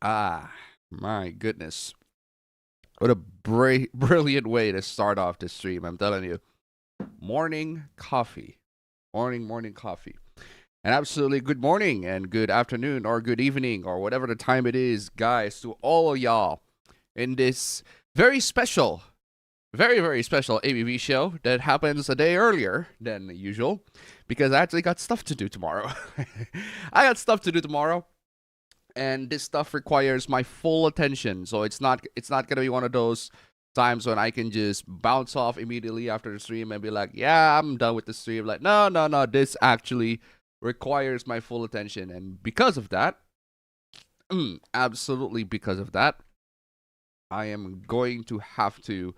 Ah, my goodness. What a brilliant way to start off the stream, I'm telling you. Morning coffee. Morning coffee. And absolutely good morning and good afternoon or good evening or whatever the time it is, guys, to all of y'all in this very special, very special APB show that happens a day earlier than usual because I actually got stuff to do tomorrow. I got stuff to do tomorrow, and this stuff requires my full attention. So it's not gonna be one of those times when I can just bounce off immediately after the stream and be like, yeah, I'm done with the stream. Like, no, this actually requires my full attention, and because of that, absolutely because of that, I am going to have to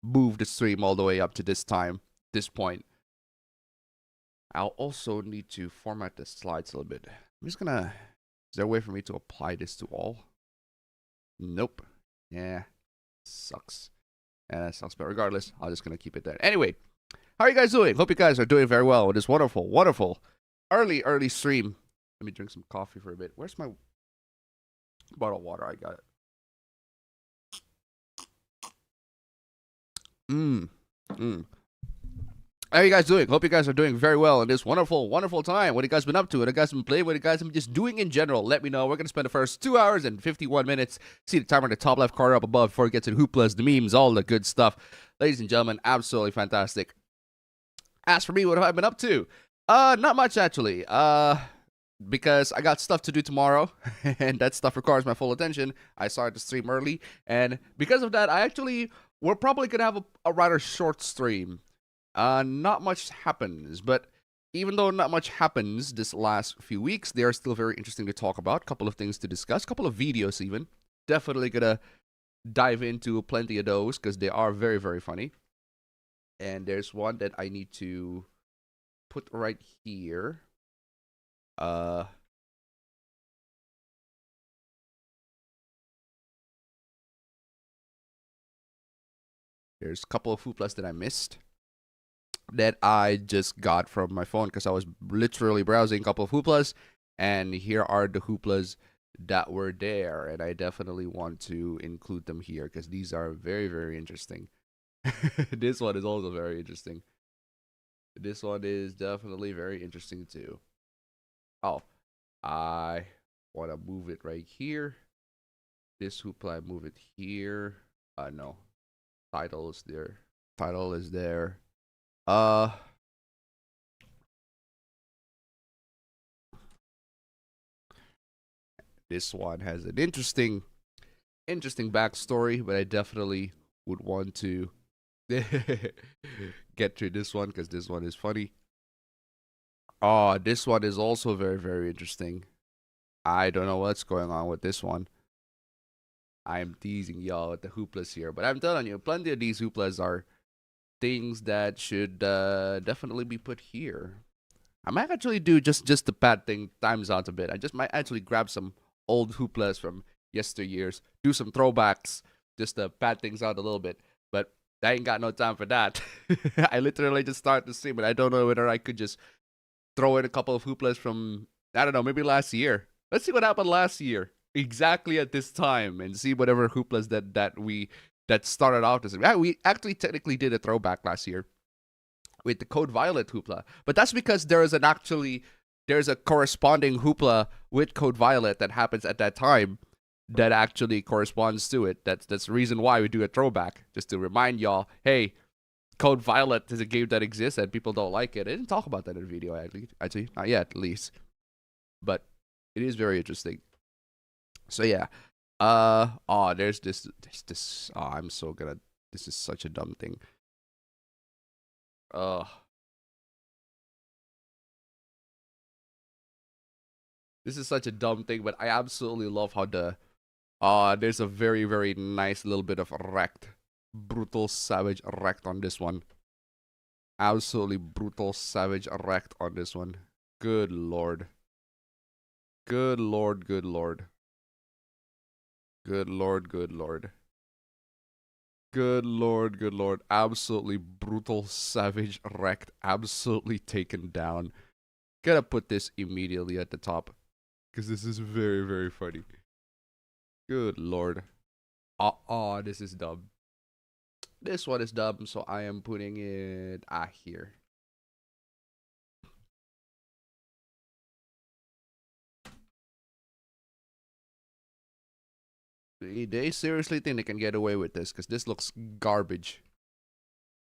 move the stream all the way up to this point. I'll also need to format the slides a little bit. I'm just gonna. Is there a way for me to apply this to all? Nope. Yeah. Sucks. Yeah, that sucks. But regardless, I'm just gonna keep it there. Anyway, how are you guys doing? Hope you guys are doing very well with this wonderful early stream. Let me drink some coffee for a bit. Where's my bottle of water? I got it. How are you guys doing? Hope you guys are doing very well in this wonderful time. What have you guys been up to? What have you guys been playing? What have you guys been just doing in general? Let me know. We're going to spend the first 2 hours and 51 minutes. See the timer in the top left corner up above before it gets to the hooplas, the memes, all the good stuff. Ladies and gentlemen, absolutely fantastic. As for me, what have I been up to? Not much actually. Because I got stuff to do tomorrow, and that stuff requires my full attention. I started the stream early, and because of that, we're probably going to have a rather short stream. Not much happens, but even though not much happens this last few weeks, they are still very interesting to talk about. Couple of things to discuss, couple of videos even. Definitely gonna dive into plenty of those because they are very funny. And there's one that I need to put right here. There's a couple of hooplas that I missed that I just got from my phone because I was literally browsing a couple of hooplas, and here are the hooplas that were there, and I definitely want to include them here because these are very interesting. This one is also very interesting. This one is definitely very interesting too. Oh, I want to move it right here. This hoopla, move it here. No. Title is there. Title is there. This one has an interesting backstory, but I definitely would want to get to this one because this one is funny. Oh, this one is also very interesting. I don't know what's going on with this one. I'm teasing y'all with the hooplas here, but I'm telling you, plenty of these hooplas are things that should definitely be put here. I might actually do just to pad times out a bit. I just might actually grab some old hooplas from yesteryears, do some throwbacks just to pad things out a little bit. But I ain't got no time for that. I literally just started the stream, but I don't know whether I could just throw in a couple of hooplas from, I don't know, maybe last year. Let's see what happened last year, exactly at this time, and see whatever hooplas that started out as. Yeah, we actually technically did a throwback last year with the Code Violet hoopla, but that's because there's a corresponding hoopla with Code Violet that happens at that time that actually corresponds to it. That's the reason why we do a throwback, just to remind y'all, hey, Code Violet is a game that exists and people don't like it. I didn't talk about that in the video actually, not yet at least, but it is very interesting. So yeah, there's this. Oh, I'm so gonna. This is such a dumb thing. This is such a dumb thing, but I absolutely love how there's a very nice little bit of wrecked, brutal, savage wrecked on this one. Absolutely brutal, savage wrecked on this one. Good lord. Good lord. Absolutely brutal, savage, wrecked, absolutely taken down. Gotta put this immediately at the top. because this is very, very funny. Good lord. This is dumb. This one is dumb, so I am putting it here. They seriously think they can get away with this because this looks garbage.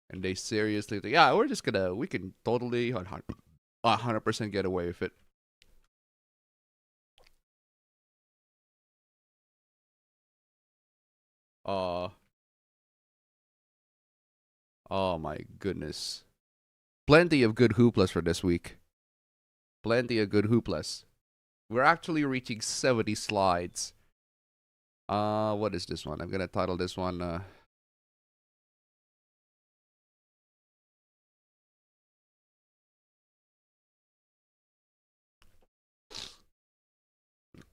And they seriously think, yeah, we can totally 100% get away with it. Oh my goodness. Plenty of good hooplas for this week. Plenty of good hooplas. We're actually reaching 70 slides. What is this one? I'm gonna title this one,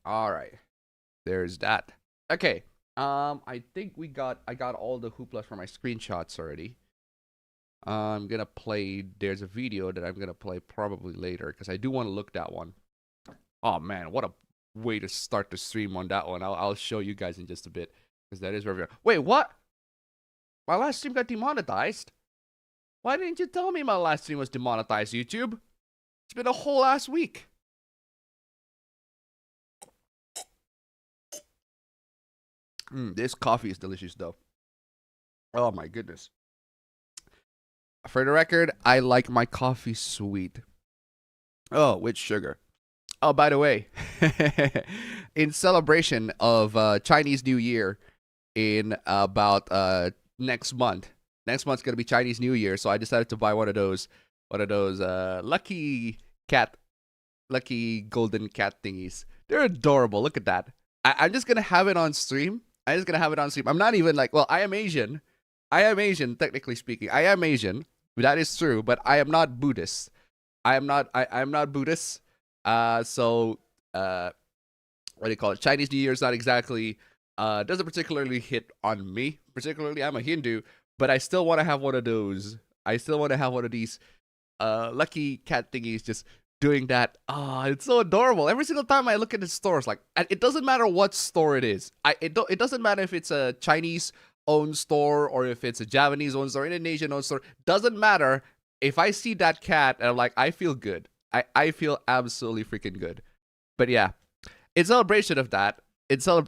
Alright. There's that. Okay. I think I got all the hooplas for my screenshots already. I'm gonna play, there's a video that I'm gonna play probably later, because I do want to look that one. Oh man, what a way to start the stream on that one. I'll show you guys in just a bit, because that is very... Wait, what? My last stream got demonetized? Why didn't you tell me my last stream was demonetized, YouTube? It's been a whole last week. This coffee is delicious, though. Oh, my goodness. For the record, I like my coffee sweet. Oh, with sugar. Oh, by the way, in celebration of Chinese New Year in about next month. Next month's going to be Chinese New Year, so I decided to buy one of those lucky golden cat thingies. They're adorable. Look at that. I'm just going to have it on stream. I'm not even like, well, I am Asian, technically speaking. I am Asian. That is true, but I am not Buddhist. I'm not Buddhist. So what do you call it? Chinese New Year is not exactly, doesn't particularly hit on me. Particularly, I'm a Hindu, but I still want to have one of those. I still want to have one of these lucky cat thingies just doing that. It's so adorable. Every single time I look at the stores, like, it doesn't matter what store it is. It doesn't matter if it's a Chinese owned store or if it's a Japanese owned store, Indonesian owned store. Doesn't matter. If I see that cat and I'm like, I feel good. I feel absolutely freaking good. But yeah, in celebration of that, I decided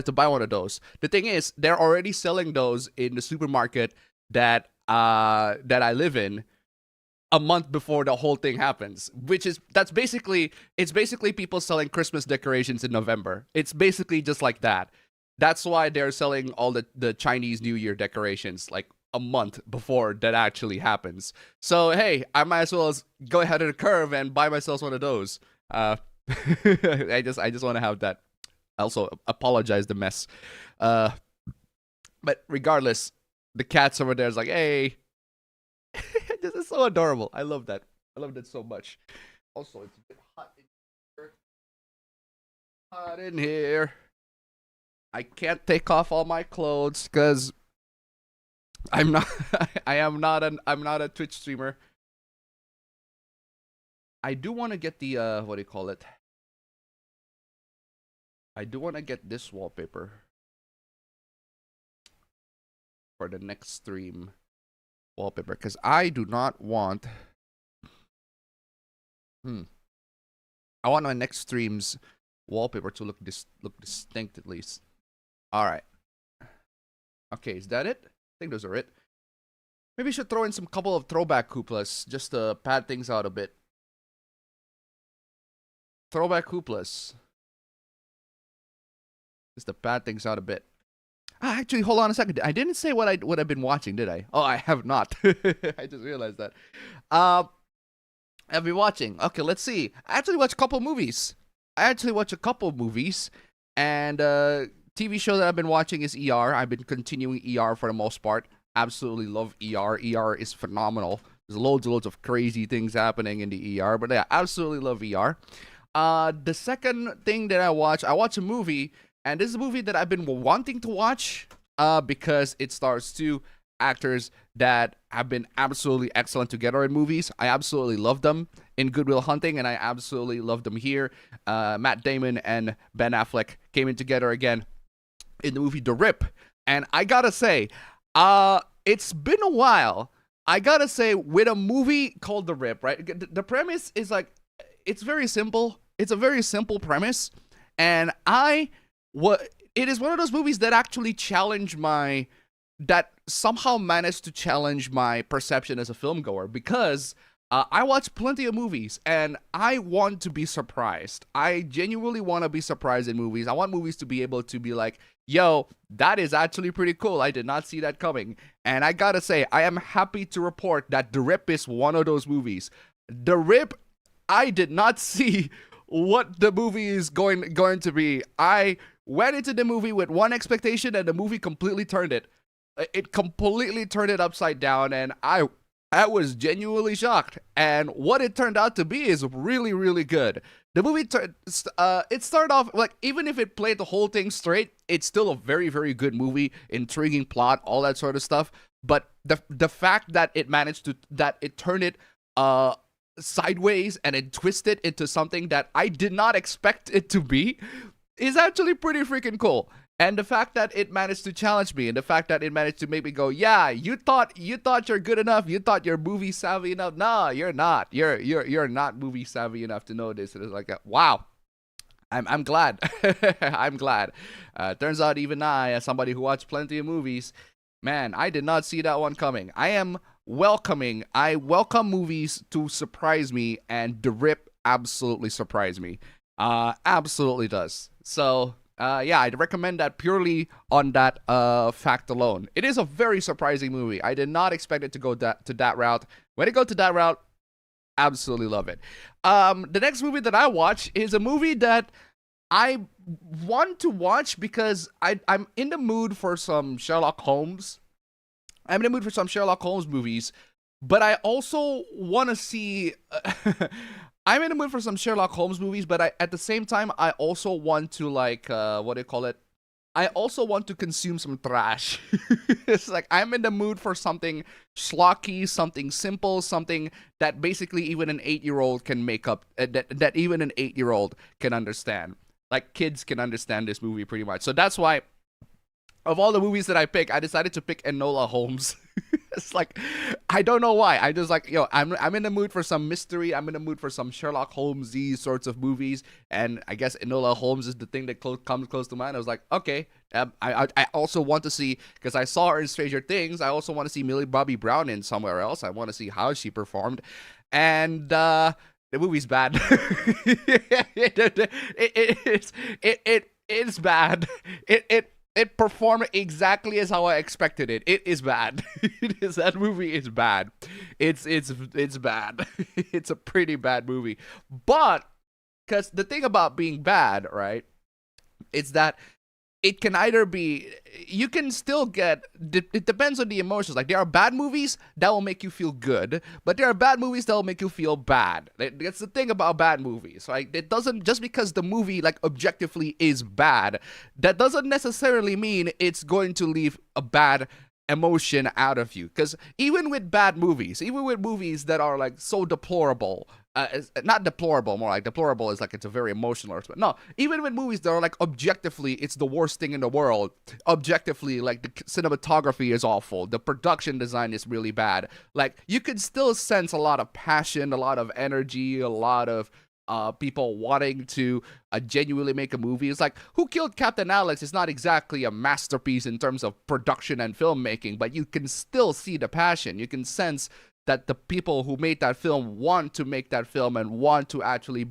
to buy one of those. The thing is, they're already selling those in the supermarket that I live in a month before the whole thing happens. It's basically people selling Christmas decorations in November. It's basically just like that. That's why they're selling all the Chinese New Year decorations like a month before that actually happens. So hey, I might as well go ahead of the curve and buy myself one of those. I just want to have that. I also apologize the mess. But regardless, the cats over there is like, hey, this is so adorable. I love that. I love that so much. Also, it's a bit hot in here. Hot in here. I can't take off all my clothes because I'm not a Twitch streamer. I do want to get the what do you call it? I do want to get this wallpaper for the next stream wallpaper because I do not want I want my next stream's wallpaper to look distinct at least. All right. Okay, is that it? I think those are it. Maybe I should throw in some couple of throwback hooplas just to pad things out a bit. Throwback hooplas. Just to pad things out a bit. Actually, hold on a second. I didn't say what I've been watching, did I? Oh, I have not. I just realized that. I've been watching. Okay, let's see. I actually watched a couple movies. And TV show that I've been watching is ER. I've been continuing ER for the most part. Absolutely love ER. ER is phenomenal. There's loads and loads of crazy things happening in the ER, but yeah, absolutely love ER. The second thing that I watched a movie, and this is a movie that I've been wanting to watch because it stars two actors that have been absolutely excellent together in movies. I absolutely love them in Good Will Hunting, and I absolutely love them here. Matt Damon and Ben Affleck came in together again in the movie The Rip. And I gotta say, it's been a while. I gotta say, with a movie called The Rip, right? The premise is like, it's very simple. It's a very simple premise. And it is one of those movies that actually that somehow managed to challenge my perception as a film goer, because I watch plenty of movies and I want to be surprised. I genuinely want to be surprised in movies. I want movies to be able to be like, yo, that is actually pretty cool. I did not see that coming. And I gotta say, I am happy to report that The Rip is one of those movies. The Rip, I did not see what the movie is going to be. I went into the movie with one expectation, and the movie completely turned it. It completely turned it upside down, and I was genuinely shocked. And what it turned out to be is really, really good. The movie, it started off, like, even if it played the whole thing straight, it's still a very, very good movie, intriguing plot, all that sort of stuff. But the fact that it managed to, that it turned it sideways and it twisted into something that I did not expect it to be is actually pretty freaking cool. And the fact that it managed to challenge me, and the fact that it managed to make me go, yeah, you thought you're good enough, you thought you're movie savvy enough. No, you're not. You're not movie savvy enough to know this. And it's like, wow, I'm glad. I'm glad. Turns out even I, as somebody who watched plenty of movies, man, I did not see that one coming. I welcome movies to surprise me, and The Rip absolutely surprised me. Absolutely does. So yeah, I'd recommend that purely on that fact alone. It is a very surprising movie. I did not expect it to go to that route. When it go to that route, absolutely love it. The next movie that I watch is a movie that I want to watch because I'm in the mood for some Sherlock Holmes. I'm in the mood for some Sherlock Holmes movies, but I also want to see... I'm in the mood for some Sherlock Holmes movies, but at the same time, I also want to, like, what do you call it? I also want to consume some trash. It's like, I'm in the mood for something schlocky, something simple, something that basically even an 8-year-old can make up, that even an 8-year-old can understand. Like, kids can understand this movie pretty much. So that's why, of all the movies that I pick, I decided to pick Enola Holmes. It's like, I don't know why. I just like, yo, I'm in the mood for some mystery. I'm in the mood for some Sherlock Holmes-y sorts of movies. And I guess Enola Holmes is the thing that comes close to mind. I was like, okay. I also want to see, because I saw her in Stranger Things, I also want to see Millie Bobby Brown in somewhere else. I want to see how she performed. And the movie's bad. It's bad. It performed exactly as how I expected it. It is bad. That movie is bad. It's bad. It's a pretty bad movie. But, because the thing about being bad, right, it's that it can either be, you can still get, it depends on the emotions. Like, there are bad movies that will make you feel good, but there are bad movies that will make you feel bad. That's the thing about bad movies. Like, it doesn't, just because the movie, like, objectively is bad, that doesn't necessarily mean it's going to leave a bad emotion out of you. Because even with bad movies, even with movies that are, like, so deplorable, not deplorable, more like deplorable is like it's a very emotional response. No, even with movies that are like objectively it's the worst thing in the world, objectively like the cinematography is awful, the production design is really bad, like you could still sense a lot of passion, a lot of energy, a lot of people wanting to genuinely make a movie. It's like Who Killed Captain Alex is not exactly a masterpiece in terms of production and filmmaking, but you can still see the passion. You can sense that the people who made that film want to make that film and want to actually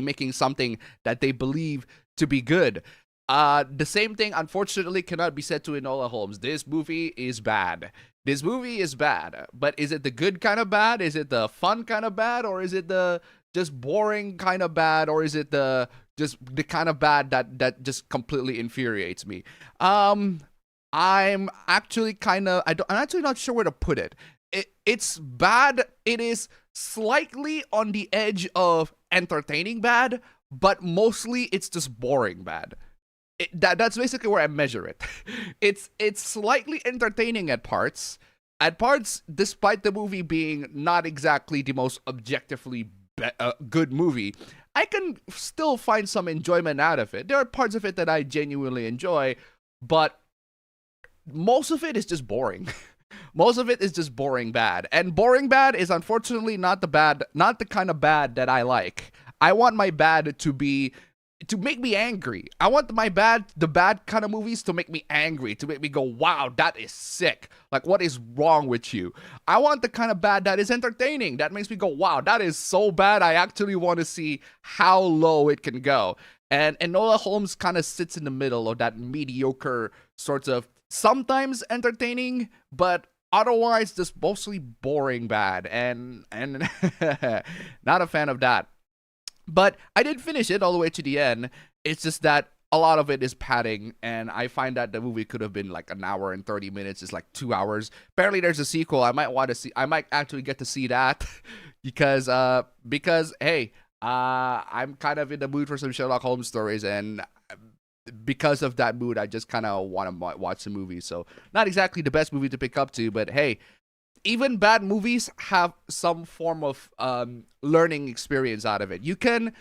making something that they believe to be good. The same thing, unfortunately, cannot be said to Enola Holmes. This movie is bad. This movie is bad. But is it the good kind of bad? Is it the fun kind of bad? Or is it the just boring kind of bad? Or is it the kind of bad that just completely infuriates me? I'm actually I'm actually not sure where to put it. It's bad. It is slightly on the edge of entertaining bad, but mostly it's just boring bad. That's basically where I measure it. It's slightly entertaining at parts. At parts, despite the movie being not exactly the most objectively good movie, I can still find some enjoyment out of it. There are parts of it that I genuinely enjoy, but most of it is just boring. Most of it is just boring bad. And boring bad is unfortunately not the kind of bad that I like. I want my bad to make me angry. I want the bad kind of movies to make me angry, to make me go, wow, that is sick. Like, what is wrong with you? I want the kind of bad that is entertaining, that makes me go, wow, that is so bad. I actually want to see how low it can go. And Enola Holmes kind of sits in the middle of that mediocre sort of sometimes entertaining, but otherwise just mostly boring bad. And not a fan of that. But I did finish it all the way to the end. It's just that a lot of it is padding, and I find that the movie could have been like an hour and 30 minutes. It's like 2 hours. Apparently, there's a sequel. I might actually get to see that because hey, I'm kind of in the mood for some Sherlock Holmes stories, and because of that mood, I just kind of want to watch the movie. So not exactly the best movie to pick up to, but hey, even bad movies have some form of learning experience out of it. You can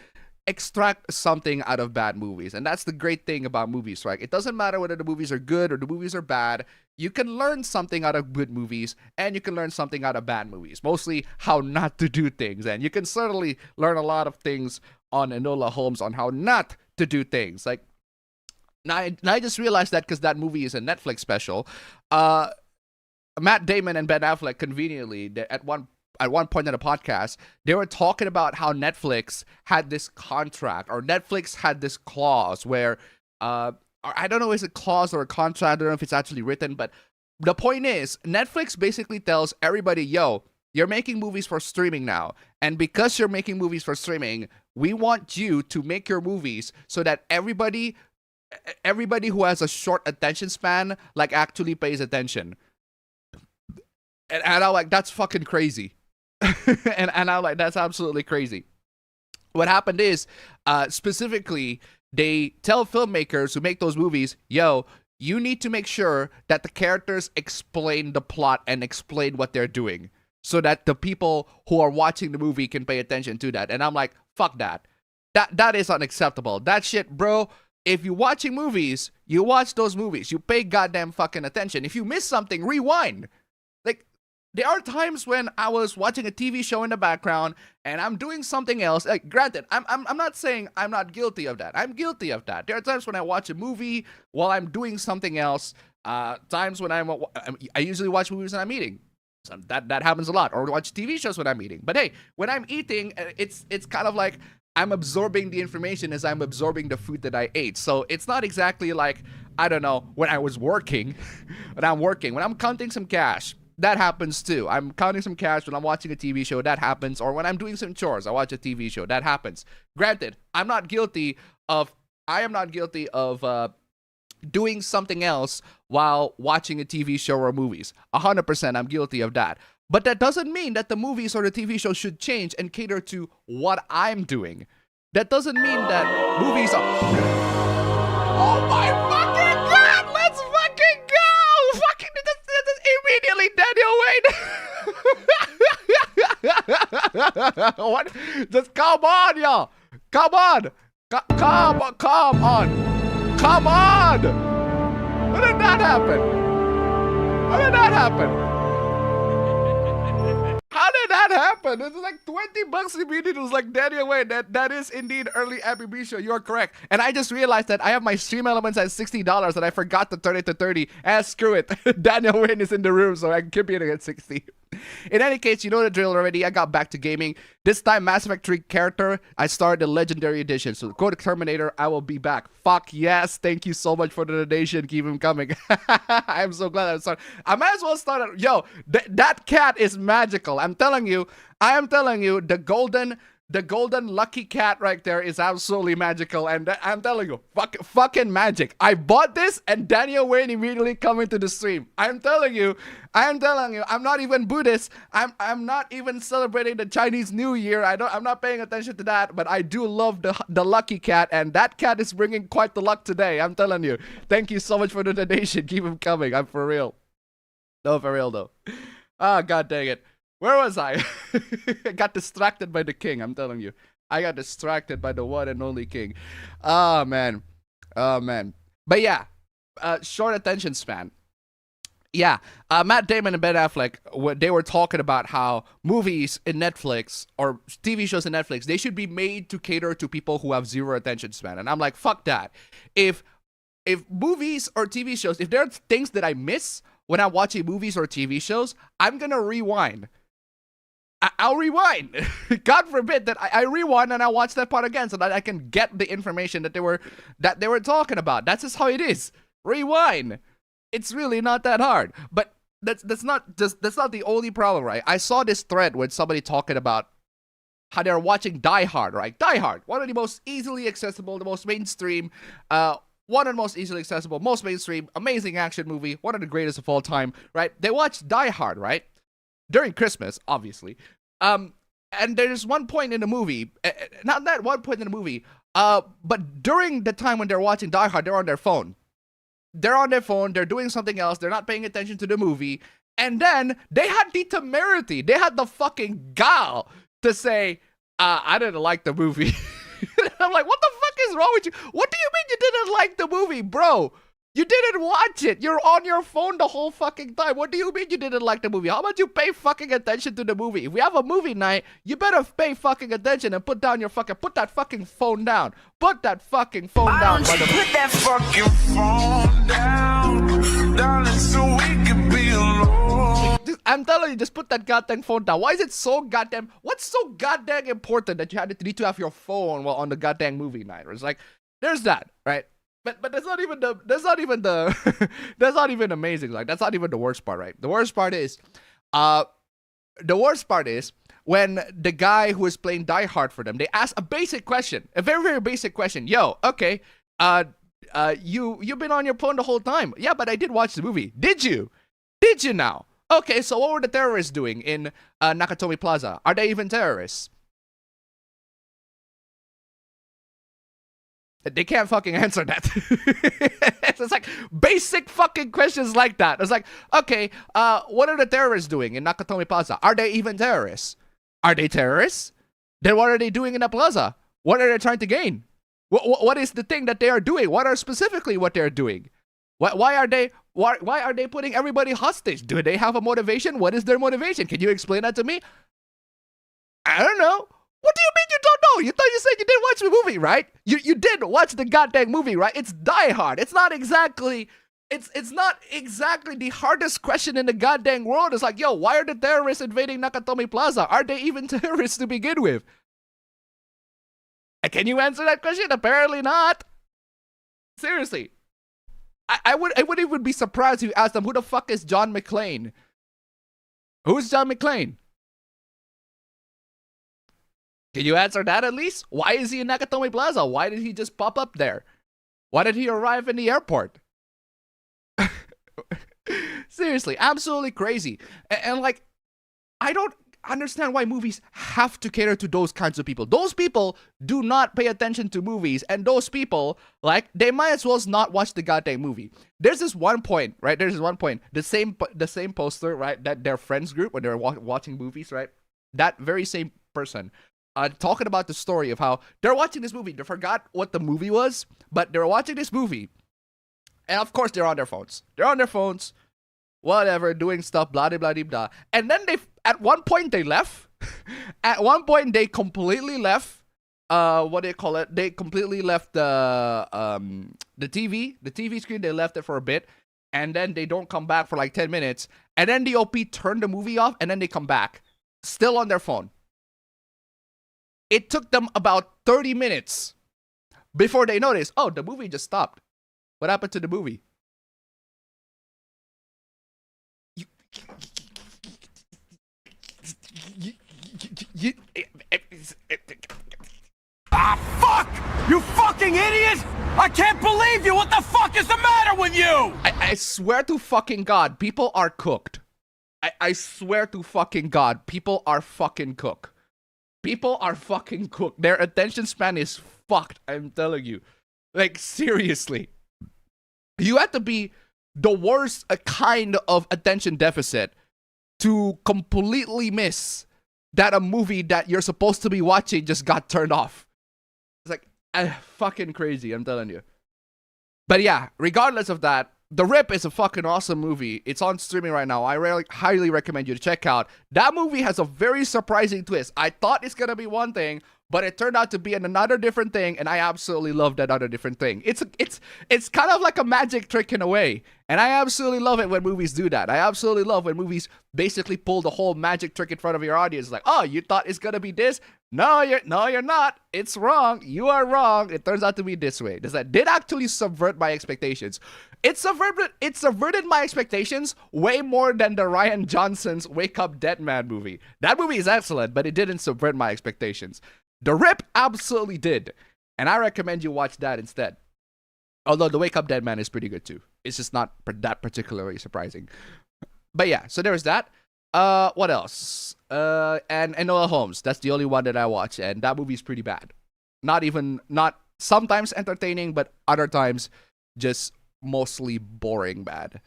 extract something out of bad movies, and that's the great thing about movies, right? It doesn't matter whether the movies are good or the movies are bad. You can learn something out of good movies, and you can learn something out of bad movies. Mostly how not to do things, and you can certainly learn a lot of things on Enola Holmes on how not to do things. Like, now I just realized that because that movie is a Netflix special. Matt Damon and Ben Affleck conveniently at one point in the podcast, they were talking about how Netflix had this contract, or Netflix had this clause where I don't know if it's a clause or a contract, I don't know if it's actually written, but the point is Netflix basically tells everybody, yo, you're making movies for streaming now, and because you're making movies for streaming, we want you to make your movies so that everybody who has a short attention span like actually pays attention. And I'm like, that's fucking crazy. and I'm like, that's absolutely crazy. What happened is, specifically, they tell filmmakers who make those movies, yo, you need to make sure that the characters explain the plot and explain what they're doing so that the people who are watching the movie can pay attention to that. And I'm like, fuck that. That is unacceptable. That shit, bro. If you're watching movies, you watch those movies. You pay goddamn fucking attention. If you miss something, rewind. Like, there are times when I was watching a TV show in the background and I'm doing something else. Like, granted, I'm not saying I'm not guilty of that. I'm guilty of that. There are times when I watch a movie while I'm doing something else. Times when I usually watch movies when I'm eating. So that happens a lot. Or watch TV shows when I'm eating. But hey, when I'm eating, it's kind of like I'm absorbing the information as I'm absorbing the food that I ate. So it's not exactly like, I don't know, when I was working, when I'm counting some cash. That happens too. I'm counting some cash when I'm watching a TV show. That happens. Or when I'm doing some chores, I watch a TV show. That happens. Granted, I am not guilty of doing something else while watching a TV show or movies. 100% I'm guilty of that. But that doesn't mean that the movies or the TV show should change and cater to what I'm doing. That doesn't mean that movies are... Oh my fucking god! Let's fucking go! Fucking immediately Daniel Wayne. What? Just come on, y'all. Come on. Come on. How did that happen? How did that happen? It's like $20 immediately. It was like, Daniel Wayne, that is indeed early APB show. You're correct. And I just realized that I have my stream elements at $60 and I forgot to turn it to 30. Screw it. Daniel Wayne is in the room, so I can keep it at 60. In any case, you know the drill already. I got back to gaming. This time, Mass Effect 3 character, I started the Legendary Edition. So go to Terminator. I will be back. Fuck yes. Thank you so much for the donation. Keep him coming. I'm so glad I started. I might as well start. Yo, that cat is magical. I am telling you, the golden The golden lucky cat right there is absolutely magical, and I'm telling you, fucking magic. I bought this, and Daniel Wayne immediately coming to the stream. I'm telling you, I'm not even Buddhist. I'm not even celebrating the Chinese New Year. I'm not paying attention to that, but I do love the lucky cat, and that cat is bringing quite the luck today. I'm telling you. Thank you so much for the donation. Keep them coming. I'm for real. No, for real though. Ah, god dang it. Where was I? I got distracted by the king, I'm telling you. I got distracted by the one and only king. Oh, man. Oh, man. But yeah, short attention span. Yeah, Matt Damon and Ben Affleck, they were talking about how movies in Netflix or TV shows in Netflix, they should be made to cater to people who have zero attention span. And I'm like, fuck that. If movies or TV shows, if there are things that I miss when I'm watching movies or TV shows, I'm gonna rewind. I'll rewind. God forbid that I rewind and I watch that part again so that I can get the information that they were talking about. That's just how it is. Rewind. It's really not that hard. But that's not the only problem, right? I saw this thread with somebody talking about how they're watching Die Hard, right? Die Hard, one of the most easily accessible, the most mainstream, one of the most easily accessible, most mainstream, amazing action movie, one of the greatest of all time, right? They watched Die Hard, right? During Christmas, obviously. And there's one point in the movie, not that one point in the movie, but during the time when they're watching Die Hard, they're on their phone. They're on their phone, they're doing something else, they're not paying attention to the movie, and then they had the temerity, they had the fucking gall to say, I didn't like the movie. I'm like, what the fuck is wrong with you? What do you mean you didn't like the movie, bro? You didn't watch it. You're on your phone the whole fucking time. What do you mean you didn't like the movie? How about you pay fucking attention to the movie? If we have a movie night, you better pay fucking attention and put that fucking phone down. Put that fucking phone down. Put that fucking phone down, darling, so we can be alone. I'm telling you, just put that goddamn phone down. Why is it so goddamn? What's so goddamn important that you need to have your phone while on the goddamn movie night? It's like, there's that, right? But that's not even that's not even amazing. Like, that's not even the worst part, right? The worst part is when the guy who is playing Die Hard for them, they ask a basic question, a very, very basic question. Yo, okay, you've been on your phone the whole time. Yeah, but I did watch the movie. Did you? Did you now? Okay, so what were the terrorists doing in Nakatomi Plaza? Are they even terrorists? They can't fucking answer that. It's like basic fucking questions like that. It's like, okay, what are the terrorists doing in Nakatomi Plaza? Are they even terrorists? Are they terrorists? Then what are they doing in the plaza? What are they trying to gain? What is the thing that they are doing? What are specifically what they're doing? Why are they putting everybody hostage? Do they have a motivation? What is their motivation? Can you explain that to me? I don't know. What do you mean you don't know? You said you didn't watch the movie, right? You did watch the goddamn movie, right? It's Die Hard. It's not exactly the hardest question in the goddamn world. It's like, yo, why are the terrorists invading Nakatomi Plaza? Are they even terrorists to begin with? Can you answer that question? Apparently not. Seriously. I wouldn't even be surprised if you asked them, who the fuck is John McClane? Who's John McClane? Can you answer that at least? Why is he in Nakatomi Plaza? Why did he just pop up there? Why did he arrive in the airport? Seriously, absolutely crazy. And like, I don't understand why movies have to cater to those kinds of people. Those people do not pay attention to movies, and those people, like, they might as well not watch the goddamn movie. There's this one point, right? There's this one point. The same poster, right? That their friends group when they're watching movies, right? That very same person. Talking about the story of how they're watching this movie. They forgot what the movie was, but they're watching this movie. And of course, they're on their phones. They're on their phones, whatever, doing stuff, blah, blah, blah, blah. And then at one point, they left. At one point, they completely left, what do you call it? They completely left the TV screen. They left it for a bit. And then they don't come back for like 10 minutes. And then the OP turned the movie off, and then they come back. Still on their phone. It took them about 30 minutes before they noticed, oh, the movie just stopped. What happened to the movie? fucking idiot! I can't believe you! What the fuck is the matter with you? I swear to fucking God, people are cooked. I swear to fucking God, people are fucking cooked. People are fucking cooked. Their attention span is fucked, I'm telling you. Like, seriously. You have to be the worst kind of attention deficit to completely miss that a movie that you're supposed to be watching just got turned off. It's like, fucking crazy, I'm telling you. But yeah, regardless of that, The Rip is a fucking awesome movie. It's on streaming right now. I highly recommend you to check out. That movie has a very surprising twist. I thought it's gonna be one thing, but it turned out to be another different thing, and I absolutely love that other different thing. It's kind of like a magic trick in a way, and I absolutely love it when movies do that. I absolutely love when movies basically pull the whole magic trick in front of your audience. Like, oh, you thought it's gonna be this? No, you're not. It's wrong. You are wrong. It turns out to be this way. That did actually subvert my expectations. It subverted my expectations way more than the Rian Johnson's Wake Up Dead Man movie. That movie is excellent, but it didn't subvert my expectations. The Rip absolutely did, and I recommend you watch that instead. Although the Wake Up Dead Man is pretty good too. It's just not that particularly surprising. But yeah, so there's that. What else? And Enola Holmes. That's the only one that I watch, and that movie's pretty bad. Not sometimes entertaining, but other times just mostly boring bad.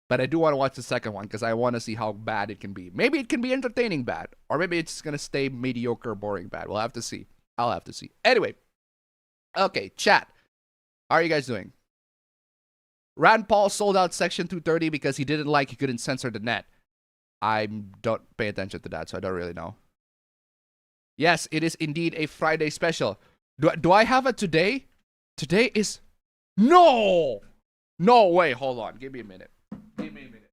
But I do want to watch the second one because I want to see how bad it can be. Maybe it can be entertaining bad, or maybe it's gonna stay mediocre, boring bad. We'll have to see. I'll have to see. Anyway, okay, chat. How are you guys doing? Rand Paul sold out Section 230 because he didn't like he couldn't censor the net. I don't pay attention to that, so I don't really know. Yes, it is indeed a Friday special. Do I have it today? Today is... No! No way, hold on. Give me a minute. Give me a minute.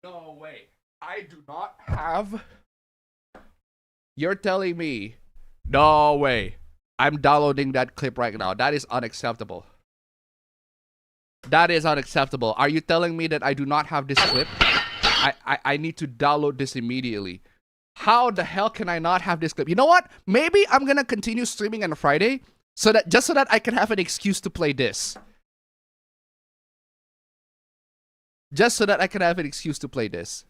No way. I do not have... You're telling me... No way. I'm downloading that clip right now. That is unacceptable. That is unacceptable. Are you telling me that I do not have this clip? I need to download this immediately. How the hell can I not have this clip? You know what? Maybe I'm gonna continue streaming on Friday so that I can have an excuse to play this. Just so that I can have an excuse to play this.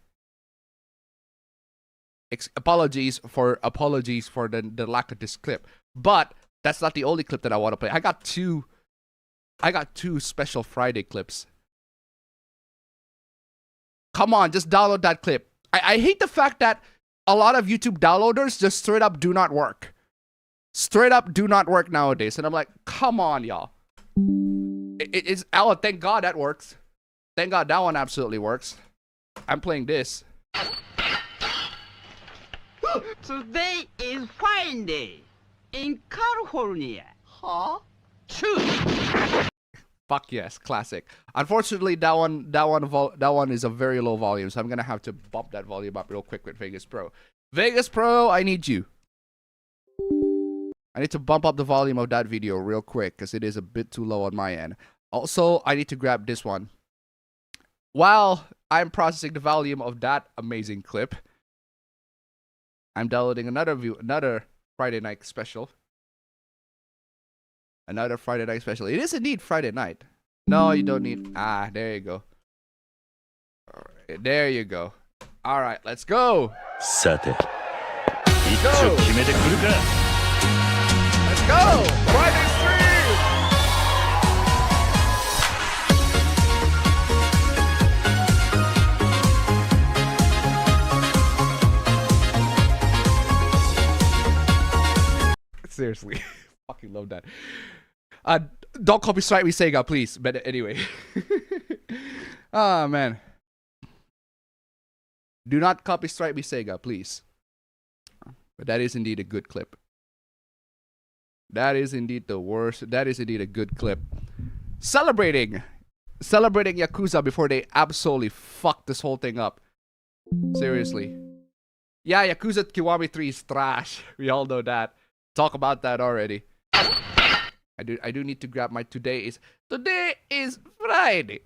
Apologies for the lack of this clip. But that's not the only clip that I want to play. I got two special Friday clips. Come on, just download that clip. I hate the fact that a lot of YouTube downloaders just straight up do not work. Straight up do not work nowadays. And I'm like, come on, y'all. Oh, thank God that works. Thank God that one absolutely works. I'm playing this. Today is fine day in California. Huh? True. Fuck yes, classic. Unfortunately, that one is a very low volume, so I'm gonna have to bump that volume up real quick with Vegas Pro. Vegas Pro, I need you. I need to bump up the volume of that video real quick because it is a bit too low on my end. Also, I need to grab this one. While I'm processing the volume of that amazing clip, I'm downloading another Friday night special. Another Friday night special. It is indeed Friday night. No, you don't need... Ah, there you go. Alright, there you go. Alright, let's go. Let's go. Let's go. Friday stream. Seriously. Fucking love that. Don't copyright me Sega, please. But anyway. Oh, man. Do not copyright me Sega, please. But that is indeed a good clip. That is indeed the worst. That is indeed a good clip. Celebrating Yakuza before they absolutely fuck this whole thing up. Seriously. Yeah, Yakuza Kiwami 3 is trash. We all know that. Talk about that already. I do need to grab my today is Friday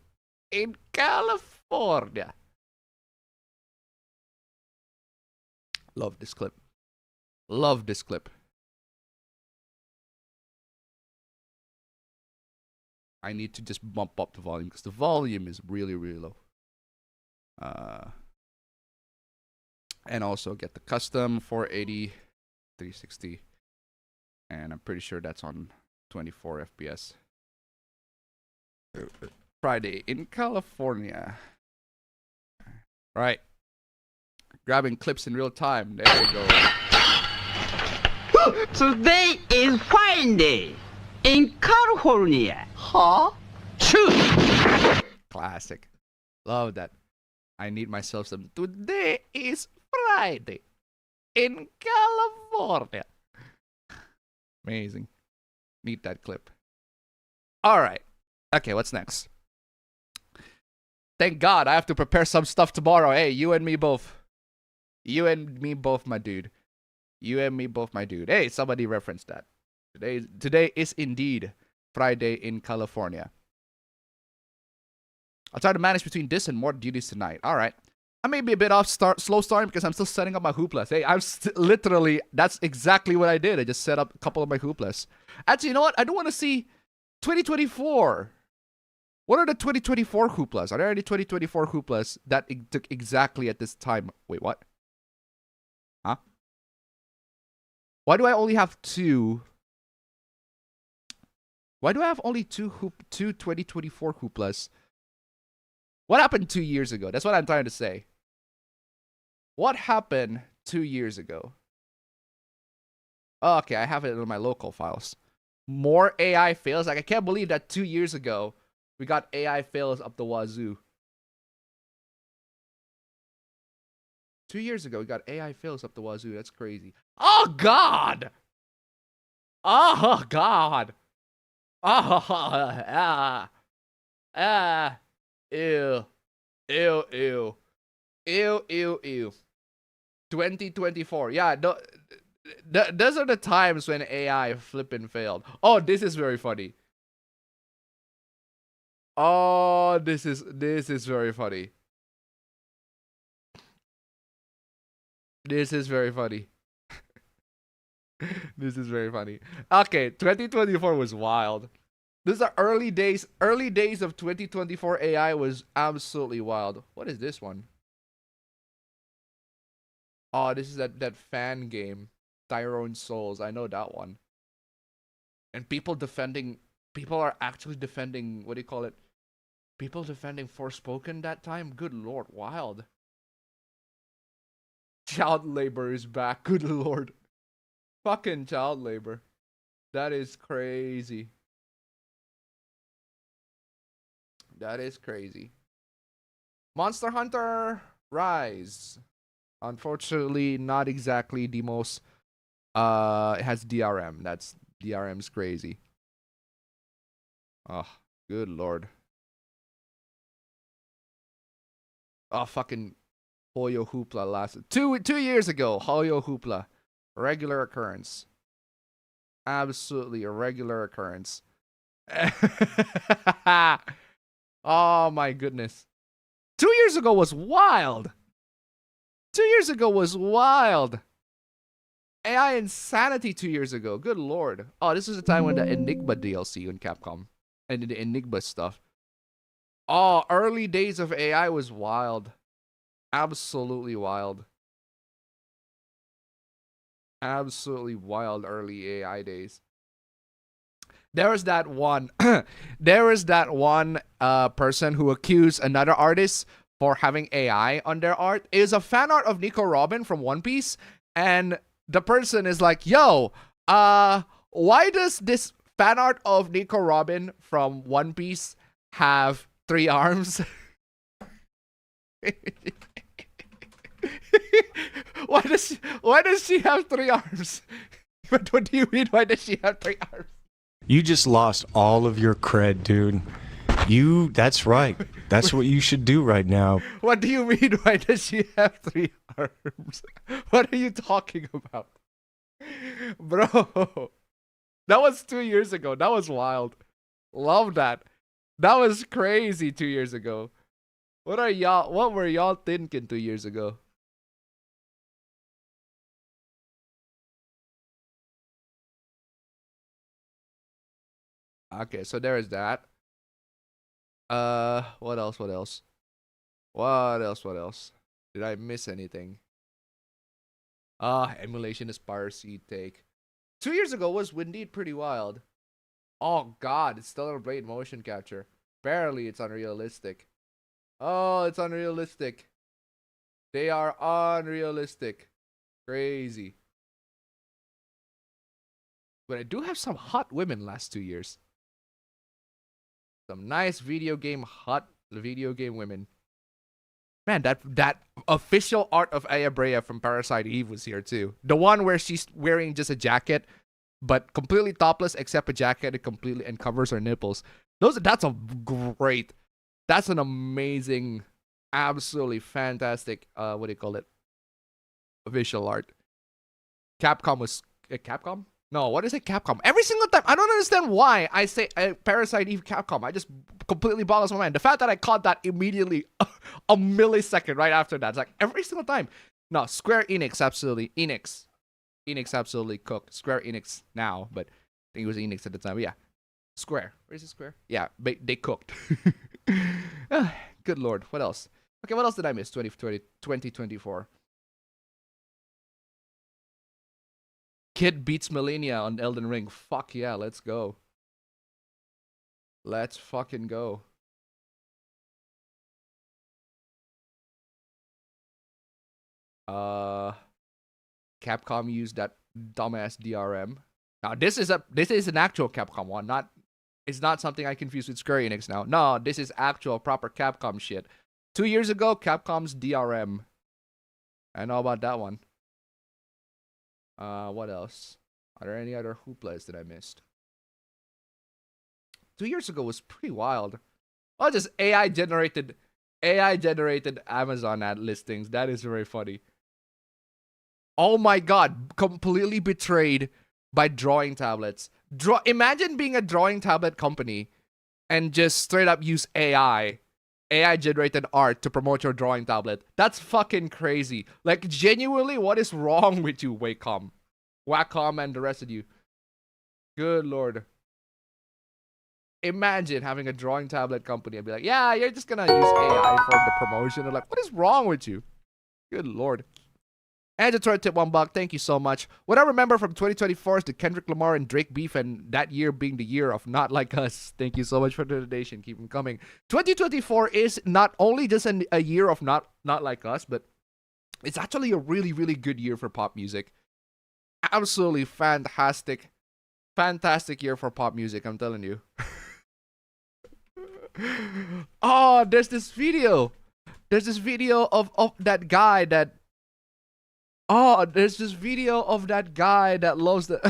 in California. Love this clip. Love this clip. I need to just bump up the volume because the volume is really, really low. And also get the custom 480, 360. And I'm pretty sure that's on 24 FPS. Friday in California. Right. Grabbing clips in real time. There we go. Today is fine day in California. Huh? True. Classic. Love that. I need myself some. Today is Friday in California. Amazing. Need that clip. All right. Okay, what's next? Thank God I have to prepare some stuff tomorrow. Hey, you and me both. You and me both, my dude. You and me both, my dude. Hey, somebody referenced that. Today is indeed Friday in California. I'll try to manage between this and more duties tonight. All right. I may be a bit slow starting because I'm still setting up my hooplas. Hey, I'm literally, that's exactly what I did. I just set up a couple of my hooplas. Actually, you know what? I don't want to see 2024. What are the 2024 hooplas? Are there any 2024 hooplas that took exactly at this time? Wait, what? Huh? Why do I only have two? Why do I have only two 2024 hooplas? What happened 2 years ago? That's what I'm trying to say. What happened 2 years ago? Oh, okay, I have it in my local files. More AI fails. Like, I can't believe that 2 years ago, we got AI fails up the wazoo. 2 years ago, we got AI fails up the wazoo. That's crazy. Oh, God! Oh, God! Oh, ew. Ew, ew. Ew, ew, ew. 2024. Yeah, those are the times when AI flippin' failed. Oh, this is very funny. Oh, this is very funny. This is very funny. This is very funny. Okay, 2024 was wild. These are early days. Early days of 2024 AI was absolutely wild. What is this one? Oh, this is that fan game, Tyrone Souls. I know that one. And people are actually defending, what do you call it? People defending Forspoken that time? Good lord, wild. Child labor is back. Good lord. Fucking child labor. That is crazy. That is crazy. Monster Hunter Rise. Unfortunately, not exactly the most. It has DRM. DRM's crazy. Oh, good lord. Oh, fucking Hoyo Hoopla lasted 2 years ago. Hoyo Hoopla, regular occurrence. Absolutely a regular occurrence. Oh my goodness. 2 years ago was wild. 2 years ago was wild. AI insanity 2 years ago. Good lord. Oh, this is the time when the Enigma DLC on Capcom. And the Enigma stuff. Oh, early days of AI was wild. Absolutely wild. Absolutely wild early AI days. There was that one person who accused another artist for having AI on their art. It was a fan art of Nico Robin from One Piece, and the person is like, yo, why does this fan art of Nico Robin from One Piece have 3 arms? Why does she have 3 arms? But what do you mean, why does she have 3 arms? You just lost all of your cred, dude. That's right. That's what you should do right now. What do you mean, why does she have 3 arms? What are you talking about? Bro, that was 2 years ago. That was wild. Love that. That was crazy 2 years ago. What were y'all thinking 2 years ago? Okay, so there is that. What else? What else? What else? What else? Did I miss anything? Emulation is piracy take. 2 years ago was indeed pretty wild. Oh god, it's still a blade motion capture. Barely, it's unrealistic. Oh, it's unrealistic. They are unrealistic. Crazy. But I do have some hot women last 2 years. Some nice hot video game women. Man, that official art of Aya Brea from Parasite Eve was here too. The one where she's wearing just a jacket, but completely topless except a jacket and covers her nipples. That's an amazing, absolutely fantastic, what do you call it? Visual art. Capcom was Capcom? No, what is it? Capcom. Every single time, I don't understand why I say Parasite Eve Capcom. I just completely boggles my mind. The fact that I caught that immediately, a millisecond right after that. It's like every single time. No, Square Enix absolutely. Enix absolutely cooked. Square Enix now, but I think it was Enix at the time. But yeah, Square. Where is it? Square? Yeah, they cooked. Good lord. What else? Okay, what else did I miss? 2024. Kid beats Millennia on Elden Ring. Fuck yeah, let's go. Let's fucking go. Capcom used that dumbass DRM. Now this is an actual Capcom one, it's not something I confuse with Square Enix now. No, this is actual proper Capcom shit. 2 years ago, Capcom's DRM. I know about that one. What else? Are there any other hooplas that I missed? 2 years ago was pretty wild. Oh, just AI generated Amazon ad listings. That is very funny. Oh my god, completely betrayed by drawing tablets. Imagine being a drawing tablet company and just straight up use AI generated art to promote your drawing tablet. That's fucking crazy. Like, genuinely, what is wrong with you, Wacom, and the rest of you? Good lord. Imagine having a drawing tablet company and be like, yeah, you're just gonna use AI for the promotion. They're like, what is wrong with you? Good lord. And to tip $1, thank you so much. What I remember from 2024 is the Kendrick Lamar and Drake beef, and that year being the year of Not Like Us. Thank you so much for the donation. Keep them coming. 2024 is not only just a year of Not Like Us, but it's actually a really, really good year for pop music. Absolutely fantastic year for pop music, I'm telling you. Oh, there's this video of that guy that... Oh, there's this video of that guy that loves the...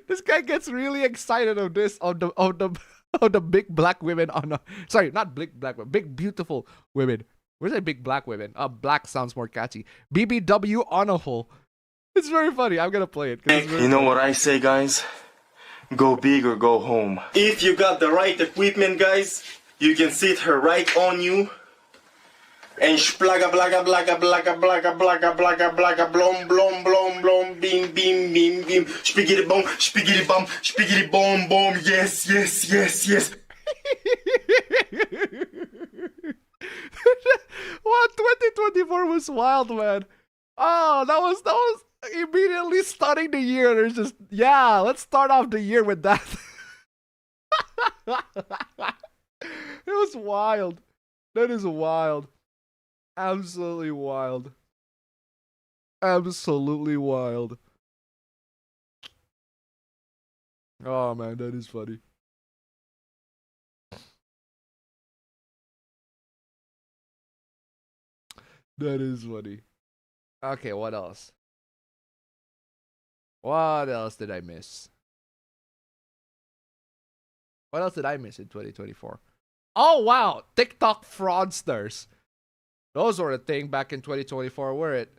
This guy gets really excited of the big black women on sorry, not big black women, big beautiful women. Where's that big black women? Black sounds more catchy. BBW on a hole. It's very funny. I'm gonna play it. You know what I say, guys? Go big or go home. If you got the right equipment, guys, you can sit her right on you and splaga blaga blaga blaga blaga blaga blaga blaga blom blom blom blom beam beam beam beam spiggity bum spiggity bom bom. Yes, yes, yes, yes. Wow, 2024 was wild, man. Oh, that was immediately starting the year. There's just, yeah, let's start off the year with that. It was wild. That is wild. Absolutely wild. Absolutely wild. Oh man, that is funny. That is funny. Okay, what else? What else did I miss? What else did I miss in 2024? Oh, wow. TikTok fraudsters. Those were a thing back in 2024, were it?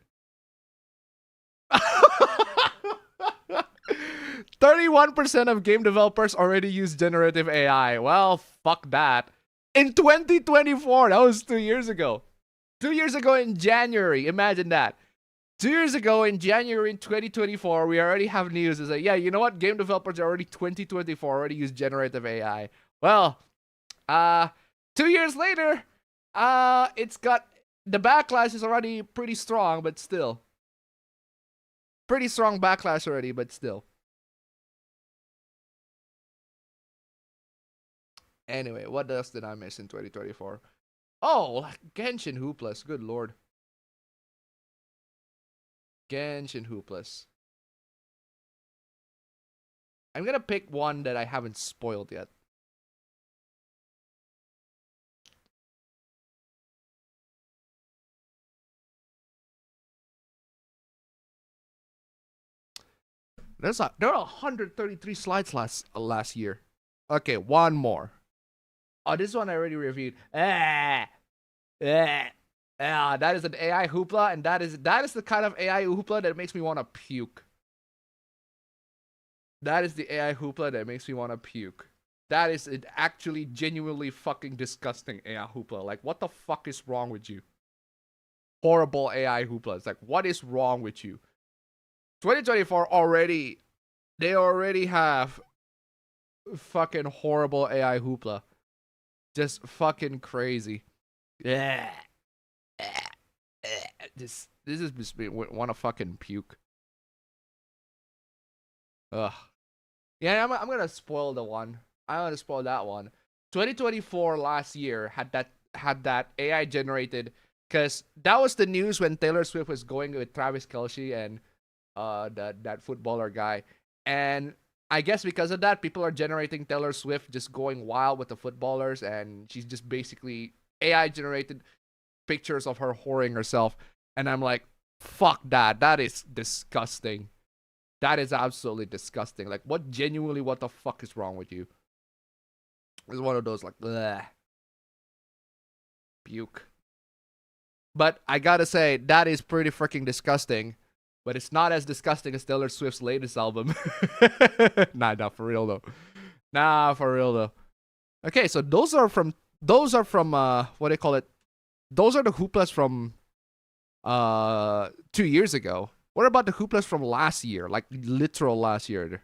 31% of game developers already use generative AI. Well, fuck that. In 2024. That was 2 years ago. 2 years ago in January. Imagine that. 2 years ago in January in 2024, we already have news. It's like, yeah, you know what? Game developers are already 2024 already use generative AI. Well, 2 years later, it's got the backlash is already pretty strong, but still. Pretty strong backlash already, but still. Anyway, what else did I miss in 2024? Oh, Genshin Hooplas. Good lord. Genshin Hooplas. I'm gonna pick one that I haven't spoiled yet. There are 133 slides last year. Okay, one more. Oh, this one I already reviewed. That is an AI hoopla, and that is the kind of AI hoopla that makes me want to puke. That is the AI hoopla that makes me want to puke. That is an actually genuinely fucking disgusting AI hoopla. Like, what the fuck is wrong with you? Horrible AI hoopla. It's like, what is wrong with you? 2024 already, they already have fucking horrible AI hoopla. Just fucking crazy. Yeah. This is just me want to fucking puke. Ugh. Yeah, I'm gonna spoil the one. I'm gonna spoil that one. 2024 last year had that AI generated, because that was the news when Taylor Swift was going with Travis Kelce and that footballer guy, and I guess because of that, people are generating Taylor Swift just going wild with the footballers, and she's just basically AI generated pictures of her whoring herself, and I'm like, fuck that. That is disgusting. That is absolutely disgusting. Like, what the fuck is wrong with you? It's one of those like, bleh. Puke. But I gotta say, that is pretty freaking disgusting. But it's not as disgusting as Taylor Swift's latest album. Nah, for real though. Okay, so those are from what do they call it? Those are the hooplas from 2 years ago. What about the hooplas from last year? Like literal last year.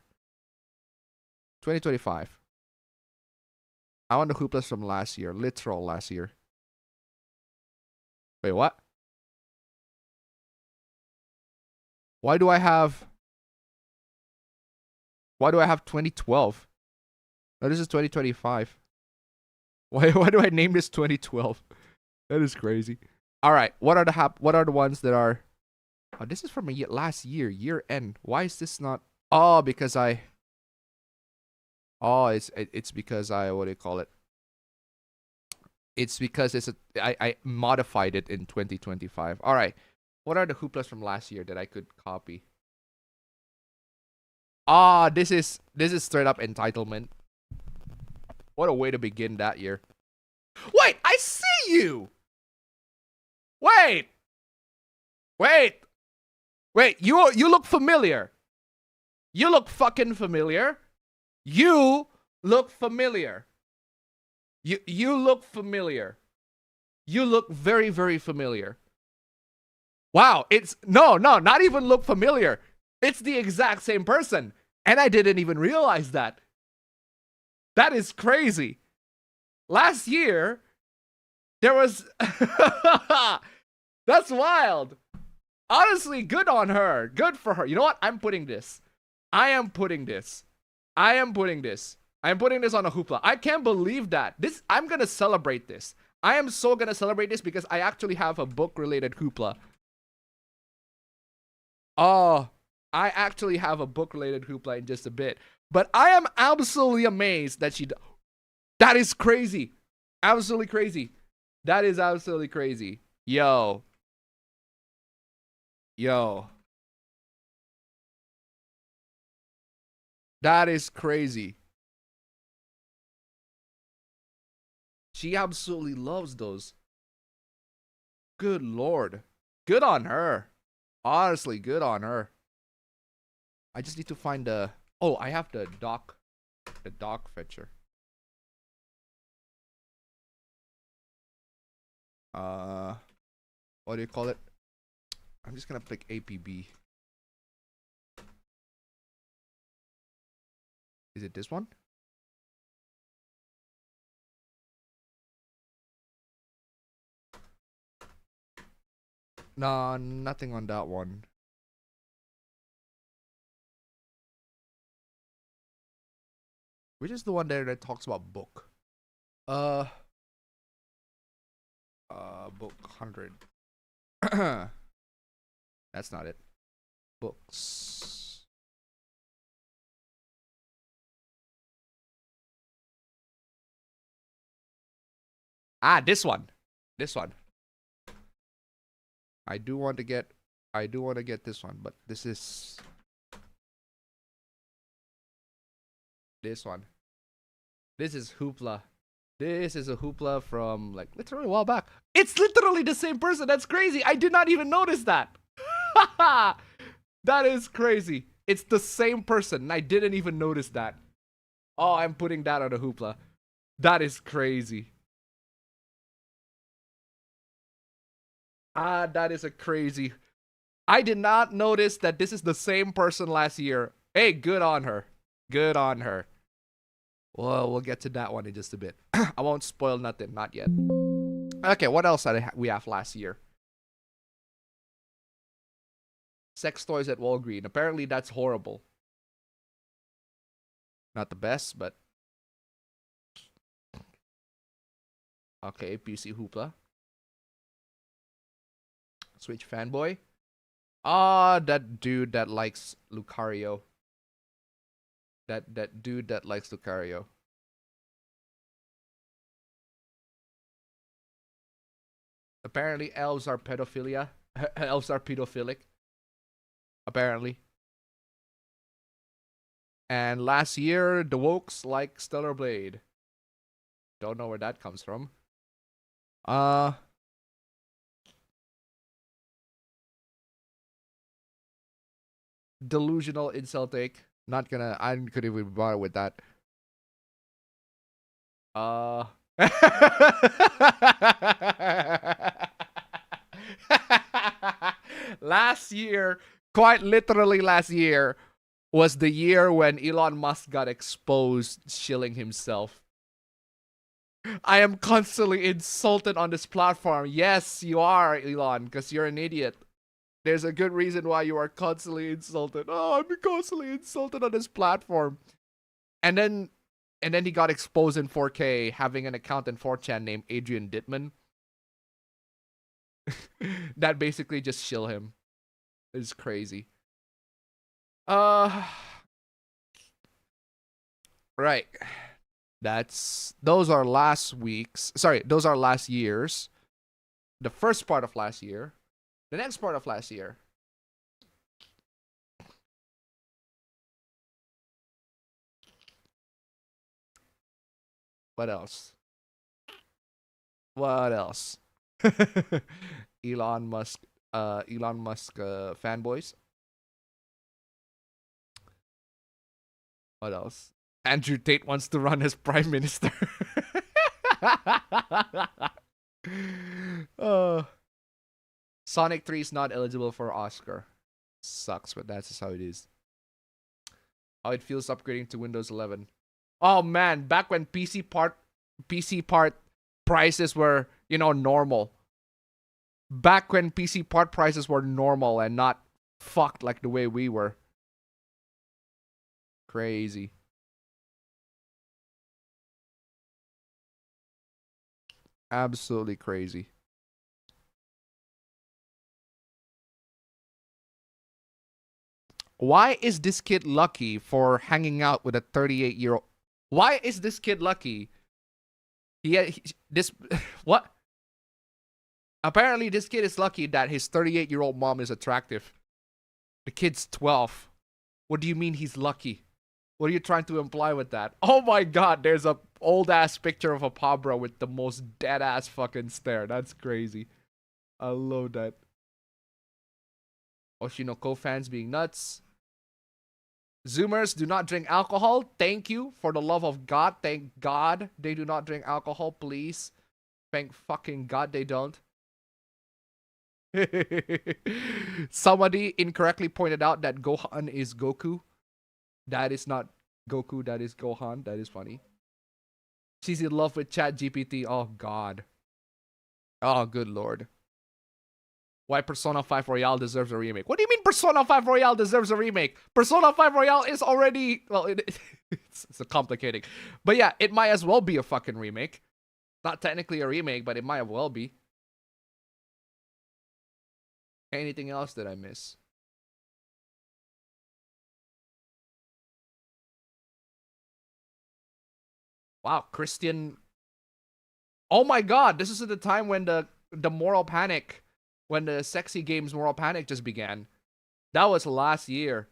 2025. I want the hooplas from last year. Literal last year. Wait, what? Why do I have 2012? No, this is 2025. Why do I name this 2012? That is crazy. All right, what are the ones that are? Oh, this is from last year end. Why is this not? Oh, because I. Oh, it's because I, what do you call it? It's because I modified it in 2025. All right. What are the hooplas from last year that I could copy? Ah, this is straight up entitlement. What a way to begin that year. Wait, I see you. Wait, you look familiar. You look fucking familiar. You look familiar. You look familiar. You look very, very familiar. Wow, it's not even look familiar. It's the exact same person. And I didn't even realize that. That is crazy. Last year, there was... That's wild. Honestly, good on her. Good for her. You know what? I am putting this on a hoopla. I can't believe that. I'm going to celebrate this. I am so going to celebrate this because I actually have a book-related hoopla. Oh, I actually have a book-related hoopla in just a bit. But I am absolutely amazed that that is crazy. Absolutely crazy. That is absolutely crazy. Yo. That is crazy. She absolutely loves those. Good lord. Good on her. Honestly, good on her. I just need to find the... Oh, I have the doc fetcher. what do you call it? I'm just gonna pick APB. Is it this one? No, nothing on that one. Which is the one there that talks about book? Book 100. That's not it. Books. Ah, this one. This one. I do want to get this one, but this is this one. This is Hoopla. This is a Hoopla from like literally a while back. It's literally the same person. That's crazy. I did not even notice that. That is crazy. It's the same person, and I didn't even notice that. Oh, I'm putting that on a Hoopla. That is crazy. Ah, that is a crazy. I did not notice that this is the same person last year. Hey, good on her. Good on her. Well, we'll get to that one in just a bit. I won't spoil nothing, not yet. Okay, what else did we have last year? Sex toys at Walgreens. Apparently, that's horrible. Not the best, but okay. PC Hoopla. Switch fanboy. Ah, that dude that likes Lucario. That dude that likes Lucario. Apparently, elves are pedophilia. Elves are pedophilic. Apparently. And last year, the wokes like Stellar Blade. Don't know where that comes from. Delusional incel take. Not gonna. I couldn't even bother with that. Last year, quite literally last year, was the year when Elon Musk got exposed shilling himself. I am constantly insulted on this platform. Yes, you are, Elon, because you're an idiot. There's a good reason why you are constantly insulted. Oh, I'm constantly insulted on this platform. And then he got exposed in 4K having an account in 4chan named Adrian Dittman. That basically just shill him. It's crazy. Right. Those are last week's. Sorry, those are last year's. The first part of last year. The next part of last year. What else? What else? Elon Musk fanboys. What else? Andrew Tate wants to run as prime minister. Sonic 3 is not eligible for Oscar. Sucks, but that's just how it is. How it feels upgrading to Windows 11. Oh man, back when PC part prices were, normal. Back when PC part prices were normal and not fucked like the way we were. Crazy. Absolutely crazy. Why is this kid lucky for hanging out with a 38-year-old? Why is this kid lucky? What? Apparently, this kid is lucky that his 38-year-old mom is attractive. The kid's 12. What do you mean he's lucky? What are you trying to imply with that? Oh my god, there's a old-ass picture of a Pabra with the most dead-ass fucking stare. That's crazy. I love that. Oshinoko fans being nuts. Zoomers do not drink alcohol. Thank you. For the love of God. Thank God they do not drink alcohol, please. Thank fucking God they don't. Somebody incorrectly pointed out that Gohan is Goku. That is not Goku, that is Gohan. That is funny. She's in love with ChatGPT. Oh, God. Oh, good Lord. Why Persona 5 Royale deserves a remake. What do you mean Persona 5 Royale deserves a remake? Persona 5 Royale is already... Well, it's complicating. But yeah, it might as well be a fucking remake. Not technically a remake, but it might as well be. Anything else that I miss? Wow, Christian... Oh my God, this is at the time when the moral panic... When the sexy games moral panic just began. That was last year.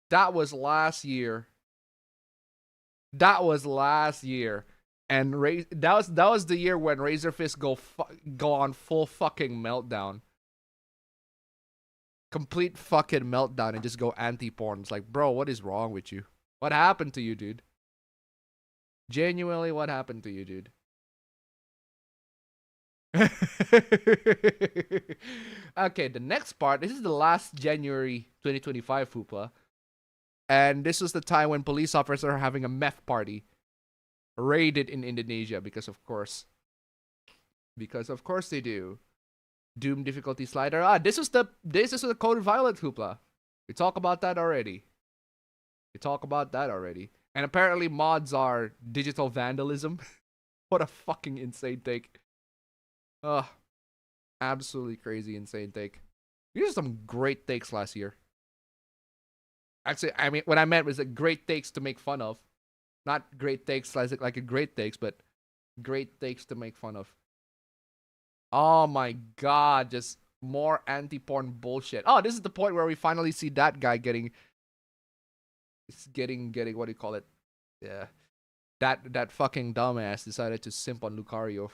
That was last year. That was last year. And that was the year when Razorfist go on full fucking meltdown. Complete fucking meltdown and just go anti-porn. It's like, bro, what is wrong with you? What happened to you, dude? Genuinely, what happened to you, dude? Okay, the next part. This is the last January 2025 hoopla. And this was the time when police officers are having a meth party. Raided in Indonesia because of course. Because of course they do. Doom difficulty slider. This is the Code Violet hoopla. We talked about that already. And apparently mods are digital vandalism. What a fucking insane take. Ugh. Absolutely crazy insane take. These are some great takes last year. Actually, I mean, what I meant was like great takes to make fun of. Not great takes like a great takes, but great takes to make fun of. Oh my God, just more anti-porn bullshit. Oh, this is the point where we finally see that guy getting what do you call it? Yeah. That fucking dumbass decided to simp on Lucario.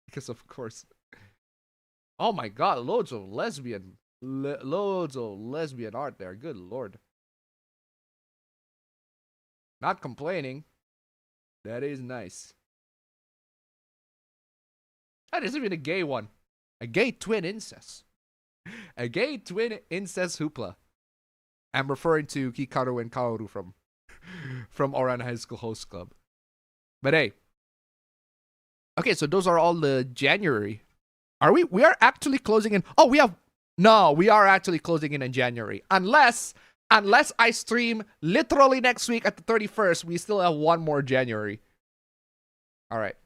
Because of course. Oh my God, loads of lesbian art there. Good Lord. Not complaining. That is nice. That isn't even a gay one. A gay twin incest. A gay twin incest hoopla. I'm referring to Kikaru and Kaoru from Oran High School Host Club. But hey. Okay, so those are all the January. We are actually closing in. Oh, we are actually closing in January. Unless I stream literally next week at the 31st, we still have one more January. All right.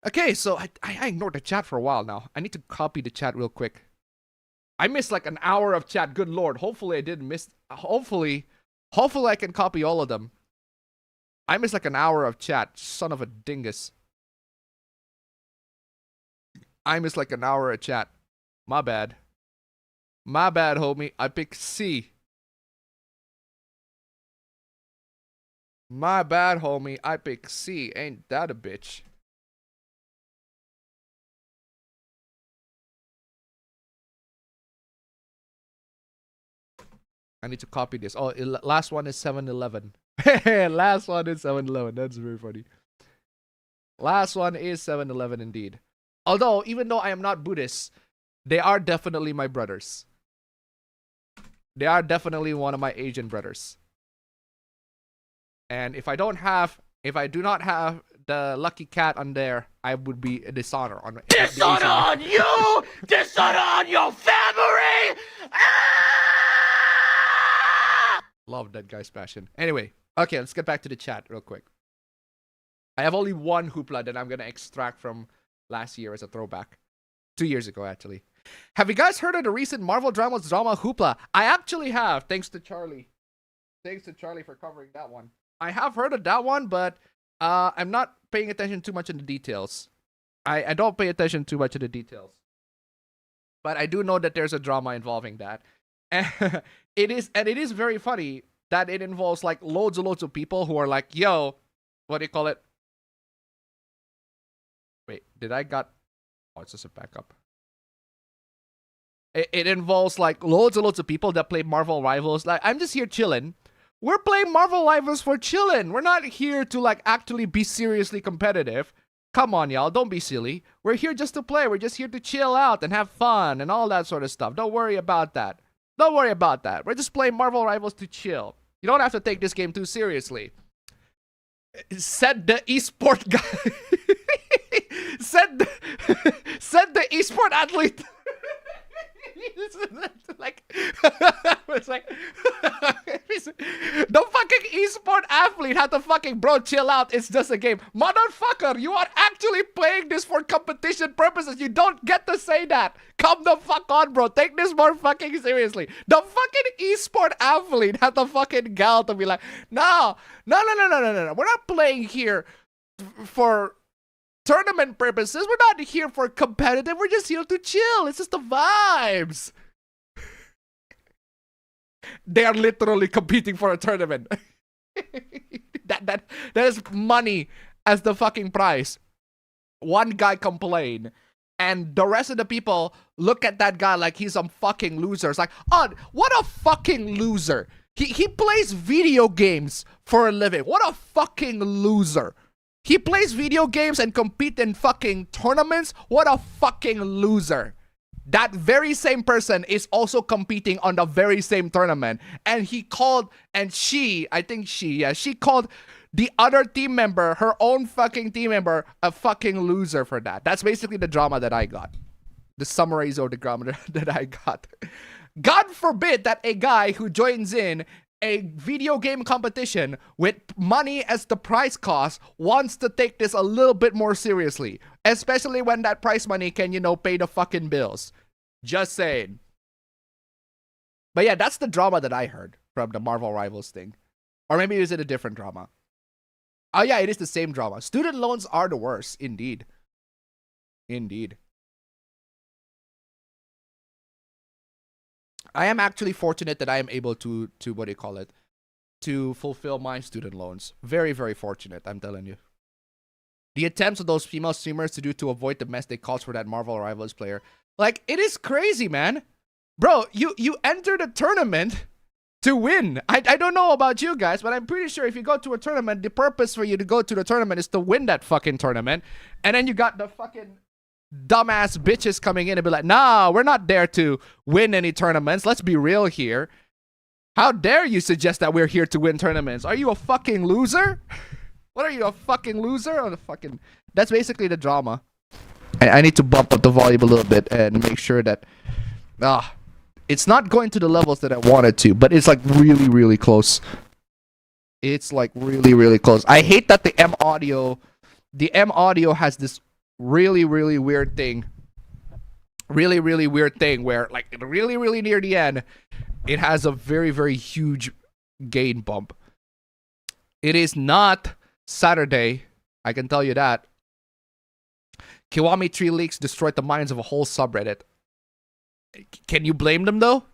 Okay, so I ignored the chat for a while now. I need to copy the chat real quick. I missed like an hour of chat. Good Lord. Hopefully I didn't miss. Hopefully I can copy all of them. I missed like an hour of chat. Son of a dingus. I missed like an hour of chat. My bad. My bad, homie. I picked C. My bad, homie. I picked C. Ain't that a bitch? I need to copy this. Oh, last one is 7-Eleven. Last one is 7-Eleven. That's very funny. Last one is 7-Eleven indeed. Although, even though I am not Buddhist, they are definitely my brothers. They are definitely one of my Asian brothers. And if I do not have the lucky cat on there, I would be a dishonor on Dishonor on you! Dishonor on your family! Love that guy's passion. Anyway, okay, let's get back to the chat real quick. I have only one hoopla that I'm gonna extract from last year as a throwback. 2 years ago, actually. Have you guys heard of the recent Marvel drama hoopla? I actually have, thanks to Charlie. Thanks to Charlie for covering that one. I have heard of that one, but I'm not paying attention too much in the details. I don't pay attention too much in the details. But I do know that there's a drama involving that. And it is very funny that it involves like loads of people who are like, yo, what do you call it? Wait, oh, it's just a backup. It involves like loads of people that play Marvel Rivals. Like, I'm just here chilling. We're playing Marvel Rivals for chilling. We're not here to like actually be seriously competitive. Come on, y'all. Don't be silly. We're here just to play. We're just here to chill out and have fun and all that sort of stuff. Don't worry about that. Don't worry about that. We're just playing Marvel Rivals to chill. You don't have to take this game too seriously. Said the esport guy. said the esport athlete. Like, it's like the fucking esport athlete had to fucking, bro, chill out. It's just a game. Motherfucker, you are actually playing this for competition purposes. You don't get to say that. Come the fuck on, bro. Take this more fucking seriously. The fucking esport athlete had the fucking gal to be like, no. We're not playing here for tournament purposes. We're not here for competitive. We're just here to chill. It's just the vibes. They are literally competing for a tournament. that is money as the fucking prize. One guy complained, and the rest of the people look at that guy like he's some fucking loser. It's like, oh, what a fucking loser. He plays video games for a living. What a fucking loser. He plays video games and compete in fucking tournaments. What a fucking loser. That very same person is also competing on the very same tournament. And he called, and she called the other team member, her own fucking team member, a fucking loser for that. That's basically the drama that I got. The summary of the drama that I got. God forbid that a guy who joins in a video game competition with money as the prize cost wants to take this a little bit more seriously. Especially when that prize money can, pay the fucking bills. Just saying. But yeah, that's the drama that I heard from the Marvel Rivals thing. Or maybe is it a different drama? Oh yeah, it is the same drama. Student loans are the worst. Indeed. Indeed. I am actually fortunate that I am able to what do you call it? To fulfill my student loans. Very, very fortunate, I'm telling you. The attempts of those female streamers to avoid domestic calls for that Marvel Rivals player. Like, it is crazy, man. Bro, you enter the tournament to win. I don't know about you guys, but I'm pretty sure if you go to a tournament, the purpose for you to go to the tournament is to win that fucking tournament. And then you got the fucking dumbass bitches coming in and be like, nah, we're not there to win any tournaments. Let's be real here. How dare you suggest that we're here to win tournaments? Are you a fucking loser? What are you, a fucking loser? Or the fucking... That's basically the drama. I need to bump up the volume a little bit and make sure that... it's not going to the levels that I wanted to, but it's like really, really close. It's like really, really close. I hate that the M audio has this really, really weird thing. Really, really weird thing where, like, really, really near the end, it has a very, very huge gain bump. It is not Saturday, I can tell you that. Kiwami tree leaks destroyed the minds of a whole subreddit. Can you blame them, though?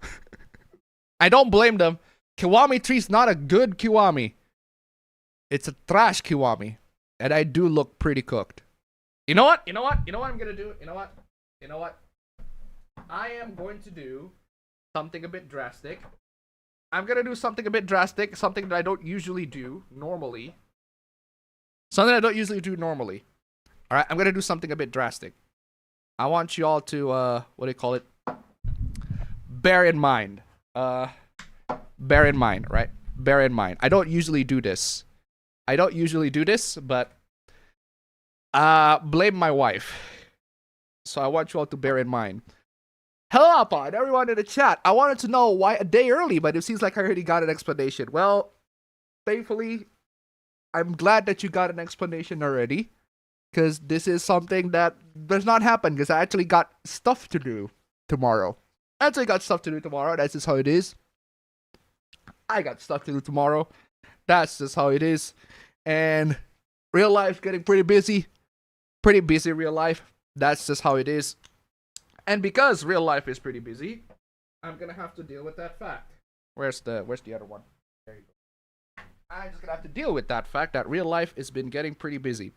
I don't blame them. Kiwami tree's not a good Kiwami. It's a trash Kiwami. And I do look pretty cooked. You know what? You know what I'm gonna do? You know what? I am going to do something a bit drastic. I'm gonna do something a bit drastic. Something that I don't usually do normally. Alright, I'm gonna do something a bit drastic. I want you all to, what do you call it? Bear in mind, right? Bear in mind. I don't usually do this, but blame my wife. So I want you all to bear in mind. Hello, Appa, and everyone in the chat. I wanted to know why a day early, but it seems like I already got an explanation. Well, thankfully, I'm glad that you got an explanation already, because this is something that does not happen, because I actually got stuff to do tomorrow. That's just how it is. I got stuff to do tomorrow. That's just how it is. And real life getting pretty busy. Pretty busy real life. That's just how it is. And because real life is pretty busy, I'm gonna have to deal with that fact. Where's the other one? There you go. I'm just gonna have to deal with that fact that real life has been getting pretty busy.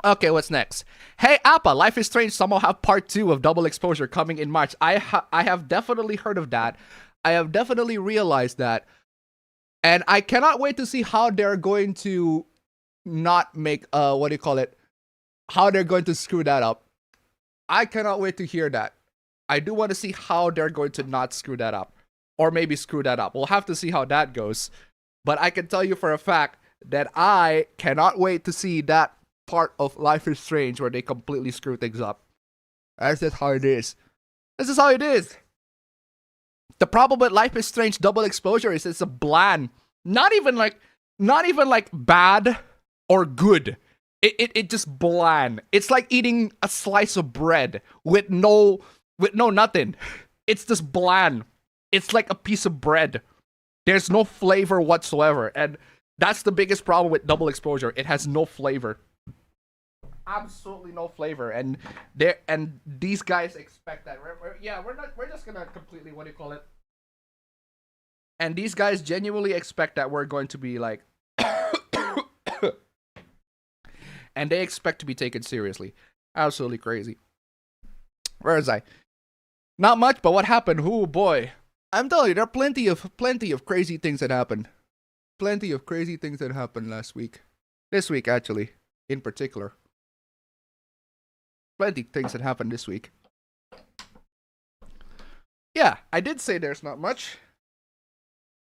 Okay, what's next? Hey, Appa, Life is Strange somehow have part 2 of Double Exposure coming in March. I have definitely heard of that. I have definitely realized that. And I cannot wait to see how they're going to not make, how they're going to screw that up. I cannot wait to hear that. I do want to see how they're going to not screw that up. Or maybe screw that up. We'll have to see how that goes. But I can tell you for a fact that I cannot wait to see that part of Life is Strange where they completely screw things up. That's just how it is. This is how it is. The problem with Life is Strange Double Exposure is it's a bland. Not even like bad or good. It just bland. It's like eating a slice of bread with no nothing. It's just bland. It's like a piece of bread. There's no flavor whatsoever. And that's the biggest problem with Double Exposure. It has no flavor. Absolutely no flavor. And these guys expect that. We're just gonna completely, what do you call it? And these guys genuinely expect that we're going to be like and they expect to be taken seriously. Absolutely crazy. Where is I? Not much, but what happened? Oh boy. I'm telling you, there are plenty of crazy things that happened. Plenty of crazy things that happened last week. This week, actually, in particular. Plenty of things that happened this week. Yeah, I did say there's not much.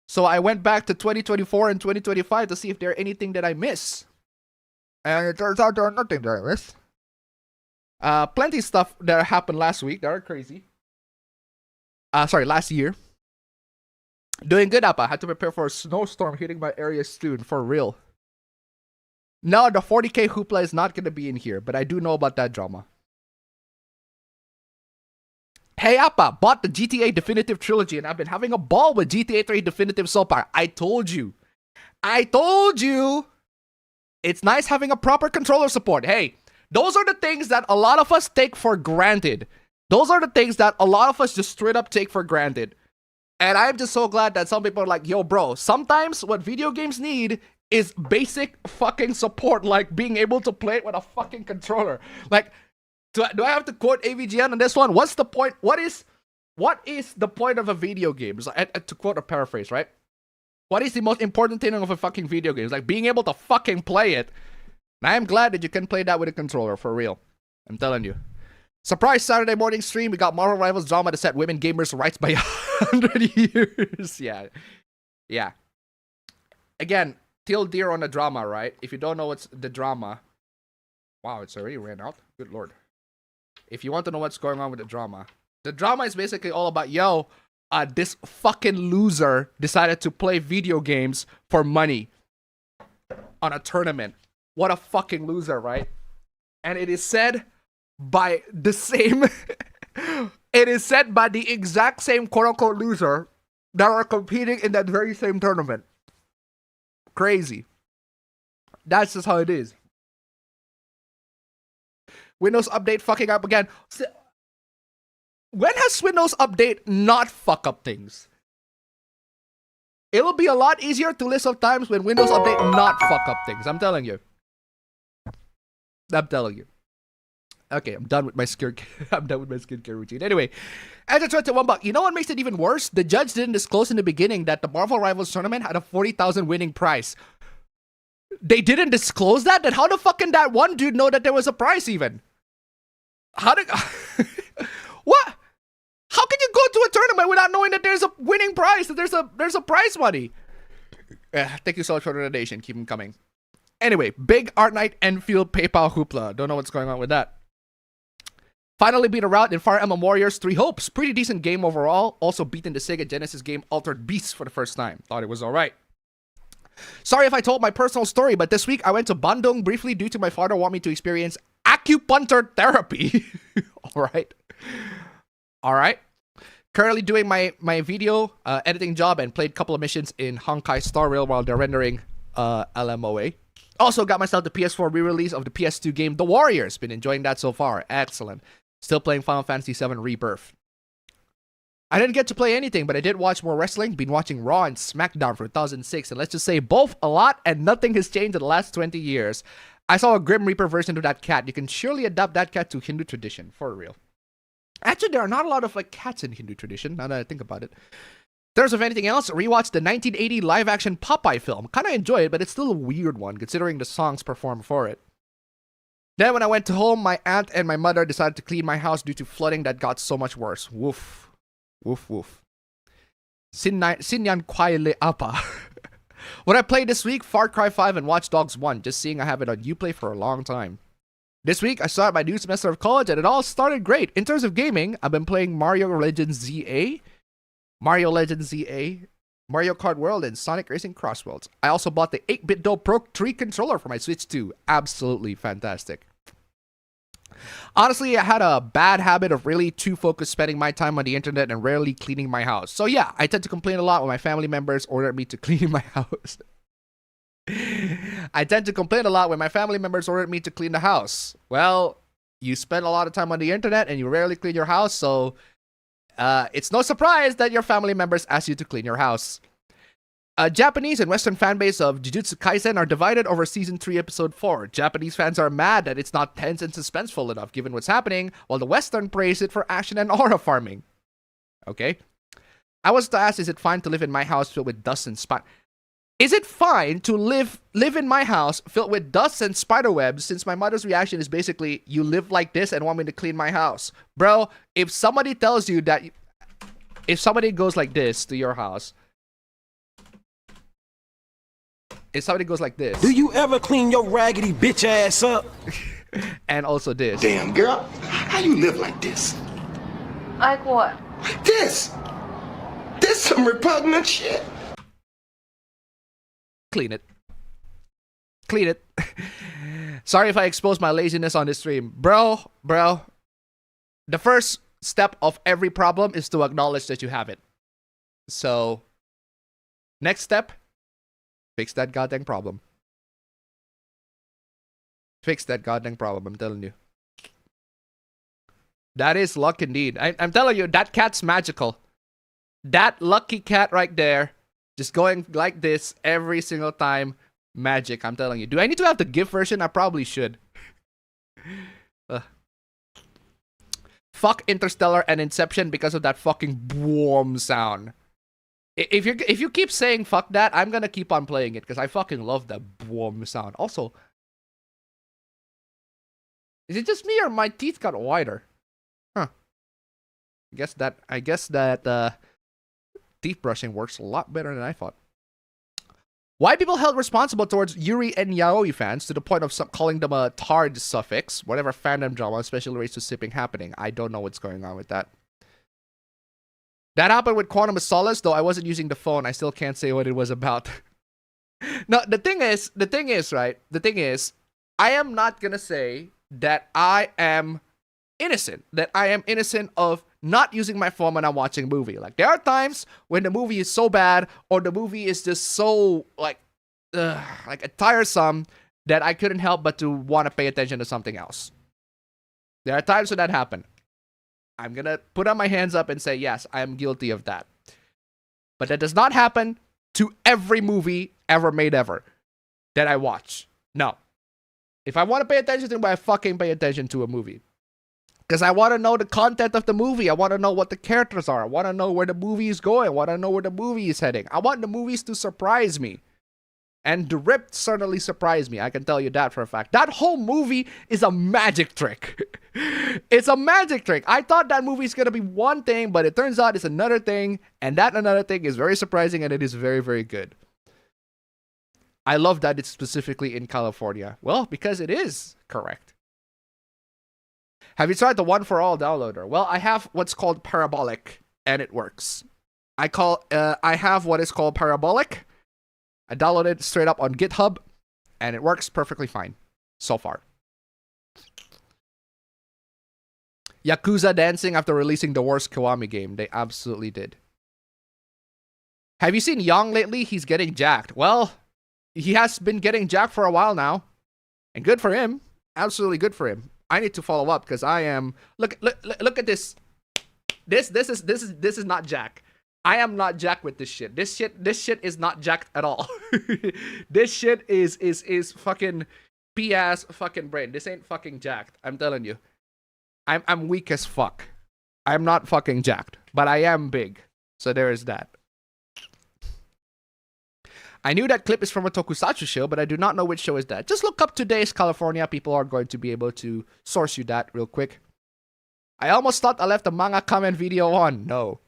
So I went back to 2024 and 2025 to see if there's anything that I miss. And it turns out there's nothing that I miss. Plenty of stuff that happened last week that are crazy. Last year. Doing good, Appa. Had to prepare for a snowstorm hitting my area soon, for real. No, the 40k hoopla is not going to be in here, but I do know about that drama. Hey, Appa, bought the GTA Definitive Trilogy, and I've been having a ball with GTA 3 Definitive so far. I told you. It's nice having a proper controller support. Hey, those are the things that a lot of us take for granted. Those are the things that a lot of us just straight up take for granted. And I'm just so glad that some people are like, yo, bro, sometimes what video games need is basic fucking support, like being able to play it with a fucking controller. Like, do I have to quote AVGN on this one? What's the point? What is the point of a video game? To quote a paraphrase, right? What is the most important thing of a fucking video game? It's like being able to fucking play it. And I am glad that you can play that with a controller, for real. I'm telling you. Surprise Saturday morning stream. We got Marvel Rivals drama to set women gamers' rights by 100 years. Yeah. Again, till deer on the drama, right? If you don't know what's the drama. Wow, it's already ran out. Good lord. If you want to know what's going on with the drama is basically all about, this fucking loser decided to play video games for money on a tournament. What a fucking loser, right? And it is said by the same it is said by the exact same quote-unquote loser that are competing in that very same tournament. Crazy. That's just how it is. Windows Update fucking up again. When has Windows Update not fuck up things? It'll be a lot easier to list of times when Windows Update not fuck up things. I'm telling you. Okay, I'm done with my skincare routine. Anyway, as I tried to $1, you know what makes it even worse? The judge didn't disclose in the beginning that the Marvel Rivals tournament had a 40,000 winning prize. They didn't disclose that? Then how the fuck can that one dude know that there was a prize even? How did... What? How can you go to a tournament without knowing that there's a winning prize, that there's a prize money? Thank you so much for the donation. Keep them coming. Anyway, big Art Night Enfield PayPal hoopla. Don't know what's going on with that. Finally beat a route in Fire Emblem Warriors 3 Hopes. Pretty decent game overall. Also beaten the Sega Genesis game Altered Beast for the first time. Thought it was alright. Sorry if I told my personal story, but this week I went to Bandung briefly due to my father wanting me to experience acupuncture therapy. Alright. Currently doing my video editing job and played a couple of missions in Honkai Star Rail while they're rendering LMOA. Also got myself the PS4 re-release of the PS2 game The Warriors. Been enjoying that so far. Excellent. Still playing Final Fantasy VII Rebirth. I didn't get to play anything, but I did watch more wrestling. Been watching Raw and SmackDown for 2006. And let's just say both a lot and nothing has changed in the last 20 years. I saw a Grim Reaper version of that cat. You can surely adapt that cat to Hindu tradition. For real. Actually, there are not a lot of cats in Hindu tradition, now that I think about it. In terms of anything else, rewatched the 1980 live-action Popeye film. Kind of enjoy it, but it's still a weird one, considering the songs performed for it. Then when I went home, my aunt and my mother decided to clean my house due to flooding that got so much worse. Woof. Woof woof. Sinyan kwaile apa. What I played this week, Far Cry 5 and Watch Dogs 1. Just seeing I have it on Uplay for a long time. This week, I started my new semester of college and it all started great. In terms of gaming, I've been playing Mario Legends ZA, Mario Kart World, and Sonic Racing Crossworlds. I also bought the 8-bit Do Pro 3 controller for my Switch 2. Absolutely fantastic. Honestly, I had a bad habit of really too focused spending my time on the internet and rarely cleaning my house. So yeah, I tend to complain a lot when my family members order me to clean my house. I tend to complain a lot when my family members order me to clean the house. Well, you spend a lot of time on the internet and you rarely clean your house, so it's no surprise that your family members ask you to clean your house. Japanese and Western fanbase of Jujutsu Kaisen are divided over Season 3, Episode 4. Japanese fans are mad that it's not tense and suspenseful enough given what's happening, while the Western praise it for action and aura farming. Okay. I was to ask, is it fine to live in my house filled with dust and spider? Is it fine to live in my house filled with dust and spider webs, since my mother's reaction is basically, you live like this and want me to clean my house? Bro, if somebody tells you that, if somebody goes like this to your house, if somebody goes like this. Do you ever clean your raggedy bitch ass up? And also this. Damn, girl, how you live like this? Like what? Like this? This some repugnant shit. Clean it. Clean it. Sorry if I exposed my laziness on this stream. Bro. The first step of every problem is to acknowledge that you have it. So, next step, fix that goddamn problem. Fix that goddamn problem, I'm telling you. That is luck indeed. I'm telling you, that cat's magical. That lucky cat right there, just going like this every single time. Magic, I'm telling you. Do I need to have the GIF version? I probably should. Fuck Interstellar and Inception because of that fucking boom sound. If you keep saying fuck that, I'm gonna keep on playing it because I fucking love that boom sound. Also, is it just me or my teeth got wider? Huh. I guess that teeth brushing works a lot better than I thought. Why people held responsible towards Yuri and Yaoi fans to the point of calling them a tard suffix, whatever fandom drama, especially relates to sipping happening. I don't know what's going on with that. That happened with Quantum of Solace, though I wasn't using the phone. I still can't say what it was about. No, the thing is, I am not gonna say that I am innocent. That I am innocent of not using my phone when I'm watching a movie. Like, there are times when the movie is so bad, or the movie is just so, like tiresome, that I couldn't help but to want to pay attention to something else. There are times when that happened. I'm gonna put on my hands up and say, yes, I am guilty of that. But that does not happen to every movie ever made ever that I watch. No. If I want to pay attention to it, I fucking pay attention to a movie. Because I want to know the content of the movie. I want to know what the characters are. I want to know where the movie is going. I want to know where the movie is heading. I want the movies to surprise me. And The Rift certainly surprised me. I can tell you that for a fact. That whole movie is a magic trick. It's a magic trick. I thought that movie is going to be one thing, but it turns out it's another thing. And that another thing is very surprising, and it is very, very good. I love that it's specifically in California. Well, because it is correct. Have you tried the One for All downloader? Well, I have what's called Parabolic, and it works. I have what is called Parabolic. I downloaded it straight up on GitHub, and it works perfectly fine so far. Yakuza dancing after releasing the worst Kiwami game. They absolutely did. Have you seen Young lately? He's getting jacked. Well, he has been getting jacked for a while now, and good for him. Absolutely good for him. I need to follow up because I am look at this. This is not jack. I am not jacked with this shit. This shit is not jacked at all. This shit is fucking p-ass fucking brain. This ain't fucking jacked. I'm telling you. I'm weak as fuck. I'm not fucking jacked, but I am big. So there is that. I knew that clip is from a tokusatsu show, but I do not know which show is that. Just look up Today's California. People are going to be able to source you that real quick. I almost thought I left the manga comment video on. No.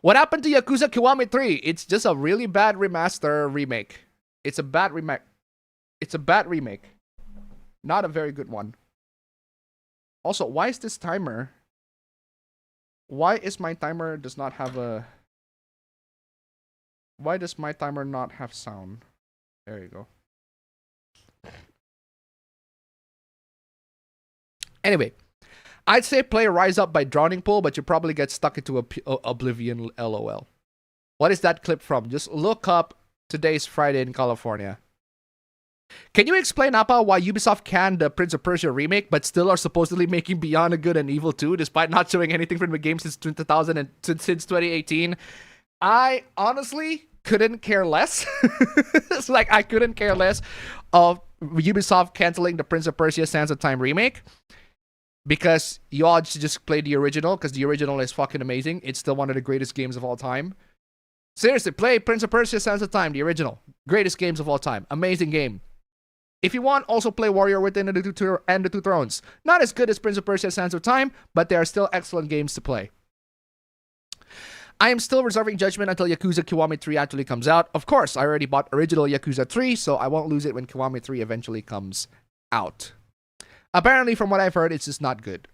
What happened to Yakuza Kiwami 3? It's just a really bad remaster remake. It's a bad remake. It's a bad remake. Not a very good one. Also, why is this timer? Why is my timer does not have a... Why does my timer not have sound? There you go. Anyway, I'd say play Rise Up by Drowning Pool, but you probably get stuck into oblivion, lol. What is that clip from? Just look up Today's Friday in California. Can you explain, Appa, why Ubisoft canned the Prince of Persia remake, but still are supposedly making Beyond the Good and Evil 2, despite not showing anything from the game since 2018? I honestly couldn't care less. It's like I couldn't care less of Ubisoft canceling the Prince of Persia Sands of Time remake, because you all should just play the original, because the original is fucking amazing. It's still one of the greatest games of all time. Seriously, play Prince of Persia Sands of Time, the original. Greatest games of all time. Amazing game. If you want, also play Warrior Within the Two Thrones. Not as good as Prince of Persia Sands of Time, but they are still excellent games to play. I am still reserving judgment until Yakuza Kiwami 3 actually comes out. Of course, I already bought original Yakuza 3, so I won't lose it when Kiwami 3 eventually comes out. Apparently, from what I've heard, it's just not good.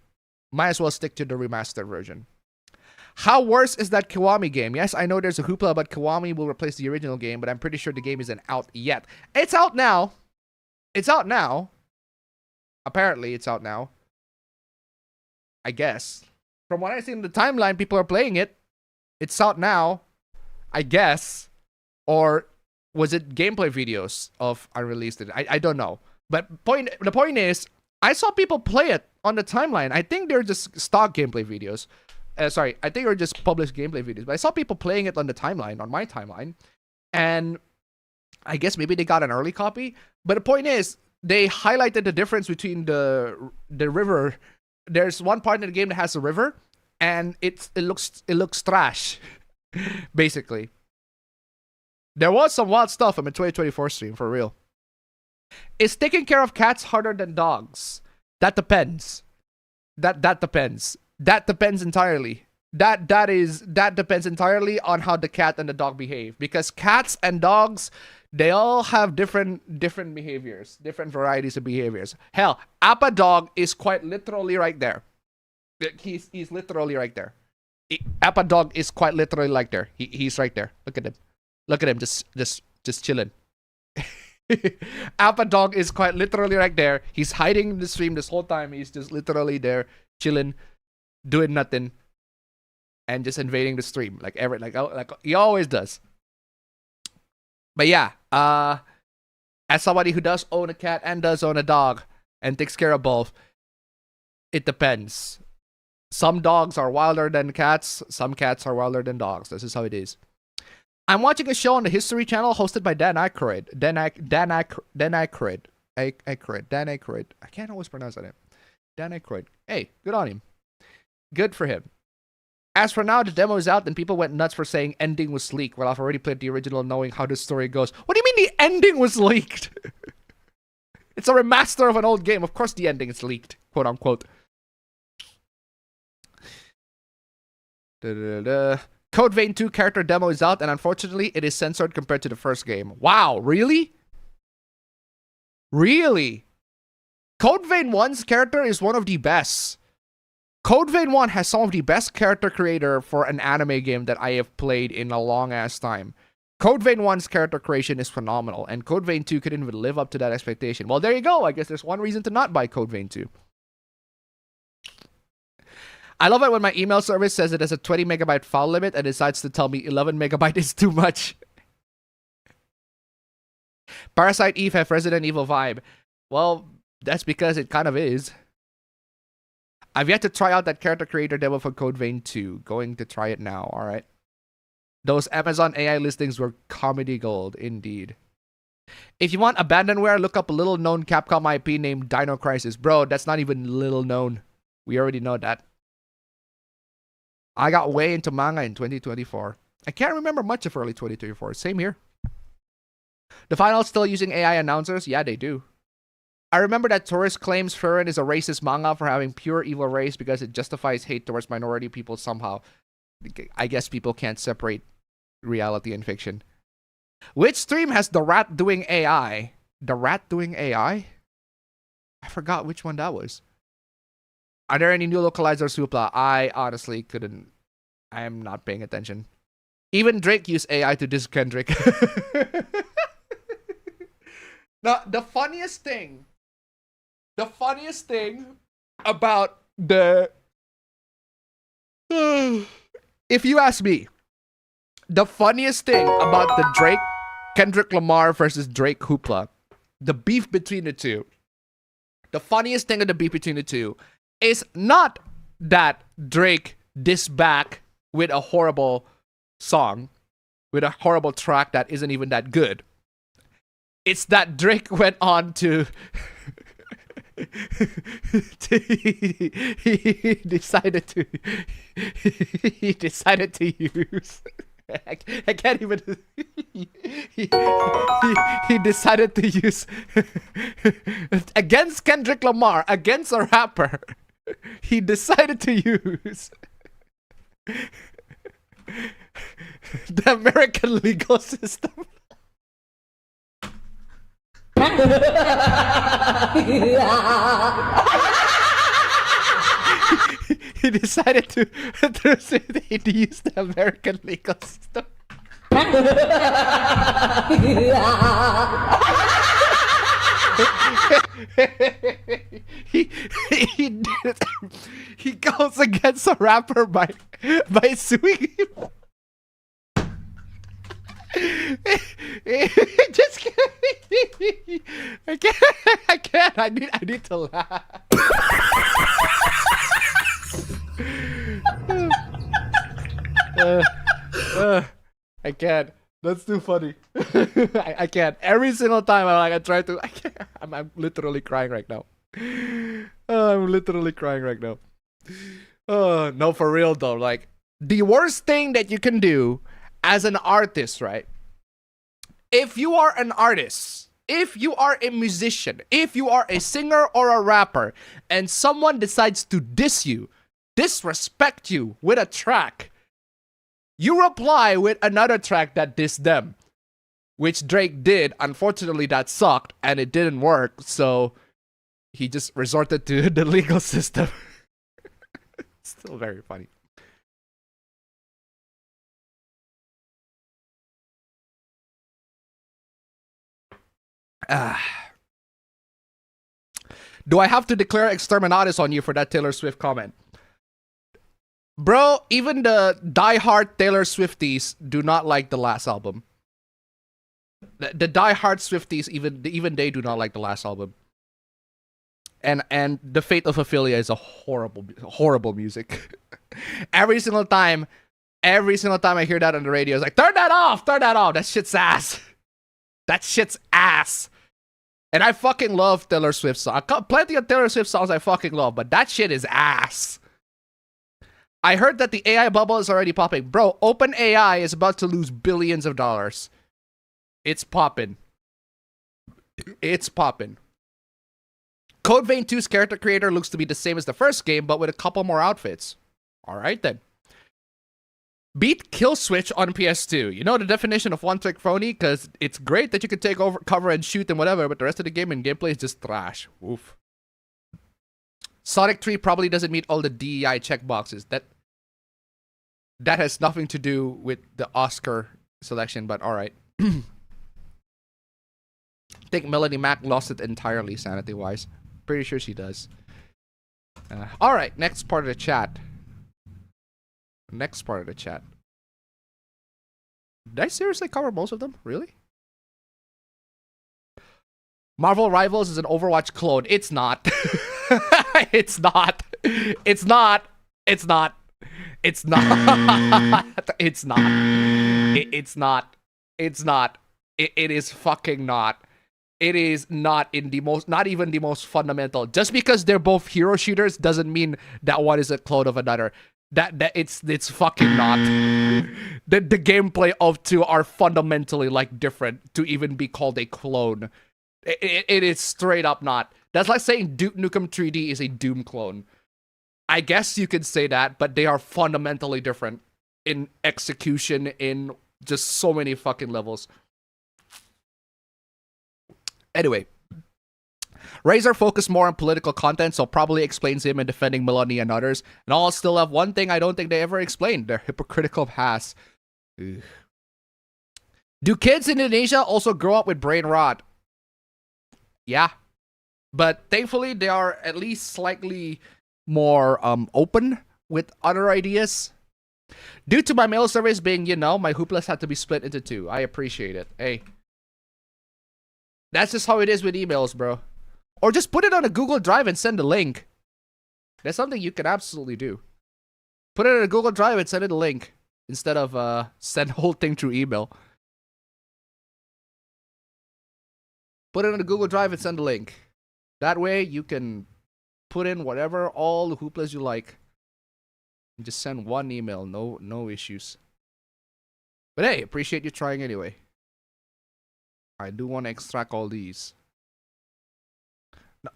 Might as well stick to the remastered version. How worse is that Kiwami game? Yes, I know there's a hoopla about Kiwami will replace the original game, but I'm pretty sure the game isn't out yet. It's out now. It's out now. Apparently, it's out now. I guess. From what I see in the timeline, people are playing it. It's out now, I guess. Or was it gameplay videos of unreleased? I don't know. But the point is, I saw people play it on the timeline. I think they're just stock gameplay videos. Sorry, I think they're just published gameplay videos. But I saw people playing it on the timeline, on my timeline. And I guess maybe they got an early copy. But the point is, they highlighted the difference between the river. There's one part in the game that has a river, and it looks trash, basically. There was some wild stuff on the 2024 stream, for real. Is taking care of cats harder than dogs? That depends. That depends. That depends entirely. That depends entirely on how the cat and the dog behave. Because cats and dogs, they all have different behaviors, different varieties of behaviors. Hell, Appa Dog is quite literally right there. He's literally right there. Appa Dog is quite literally like there. He's right there. Look at him. Look at him, just chilling. Appa Dog is quite literally right there. He's hiding in the stream this whole time. He's just literally there, chilling, doing nothing, and just invading the stream like he always does. But yeah, as somebody who does own a cat and does own a dog and takes care of both, it depends. Some dogs are wilder than cats. Some cats are wilder than dogs. This is how it is. I'm watching a show on the History Channel hosted by Dan Aykroyd. Dan Aykroyd. I can't always pronounce that name. Dan Aykroyd. Hey, good on him. Good for him. As for now, the demo is out and people went nuts for saying ending was leaked. Well, I've already played the original knowing how the story goes. What do you mean the ending was leaked? It's a remaster of an old game. Of course the ending is leaked, quote unquote. Code Vein 2 character demo is out, and unfortunately, it is censored compared to the first game. Wow, really? Really? Code Vein 1's character is one of the best. Code Vein 1 has some of the best character creator for an anime game that I have played in a long-ass time. Code Vein 1's character creation is phenomenal, and Code Vein 2 couldn't even live up to that expectation. Well, there you go. I guess there's one reason to not buy Code Vein 2. I love it when my email service says it has a 20 megabyte file limit and decides to tell me 11 megabyte is too much. Parasite Eve have Resident Evil vibe. Well, that's because it kind of is. I've yet to try out that character creator demo for Code Vein 2. Going to try it now, alright? Those Amazon AI listings were comedy gold, indeed. If you want abandonware, look up a little known Capcom IP named Dino Crisis. Bro, that's not even little known. We already know that. I got way into manga in 2024. I can't remember much of early 2024. Same here. The finals still using AI announcers? Yeah, they do. I remember that Tourist claims Furin is a racist manga for having pure evil race because it justifies hate towards minority people somehow. I guess people can't separate reality and fiction. Which stream has the rat doing AI? The rat doing AI? I forgot which one that was. Are there any new localizers, Supla? I honestly couldn't. I am not paying attention. Even Drake used AI to diss Kendrick. Now, the funniest thing about the... if you ask me, the funniest thing about the Drake, Kendrick Lamar versus Drake hoopla, the beef between the two, the funniest thing of the beef between the two is not that Drake dissed back with a horrible song, with a horrible track that isn't even that good. It's that Drake went on to... he decided to use... I can't even... he decided to use... against Kendrick Lamar, against a rapper, he decided to use... the American legal system. He decided to use the American legal system. He goes against a rapper by suing him. Just kidding. I can't. I need to laugh. I can't. That's too funny. I can't. Every single time I try to. I can't. I'm literally crying right now. I'm literally crying right now. No, for real though. Like, the worst thing that you can do as an artist, right? If you are an artist, if you are a musician, if you are a singer or a rapper, and someone decides to diss you, disrespect you with a track, you reply with another track that dissed them, which Drake did. Unfortunately, that sucked and it didn't work, so he just resorted to the legal system. Still very funny. Do I have to declare exterminatus on you for that Taylor Swift comment? Bro, even the diehard Taylor Swifties do not like the last album. The diehard Swifties, even they do not like the last album. And The Fate of Ophelia is a horrible music. Every single time I hear that on the radio, it's like, turn that off. That shit's ass. That shit's ass. And I fucking love Taylor Swift songs. Plenty of Taylor Swift songs I fucking love, but that shit is ass. I heard that the AI bubble is already popping. Bro, OpenAI is about to lose billions of dollars. It's popping. It's popping. Code Vein 2's character creator looks to be the same as the first game, but with a couple more outfits. Alright then. Beat Kill Switch on PS2. You know the definition of one-trick phony? Because it's great that you can take over cover and shoot and whatever, but the rest of the game and gameplay is just trash. Oof. Sonic 3 probably doesn't meet all the DEI checkboxes. That has nothing to do with the Oscar selection, but alright. I think Melanie Mac lost it entirely, sanity-wise. Pretty sure she does. Alright, next part of the chat. Next part of the chat. Did I seriously cover most of them? Really? Marvel Rivals is an Overwatch clone. It's not. It's not. It's not. It's not. It's not. It's not. It's not. It's not. It is fucking not. It is not in the most, not even the most fundamental. Just because they're both hero shooters doesn't mean that one is a clone of another. That it's fucking not. The gameplay of 2 are fundamentally like different to even be called a clone. It is straight up not. That's like saying Duke Nukem 3D is a Doom clone. I guess you could say that, but they are fundamentally different in execution, in just so many fucking levels. Anyway, Razor focused more on political content, so probably explains him in defending Melania and others. And I'll still have one thing I don't think they ever explained: their hypocritical past. Ugh. Do kids in Indonesia also grow up with brain rot? Yeah. But thankfully, they are at least slightly more open with other ideas. Due to my mail service being, my hooplas had to be split into 2. I appreciate it. Hey. That's just how it is with emails, bro. Or just put it on a Google Drive and send a link. That's something you can absolutely do. Put it in a Google Drive and send it a link instead of send the whole thing through email. Put it in a Google Drive and send a link. That way you can put in whatever all the hooplas you like. And just send one email, no issues. But hey, appreciate you trying anyway. I do want to extract all these.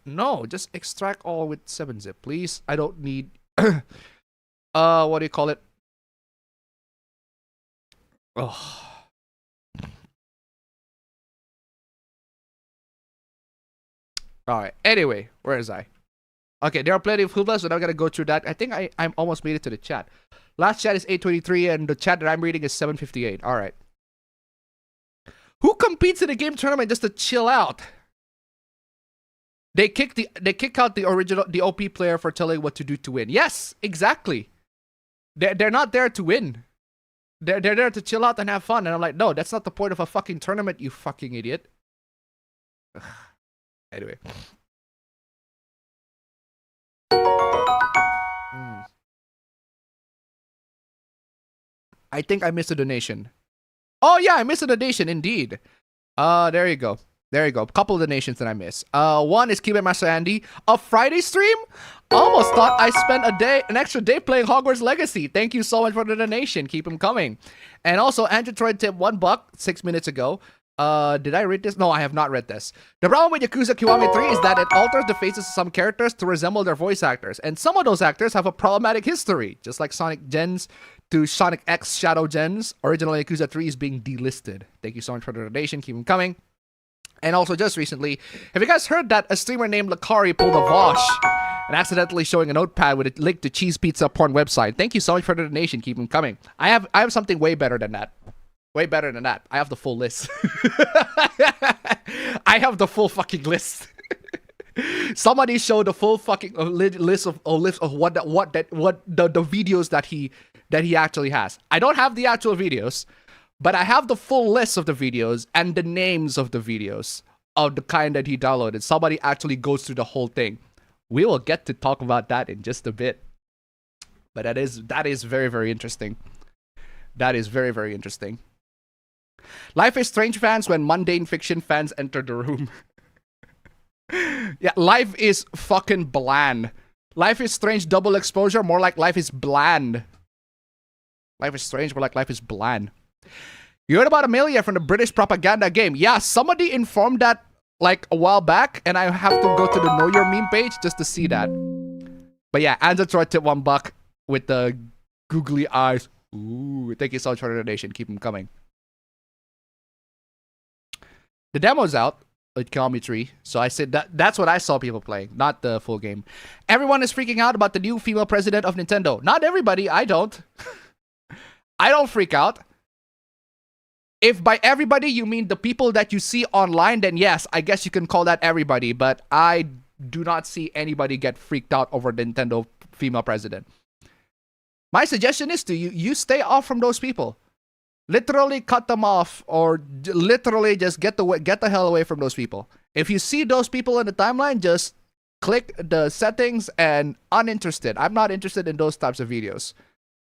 No, just extract all with 7-zip, please. I don't need what do you call it? Oh. Alright, anyway, where is I? Okay, there are plenty of hooplas, so now I'm gonna go through that. I think I'm almost made it to the chat. Last chat is 8:23, and the chat that I'm reading is 7:58. Alright. Who competes in a game tournament just to chill out? They kick out the OP player for telling what to do to win. Yes, exactly. They're not there to win. They're there to chill out and have fun. And I'm like, no, that's not the point of a fucking tournament, you fucking idiot. Anyway. I think I missed a donation. Oh yeah, I missed a donation indeed. There you go. There you go. A couple of donations that I missed. One is Keyboard Master Andy. A Friday stream? Almost thought I spent an extra day playing Hogwarts Legacy. Thank you so much for the donation. Keep them coming. And also, Andrew Troy tipped $1 6 minutes ago. Did I read this? No, I have not read this. The problem with Yakuza Kiwami 3 is that it alters the faces of some characters to resemble their voice actors. And some of those actors have a problematic history. Just like Sonic Gens to Sonic X Shadow Gens. Original Yakuza 3 is being delisted. Thank you so much for the donation. Keep them coming. And also just recently, have you guys heard that a streamer named Lakari pulled a Vosh and accidentally showing a notepad with a link to Cheese Pizza porn website? Thank you so much for the donation. Keep them coming. I have something way better than that. Way better than that. I have the full list. I have the full fucking list. Somebody showed the full fucking list of what the videos that he actually has. I don't have the actual videos, but I have the full list of the videos and the names of the videos of the kind that he downloaded. Somebody actually goes through the whole thing. We will get to talk about that in just a bit. But that is very, very interesting. That is very, very interesting. Life is Strange fans when mundane fiction fans enter the room. Yeah, life is fucking bland. Life is Strange double exposure, more like life is bland. Life is Strange, more like life is bland. You heard about Amelia from the British propaganda game. Yeah, somebody informed that like a while back, and I have to go to the Know Your Meme page just to see that. But yeah, Andrew tried to $1 with the googly eyes. Ooh, thank you so much for the donation. Keep them coming. The demo's out with Kiwami 3, so I said that's what I saw people playing, not the full game. Everyone is freaking out about the new female president of Nintendo. Not everybody, I don't. I don't freak out. If by everybody you mean the people that you see online, then yes, I guess you can call that everybody, but I do not see anybody get freaked out over the Nintendo female president. My suggestion is to you stay off from those people. Literally cut them off, or literally just get the hell away from those people. If you see those people in the timeline, just click the settings and uninterested. I'm not interested in those types of videos.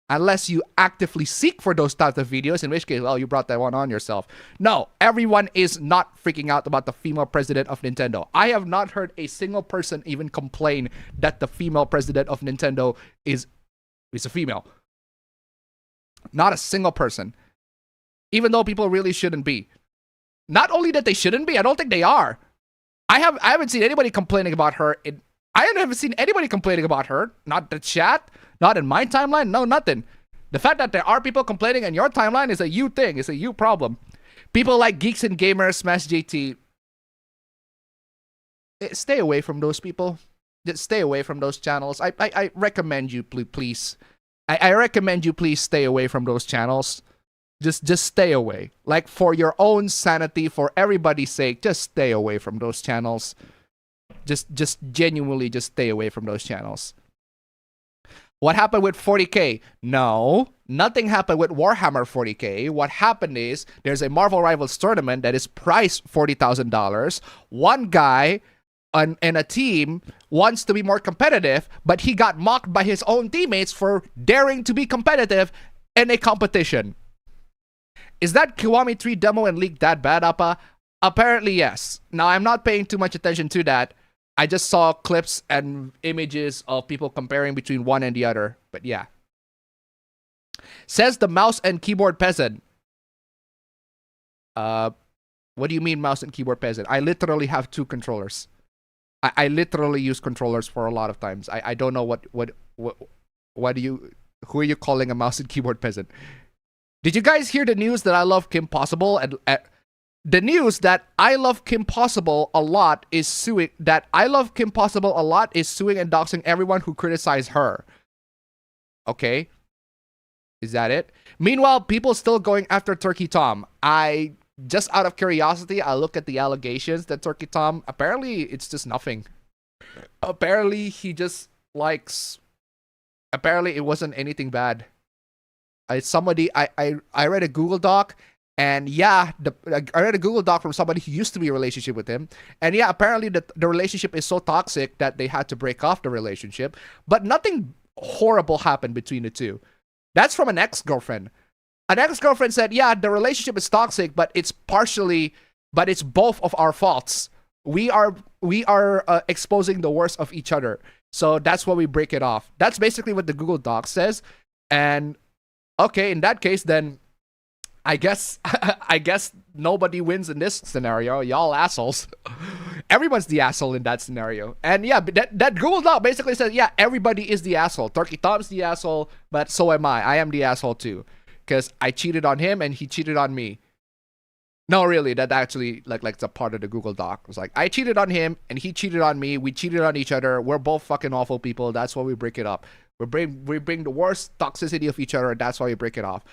Unless you actively seek for those types of videos, in which case, well, you brought that one on yourself. No, everyone is not freaking out about the female president of Nintendo. I have not heard a single person even complain that the female president of Nintendo is It's a female. Not a single person. Even though people really shouldn't be. Not only that they shouldn't be, I don't think they are. I haven't seen anybody complaining about her. I haven't seen anybody complaining about her. Not the chat, not in my timeline, no, nothing. The fact that there are people complaining in your timeline is a you thing. It's a you problem. People like Geeks and Gamers, Smash JT. Stay away from those people. Just stay away from those channels. I recommend you, please. I recommend you, please stay away from those channels. Just stay away. Like, for your own sanity, for everybody's sake, just stay away from those channels. Just genuinely just stay away from those channels. What happened with 40K? No, nothing happened with Warhammer 40K. What happened is there's a Marvel Rivals tournament that is priced $40,000. One guy and a team wants to be more competitive, but he got mocked by his own teammates for daring to be competitive in a competition. Is that Kiwami 3 demo and leak that bad, Appa? Apparently, yes. Now, I'm not paying too much attention to that. I just saw clips and images of people comparing between one and the other. But yeah. Says the mouse and keyboard peasant. What do you mean mouse and keyboard peasant? I literally have two controllers. I literally use controllers for a lot of times. I don't know who are you calling a mouse and keyboard peasant? Did you guys hear the news that I love Kim Possible? And the news that I love Kim Possible a lot is suing and doxing everyone who criticized her. Okay. Is that it? Meanwhile, people still going after Turkey Tom. Just out of curiosity, I look at the allegations that Turkey Tom, apparently it's just nothing. Apparently he just likes, apparently it wasn't anything bad. I read a Google Doc, and yeah, I read a Google Doc from somebody who used to be in a relationship with him, and yeah, apparently the relationship is so toxic that they had to break off the relationship, but nothing horrible happened between the two. That's from an ex-girlfriend. An ex-girlfriend said, yeah, the relationship is toxic, but it's both of our faults. We are exposing the worst of each other, so that's why we break it off. That's basically what the Google Doc says, and okay, in that case, then I guess nobody wins in this scenario. Y'all assholes. Everyone's the asshole in that scenario. And yeah, that Google Doc basically says, yeah, everybody is the asshole. Turkey Tom's the asshole, but so am I. I am the asshole too. Because I cheated on him and he cheated on me. No, really, that actually like it's a part of the Google Doc. It's like, I cheated on him and he cheated on me. We cheated on each other. We're both fucking awful people. That's why we break it up. We bring the worst toxicity of each other. That's why we break it off.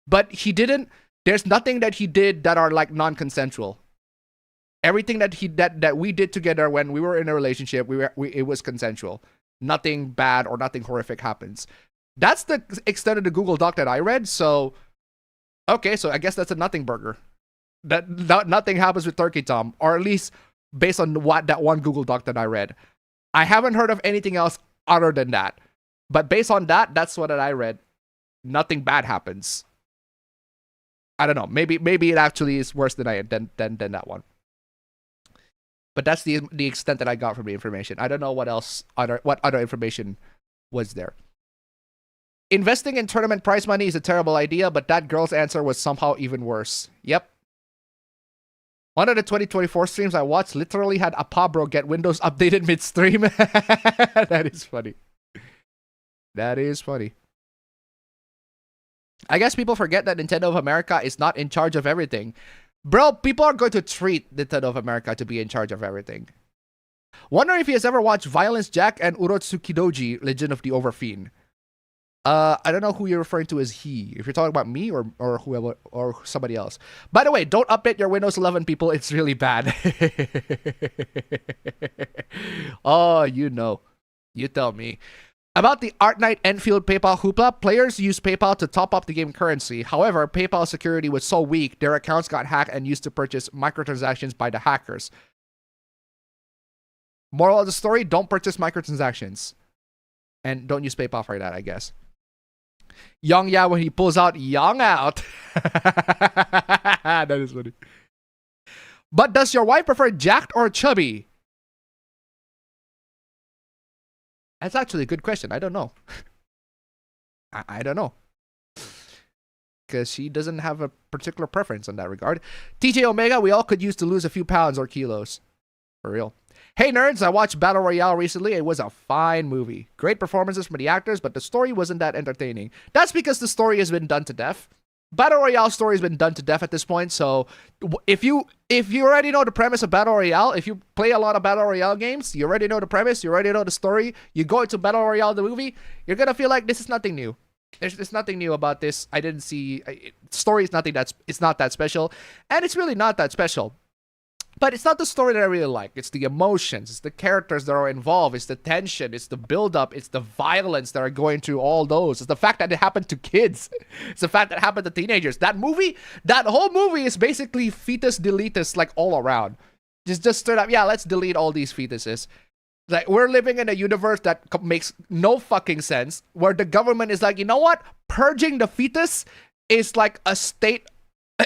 But he didn't. There's nothing that he did that are like non-consensual. Everything that we did together when we were in a relationship, it was consensual. Nothing bad or nothing horrific happens. That's the extent of the Google Doc that I read. So, okay, so I guess that's a nothing burger. That nothing happens with Turkey Tom, or at least based on that one Google Doc that I read. I haven't heard of anything else other than that. But based on that, that's what I read. Nothing bad happens. I don't know. Maybe it actually is worse than that one. But that's the extent that I got from the information. I don't know what other information was there. Investing in tournament prize money is a terrible idea, but that girl's answer was somehow even worse. Yep. One of the 2024 streams I watched literally had a Pabro get Windows updated mid-stream. That is funny. That is funny. I guess people forget that Nintendo of America is not in charge of everything. Bro, people are going to treat Nintendo of America to be in charge of everything. Wonder if he has ever watched Violence Jack and Urotsukidoji, Legend of the Overfiend. I don't know who you're referring to as he. If you're talking about me or whoever or somebody else. By the way, don't update your Windows 11, people. It's really bad. Oh, you know. You tell me. About the Art Night Enfield PayPal hoopla, players use PayPal to top up the game currency. However, PayPal security was so weak, their accounts got hacked and used to purchase microtransactions by the hackers. Moral of the story, don't purchase microtransactions. And don't use PayPal for that, I guess. Young Ya when he pulls out Young out. That is funny. But does your wife prefer jacked or chubby? That's actually a good question. I don't know. I don't know. Because she doesn't have a particular preference in that regard. TJ Omega, we all could use to lose a few pounds or kilos. For real. Hey nerds, I watched Battle Royale recently. It was a fine movie. Great performances from the actors, but the story wasn't that entertaining. That's because the story has been done to death. Battle Royale story has been done to death at this point, so if you already know the premise of Battle Royale, if you play a lot of Battle Royale games, you already know the premise, you already know the story, you go into Battle Royale the movie, you're gonna feel like this is nothing new. There's nothing new about this. I didn't see... story is nothing it's not that special, and it's really not that special. But it's not the story that I really like. It's the emotions. It's the characters that are involved. It's the tension. It's the build-up. It's the violence that are going through all those. It's the fact that it happened to kids. It's the fact that it happened to teenagers. That whole movie is basically fetus deletus, like, all around. Just straight up, yeah, let's delete all these fetuses. Like, we're living in a universe that makes no fucking sense, where the government is like, you know what? Purging the fetus is like a state...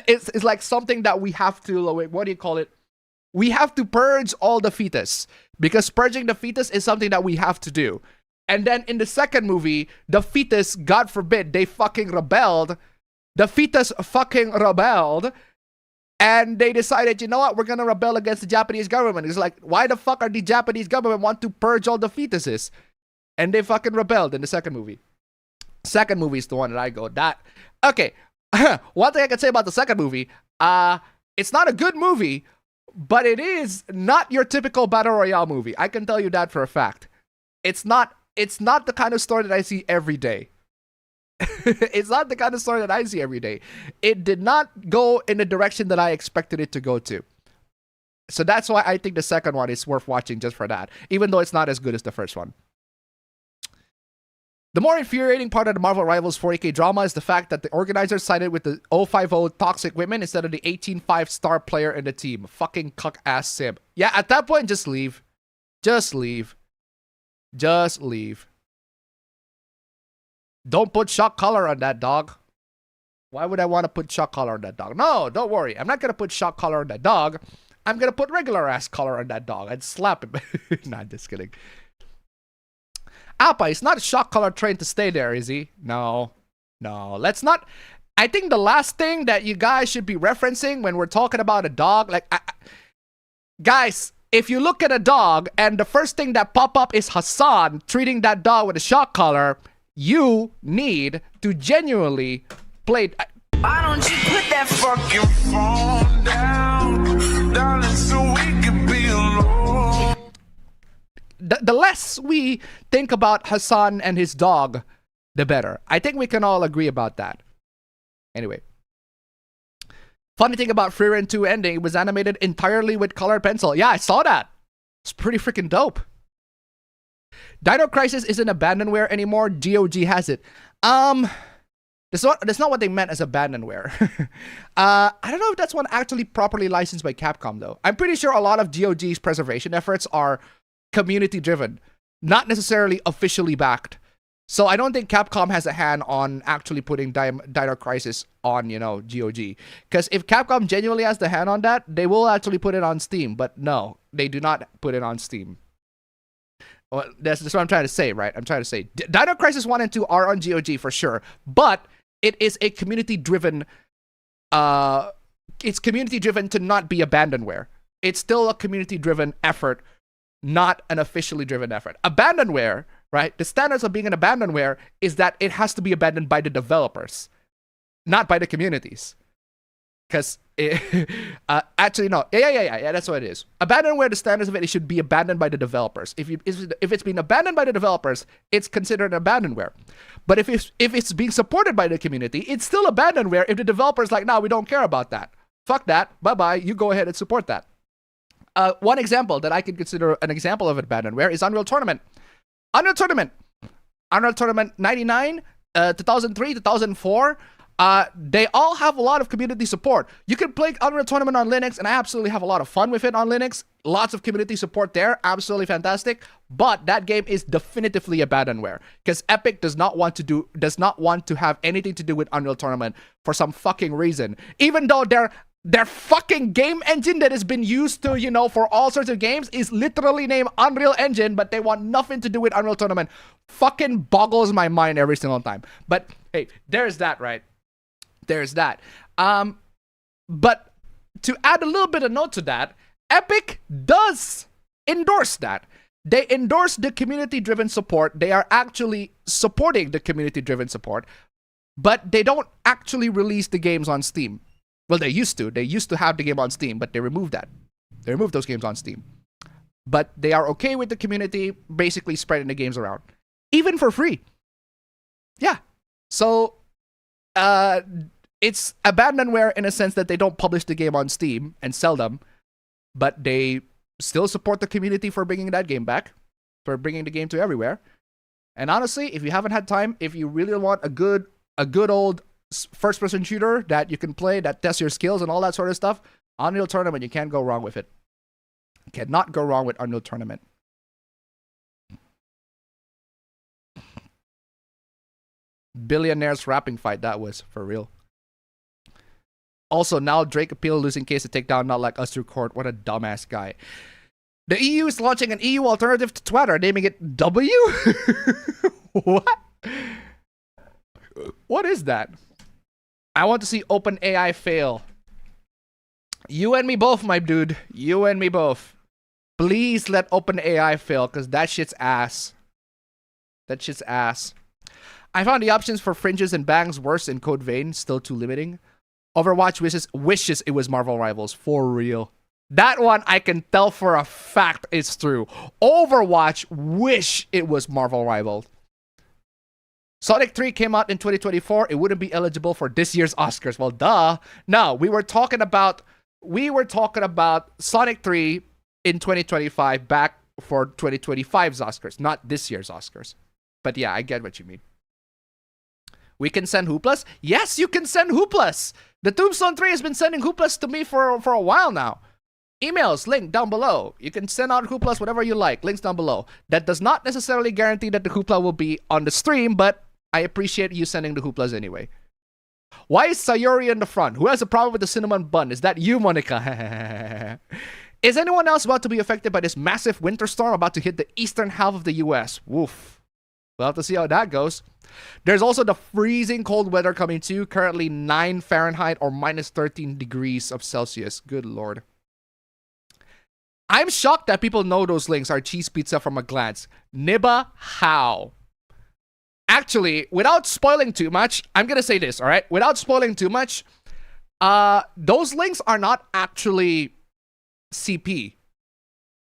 It's like something that we have to... What do you call it? We have to purge all the fetus, because purging the fetus is something that we have to do. And then in the second movie, the fetus, God forbid, they fucking rebelled. The fetus fucking rebelled. And they decided, you know what, we're gonna rebel against the Japanese government. It's like, why the fuck are the Japanese government want to purge all the fetuses? And they fucking rebelled in the second movie. Second movie is the one that I go, okay. One thing I can say about the second movie, it's not a good movie, but it is not your typical Battle Royale movie. I can tell you that for a fact. It's not the kind of story that I see every day. It's not the kind of story that I see every day. It did not go in the direction that I expected it to go to. So that's why I think the second one is worth watching just for that, even though it's not as good as the first one. The more infuriating part of the Marvel Rivals 40K drama is the fact that the organizers sided with the 050 toxic women instead of the 18-5 star player in the team. Fucking cuck-ass simp. Yeah, at that point, just leave. Just leave. Just leave. Don't put shock collar on that dog. Why would I want to put shock collar on that dog? No, don't worry. I'm not going to put shock collar on that dog. I'm going to put regular ass collar on that dog. I'd slap him. Nah, just kidding. Appa, he's not shock collar trained to stay there, is he? No. No. Let's not... I think the last thing that you guys should be referencing when we're talking about a dog, like... guys, if you look at a dog and the first thing that pop up is Hassan treating that dog with a shock collar, you need to genuinely play... Why don't you put that fucking phone down, darling, so we can be alone? The less we think about Hassan and his dog, the better. I think we can all agree about that. Anyway. Funny thing about Freerun 2 ending, it was animated entirely with colored pencil. Yeah, I saw that. It's pretty freaking dope. Dino Crisis isn't abandonware anymore. GOG has it. That's not what they meant as abandonware. I don't know if that's one actually properly licensed by Capcom, though. I'm pretty sure a lot of GOG's preservation efforts are community driven, not necessarily officially backed. So I don't think Capcom has a hand on actually putting Dino Crisis on, you know, GOG. Because if Capcom genuinely has the hand on that, they will actually put it on Steam. But no, they do not put it on Steam. Well, that's what I'm trying to say, right? I'm trying to say Dino Crisis 1 and 2 are on GOG for sure. But it is a community driven... it's community driven to not be abandonware. It's still a community driven effort, not an officially driven effort. Abandonware, right? The standards of being an abandonware is that it has to be abandoned by the developers, not by the communities. Because, actually, no. Yeah, that's what it is. Abandonware, the standards of it should be abandoned by the developers. If it's been abandoned by the developers, it's considered abandonware. But if it's being supported by the community, it's still abandonware if the developer's like, no, we don't care about that. Fuck that. Bye-bye. You go ahead and support that. One example that I can consider an example of abandonware is Unreal Tournament. Unreal Tournament 99, 2003, 2004. They all have a lot of community support. You can play Unreal Tournament on Linux, and I absolutely have a lot of fun with it on Linux. Lots of community support there. Absolutely fantastic. But that game is definitively abandonware because Epic does not want to have anything to do with Unreal Tournament for some fucking reason. Even though Their fucking game engine that has been used to, you know, for all sorts of games is literally named Unreal Engine, but they want nothing to do with Unreal Tournament. Fucking boggles my mind every single time. But hey, there's that, right? There's that. But to add a little bit of note to that, Epic does endorse that. They endorse the community-driven support. They are actually supporting the community-driven support, but they don't actually release the games on Steam. Well, they used to. They used to have the game on Steam, but they removed that. They removed those games on Steam. But they are okay with the community basically spreading the games around, even for free. Yeah. So, it's abandonware in a sense that they don't publish the game on Steam and sell them, but they still support the community for bringing that game back, for bringing the game to everywhere. And honestly, if you haven't had time, if you really want a good old first-person shooter that you can play, that tests your skills and all that sort of stuff, Unreal Tournament, you can't go wrong with it. You cannot go wrong with Unreal Tournament. Billionaires rapping fight, that was, for real. Also, now Drake appeal losing case to take down Not Like Us through court. What a dumbass guy. The EU is launching an EU alternative to Twitter, naming it W? What? What is that? I want to see OpenAI fail. You and me both, my dude. You and me both. Please let OpenAI fail, because that shit's ass. That shit's ass. I found the options for fringes and bangs worse in Code Vein, still too limiting. Overwatch wishes it was Marvel Rivals, for real. That one I can tell for a fact it's true. Overwatch wish it was Marvel Rivals. Sonic 3 came out in 2024. It wouldn't be eligible for this year's Oscars. Well, duh. No, we were talking about Sonic 3 in 2025 back for 2025's Oscars, not this year's Oscars. But yeah, I get what you mean. We can send Hooplas? Yes, you can send Hooplas. The Tombstone 3 has been sending Hooplas to me for a while now. Emails, link down below. You can send out Hooplas, whatever you like. Links down below. That does not necessarily guarantee that the Hoopla will be on the stream, but I appreciate you sending the Hooplas anyway. Why is Sayori in the front? Who has a problem with the cinnamon bun? Is that you, Monica? Is anyone else about to be affected by this massive winter storm about to hit the eastern half of the US? Woof. We'll have to see how that goes. There's also the freezing cold weather coming too. Currently 9 Fahrenheit or minus 13 degrees of Celsius. Good lord. I'm shocked that people know those links are cheese pizza from a glance. Nibba, how? Actually, without spoiling too much, I'm going to say this, all right? Without spoiling too much, those links are not actually CP.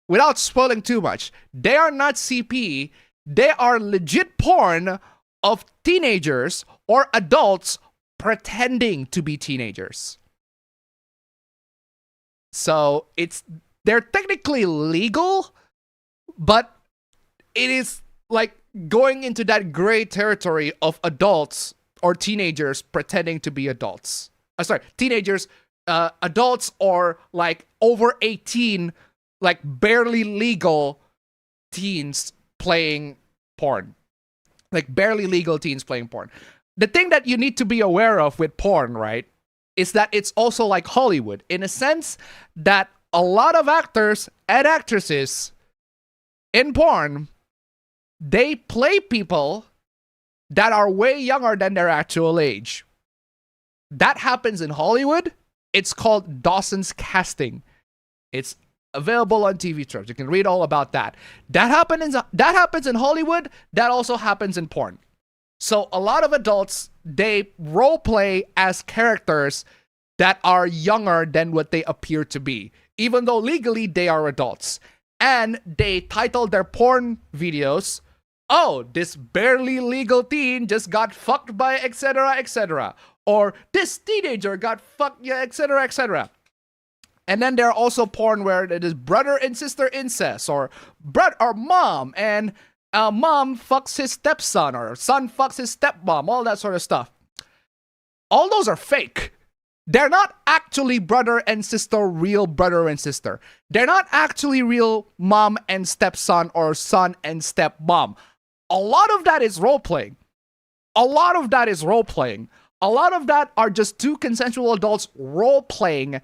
Without spoiling too much, they are not CP. They are legit porn of teenagers or adults pretending to be teenagers. So they're technically legal, but it is like going into that gray territory of adults or teenagers pretending to be adults. Teenagers, adults, or like over 18, like barely legal teens playing porn. Like barely legal teens playing porn. The thing that you need to be aware of with porn, right, is that it's also like Hollywood in a sense that a lot of actors and actresses in porn, they play people that are way younger than their actual age. That happens in Hollywood. It's called Dawson's casting. It's available on TV shows. You can read all about that. That happens in Hollywood. That also happens in porn. So a lot of adults, they role play as characters that are younger than what they appear to be, even though legally they are adults. And they title their porn videos, "Oh, this barely legal teen just got fucked by etc., etc." Or "This teenager got fucked, yeah, etc., etc." And then there are also porn where it is brother and sister incest, or mom and mom fucks his stepson, or son fucks his stepmom, all that sort of stuff. All those are fake. They're not actually brother and sister, real brother and sister. They're not actually real mom and stepson or son and stepmom. A lot of that is role-playing. A lot of that is role-playing. A lot of that are just two consensual adults role-playing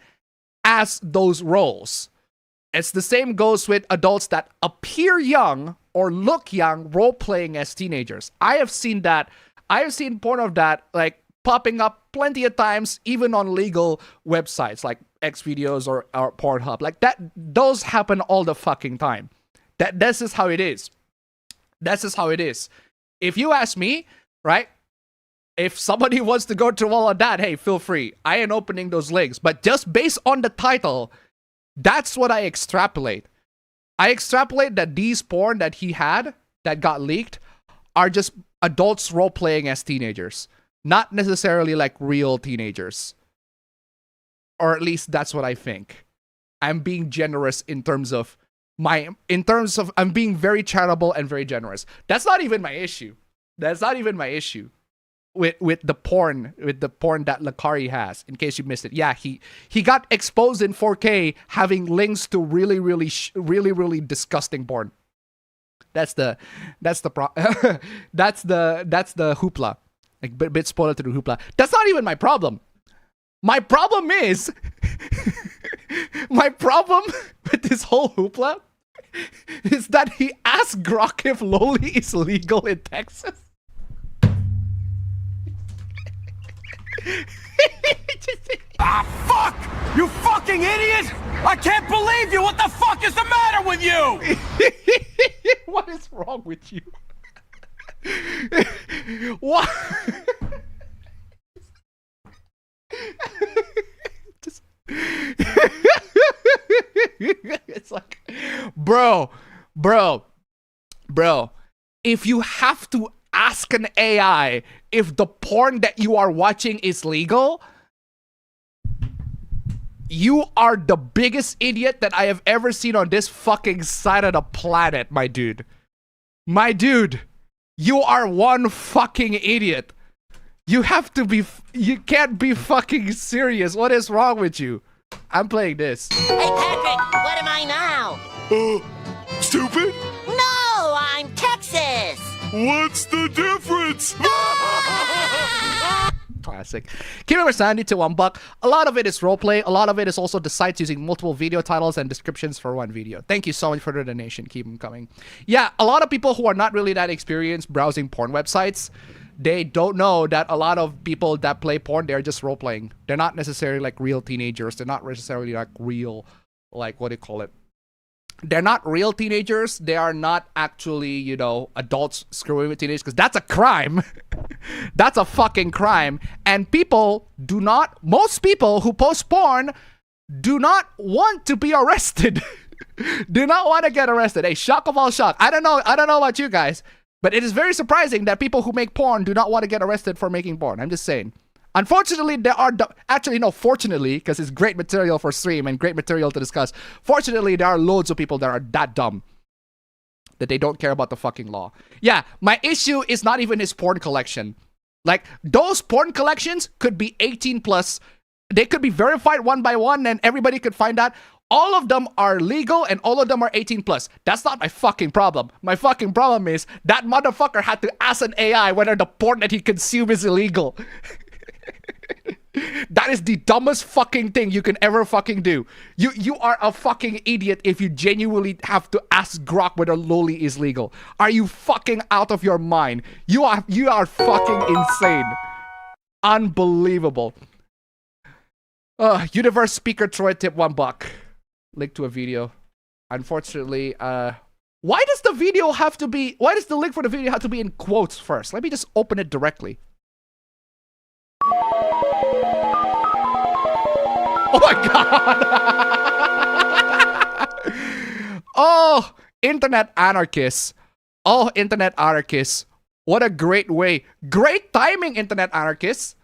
as those roles. It's the same goes with adults that appear young or look young role-playing as teenagers. I have seen that. I have seen porn of that, like, popping up plenty of times, even on legal websites like Xvideos or Pornhub. Like that, those happen all the fucking time. This is how it is. This is how it is. If you ask me, right? If somebody wants to go through all of that, hey, feel free. I ain't opening those links. But just based on the title, that's what I extrapolate. I extrapolate that these porn that he had that got leaked are just adults role-playing as teenagers. Not necessarily like real teenagers. Or at least that's what I think. I'm being generous in terms of I'm being very charitable and very generous. That's not even my issue. That's not even my issue. With the porn that Lakari has, in case you missed it. Yeah, he got exposed in 4K having links to really disgusting porn. That's the hoopla. Like bit spoiler to the hoopla. That's not even my problem. My problem is my problem with this whole hoopla is that he asked Grok if Loli is legal in Texas. Fuck! You fucking idiot! I can't believe you! What the fuck is the matter with you? What is wrong with you? What? Just... It's like, bro, if you have to ask an AI if the porn that you are watching is legal, you are the biggest idiot that I have ever seen on this fucking side of the planet, my dude. My dude, you are one fucking idiot. You have to be, you can't be fucking serious. What is wrong with you? I'm playing this. Hey, Patrick, what am I now? Stupid? No, I'm Texas. What's the difference? Classic. Keep it sandy to $1. A lot of it is roleplay. A lot of it is also the sites using multiple video titles and descriptions for one video. Thank you so much for the donation. Keep them coming. Yeah, a lot of people who are not really that experienced browsing porn websites, they don't know that a lot of people that play porn, they're just role-playing. They're not necessarily like real teenagers. They're not necessarily like real, like, what do you call it? They're not real teenagers. They are not actually, you know, adults screwing with teenagers, because that's a crime. That's a fucking crime. And people do not, most people who post porn do not want to be arrested. Do not want to get arrested. Hey, shock of all shock. I don't know about you guys, but it is very surprising that people who make porn do not want to get arrested for making porn. I'm just saying. Unfortunately, there are... Actually, no, fortunately, because it's great material for stream and great material to discuss. Fortunately, there are loads of people that are that dumb that they don't care about the fucking law. Yeah, my issue is not even his porn collection. Like, those porn collections could be 18 plus. They could be verified one by one and everybody could find out. All of them are legal and all of them are 18 plus. That's not my fucking problem. My fucking problem is that motherfucker had to ask an AI whether the porn that he consumes is illegal. That is the dumbest fucking thing you can ever fucking do. You are a fucking idiot if you genuinely have to ask Grok whether Loli is legal. Are you fucking out of your mind? You are fucking insane. Unbelievable. Universe Speaker Troy tip $1. Link to a video. Unfortunately, why does the video have to be, why does the link for the video have to be in quotes first? Let me just open it directly. Oh my god! Oh, internet anarchists. Oh, internet anarchists. What a great way. Great timing, internet anarchists.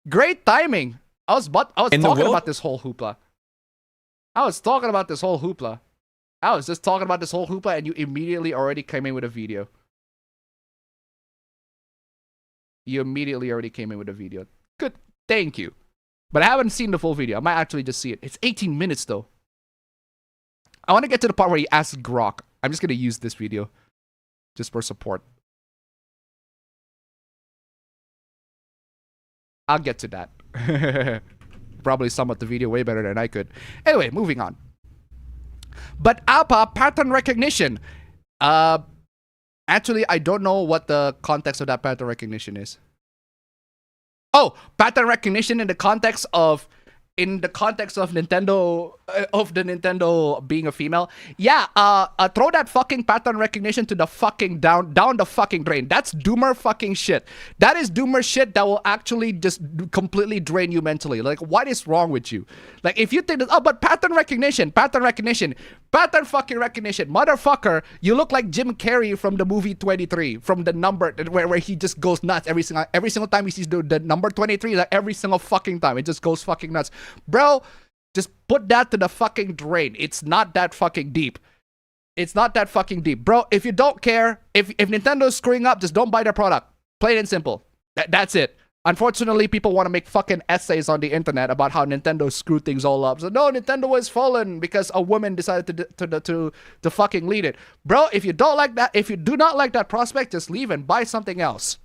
Great timing. I was talking about this whole hoopla. I was just talking about this whole hoopla and you immediately already came in with a video. You immediately already came in with a video. Good. Thank you. But I haven't seen the full video. I might actually just see it. It's 18 minutes though. I want to get to the part where he asks Grok. I'm just going to use this video just for support. I'll get to that. Probably sum up the video way better than I could. Anyway, moving on. But APA pattern recognition. Actually, I don't know what the context of that pattern recognition is. Oh, pattern recognition in the context of Nintendo, of the Nintendo being a female. Yeah, throw that fucking pattern recognition to the fucking down the fucking drain. That's doomer fucking shit. That is doomer shit that will actually just completely drain you mentally. Like, what is wrong with you? Like, if you think that, oh, but pattern recognition, pattern fucking recognition, motherfucker, you look like Jim Carrey from the movie 23, from the number where he just goes nuts every single time he sees the number 23, like every single fucking time, it just goes fucking nuts. Bro, just put that to the fucking drain. It's not that fucking deep. It's not that fucking deep. Bro, if you don't care, if Nintendo's screwing up, just don't buy their product. Plain and simple. That's it. Unfortunately, people want to make fucking essays on the internet about how Nintendo screwed things all up. So, no, Nintendo has fallen because a woman decided to fucking lead it. Bro, if you don't like that, if you do not like that prospect, just leave and buy something else.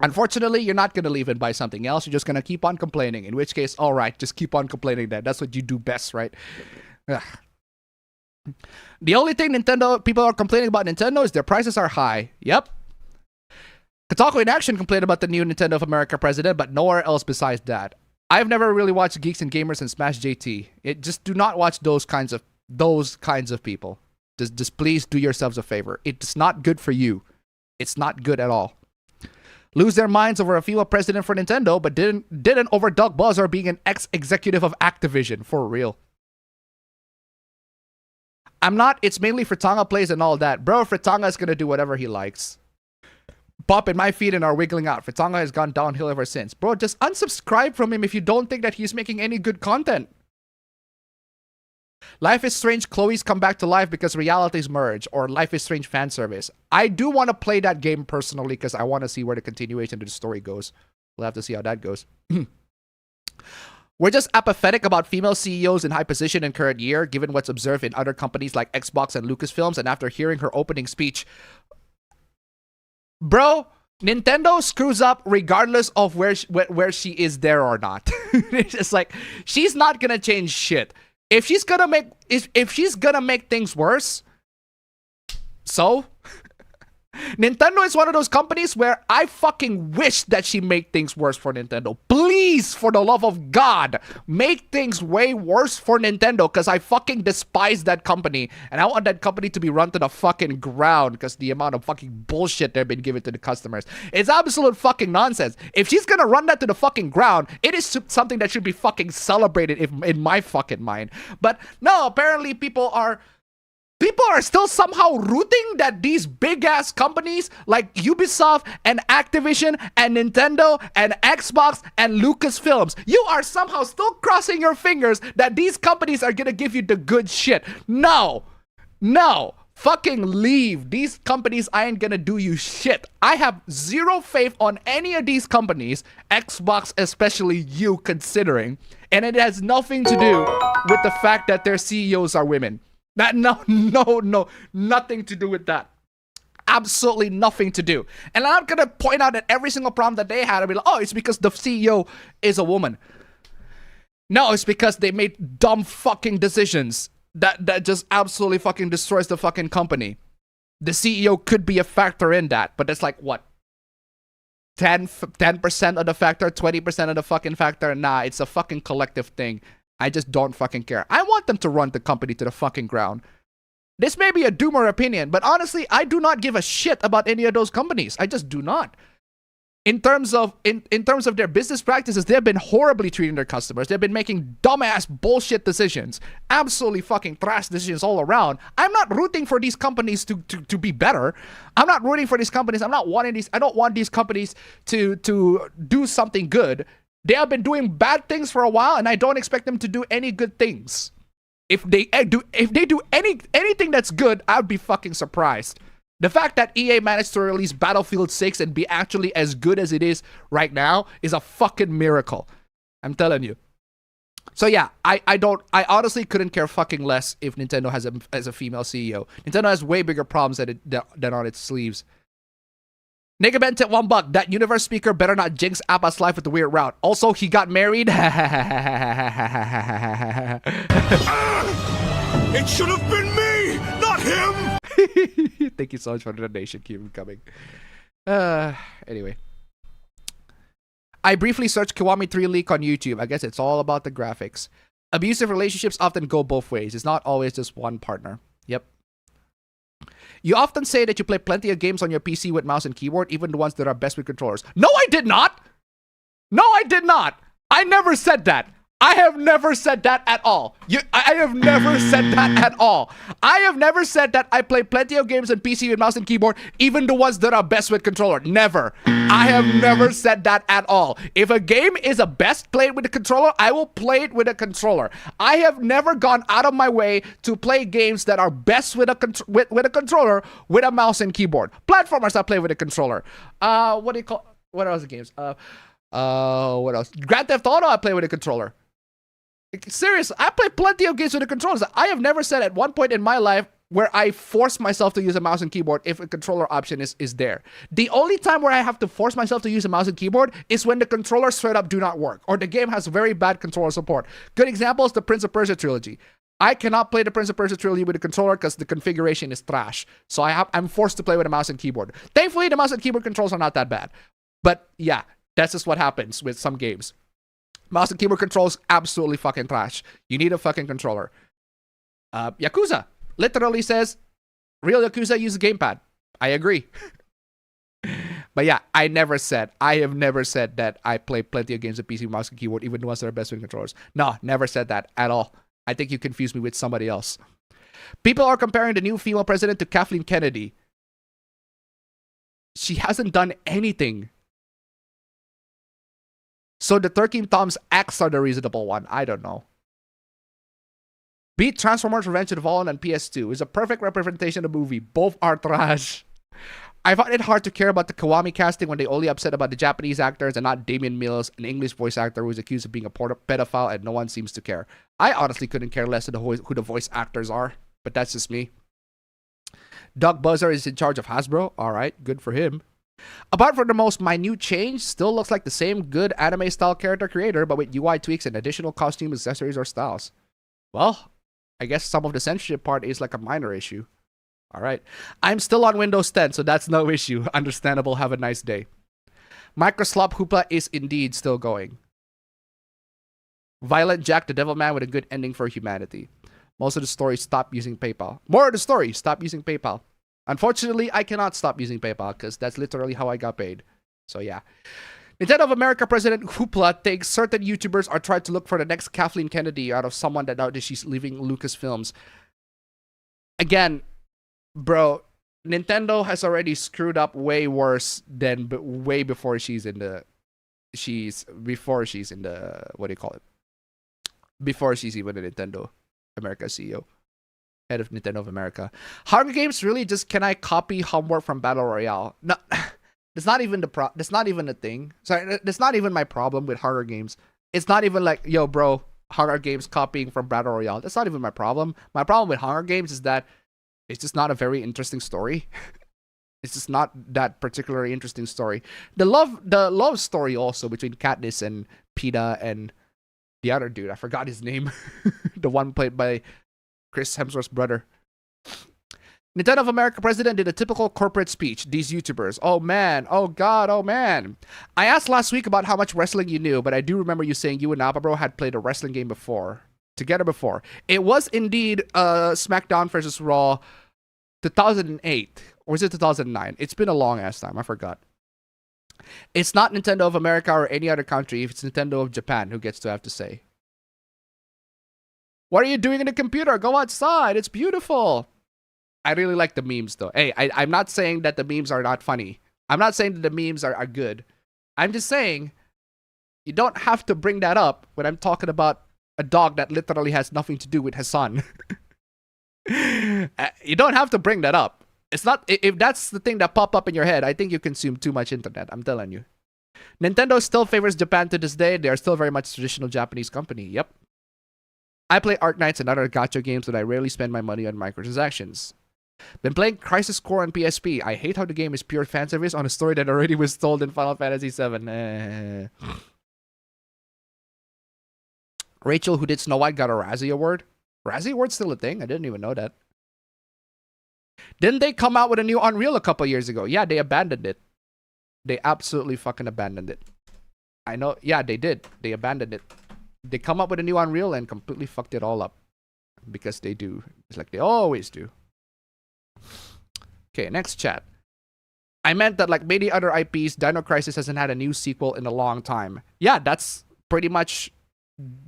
Unfortunately, you're not going to leave and buy something else. You're just going to keep on complaining. In which case, all right, just keep on complaining then. That's what you do best, right? Ugh. The only thing people are complaining about Nintendo is their prices are high. Yep. Kotaku in Action complained about the new Nintendo of America president, but nowhere else besides that. I've never really watched Geeks and Gamers and Smash JT. Just do not watch those kinds of people. Just please do yourselves a favor. It's not good for you. It's not good at all. Lose their minds over a female president for Nintendo, but didn't over Doug Bowser being an ex-executive of Activision. For real. I'm not. It's mainly Fritanga plays and all that. Bro, Fritanga is going to do whatever he likes. Popping my feet and are wiggling out. Fritanga has gone downhill ever since. Bro, just unsubscribe from him if you don't think that he's making any good content. Life is Strange Chloe's come back to life because realities merge, or Life is Strange fan service. I do want to play that game personally because I want to see where the continuation of the story goes. We'll have to see how that goes. We're just apathetic about female CEOs in high position in current year, given what's observed in other companies like Xbox and Lucasfilms, and after hearing her opening speech. Bro, Nintendo screws up regardless of where she is there or not. It's just like, she's not gonna change shit. If she's gonna make things worse, so Nintendo is one of those companies where I fucking wish that she make things worse for Nintendo. Please, for the love of God, make things way worse for Nintendo, because I fucking despise that company, and I want that company to be run to the fucking ground because the amount of fucking bullshit they've been giving to the customers. It's absolute fucking nonsense. If she's gonna run that to the fucking ground, it is something that should be fucking celebrated in my fucking mind. But no, apparently people are still somehow rooting that these big-ass companies like Ubisoft and Activision and Nintendo and Xbox and Lucasfilms, you are somehow still crossing your fingers that these companies are gonna give you the good shit. No. Fucking leave. These companies ain't gonna do you shit. I have zero faith on any of these companies, Xbox especially, you considering, and it has nothing to do with the fact that their CEOs are women. No, nothing to do with that. Absolutely nothing to do. And I'm not gonna point out that every single problem that they had, I'll be like, oh, it's because the CEO is a woman. No, it's because they made dumb fucking decisions that just absolutely fucking destroys the fucking company. The CEO could be a factor in that, but it's like, what? 10% of the factor, 20% of the fucking factor? Nah, it's a fucking collective thing. I just don't fucking care. I want them to run the company to the fucking ground. This may be a doomer opinion, but honestly, I do not give a shit about any of those companies. I just do not. In terms of their business practices, they've been horribly treating their customers. They've been making dumbass bullshit decisions. Absolutely fucking trash decisions all around. I'm not rooting for these companies to be better. I'm not rooting for these companies. I don't want these companies to do something good. They have been doing bad things for a while, and I don't expect them to do any good things. If they do anything that's good, I'd be fucking surprised. The fact that EA managed to release Battlefield 6 and be actually as good as it is right now is a fucking miracle. I'm telling you. So yeah, I honestly couldn't care fucking less if Nintendo has a female CEO. Nintendo has way bigger problems than on its sleeves. Nigga Ben tip $1. That universe speaker better not jinx Appa's life with the weird route. Also, he got married. It should have been me, not him. Thank you so much for the donation. Keep them coming. Anyway. I briefly searched Kiwami 3 leak on YouTube. I guess it's all about the graphics. Abusive relationships often go both ways. It's not always just one partner. Yep. You often say that you play plenty of games on your PC with mouse and keyboard, even the ones that are best with controllers. No, I did not. No, I did not. I never said that. I have never said that at all. I have never said that at all. I have never said that I play plenty of games on PC with mouse and keyboard, even the ones that are best with controller. Never. I have never said that at all. If a game is a best played with a controller, I will play it with a controller. I have never gone out of my way to play games that are best with a controller with a mouse and keyboard. Platformers I play with a controller. What do you call? What else games? What else? Grand Theft Auto I play with a controller. Serious, I play plenty of games with the controllers. I have never said at one point in my life where I force myself to use a mouse and keyboard if a controller option is there. The only time where I have to force myself to use a mouse and keyboard is when the controllers straight up do not work or the game has very bad controller support. Good example is the Prince of Persia trilogy. I cannot play the Prince of Persia trilogy with a controller because the configuration is trash. So I'm forced to play with a mouse and keyboard. Thankfully, the mouse and keyboard controls are not that bad. But yeah, that's just what happens with some games. Mouse and keyboard controls absolutely fucking trash. You need a fucking controller. Yakuza literally says, real Yakuza use a gamepad. I agree. But yeah, I have never said that I play plenty of games with PC, mouse, and keyboard, even the ones that are best with controllers. No, never said that at all. I think you confused me with somebody else. People are comparing the new female president to Kathleen Kennedy. She hasn't done anything. So the 13 Thumbs X are the reasonable one. I don't know. Beat Transformers Revenge of the Fallen on PS2 is a perfect representation of the movie. Both are trash. I find it hard to care about the Kiwami casting when they only upset about the Japanese actors and not Damian Mills, an English voice actor who is accused of being a pedophile, and no one seems to care. I honestly couldn't care less who the voice actors are, but that's just me. Doug Buzzer is in charge of Hasbro. Alright, good for him. Apart from the most minute change, still looks like the same good anime-style character creator, but with UI tweaks and additional costume, accessories, or styles. Well, I guess some of the censorship part is like a minor issue. Alright. I'm still on Windows 10, so that's no issue. Understandable. Have a nice day. Microslop Hoopla is indeed still going. Violent Jack the Devilman with a good ending for humanity. Most of the story, stop using PayPal. More of the story, stop using PayPal. Unfortunately, I cannot stop using PayPal because that's literally how I got paid. So yeah. Nintendo of America President Hoopla thinks certain YouTubers are trying to look for the next Kathleen Kennedy out of someone that now that she's leaving Lucasfilms. Again, bro, Nintendo has already screwed up way worse than way before she's in the what do you call it? Before she's even a Nintendo America CEO. Head of Nintendo of America. Hunger Games really just can I copy homework from Battle Royale? No, that's not even that's not even a thing. Sorry, that's not even my problem with Hunger Games. It's not even like, yo, bro, Hunger Games copying from Battle Royale. That's not even my problem. My problem with Hunger Games is that it's just not a very interesting story. It's just not that particularly interesting story. The love story also between Katniss and Peeta and the other dude. I forgot his name. The one played by Chris Hemsworth's brother. Nintendo of America president did a typical corporate speech. These YouTubers. Oh man. Oh god. Oh man. I asked last week about how much wrestling you knew, but I do remember you saying you and Appa Bro had played a wrestling game together before. It was indeed SmackDown versus Raw 2008. Or is it 2009? It's been a long ass time. I forgot. It's not Nintendo of America or any other country. If it's Nintendo of Japan, who gets to have to say? What are you doing in the computer? Go outside. It's beautiful. I really like the memes, though. Hey, I'm not saying that the memes are not funny. I'm not saying that the memes are good. I'm just saying you don't have to bring that up when I'm talking about a dog that literally has nothing to do with his son. You don't have to bring that up. It's not, if that's the thing that pop up in your head, I think you consume too much internet. I'm telling you. Nintendo still favors Japan to this day. They are still very much a traditional Japanese company. Yep. I play Arknights and other gacha games, but I rarely spend my money on microtransactions. Been playing Crisis Core on PSP. I hate how the game is pure fan service on a story that already was told in Final Fantasy VII. Rachel, who did Snow White, got a Razzie Award. Razzie Award's still a thing? I didn't even know that. Didn't they come out with a new Unreal a couple years ago? Yeah, they abandoned it. They absolutely fucking abandoned it. I know. Yeah, they did. They abandoned it. They come up with a new Unreal and completely fucked it all up. Because they do. It's like they always do. Okay, next chat. I meant that like many other IPs, Dino Crisis hasn't had a new sequel in a long time. Yeah, that's pretty much...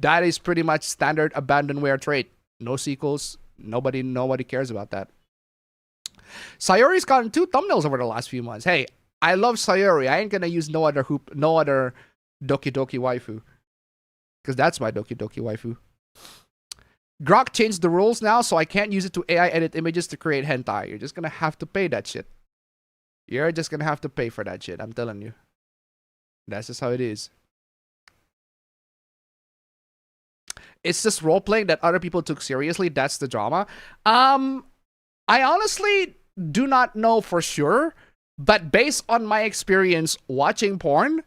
That is pretty much standard abandonware trait. No sequels. Nobody cares about that. Sayori's gotten 2 thumbnails over the last few months. Hey, I love Sayori. I ain't gonna use no other Doki Doki waifu. Because that's my Doki Doki waifu. Grok changed the rules now, so I can't use it to AI edit images to create hentai. You're just gonna have to pay that shit. You're just gonna have to pay for that shit. I'm telling you. That's just how it is. It's just role-playing that other people took seriously. That's the drama. I honestly do not know for sure. But based on my experience watching porn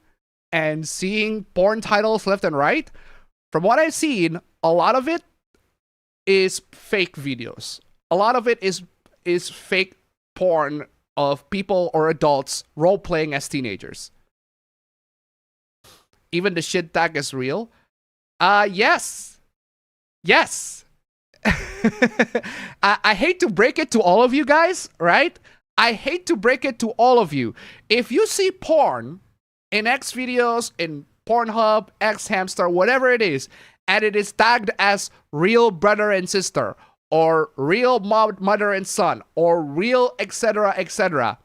and seeing porn titles left and right, from what I've seen, a lot of it is fake videos. A lot of it is fake porn of people or adults role-playing as teenagers. Even the shit tag is real. Yes. Yes. I hate to break it to all of you guys, right? I hate to break it to all of you. If you see porn in X videos, in Pornhub, X Hamster, whatever it is, and it is tagged as real brother and sister, or real mother and son, or real etc., etc.,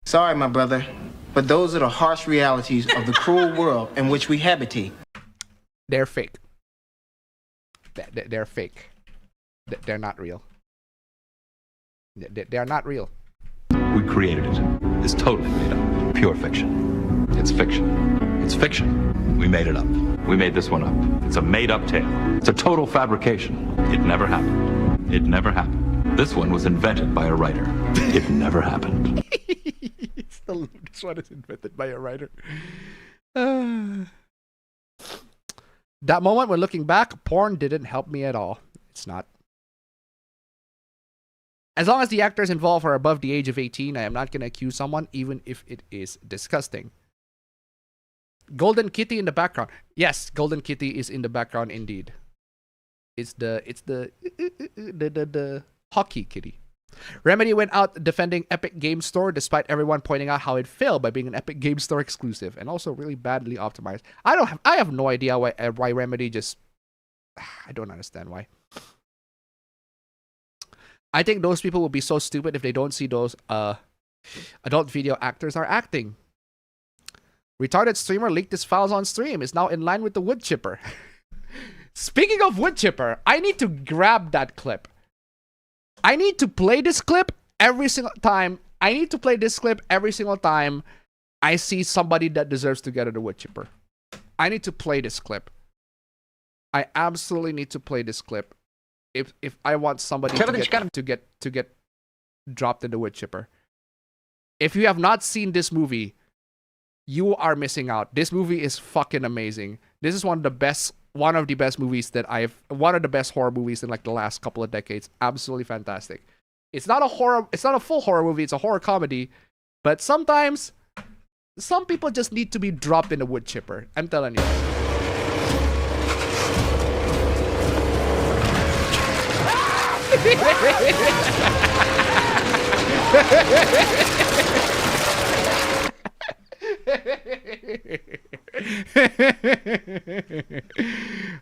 Sorry, my brother, but those are the harsh realities of the cruel world in which we habitate. they're fake. They're fake. They're not real. They're not real. We created it. It's totally made up. Pure fiction. It's fiction. It's fiction. We made it up. We made this one up. It's a made-up tale. It's a total fabrication. It never happened. It never happened. This one was invented by a writer. It never happened. This one is invented by a writer. That moment when looking back, porn didn't help me at all. It's not. As long as the actors involved are above the age of 18, I am not going to accuse someone, even if it is disgusting. Golden Kitty in the background. Yes, Golden Kitty is in the background indeed. It's the hockey kitty. Remedy went out defending Epic Game Store despite everyone pointing out how it failed by being an Epic Game Store exclusive and also really badly optimized. I have no idea why Remedy just... I don't understand why. I think those people will be so stupid if they don't see those adult video actors are acting. Retarded streamer leaked his files on stream. Is now in line with the wood chipper. Speaking of wood chipper, I need to grab that clip. I need to play this clip every single time. I need to play this clip every single time I see somebody that deserves to get a wood chipper. I need to play this clip. I absolutely need to play this clip. If I want somebody to get dropped in the wood chipper. If you have not seen this movie, you are missing out. This movie is fucking amazing. This is one of the best movies that one of the best horror movies in like the last couple of decades. Absolutely fantastic. It's not a full horror movie, it's a horror comedy, but sometimes some people just need to be dropped in a wood chipper. I'm telling you.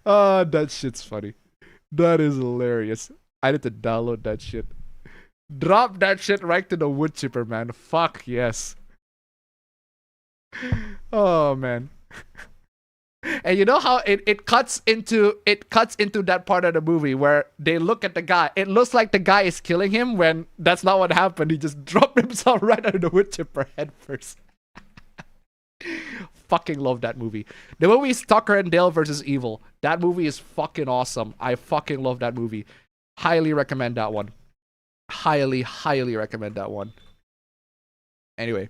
Oh, that shit's funny. That is hilarious. I need to download that shit. Drop that shit right to the wood chipper, man. Fuck yes. Oh man. And you know how it cuts into that part of the movie where they look at the guy. It looks like the guy is killing him when that's not what happened. He just dropped himself right under the wood chipper head first. fucking love that movie. The movie is Tucker and Dale versus Evil. That movie is fucking awesome. I fucking love that movie. Highly recommend that one. Highly, highly recommend that one. Anyway.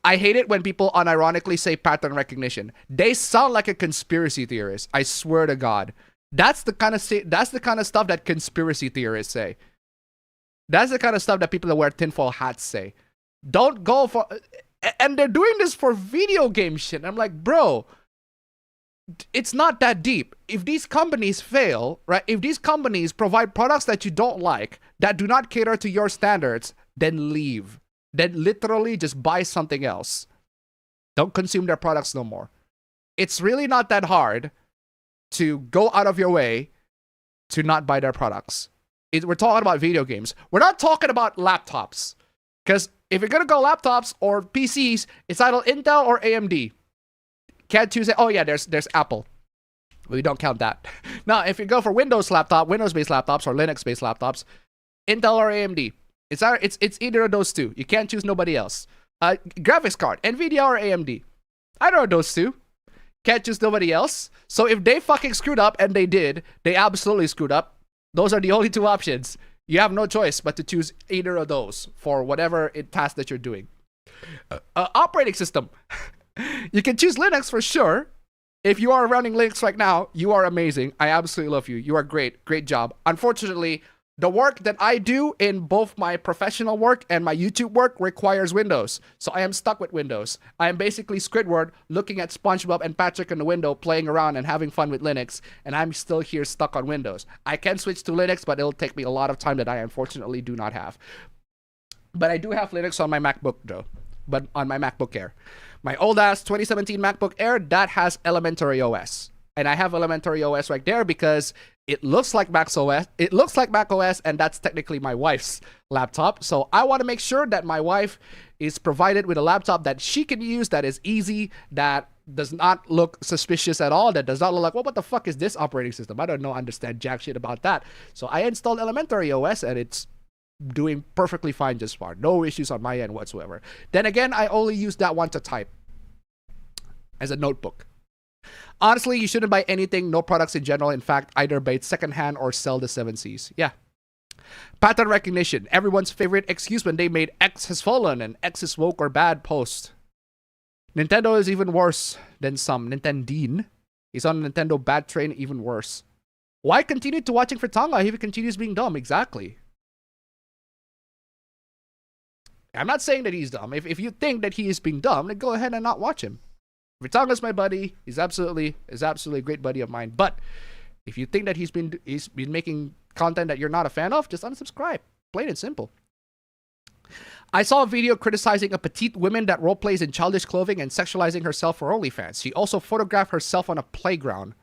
I hate it when people unironically say pattern recognition. They sound like a conspiracy theorist. I swear to God. That's the kind of stuff that conspiracy theorists say. That's the kind of stuff that people that wear tinfoil hats say. Don't go for... And they're doing this for video game shit. I'm like, bro, it's not that deep. If these companies fail, right? If these companies provide products that you don't like, that do not cater to your standards, then leave. Then literally just buy something else. Don't consume their products no more. It's really not that hard to go out of your way to not buy their products. We're talking about video games. We're not talking about laptops. Because if you're going to go laptops or PCs, it's either Intel or AMD. Can't choose it. Oh yeah, there's Apple. We don't count that. Now, if you go for Windows-based laptops or Linux-based laptops, Intel or AMD. It's either of those two. You can't choose nobody else. Graphics card, Nvidia or AMD. Either of those two. Can't choose nobody else. So if they fucking screwed up, and they did, they absolutely screwed up. Those are the only two options. You have no choice but to choose either of those for whatever task that you're doing. Operating system. You can choose Linux for sure. If you are running Linux right now, you are amazing. I absolutely love you. You are great. Great job. Unfortunately, the work that I do in both my professional work and my YouTube work requires Windows. So I am stuck with Windows. I am basically Squidward looking at SpongeBob and Patrick in the window playing around and having fun with Linux. And I'm still here stuck on Windows. I can switch to Linux, but it'll take me a lot of time that I unfortunately do not have. But I do have Linux on my MacBook though. But on my MacBook Air. My old ass 2017 MacBook Air, that has Elementary OS. And I have Elementary OS right there because it looks like Mac OS. It looks like Mac OS, and that's technically my wife's laptop. So I want to make sure that my wife is provided with a laptop that she can use, that is easy, that does not look suspicious at all, that does not look like, well, what the fuck is this operating system? I don't know, understand jack shit about that. So I installed Elementary OS, and it's doing perfectly fine just far. No issues on my end whatsoever. Then again, I only use that one to type as a notebook. Honestly, you shouldn't buy anything, no products in general. In fact, either buy it secondhand or sell the 7Cs. Yeah. Pattern recognition. Everyone's favorite excuse when they made X has fallen and X is woke or bad post. Nintendo is even worse than some. Nintendine is on a Nintendo bad train, even worse. Why continue to watching Fritanga if he continues being dumb? Exactly. I'm not saying that he's dumb. If you think that he is being dumb, then go ahead and not watch him. Fritanga's my buddy. He's absolutely a great buddy of mine. But if you think that he's been making content that you're not a fan of, just unsubscribe. Plain and simple. I saw a video criticizing a petite woman that roleplays in childish clothing and sexualizing herself for OnlyFans. She also photographed herself on a playground.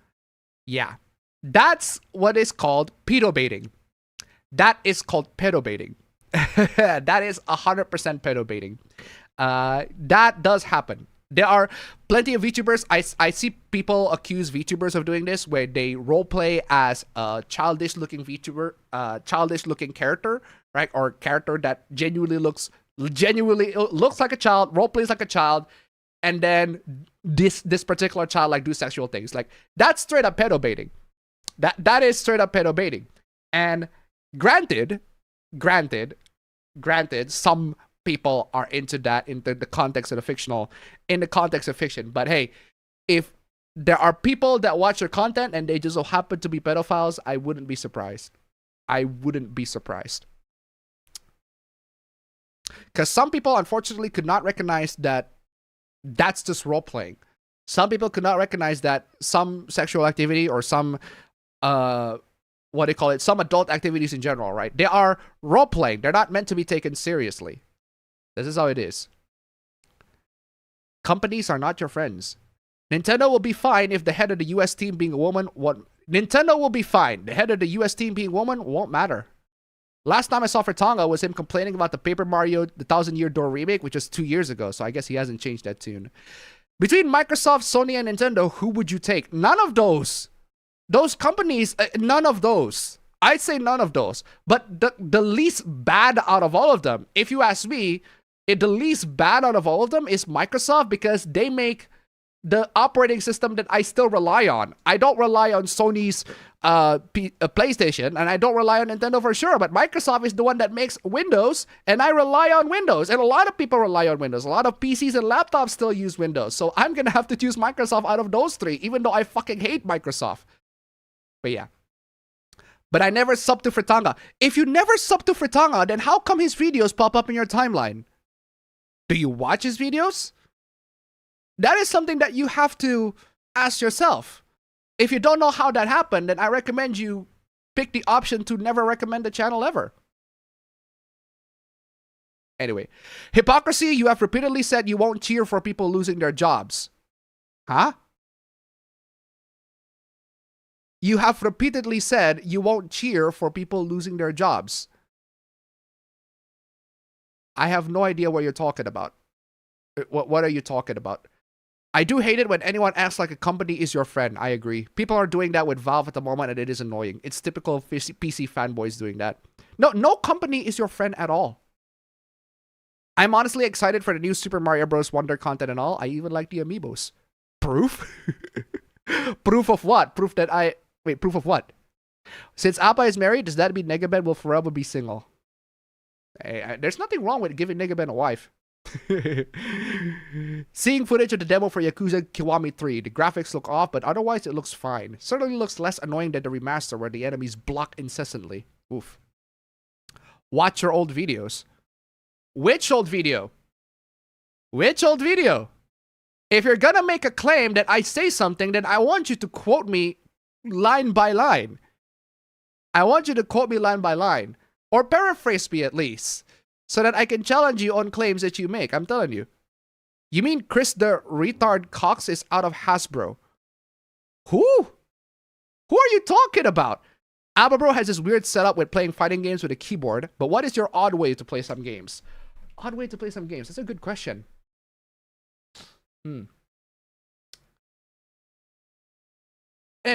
Yeah. That's what is called pedobaiting. That is called pedobaiting. That is 100% pedobaiting. That does happen. There are plenty of VTubers. I see people accuse VTubers of doing this, where they roleplay as a childish-looking VTuber, childish-looking character, right? Or character that genuinely looks like a child, roleplays like a child, and then this particular child like do sexual things. Like that's straight up pedobaiting. That is straight up pedobaiting. And granted, some people are into that in the context of the fictional, in the context of fiction. But hey, if there are people that watch your content and they just so happen to be pedophiles, I wouldn't be surprised. I wouldn't be surprised. Because some people, unfortunately, could not recognize that that's just role playing. Some people could not recognize that some sexual activity or some some adult activities in general, right? They are role playing. They're not meant to be taken seriously. This is how it is. Companies are not your friends. Nintendo will be fine if the head of the US team being a woman. Nintendo will be fine. The head of the US team being a woman won't matter. Last time I saw Fritanga was him complaining about the Paper Mario The Thousand Year Door remake, which was 2 years ago, so I guess he hasn't changed that tune. Between Microsoft, Sony, and Nintendo, who would you take? None of those. Those companies, none of those. I'd say none of those. But the least bad out of all of them, if you ask me, the least bad out of all of them is Microsoft, because they make the operating system that I still rely on. I don't rely on Sony's PlayStation, and I don't rely on Nintendo for sure, but Microsoft is the one that makes Windows, and I rely on Windows, and a lot of people rely on Windows. A lot of PCs and laptops still use Windows, so I'm gonna have to choose Microsoft out of those three, even though I fucking hate Microsoft. But yeah. But I never sub to Fritanga. If you never sub to Fritanga, then how come his videos pop up in your timeline? Do you watch his videos? That is something that you have to ask yourself. If you don't know how that happened, then I recommend you pick the option to never recommend the channel ever. Anyway, hypocrisy, you have repeatedly said you won't cheer for people losing their jobs. Huh? You have repeatedly said you won't cheer for people losing their jobs. I have no idea what you're talking about. What are you talking about? I do hate it when anyone acts like a company is your friend. I agree. People are doing that with Valve at the moment, and it is annoying. It's typical PC fanboys doing that. No company is your friend at all. I'm honestly excited for the new Super Mario Bros. Wonder content and all. I even like the amiibos. Proof? Proof of what? Proof that I... Wait, proof of what? Since Appa is married, does that mean Negaben will forever be single? Hey, there's nothing wrong with giving Negaben a wife. Seeing footage of the demo for Yakuza Kiwami 3, the graphics look off, but otherwise it looks fine. Certainly looks less annoying than the remaster where the enemies block incessantly. Oof. Watch your old videos. Which old video? Which old video? If you're gonna make a claim that I say something, then I want you to quote me line by line. I want you to quote me line by line. Or paraphrase me at least. So that I can challenge you on claims that you make. I'm telling you. You mean Chris the retard Cox is out of Hasbro? Who? Who are you talking about? Ababro has this weird setup with playing fighting games with a keyboard. But what is your odd way to play some games? Odd way to play some games. That's a good question. And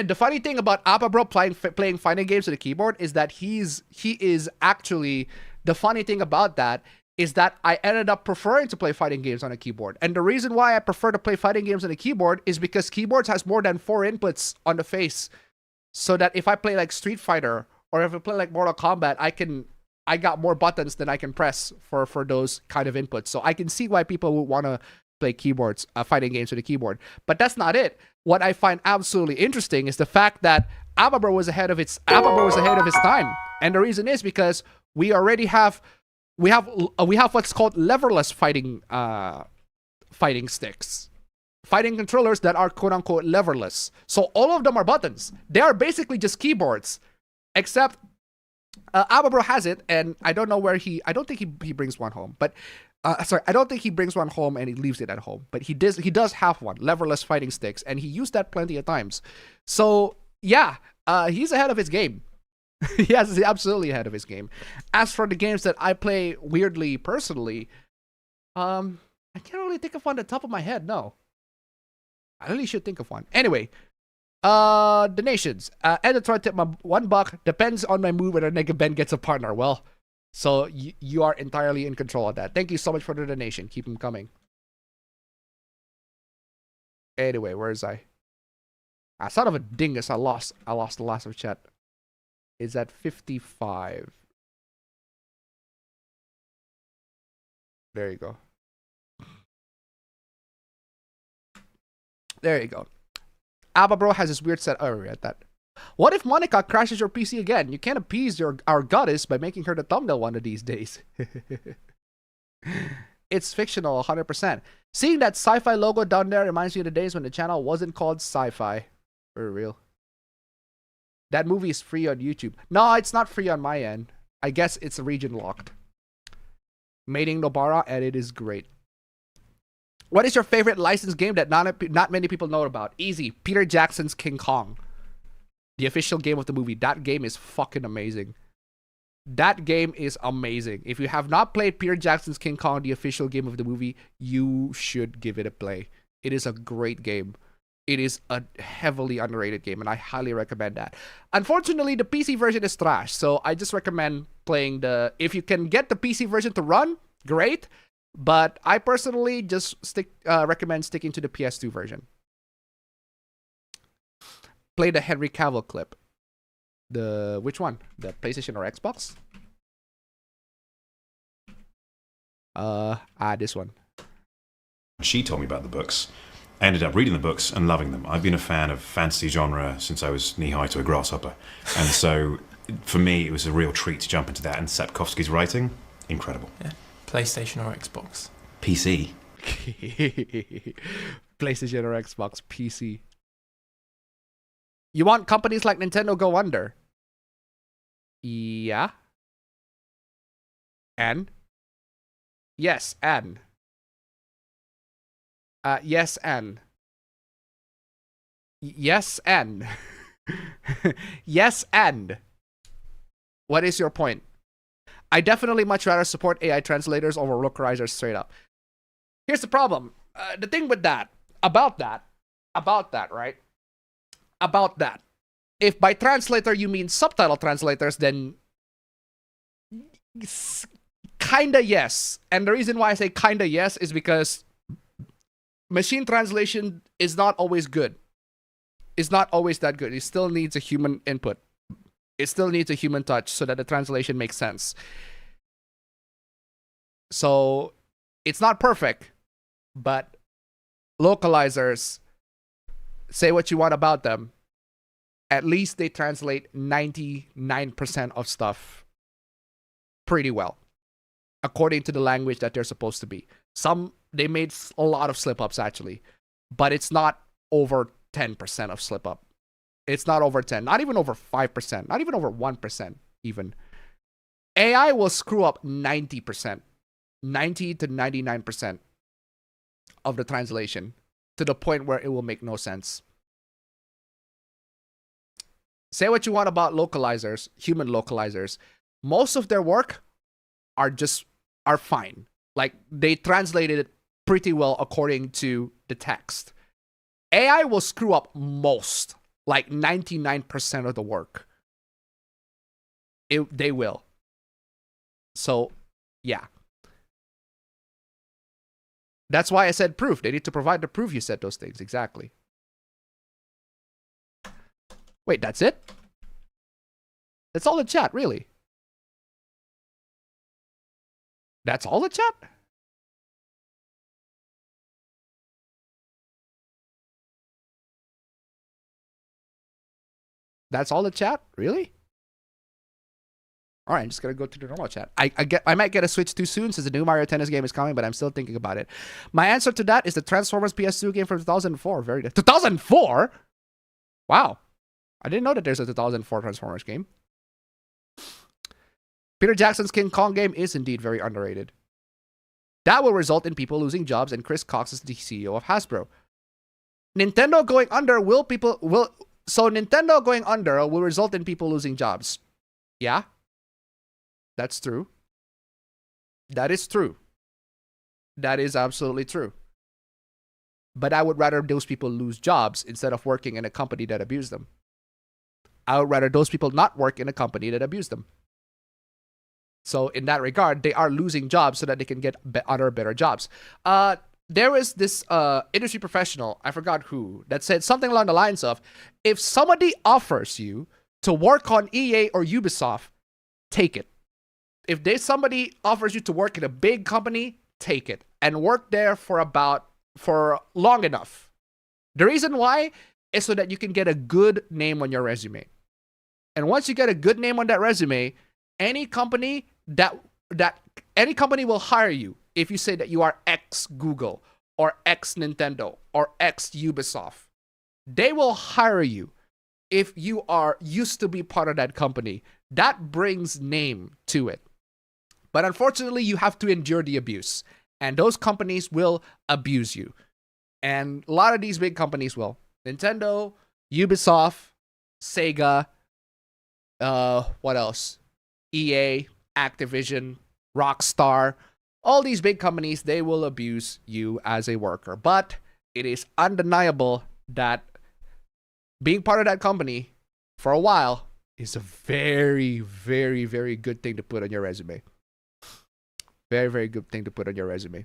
the funny thing about Apabro playing fighting games with a keyboard is that he is actually, the funny thing about that is that I ended up preferring to play fighting games on a keyboard. And the reason why I prefer to play fighting games on a keyboard is because keyboards has more than 4 inputs on the face. So that if I play like Street Fighter or if I play like Mortal Kombat, I got more buttons than I can press for those kind of inputs. So I can see why people would want to play keyboards, fighting games with a keyboard. But that's not it. What I find absolutely interesting is the fact that Ababro was ahead of his time. And the reason is because we already have what's called leverless fighting sticks. Fighting controllers that are quote-unquote leverless. So all of them are buttons. They are basically just keyboards. Except Ababro has it, and I don't know where I don't think he brings one home. But I don't think he brings one home and he leaves it at home. But he does have one, leverless fighting sticks, and he used that plenty of times. So yeah, he's ahead of his game. Yes, he's absolutely ahead of his game. As for the games that I play weirdly personally, I can't really think of one at the top of my head. No, I really should think of one. Anyway, donations. Editor tip my $1. Depends on my mood whether Nigga Ben gets a partner. Well. So you are entirely in control of that. Thank you so much for the donation. Keep them coming. Anyway, where is I? Son of a dingus. I lost the last of chat. It's at 55. There you go. There you go. Ababro has this weird set. Oh, I read that. What if Monica crashes your PC again? You can't appease our goddess by making her the thumbnail one of these days. It's fictional, 100%. Seeing that sci-fi logo down there reminds me of the days when the channel wasn't called sci-fi. For real. That movie is free on YouTube. No, it's not free on my end. I guess it's region locked. Mating Nobara, and it is great. What is your favorite licensed game that not many people know about? Easy. Peter Jackson's King Kong. The official game of the movie. That game is fucking amazing. That game is amazing. If you have not played Peter Jackson's King Kong, the official game of the movie, you should give it a play. It is a great game. It is a heavily underrated game, and I highly recommend that. Unfortunately, the PC version is trash, so I just recommend playing if you can get the PC version to run, great. But I personally just recommend sticking to the PS2 version. Play the Henry Cavill clip. The which one? The PlayStation or Xbox? This one. She told me about the books. I ended up reading the books and loving them. I've been a fan of fantasy genre since I was knee-high to a grasshopper. And so, for me, it was a real treat to jump into that. And Sapkowski's writing, incredible. Yeah. PlayStation or Xbox? PC. PlayStation or Xbox, PC. You want companies like Nintendo go under? Yeah. And? Yes, and. Yes, and. Yes, and. Yes, and. What is your point? I definitely much rather support AI translators over localizers straight up. Here's the problem. The thing with that, about that, right? About that. If by translator you mean subtitle translators, then kinda yes. And the reason why I say kinda yes is because machine translation is not always good. It's not always that good. It still needs a human input. It still needs a human touch so that the translation makes sense. So it's not perfect, but localizers, say what you want about them, at least they translate 99% of stuff pretty well, according to the language that they're supposed to be. Some, they made a lot of slip-ups actually, but it's not over 10% of slip-up. It's not over 10, not even over 5%, not even over 1% even. AI will screw up 90%, 90 to 99% of the translation to the point where it will make no sense. Say what you want about localizers, human localizers. Most of their work are fine. Like, they translated it pretty well according to the text. AI will screw up most, like 99% of the work. They will. So, yeah. That's why I said proof. They need to provide the proof you said those things. Exactly. Wait, that's it? That's all the chat, really? That's all the chat? That's all the chat? Really? All right, I'm just gonna go to the normal chat. I might get a Switch too soon since the new Mario Tennis game is coming, but I'm still thinking about it. My answer to that is the Transformers PS2 game from 2004. 2004? Wow. I didn't know that there's a 2004 Transformers game. Peter Jackson's King Kong game is indeed very underrated. That will result in people losing jobs, and Chris Cox is the CEO of Hasbro. Nintendo going under so Nintendo going under will result in people losing jobs. Yeah. That's true. That is true. That is absolutely true. But I would rather those people lose jobs instead of working in a company that abused them. I would rather those people not work in a company that abused them. So in that regard, they are losing jobs so that they can get other better jobs. There was this industry professional, I forgot who, that said something along the lines of, if somebody offers you to work on EA or Ubisoft, take it. If somebody offers you to work in a big company, take it. And work there for long enough. The reason why is so that you can get a good name on your resume. And once you get a good name on that resume, any company will hire you if you say that you are ex Google or ex Nintendo or ex Ubisoft. They will hire you if you are used to be part of that company. That brings name to it. But unfortunately, you have to endure the abuse. And those companies will abuse you. And a lot of these big companies will. Nintendo, Ubisoft, Sega, what else? EA, Activision, Rockstar. All these big companies, they will abuse you as a worker. But it is undeniable that being part of that company for a while is a very, very, very good thing to put on your resume. Very, very good thing to put on your resume.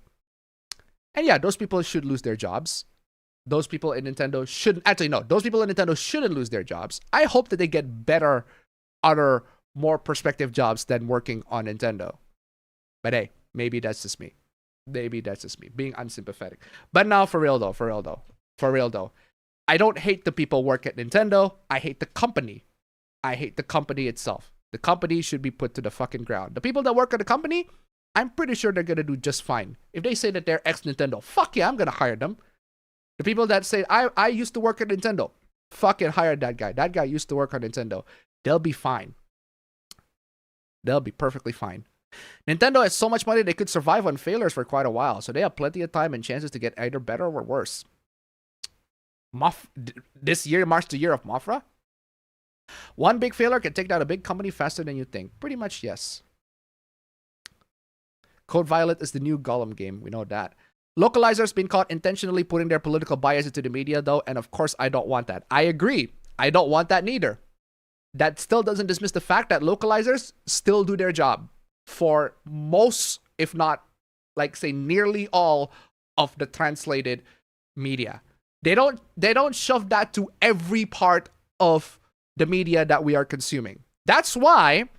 And yeah, those people should lose their jobs. those people in Nintendo shouldn't, actually no, those people in Nintendo shouldn't lose their jobs. I hope that they get better, other, more prospective jobs than working on Nintendo. But hey, maybe that's just me. Maybe that's just me being unsympathetic. But now for real though, I don't hate the people work at Nintendo. I hate the company. I hate the company itself. The company should be put to the fucking ground. The people that work at the company, I'm pretty sure they're gonna do just fine. If they say that they're ex-Nintendo, fuck yeah, I'm gonna hire them. The people that say, I used to work at Nintendo, fucking hire that guy. That guy used to work on Nintendo. They'll be fine. They'll be perfectly fine. Nintendo has so much money they could survive on failures for quite a while, so they have plenty of time and chances to get either better or worse. This year marks the year of Mafra. One big failure can take down a big company faster than you think. Pretty much, yes. Code Violet is the new Gollum game. We know that. Localizers been caught intentionally putting their political bias into the media, though, and of course, I don't want that. I agree. I don't want that neither. That still doesn't dismiss the fact that localizers still do their job for most, if not, like, say, nearly all of the translated media. They don't shove that to every part of the media that we are consuming. That's why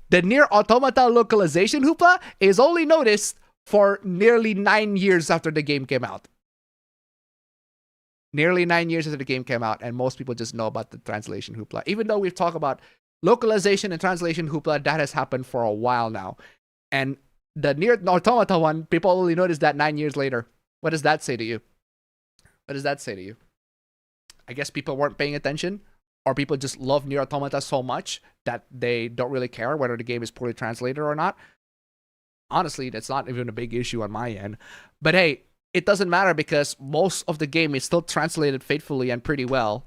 the Nier Automata localization hoopla is only noticed for nearly 9 years after the game came out. Nearly 9 years after the game came out, and most people just know about the translation hoopla. Even though we've talked about localization and translation hoopla, that has happened for a while now. And the Nier Automata one, people only notice that 9 years later. What does that say to you? What does that say to you? I guess people weren't paying attention, or people just love Nier Automata so much that they don't really care whether the game is poorly translated or not. Honestly, that's not even a big issue on my end. But hey, it doesn't matter because most of the game is still translated faithfully and pretty well.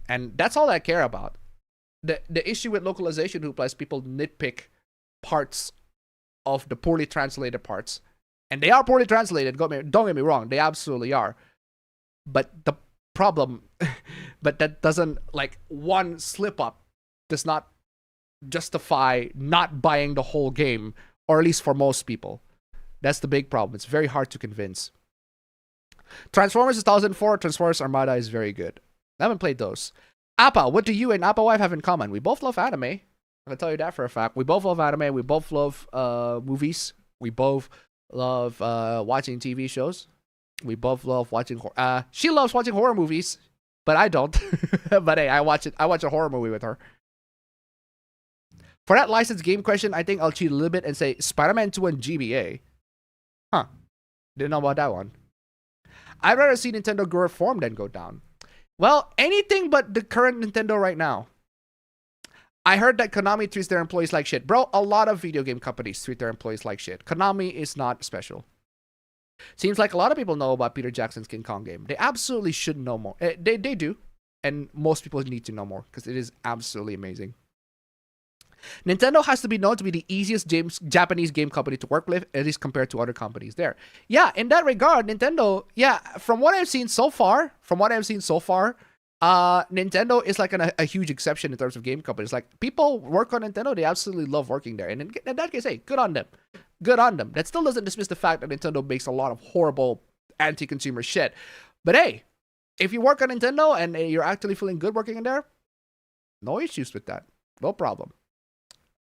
And that's all I care about. The issue with localization hoopla is people nitpick parts of the poorly translated parts. And they are poorly translated, don't get me wrong, they absolutely are. But the problem, but that doesn't, like, one slip up does not justify not buying the whole game, or at least for most people. That's the big problem. It's very hard to convince. Transformers 2004, Transformers Armada is very good. I haven't played those. Appa, what do you and Appa Wife have in common? We both love anime. I can tell you that for a fact. We both love anime. We both love movies. We both love watching TV shows. We both love watching horror. She loves watching horror movies, but I don't. But hey, I watch a horror movie with her. For that licensed game question, I think I'll cheat a little bit and say Spider-Man 2 and GBA. Huh. Didn't know about that one. I'd rather see Nintendo grow reform than go down. Well, anything but the current Nintendo right now. I heard that Konami treats their employees like shit. Bro, a lot of video game companies treat their employees like shit. Konami is not special. Seems like a lot of people know about Peter Jackson's King Kong game. They absolutely should know more. They do. And most people need to know more because it is absolutely amazing. Nintendo has to be known to be the easiest Japanese game company to work with, at least compared to other companies there. Yeah, in that regard, Nintendo, yeah, from what I've seen so far, Nintendo is like a huge exception in terms of game companies. Like, people work on Nintendo, they absolutely love working there. And in that case, hey, good on them. Good on them. That still doesn't dismiss the fact that Nintendo makes a lot of horrible anti-consumer shit. But hey, if you work on Nintendo and you're actually feeling good working in there, no issues with that. No problem.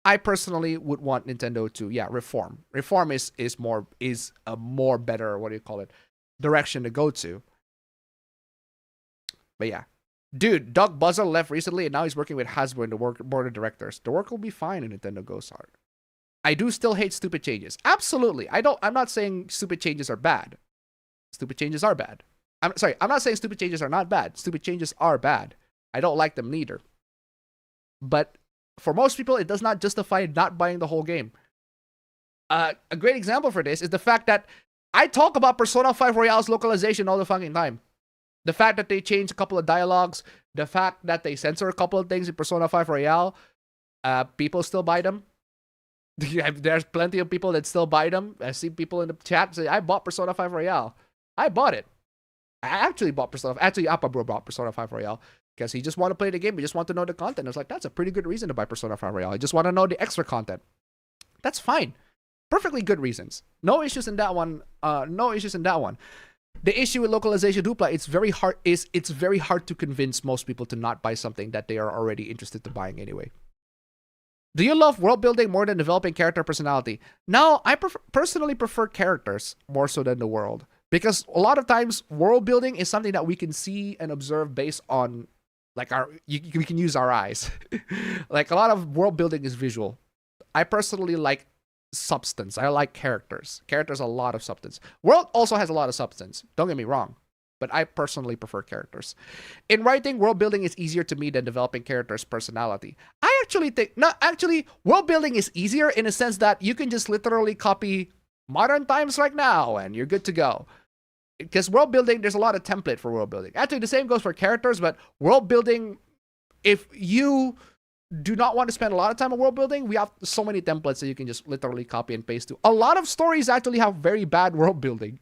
I personally would want Nintendo to, yeah, reform. Reform is a more better, what do you call it, direction to go to. But yeah. Dude, Doug Buzzer left recently and now he's working with Hasbro in the board of directors. The work will be fine if Nintendo goes hard. I do still hate stupid changes. Absolutely. I'm not saying stupid changes are bad. Stupid changes are bad. I'm not saying stupid changes are not bad. Stupid changes are bad. I don't like them neither. But for most people, it does not justify not buying the whole game. A great example for this is the fact that I talk about Persona 5 Royale's localization all the fucking time. The fact that they change a couple of dialogues, the fact that they censor a couple of things in Persona 5 Royale, people still buy them. There's plenty of people that still buy them. I see people in the chat say, I bought Persona 5 Royale. I bought it. I actually bought Persona 5. Actually, Appa Bro bought Persona 5 Royale. Because he just want to play the game. He just want to know the content. I was like, that's a pretty good reason to buy Persona 5 Royale. I just want to know the extra content. That's fine. Perfectly good reasons. No issues in that one. The issue with localization hoopla, it's very hard to convince most people to not buy something that they are already interested in buying anyway. Do you love world building more than developing character personality? No, I personally prefer characters more so than the world. Because a lot of times, world building is something that we can see and observe based on, like, we can use our eyes. Like, a lot of world building is visual. I personally like substance. I like characters. Characters a lot of substance. World also has a lot of substance. Don't get me wrong. But I personally prefer characters. In writing, world building is easier to me than developing characters' personality. I actually think, world building is easier in a sense that you can just literally copy modern times right now and you're good to go. Because world building, there's a lot of template for world building. Actually, the same goes for characters, but world building, if you do not want to spend a lot of time on world building, we have so many templates that you can just literally copy and paste to. A lot of stories actually have very bad world building.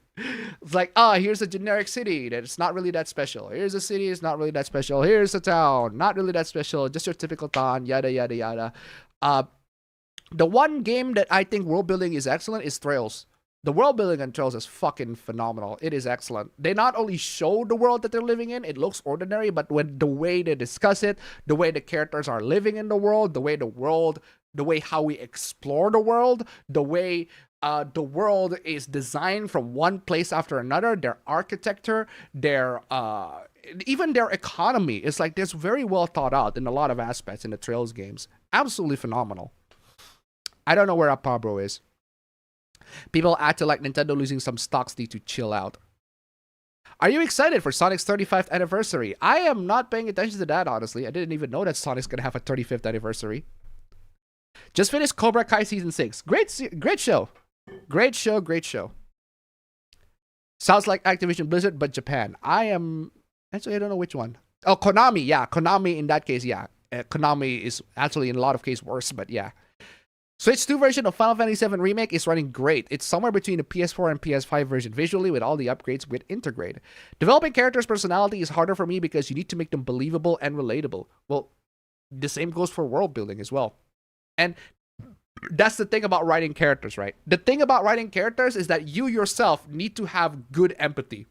It's like, here's a generic city that's not really that special. Here's a city, it's not really that special. Here's a town, not really that special. Just your typical town, yada, yada, yada. The one game that I think world building is excellent is Trails. The world building on Trails is fucking phenomenal. It is excellent. They not only show the world that they're living in, it looks ordinary, but when the way they discuss it, the way the characters are living in the world, the way how we explore the world, the way the world is designed from one place after another, their architecture, their even their economy is like this, very well thought out in a lot of aspects in the Trails games. Absolutely phenomenal. I don't know where Pablo is. People acted like Nintendo losing some stocks need to chill out. Are you excited for Sonic's 35th anniversary? I am not paying attention to that, honestly. I didn't even know that Sonic's gonna have a 35th anniversary. Just finished Cobra Kai Season 6. Great show. Great show. Sounds like Activision Blizzard, but Japan. Actually, I don't know which one. Oh, Konami. Yeah, Konami in that case, yeah. Konami is actually in a lot of cases worse, but yeah. Switch 2 version of Final Fantasy VII Remake is running great. It's somewhere between the PS4 and PS5 version visually with all the upgrades with integrate. Developing characters' personality is harder for me because you need to make them believable and relatable. Well, the same goes for world building as well. And that's the thing about writing characters, right? The thing about writing characters is that you yourself need to have good empathy.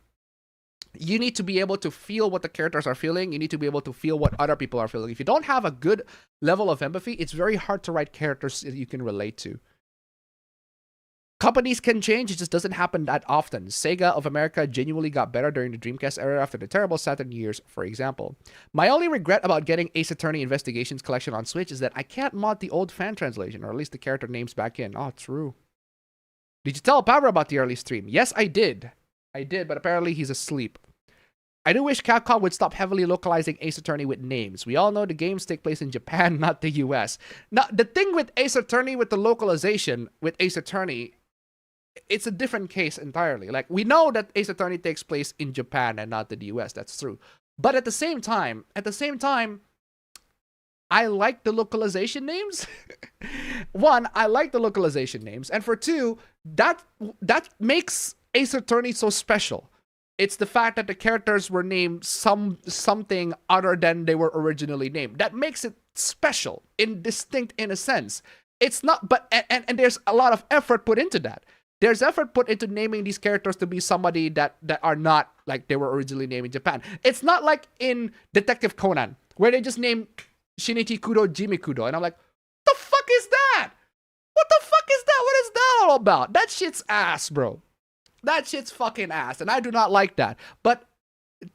You need to be able to feel what the characters are feeling. You need to be able to feel what other people are feeling. If you don't have a good level of empathy, it's very hard to write characters that you can relate to. Companies can change, it just doesn't happen that often. Sega of America genuinely got better during the Dreamcast era after the terrible Saturn years, for example. My only regret about getting Ace Attorney Investigations Collection on Switch is that I can't mod the old fan translation, or at least the character names back in. Oh, true. Did you tell Pablo about the early stream? Yes, I did. But apparently he's asleep. I do wish Capcom would stop heavily localizing Ace Attorney with names. We all know the games take place in Japan, not the US. Now, the thing with Ace Attorney, with the localization with Ace Attorney, it's a different case entirely. Like, we know that Ace Attorney takes place in Japan and not the US. That's true. But at the same time, I like the localization names. One, I like the localization names. And for two, that makes Ace Attorney so special. It's the fact that the characters were named something other than they were originally named. That makes it special and distinct in a sense. It's not, but and there's a lot of effort put into that. There's effort put into naming these characters to be somebody that are not like they were originally named in Japan. It's not like in Detective Conan, where they just named Shinichi Kudo Jimmy Kudo. And I'm like, what the fuck is that? What the fuck is that? What is that all about? That shit's ass, bro. That shit's fucking ass, and I do not like that. But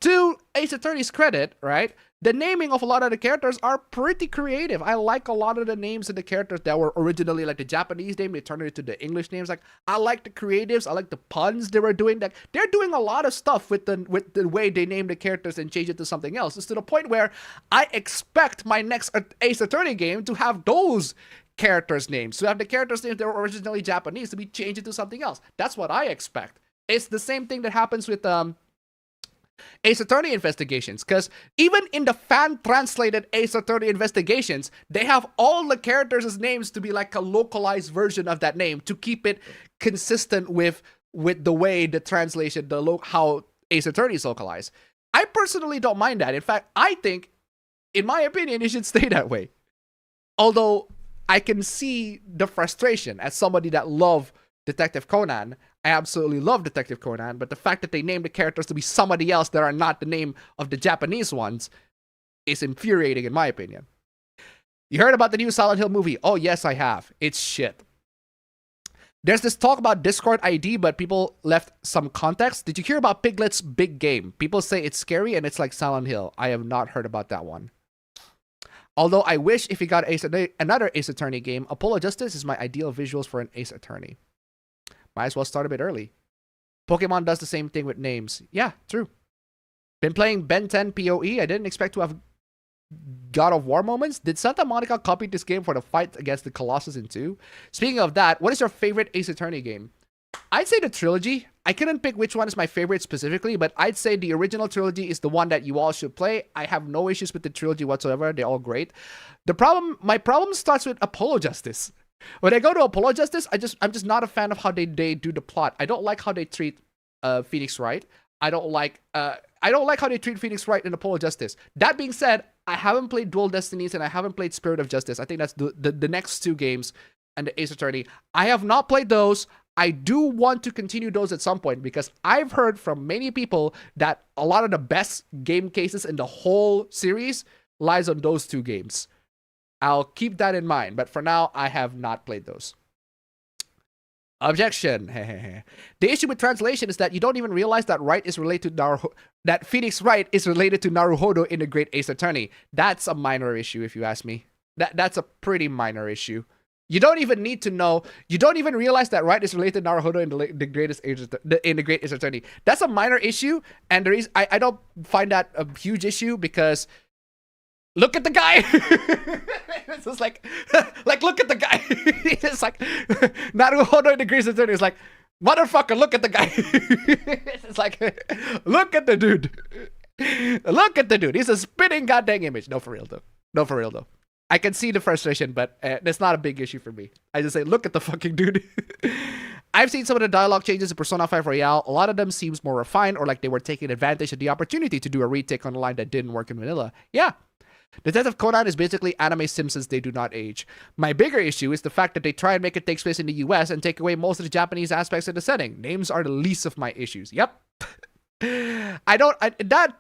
to Ace Attorney's credit, right, the naming of a lot of the characters are pretty creative. I like a lot of the names of the characters that were originally like the Japanese name. They turned it into the English names. Like, I like the creatives. I like the puns they were doing. Like, they're doing a lot of stuff with the way they name the characters and change it to something else. It's to the point where I expect my next Ace Attorney game to have those characters' names. To have the characters' names that were originally Japanese to be changed into something else. That's what I expect. It's the same thing that happens with Ace Attorney Investigations, because even in the fan-translated Ace Attorney Investigations, they have all the characters' names to be like a localized version of that name to keep it consistent with the way the translation, how Ace Attorney is localized. I personally don't mind that. In fact, I think, in my opinion, it should stay that way. Although I can see the frustration as somebody that love Detective Conan. I absolutely love Detective Conan, but the fact that they named the characters to be somebody else that are not the name of the Japanese ones is infuriating in my opinion. You heard about the new Silent Hill movie? Oh yes, I have. It's shit. There's this talk about Discord ID, but people left some context. Did you hear about Piglet's Big Game? People say it's scary and it's like Silent Hill. I have not heard about that one. Although I wish if he got another Ace Attorney game, Apollo Justice is my ideal visuals for an Ace Attorney. Might as well start a bit early. Pokemon does the same thing with names. Yeah, true. Been playing Ben 10 PoE. I didn't expect to have God of War moments. Did Santa Monica copy this game for the fight against the Colossus in 2? Speaking of that, what is your favorite Ace Attorney game? I'd say the trilogy. I couldn't pick which one is my favorite specifically, but I'd say the original trilogy is the one that you all should play. I have no issues with the trilogy whatsoever. They're all great. My problem starts with Apollo Justice. When I go to Apollo Justice, I'm just not a fan of how they do the plot. I don't like how they treat Phoenix Wright. I don't like how they treat Phoenix Wright in Apollo Justice. That being said, I haven't played Dual Destinies and I haven't played Spirit of Justice. I think that's the next two games and the Ace Attorney. I have not played those. I do want to continue those at some point because I've heard from many people that a lot of the best game cases in the whole series lies on those two games. I'll keep that in mind, but for now, I have not played those. Objection. The issue with translation is that you don't even realize that Wright is related to that Phoenix Wright is related to Naruhodo in The Great Ace Attorney. That's a minor issue, if you ask me. That's a pretty minor issue. You don't even need to know. You don't even realize that Wright is related to Naruhodo in the Great Ace Attorney. That's a minor issue, and I don't find that a huge issue because look at the guy. It's just like look at the guy. It's like Naruhodo in the Great Ace Attorney is like, motherfucker, look at the guy. It's like, look at the dude. Look at the dude. He's a spinning goddamn image. No, for real though. I can see the frustration, but that's not a big issue for me. I just say, look at the fucking dude. I've seen some of the dialogue changes in Persona 5 Royale. A lot of them seems more refined or like they were taking advantage of the opportunity to do a retake on a line that didn't work in vanilla. Yeah. Detective Conan is basically anime Simpsons. They do not age. My bigger issue is the fact that they try and make it take place in the US and take away most of the Japanese aspects of the setting. Names are the least of my issues. Yep. That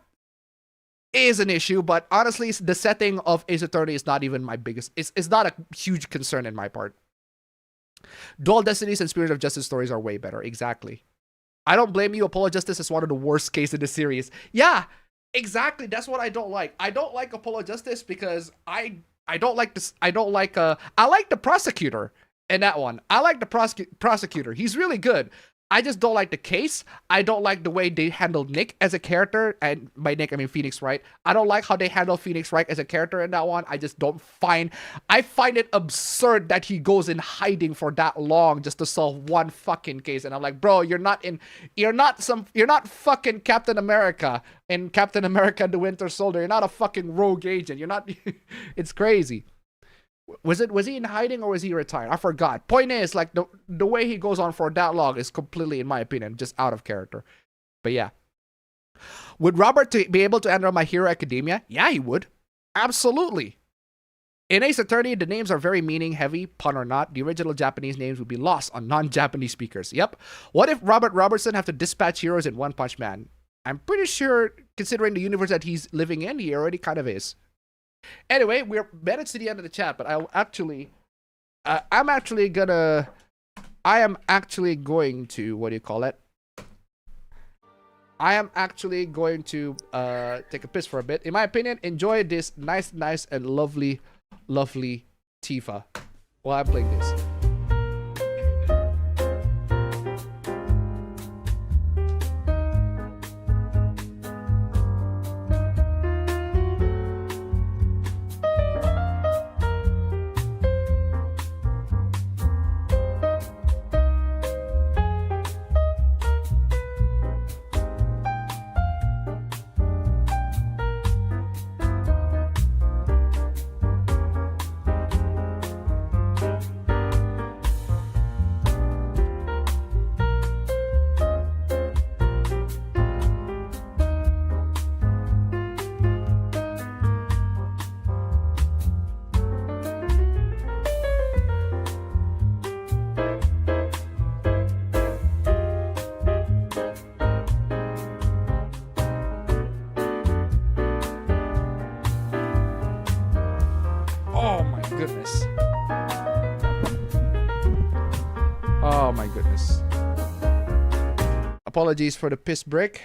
is an issue, but honestly, the setting of Ace Attorney is not even my biggest. It's not a huge concern in my part. Dual Destinies and Spirit of Justice stories are way better. Exactly. I don't blame you. Apollo Justice is one of the worst cases in the series. Yeah, exactly. That's what I don't like. I don't like Apollo Justice because I don't like this. I like the prosecutor in that one. I like the prosecutor. He's really good. I just don't like the case. I don't like the way they handled Nick as a character. And by Nick, I mean Phoenix Wright. I don't like how they handle Phoenix Wright as a character in that one. I just don't find... I find it absurd that he goes in hiding for that long just to solve one fucking case. And I'm like, bro, you're not fucking Captain America in Captain America the Winter Soldier. You're not a fucking rogue agent. You're not... It's crazy. Was he in hiding or was he retired? I forgot. Point is, like, the way he goes on for that long is completely, in my opinion, just out of character. But yeah. Would Robert be able to enter My Hero Academia? Yeah, he would. Absolutely. In Ace Attorney, the names are very meaning heavy, pun or not. The original Japanese names would be lost on non-Japanese speakers. Yep. What if Robert Robertson have to dispatch heroes in One Punch Man? I'm pretty sure, considering the universe that he's living in, he already kind of is. Anyway, we're headed to the end of the chat, but I am actually going to, what do you call it? I am actually going to take a piss for a bit. In my opinion, enjoy this nice and lovely Tifa while I'm playing this. goodness. Oh my goodness. Apologies for the piss break.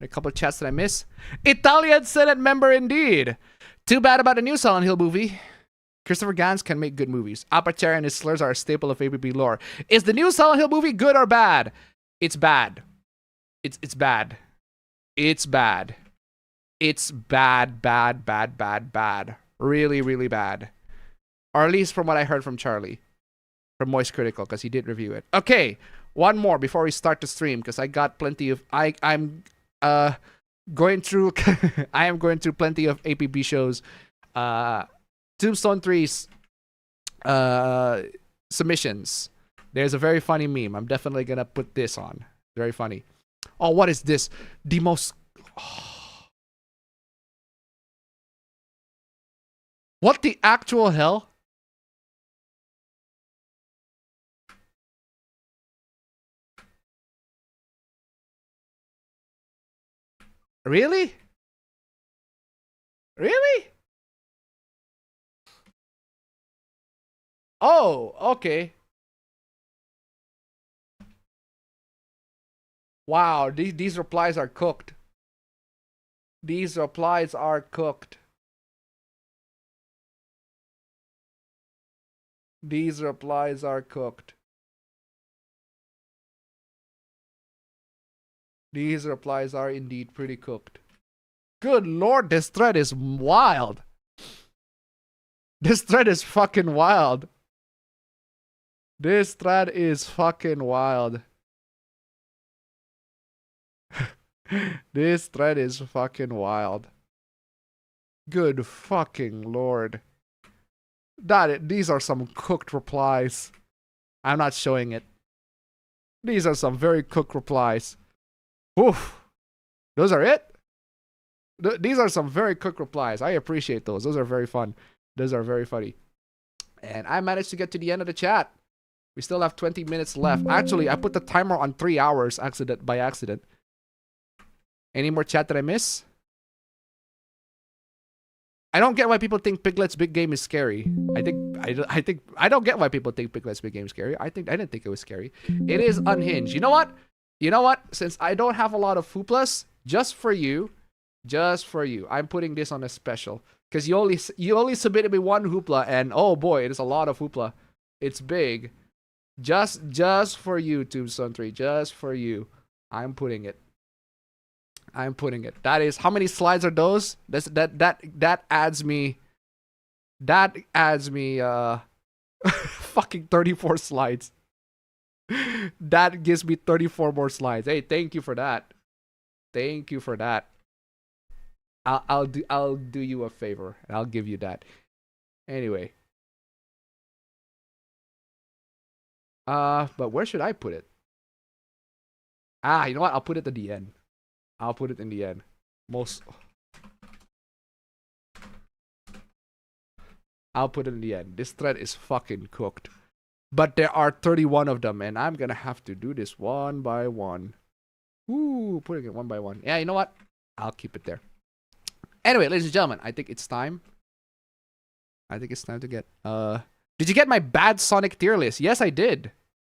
A couple of chats that I miss. Italian Senate member indeed. Too bad about the new Silent Hill movie. Christopher Gans can make good movies. Aperture and his slurs are a staple of APB lore. Is the new Silent Hill movie good or bad? It's bad. It's bad. It's bad. It's bad, bad, bad, bad, bad. Really, really bad. Or at least from what I heard from Charlie. From Moist Critical, because he did review it. Okay, one more before we start the stream, because I got plenty of... I'm going through... I am going through plenty of APB shows. Tombstone 3's submissions. There's a very funny meme. I'm definitely going to put this on. Very funny. Oh, what is this? The most... Oh. What the actual hell? Really? Really? Oh, okay. Wow, these replies are cooked. These replies are cooked. These replies are cooked. These replies are indeed pretty cooked. Good lord, this thread is wild. This thread is fucking wild. This thread is fucking wild. This thread is fucking wild. Good fucking lord. These are some cooked replies. I'm not showing it. These are some very cooked replies. Oof. Those are it? These are some very cooked replies. I appreciate those. Those are very fun. Those are very funny. And I managed to get to the end of the chat. We still have 20 minutes left. Actually, I put the timer on 3 hours by accident. Any more chat that I miss? I don't get why people think Piglet's Big Game is scary. I don't get why people think Piglet's Big Game is scary. I didn't think it was scary. It is unhinged. You know what? You know what? Since I don't have a lot of Fooplas, just for you, I'm putting this on a special. Because you only submitted me one hoopla, and oh boy, it is a lot of hoopla. It's big. Just for you, Tombstone 3. Just for you. I'm putting it. I'm putting it. That is, how many slides are those? That adds me fucking 34 slides. That gives me 34 more slides. Hey, thank you for that. Thank you for that. I'll do you a favor and I'll give you that. Anyway. But where should I put it? You know what? I'll put it at the end. I'll put it in the end. I'll put it in the end. This thread is fucking cooked. But there are 31 of them, and I'm gonna have to do this one by one. Ooh, putting it one by one. Yeah, you know what? I'll keep it there. Anyway, ladies and gentlemen, I think it's time. I think it's time to get... Did you get my bad Sonic tier list? Yes, I did.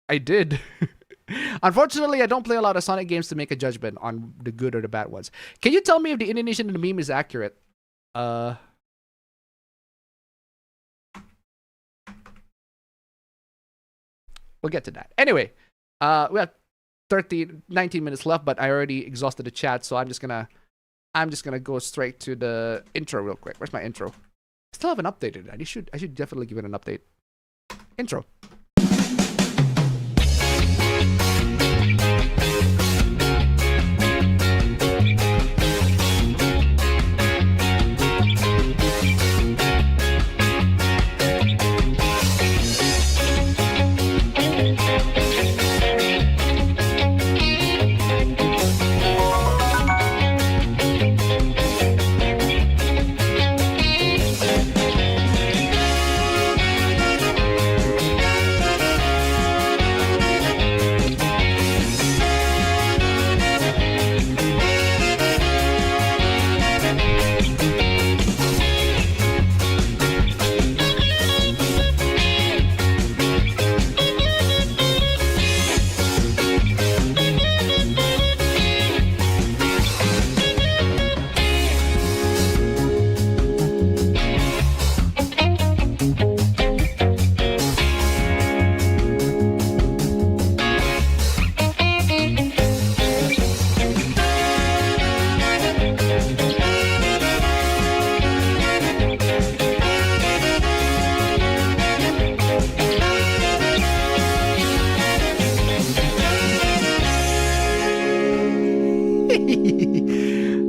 I did. Unfortunately, I don't play a lot of Sonic games to make a judgment on the good or the bad ones. Can you tell me if the Indonesian in the meme is accurate? We'll get to that. Anyway, we have 19 minutes left, but I already exhausted the chat, so I'm just gonna go straight to the intro real quick. Where's my intro? I still haven't updated it. I should definitely give it an update. Intro.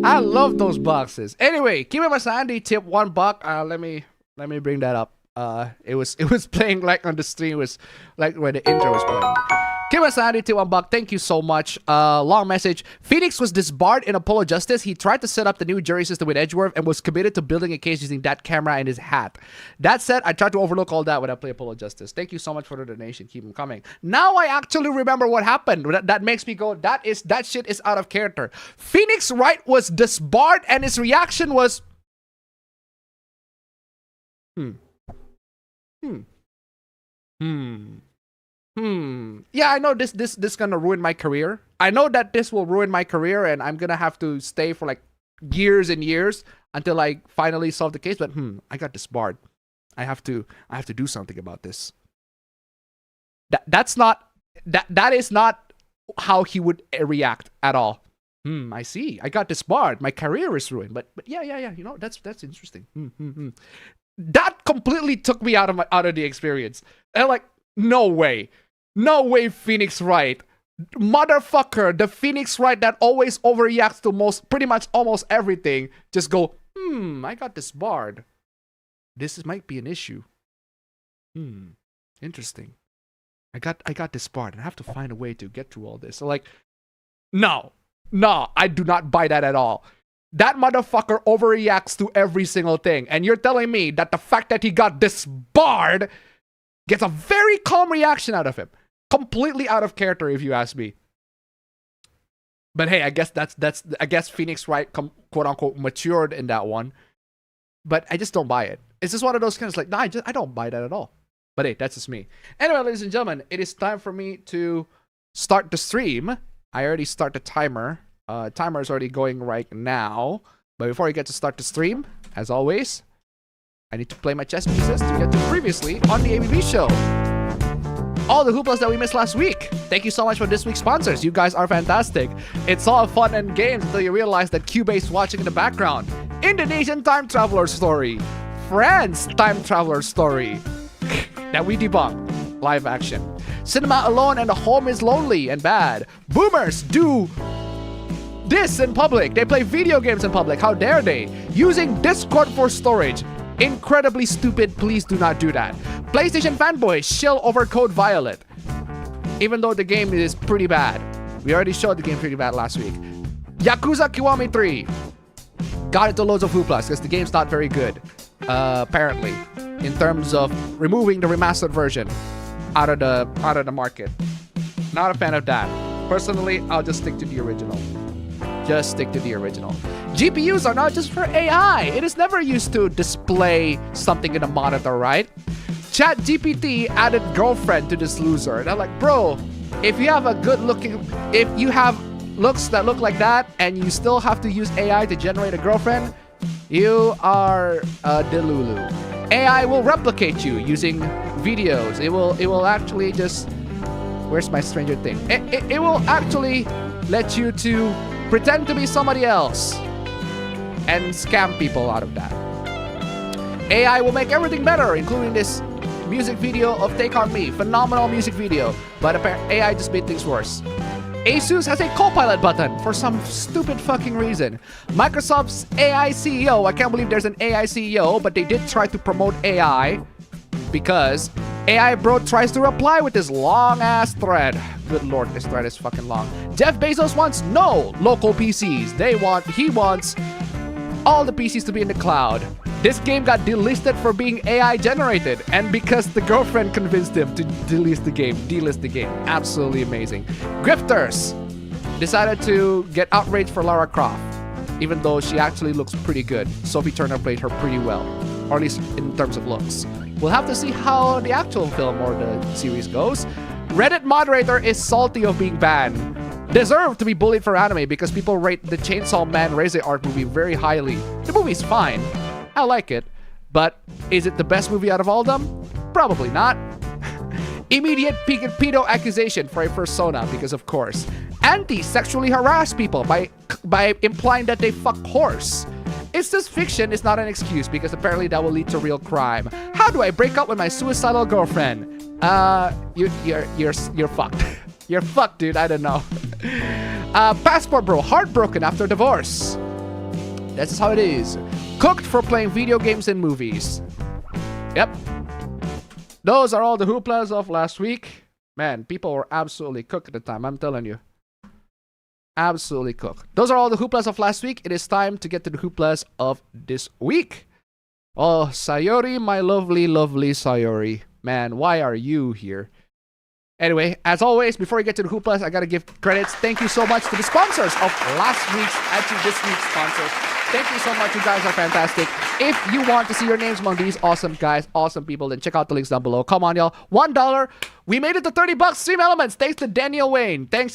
I love those boxes. Anyway, Kimura Sandy tip $1. Let me bring that up. It was playing like on the stream. It was like when the intro was playing. Kimura Sandy tip $1. Thank you so much. Long message. Phoenix was disbarred in Apollo Justice. He tried to set up the new jury system with Edgeworth and was committed to building a case using that camera and his hat. That said, I tried to overlook all that when I play Apollo Justice. Thank you so much for the donation. Keep them coming. Now I actually remember what happened. That makes me go, that shit is out of character. Phoenix Wright was disbarred and his reaction was, yeah, I know this gonna ruin my career. I know that this will ruin my career and I'm gonna have to stay for like years and years until I finally solve the case. But I got disbarred. I have to do something about this. That is not how he would react at all. I see. I got disbarred. My career is ruined. But yeah. You know, that's interesting. That completely took me out of the experience. And I'm like, no way, Phoenix Wright, motherfucker, the Phoenix Wright that always overreacts to pretty much almost everything. Just go, I got disbarred. This might be an issue. Interesting. I got disbarred and I have to find a way to get through all this. So like, no, I do not buy that at all. That motherfucker overreacts to every single thing. And you're telling me that the fact that he got disbarred gets a very calm reaction out of him. Completely out of character, if you ask me. But hey, I guess Phoenix Wright quote unquote matured in that one. But I just don't buy it. It's just one of those kind of like, I don't buy that at all. But hey, that's just me. Anyway, ladies and gentlemen, it is time for me to start the stream. I already start the timer. Timer is already going right now. But before I get to start the stream, as always, I need to play my chess pieces to get to previously on the APB show. All the hooplas that we missed last week. Thank you so much for this week's sponsors. You guys are fantastic. It's all fun and games until you realize that Cuba's watching in the background. Indonesian time traveler story. France time traveler story. That we debunk. Live action. Cinema alone and the home is lonely and bad. Boomers do this in public. They play video games in public. How dare they? Using Discord for storage. Incredibly stupid. Please do not do that. PlayStation fanboys shill over Code Violet. Even though the game is pretty bad. We already showed the game pretty bad last week. Yakuza Kiwami 3. Got into loads of hooplas because the game's not very good. Apparently. In terms of removing the remastered version out of the market. Not a fan of that. Personally, I'll just stick to the original. Just stick to the original. GPUs are not just for AI. It is never used to display something in a monitor, right? ChatGPT added girlfriend to this loser. And I'm like, bro, if you have if you have looks that look like that and you still have to use AI to generate a girlfriend, you are a delulu. AI will replicate you using videos. It will actually just, where's my Stranger Thing? It will actually let you to pretend to be somebody else and scam people out of that. AI will make everything better, including this music video of Take On Me. Phenomenal music video, but apparently AI just made things worse. Asus has a Copilot button for some stupid fucking reason. Microsoft's AI CEO, I can't believe there's an AI CEO, but they did try to promote AI because AI Bro tries to reply with this long ass thread. Good lord, this thread is fucking long. Jeff Bezos wants no local PCs. He wants all the PCs to be in the cloud. This game got delisted for being AI generated, and because the girlfriend convinced him to delist the game. Absolutely amazing. Grifters decided to get outraged for Lara Croft, even though she actually looks pretty good. Sophie Turner played her pretty well, or at least in terms of looks. We'll have to see how the actual film or the series goes. Reddit moderator is salty of being banned. Deserved to be bullied for anime because people rate the Chainsaw Man Razor Art movie very highly. The movie's fine. I like it. But is it the best movie out of all of them? Probably not. Immediate pedo accusation for a persona because of course. Anti-sexually harass people by implying that they fuck horse. It's just fiction, it's not an excuse because apparently that will lead to real crime. How do I break up with my suicidal girlfriend? You're fucked. You're fucked, dude. I don't know. Passport bro, heartbroken after divorce. That's just how it is. Cooked for playing video games and movies. Yep. Those are all the hooplas of last week. Man, people were absolutely cooked at the time, I'm telling you. Absolutely cooked. Those are all the hooplas of last week. It is time to get to the hooplas of this week. Oh, Sayori, my lovely, lovely Sayori. Man, why are you here? Anyway, as always, before we get to the hooplas, I gotta give credits. Thank you so much to the sponsors of last week's, actually this week's sponsors. Thank you so much. You guys are fantastic. If you want to see your names among these awesome guys, awesome people, then check out the links down below. Come on, y'all. $1. We made it to 30 bucks. Stream Elements. Thanks to Daniel Wayne. Thank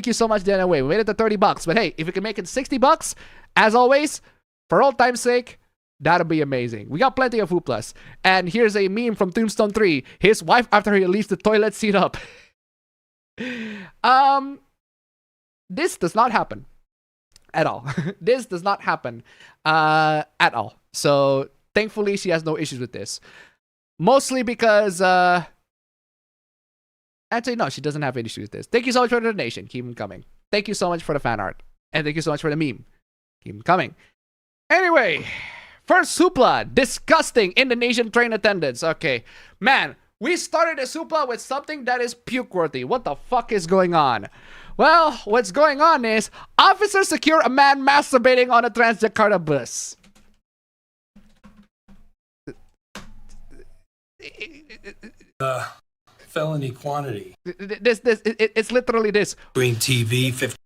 you so much, Daniel Wayne. We made it to 30 bucks. But hey, if we can make it 60 bucks, as always, for old time's sake, that'll be amazing. We got plenty of hooplas. And here's a meme from Tombstone 3. His wife after he leaves the toilet seat up. This does not happen. At all. This does not happen. At all. So, thankfully, she has no issues with this. Mostly because, actually, no, she doesn't have any issues with this. Thank you so much for the donation. Keep them coming. Thank you so much for the fan art. And thank you so much for the meme. Keep them coming. Anyway, first hoopla. Disgusting Indonesian train attendants. Okay. Man, we started a hoopla with something that is puke-worthy. What the fuck is going on? Well, what's going on is officers secure a man masturbating on a Transjakarta bus. Felony quantity. It's literally this. Green TV, 50.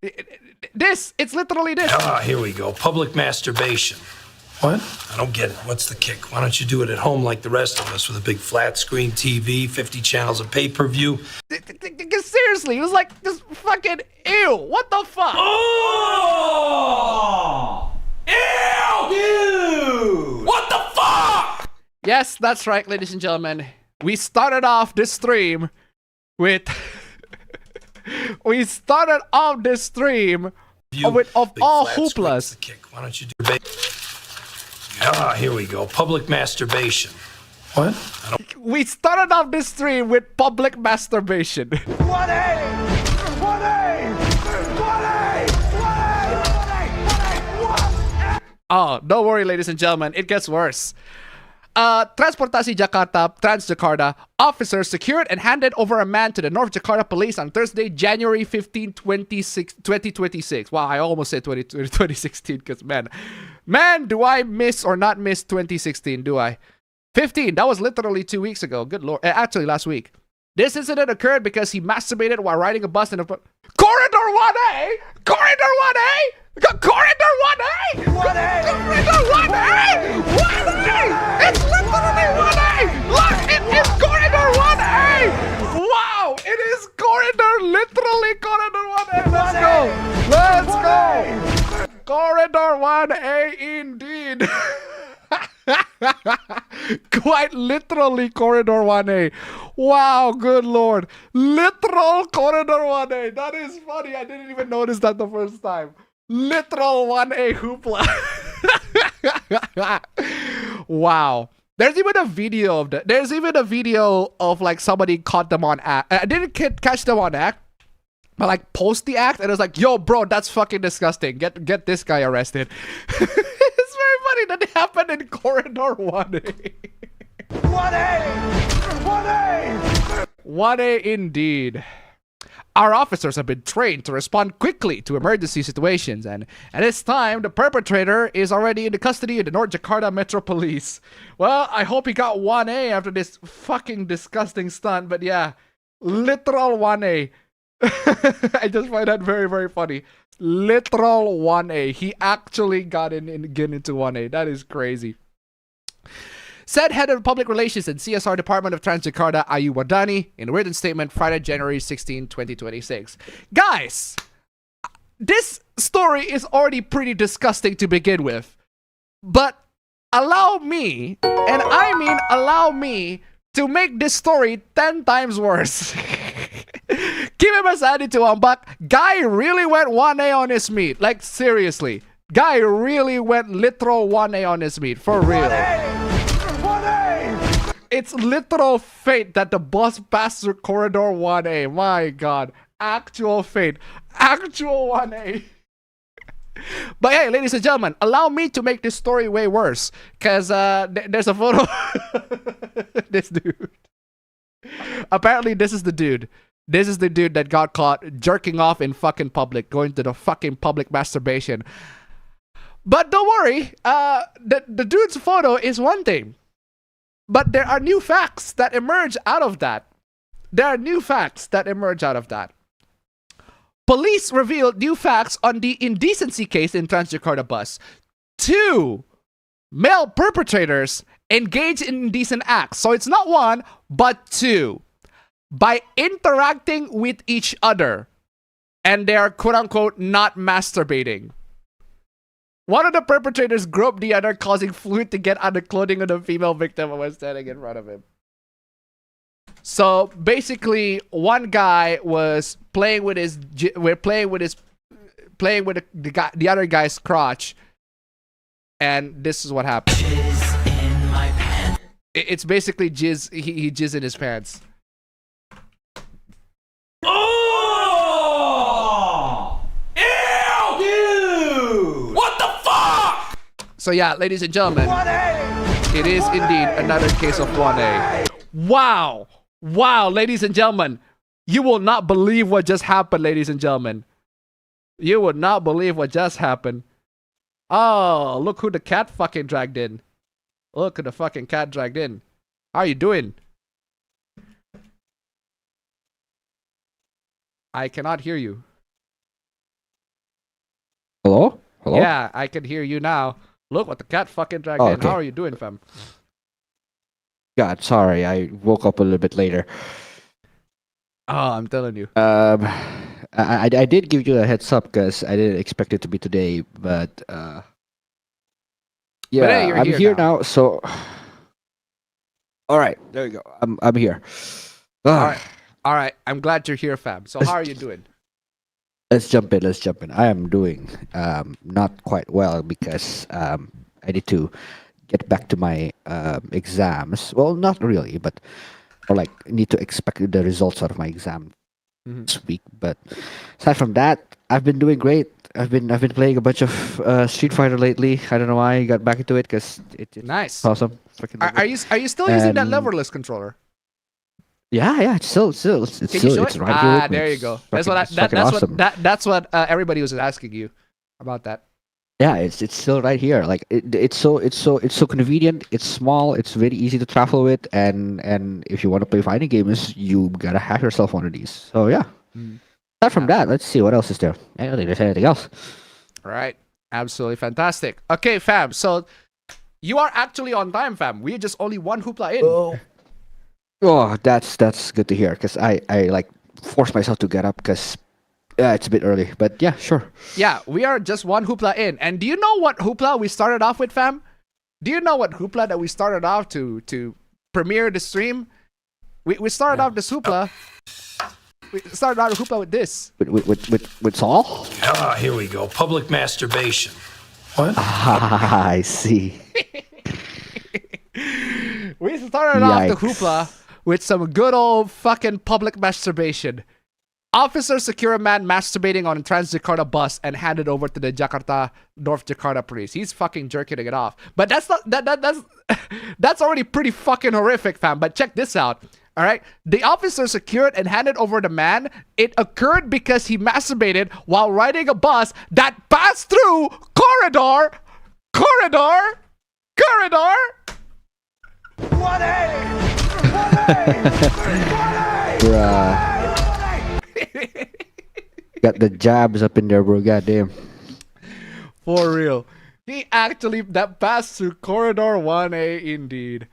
It's literally this. Ah, here we go. Public masturbation. What? I don't get it. What's the kick? Why don't you do it at home like the rest of us with a big flat screen TV, 50 channels of pay-per-view? Seriously, it was like this fucking ew. What the fuck? Oh! Ew! Dude! What the fuck? Yes, that's right, ladies and gentlemen. We started off this stream with with all hooplas. Why don't you do Ah, here we go. Public masturbation. What? We started off this stream with public masturbation. 1A! Oh, don't worry, ladies and gentlemen. It gets worse. Transportasi Jakarta, Transjakarta, officers secured and handed over a man to the North Jakarta police on Thursday, January 15, 2026. Wow, I almost said 2016 because, man, do I miss or not miss 2016, do I? 15, that was literally 2 weeks ago. Good lord. Actually, last week. This incident occurred because he masturbated while riding a bus in a... Corridor 1A! Corridor 1A! Corridor 1A! 1A! Corridor 1A! 1A! It's literally 1A! Look, it is Corridor 1A! Wow! It is literally Corridor 1A! Let's go! Corridor 1A indeed! Quite literally Corridor 1A. Wow, good lord. Literal Corridor 1A. That is funny. I didn't even notice that the first time. Literal 1A hoopla. Wow. There's even a video of that. There's even a video of like somebody caught them on act. I didn't catch them on act, but like post the act, and it was like, yo, bro, that's fucking disgusting. Get this guy arrested. It's very funny that it happened in Corridor 1A. 1A! 1A indeed. Our officers have been trained to respond quickly to emergency situations, and at this time, the perpetrator is already in the custody of the North Jakarta Metro Police. Well, I hope he got 1A after this fucking disgusting stunt, but yeah, literal 1A. I just find that very, very funny. Literal 1A. He actually got into 1A. That is crazy. Said head of public relations and CSR Department of Transjakarta, Ayu Wardani, in a written statement Friday, January 16, 2026. Guys, this story is already pretty disgusting to begin with. But allow me, and I mean allow me, to make this story 10 times worse. Give him a sandy to unbuck. Guy really went 1A on his meat. Like, seriously. Guy really went literal 1A on his meat. For real. 1A! It's literal fate that the bus passed through Corridor 1A. My god. Actual fate. Actual 1A. But hey, ladies and gentlemen, allow me to make this story way worse. Because there's a photo. This dude. Apparently, this is the dude. This is the dude that got caught jerking off in fucking public, going to the fucking public masturbation. But don't worry, the dude's photo is one thing. But there are new facts that emerge out of that. Police revealed new facts on the indecency case in Transjakarta bus. 2 male perpetrators engage in indecent acts. So it's not 1, but 2. By interacting with each other. And they are quote-unquote not masturbating. One of the perpetrators groped the other, causing fluid to get on the clothing of the female victim who was standing in front of him. So basically, one guy was playing with the other guy's crotch, and this is what happened. Jizz in my pants. It's basically jizz. He jizz in his pants. Oh! Ew! Dude! What the fuck? So yeah, ladies and gentlemen, it is indeed another case of 1A. Wow! Wow, ladies and gentlemen, you will not believe what just happened, ladies and gentlemen. You would not believe what just happened. Oh, look who the cat fucking dragged in. Look who the fucking cat dragged in. How are you doing? I cannot hear you. Hello? Hello? Yeah, I can hear you now. Look what the cat fucking dragged in. Okay. How are you doing, fam? God, sorry, I woke up a little bit later. Oh, I'm telling you. I did give you a heads up because I didn't expect it to be today, but yeah, But hey, you're I'm here here now. now. So, all right, there you go. I'm here. All right. I'm glad you're here, fam. So how are you doing? Let's jump in. I am doing not quite well because I need to get back to my exams. Well, not really, but or like need to expect the results out of my exam this week. But aside from that, I've been doing great. I've been playing a bunch of Street Fighter lately. I don't know why I got back into it because it's nice. Awesome. Freaking love Are it. you still using that And- leverless controller? Yeah, it's still Can you it's show it? right here. with me. There you It's go. fucking- it's awesome. That's what everybody was asking you about that. Yeah, it's still right here. Like it's so convenient. It's small. It's very easy to travel with, and if you want to play fighting games, you gotta have yourself one of these. So yeah. Aside from that, let's see what else is there. I don't think there's anything else. All right. Absolutely fantastic. Okay, fam. So you are actually on time, fam. We just only one hoopla in. Oh, that's good to hear. Because I like forced myself to get up because it's a bit early. But yeah, sure. Yeah, we are just one hoopla in. And do you know what hoopla we started off with, fam? Do you know what hoopla that we started off to premiere the stream? We started off this hoopla. We started out a hoopla with this. With Saul? Ah, here we go. Public masturbation. What? Ah, I see. We started off the Yikes. hoopla with some good old fucking public masturbation. Officers secure a man masturbating on a Transjakarta bus and handed over to the Jakarta North Jakarta police. He's fucking jerking it off. But that's not that's already pretty fucking horrific, fam. But check this out. All right, the officer secured and handed over the man. It occurred because he masturbated while riding a bus that passed through corridor. Bruh. Got the jabs up in there, bro. Goddamn. For real. He actually that passed through corridor 1A indeed.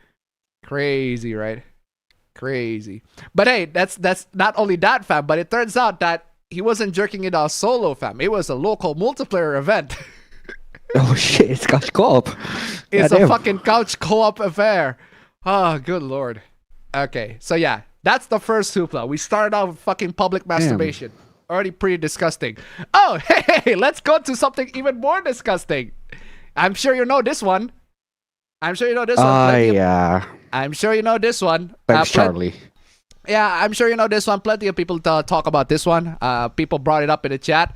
Crazy, right? Crazy. But hey, that's not only that, fam, but it turns out that he wasn't jerking it off solo, fam. It was a local multiplayer event. Oh shit, it's couch co-op. It's Goddamn. a fucking couch co-op affair. Oh, good lord. Okay, so yeah, that's the first hoopla. We started out with fucking public masturbation. Already pretty disgusting. Oh, hey, let's go to something even more disgusting. I'm sure you know this one. I'm sure you know this one. Yeah. I'm sure you know this one. Thanks, Charlie. Yeah, I'm sure you know this one. Plenty of people talk about this one. People brought it up in the chat.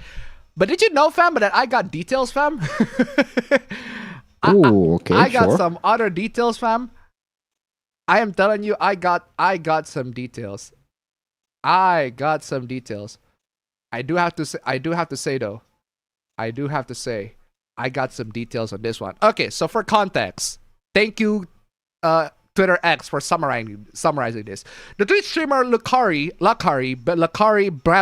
But did you know, fam, that I got details, fam? Oh, okay. I got sure. some other details, fam. I am telling you, I got some details. I got some details. I do have to say though. I got some details on this one. Okay, so for context, thank you, Twitter X, for summarizing this. The Twitch streamer Lucari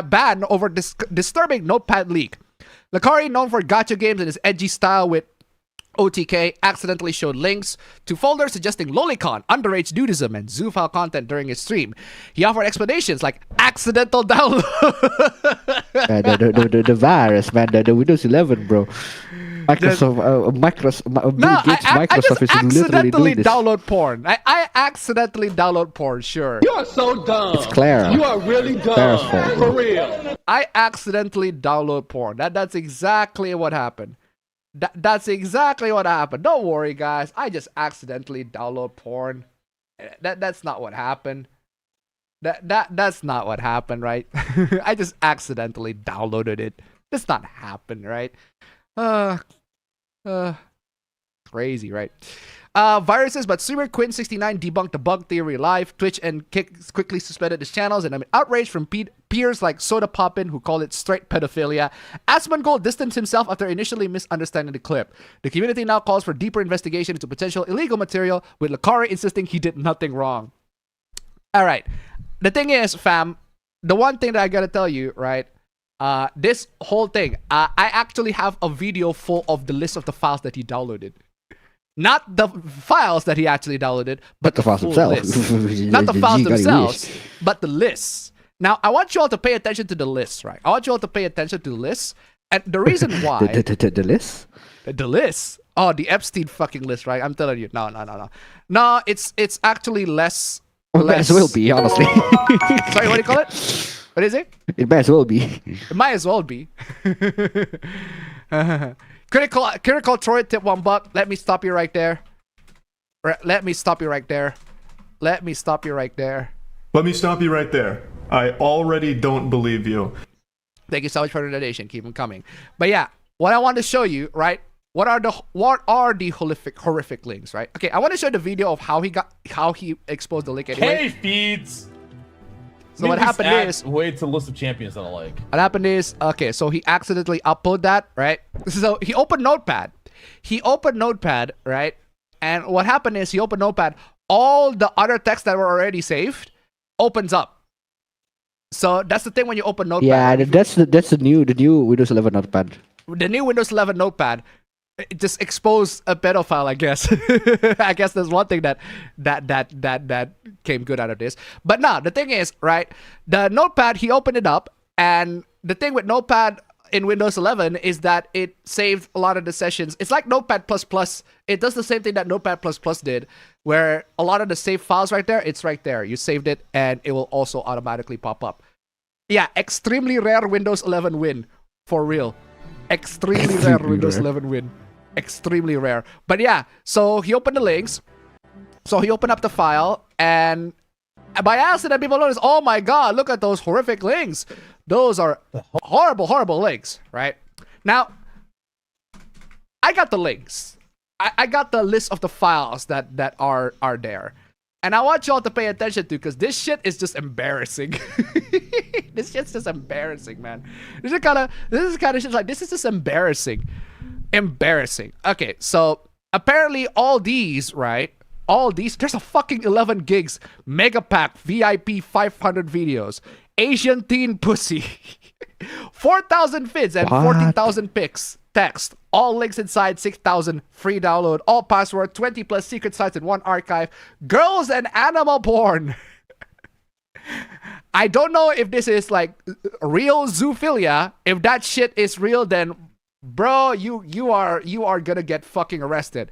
banned over disturbing notepad leak. Lucari, known for gacha games and his edgy style with OTK, accidentally showed links to folders suggesting lolicon, underage nudism, and zoophile content during his stream. He offered explanations like accidental download. The virus, man. The Windows 11, bro. Microsoft I just is literally accidentally doing this. download porn. I accidentally download porn, sure. You are so dumb. It's Claire. You are really dumb. Claire's fault. For real. I accidentally download porn. That's exactly what happened. That's exactly what happened. Don't worry, guys. I just accidentally download porn. That's not what happened. That's not what happened, right? I just accidentally downloaded it. That's not happened, right? Crazy, right? Viruses, but streamer Quinn69 debunked the bug theory live. Twitch and Kick quickly suspended his channels, and amid outrage from peers like Soda Poppin, who called it straight pedophilia, Asmongold distanced himself after initially misunderstanding the clip. The community now calls for deeper investigation into potential illegal material, with Lucari insisting he did nothing wrong. All right. The thing is, fam, the one thing that I gotta tell you, right? This whole thing, I actually have a video full of the list of the files that he downloaded. Not the files that he actually downloaded, but the files full themselves. list. Not the files themselves, but the lists. Now, I want you all to pay attention to the lists, right? I want you all to pay attention to the lists. And the reason why... the list? The list? Oh, the Epstein fucking list, right? I'm telling you. No. No, it's actually less... Well, it might as well be, honestly. Sorry, what do you call it? What is it? It might as well be. It might as well be. Critical Troy tip $1. Let me stop you right there. Let me stop you right there. I already don't believe you. Thank you so much for the donation. Keep them coming. But yeah, what I want to show you, right? What are the horrific links, right? Okay, I want to show the video of how he exposed the link anyway. feeds. So what happened is, wait till list of champions that I like. What happened is, okay, so he accidentally uploaded that, right? So he opened Notepad. Right? And what happened is he opened Notepad. All the other text that were already saved opens up. So that's the thing when you open Notepad. Yeah, that's the new Windows 11 Notepad. The new Windows 11 Notepad. It just exposed a pedophile, I guess. I guess there's one thing that came good out of this. But no, the thing is, right, the Notepad, he opened it up, and the thing with Notepad in Windows 11 is that it saved a lot of the sessions. It's like Notepad++. It does the same thing that Notepad++ did, where a lot of the saved files right there, it's right there. You saved it, and it will also automatically pop up. Yeah, extremely rare Windows 11 win. For real. Extremely rare Windows 11 win. Extremely rare. But yeah, so he opened the links. So he opened up the file, and by accident, people noticed, oh my god, look at those horrific links. Those are horrible links, right? Now, I got the links. I got the list of the files that are there. And I want y'all to pay attention to, because this shit is just embarrassing. This shit's just embarrassing, man. This is kind of shit like, this is just embarrassing. Embarrassing. Okay, so apparently all these, right? All these, there's a fucking 11 gigs mega pack VIP 500 videos. Asian teen pussy. 4,000 vids and 40,000 pics. Text. All links inside 6,000. Free download. All password. 20 plus secret sites in one archive. Girls and animal porn. I don't know if this is like real zoophilia. If that shit is real, then bro, you are gonna get fucking arrested.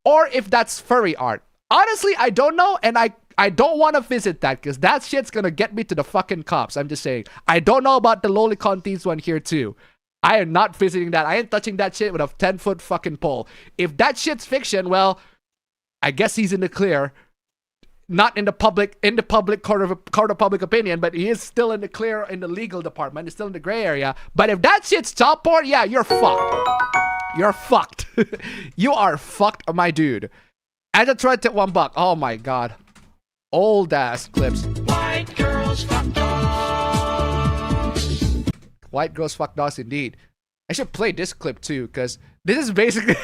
Or if that's furry art. Honestly, I don't know, and I don't want to visit that, because that shit's gonna get me to the fucking cops. I'm just saying. I don't know about the lolicon thieves one here too. I am not visiting that. I ain't touching that shit with a 10-foot fucking pole. If that shit's fiction, well, I guess he's in the clear. not in the public court of public opinion, but he is still in the clear in the legal department. He's still in the gray area. But if that shit's child porn, yeah, you're fucked. You're fucked. You are fucked, my dude. As a threat to $1. Oh my god. Old ass clips. White girls fuck dogs. White girls fuck dogs indeed. I should play this clip too, because this is basically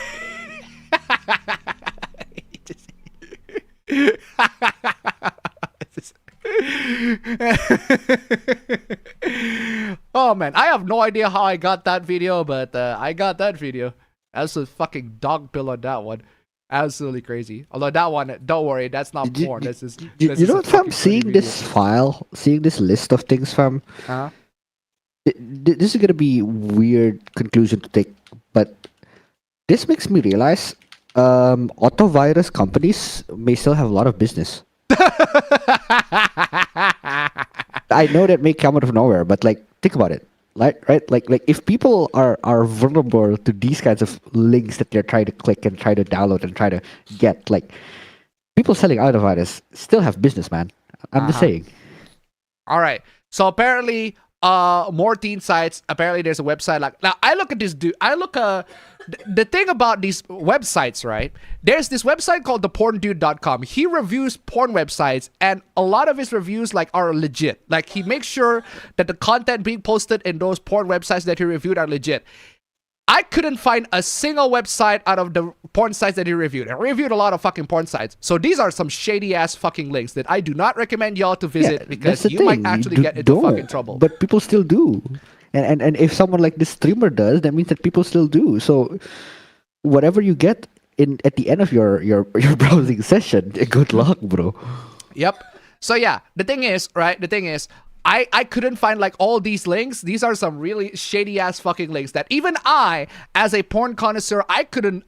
oh man, I have no idea how I got that video, but I got that video. That's a fucking dog pill on that one. Absolutely crazy. Although that one, don't worry, that's not porn. This is. You know what, fam? Seeing this file, seeing this list of things, fam. This is gonna be weird conclusion to take, but this makes me realize autovirus companies may still have a lot of business. I know that may come out of nowhere, but like, think about it. Like, right? Like if people are vulnerable to these kinds of links that they're trying to click and try to download and try to get, like, people selling autovirus still have business, man. I'm just saying. All right. So apparently, more teen sites. Apparently, there's a website like now. I look at this dude. The thing about these websites, right? There's this website called theporndude.com. He reviews porn websites, and a lot of his reviews like are legit. Like, he makes sure that the content being posted in those porn websites that he reviewed are legit. I couldn't find a single website out of the porn sites that he reviewed. I reviewed a lot of fucking porn sites. So these are some shady ass fucking links that I do not recommend y'all to visit, because you might actually get into fucking trouble. But people still do. And if someone like this streamer does, that means that people still do. So whatever you get at the end of your browsing session, good luck, bro. Yep. So yeah, the thing is, right? The thing is, I couldn't find like all these links. These are some really shady ass fucking links that even I, as a porn connoisseur, I couldn't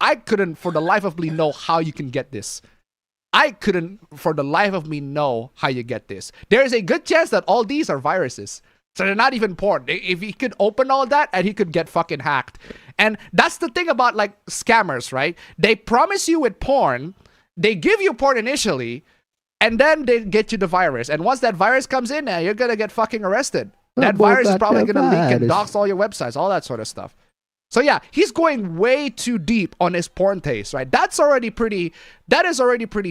for the life of me know how you can get this. I couldn't for the life of me know how you get this. There is a good chance that all these are viruses. So they're not even porn. If he could open all that, and he could get fucking hacked. And that's the thing about like scammers, right? They promise you with porn, they give you porn initially, and then they get you the virus. And once that virus comes in, you're gonna get fucking arrested. That virus is probably gonna leak and dox all your websites, all that sort of stuff. So yeah, he's going way too deep on his porn taste, right? That is already pretty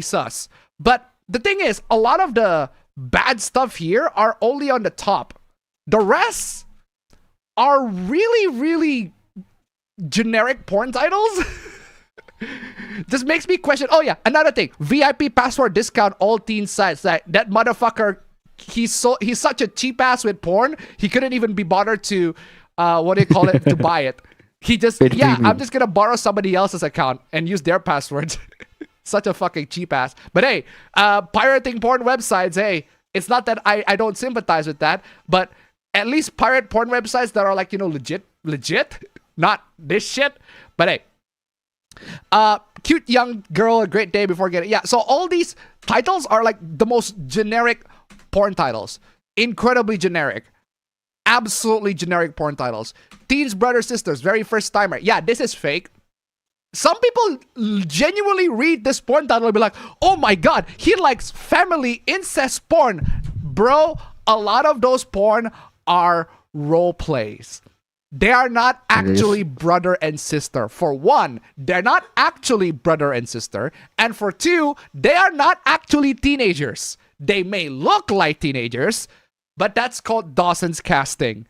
sus. But the thing is, a lot of the bad stuff here are only on the top. The rest are really, really generic porn titles. This makes me question. Oh yeah, another thing. VIP password discount all teen sites. That motherfucker, he's such a cheap ass with porn. He couldn't even be bothered to to buy it. He just I'm just gonna borrow somebody else's account and use their passwords. Such a fucking cheap ass. But hey, pirating porn websites, hey, it's not that I don't sympathize with that, but at least pirate porn websites that are like, legit, not this shit. But hey, cute young girl, a great day before getting, so all these titles are like the most generic porn titles. Incredibly generic. Absolutely generic porn titles. Teens, brothers, sisters, very first timer. Yeah, this is fake. Some people genuinely read this porn title and be like, oh my god, he likes family incest porn. Bro, a lot of those porn are role plays. They are not actually brother and sister. For one, they're not actually brother and sister. And for two, they are not actually teenagers. They may look like teenagers, but that's called Dawson's casting.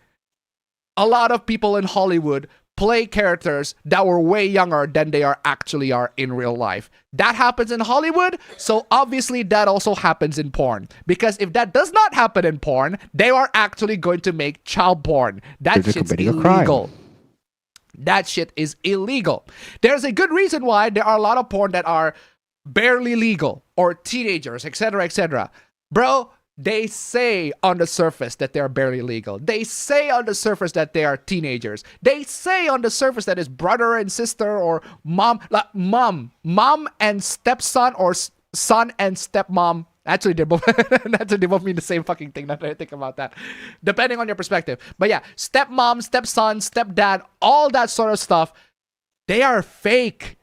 A lot of people in Hollywood play characters that were way younger than they actually are in real life. That happens in Hollywood, so obviously that also happens in porn. Because if that does not happen in porn, they are actually going to make child porn. That shit's illegal. That shit is illegal. There's a good reason why there are a lot of porn that are barely legal or teenagers, etc., etc. Bro, they say on the surface that they're barely legal. They say on the surface that they are teenagers. They say on the surface that it's brother and sister or mom and stepson or son and stepmom. Actually, they both mean the same fucking thing. Now that I think about that, depending on your perspective. But yeah, stepmom, stepson, stepdad, all that sort of stuff. They are fake.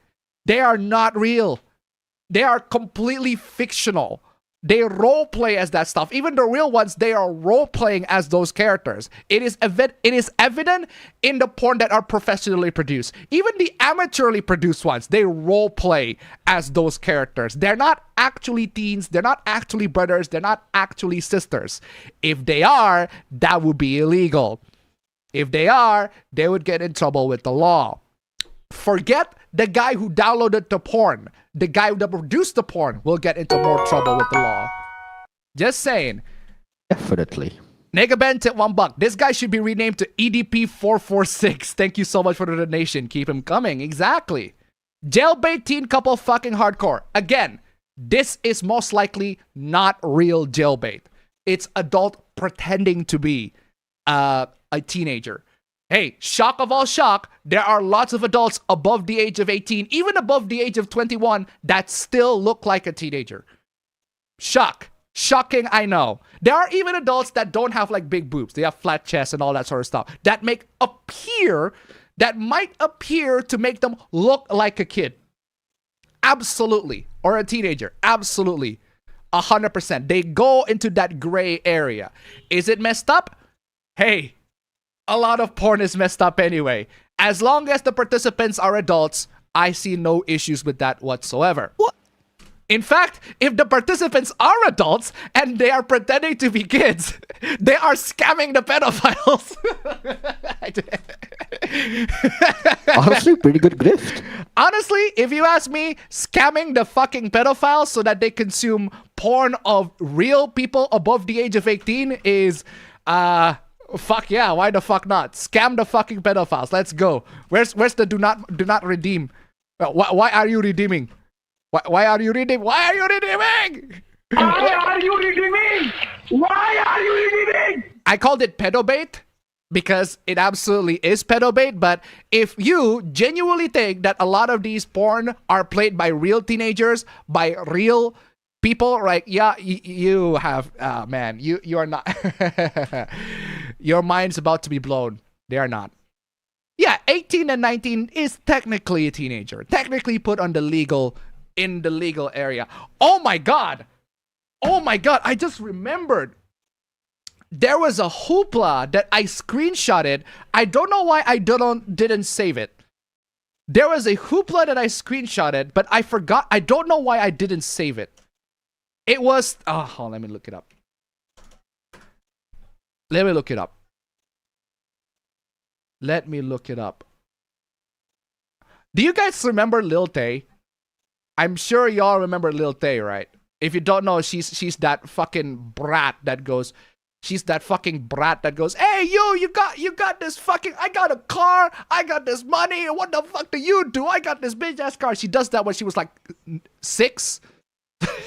They are not real. They are completely fictional. They role play as that stuff. Even the real ones, they are role playing as those characters. It is evident in the porn that are professionally produced. Even the amateurly produced ones, they role play as those characters. They're not actually teens. They're not actually brothers. They're not actually sisters. If they are, that would be illegal. If they are, they would get in trouble with the law. Forget the guy who downloaded the porn. The guy that produced the porn will get into more trouble with the law. Just saying. Definitely. Negaben tip $1. This guy should be renamed to EDP446. Thank you so much for the donation. Keep him coming. Exactly. Jailbait teen couple fucking hardcore. Again, this is most likely not real jailbait. It's adult pretending to be a teenager. Hey, shock of all shock, there are lots of adults above the age of 18, even above the age of 21, that still look like a teenager. Shocking, I know. There are even adults that don't have like big boobs. They have flat chests and all that sort of stuff. That might appear to make them look like a kid. Absolutely. Or a teenager. Absolutely. 100%. They go into that gray area. Is it messed up? Hey, a lot of porn is messed up anyway. As long as the participants are adults, I see no issues with that whatsoever. What? In fact, if the participants are adults and they are pretending to be kids, they are scamming the pedophiles. Honestly, pretty good grift. Honestly, if you ask me, scamming the fucking pedophiles so that they consume porn of real people above the age of 18 is, fuck yeah, why the fuck not? Scam the fucking pedophiles. Let's go. Where's the do not redeem? Why are you redeeming? Why are you redeeming? Why are you redeeming? Why are you redeeming? Why are you redeeming? I called it pedobait because it absolutely is pedobait. But if you genuinely think that a lot of these porn are played by real teenagers, by real people, right? Yeah, you have, man, you are not. Your mind's about to be blown. They are not. Yeah, 18 and 19 is technically a teenager. Technically put on the legal, in the legal area. Oh my God. Oh my God. I just remembered. There was a hoopla that I screenshotted. I don't know why I didn't save it. There was a hoopla that I screenshotted, but I forgot. I don't know why I didn't save it. It was, oh, let me look it up. Let me look it up. Let me look it up. Do you guys remember Lil Tay? I'm sure y'all remember Lil Tay, right? If you don't know, she's that fucking brat that goes, hey, you got this fucking, I got a car, I got this money, and what the fuck do you do? I got this bitch ass car. She does that when she was like 6.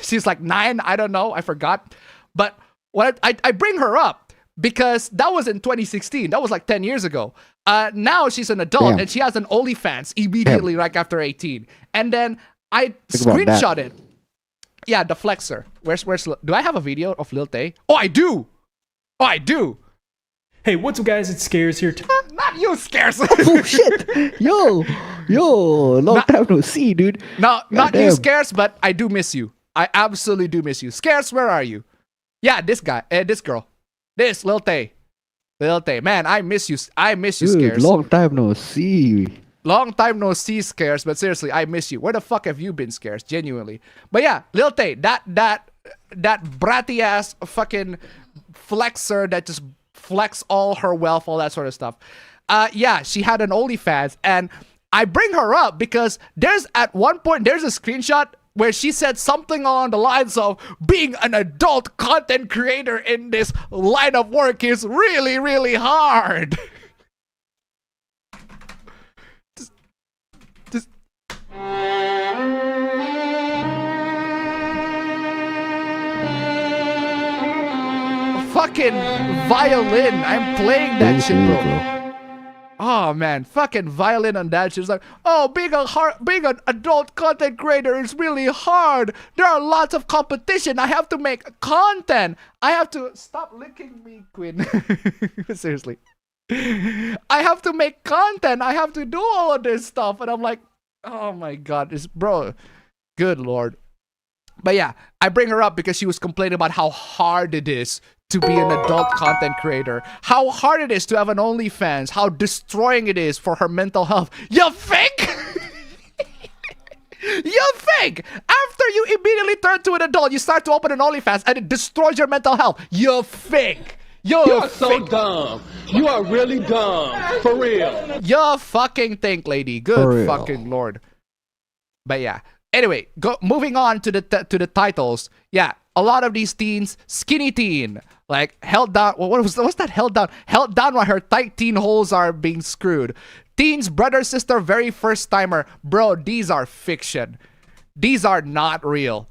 She's like 9, I don't know, I forgot. But what I bring her up because that was in 2016. That was like 10 years ago. Now she's an adult and she has an OnlyFans immediately right after 18. And then I screenshot it. Yeah, the flexer. Where's do I have a video of Lil Tay? Oh, I do. Hey, what's up, guys? It's Scares here. Not you, Scares. Oh shit. Yo, long time no see, dude. No, not you, Scares, but I do miss you. I absolutely do miss you. Scares, where are you? Yeah, this guy, this girl. This Lil Tay. Man, I miss you. Dude, Scares. Long time no see. Long time no see, Scares, but seriously, I miss you. Where the fuck have you been, Scares? Genuinely. But yeah, Lil Tay, that bratty ass fucking flexer that just flex all her wealth, all that sort of stuff. Yeah, she had an OnlyFans, and I bring her up because at one point there's a screenshot where she said something along the lines of being an adult content creator in this line of work is really, really hard. just fucking violin. I'm playing that shit, bro. Oh man, fucking violin on that shit. It's like, oh, being an adult content creator is really hard. There are lots of competition. I have to make content. I have to stop licking me, Quinn. Seriously. I have to make content. I have to do all of this stuff. And I'm like, oh my God, bro, good Lord. But yeah, I bring her up because she was complaining about how hard it is to be an adult content creator, how hard it is to have an OnlyFans, how destroying it is for her mental health. You think? You think? After you immediately turn to an adult, you start to open an OnlyFans and it destroys your mental health. You think? You are so dumb. You are really dumb. For real. You fucking think, lady. Good fucking lord. But yeah. Anyway, moving on to the titles. Yeah, a lot of these teens, skinny teen, like held down. What's that? Held down while her tight teen holes are being screwed. Teens, brother, sister, very first timer. Bro, these are fiction. These are not real.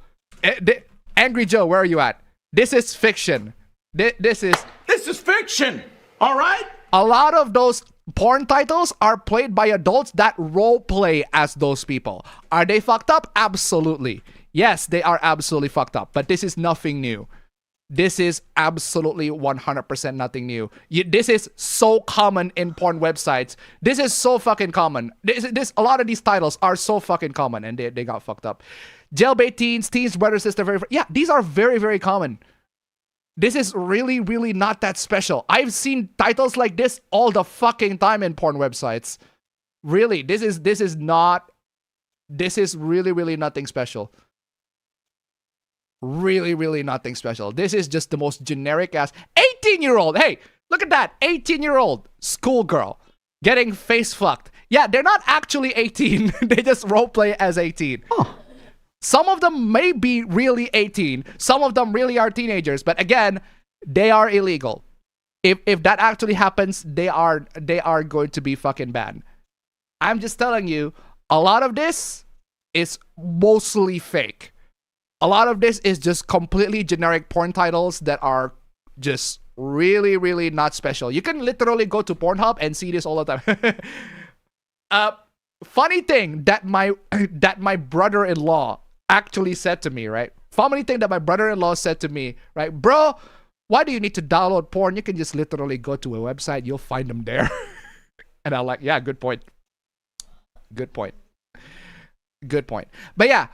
Angry Joe, where are you at? This is fiction. This is fiction. All right. A lot of those porn titles are played by adults that role play as those people. Are they fucked up? Absolutely. Yes, they are absolutely fucked up. But this is nothing new. This is absolutely 100% nothing new. This is so common in porn websites. This is so fucking common. A lot of these titles are so fucking common, and they got fucked up. Jailbait teens, brother, sister, yeah, these are very, very common. This is really, really not that special. I've seen titles like this all the fucking time in porn websites. Really, this is really, really nothing special. Really, really nothing special. This is just the most generic ass 18-year-old. Hey, look at that. 18-year-old schoolgirl getting face fucked. Yeah, they're not actually 18. They just roleplay as 18. Oh. Some of them may be really 18. Some of them really are teenagers. But again, they are illegal. If that actually happens, they are going to be fucking banned. I'm just telling you, a lot of this is mostly fake. A lot of this is just completely generic porn titles that are just really, really not special. You can literally go to Pornhub and see this all the time. Funny thing that my brother-in-law actually said to me, right? Funny thing that my brother-in-law said to me, right? Bro, why do you need to download porn? You can just literally go to a website. You'll find them there. And I'm like, yeah, good point. Good point. Good point. But yeah,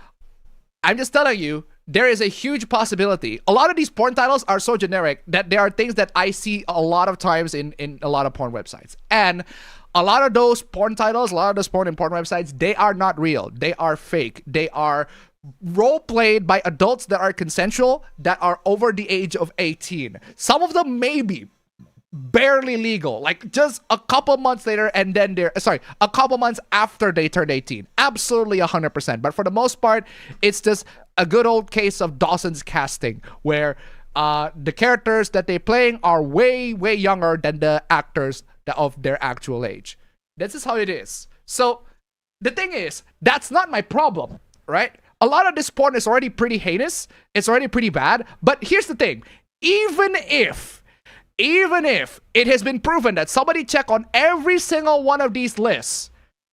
I'm just telling you, there is a huge possibility. A lot of these porn titles are so generic that there are things that I see a lot of times in a lot of porn websites. And a lot of those porn titles, a lot of those porn websites, they are not real. They are fake. They are role played by adults that are consensual, that are over the age of 18. Some of them may be barely legal, like just a couple months later, and then a couple months after they turned 18. Absolutely 100%. But for the most part, it's just a good old case of Dawson's casting, where the characters that they're playing are way, way younger than the actors of their actual age. This is how it is. So the thing is, that's not my problem, right? A lot of this porn is already pretty heinous. It's already pretty bad. But here's the thing. Even if it has been proven that somebody checked on every single one of these lists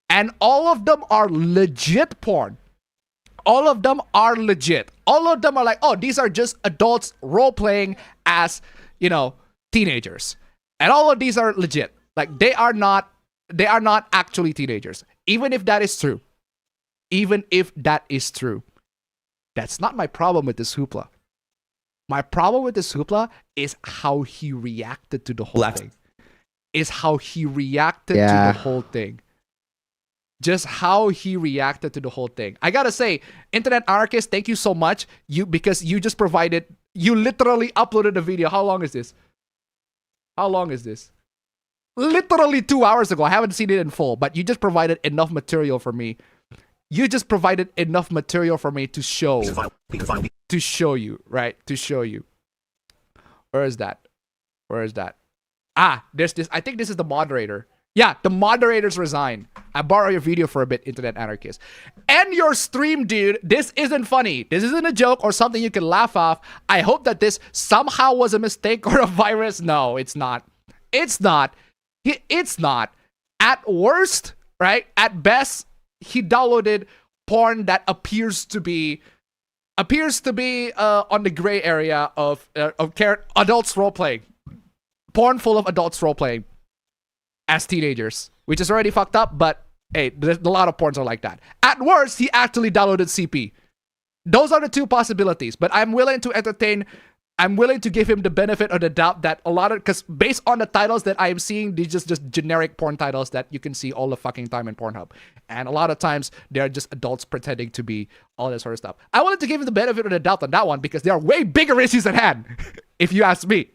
and all of them are legit porn, all of them are legit. All of them are like, oh, these are just adults role-playing as, teenagers. And all of these are legit. Like, they are not actually teenagers. Even if that is true. That's not my problem with this hoopla. My problem with this hoopla is how he reacted to the whole thing. Is how he reacted to the whole thing. Just how he reacted to the whole thing. I gotta say, Internet Anarchist, thank you so much. Because you literally uploaded a video. How long is this? Literally 2 hours ago. I haven't seen it in full, but you just provided enough material for me. You just provided enough material for me to show you, right? To show you. Where is that? There's this. I think this is the moderator. Yeah, the moderators resign. I borrow your video for a bit, Internet Anarchist. And your stream, dude. This isn't funny. This isn't a joke or something you can laugh off. I hope that this somehow was a mistake or a virus. No, it's not. It's not. It's not. At worst, right? At best, he downloaded porn that appears to be on the gray area of adults role playing. Porn full of adults role playing as teenagers, which is already fucked up. But hey, a lot of porns are like that. At worst, he actually downloaded CP. Those are the two possibilities, but I'm willing to give him the benefit of the doubt that a lot of, because based on the titles that I'm seeing, these just generic porn titles that you can see all the fucking time in Pornhub. And a lot of times they're just adults pretending to be all this sort of stuff. I wanted to give him the benefit of the doubt on that one because there are way bigger issues at hand, if you ask me.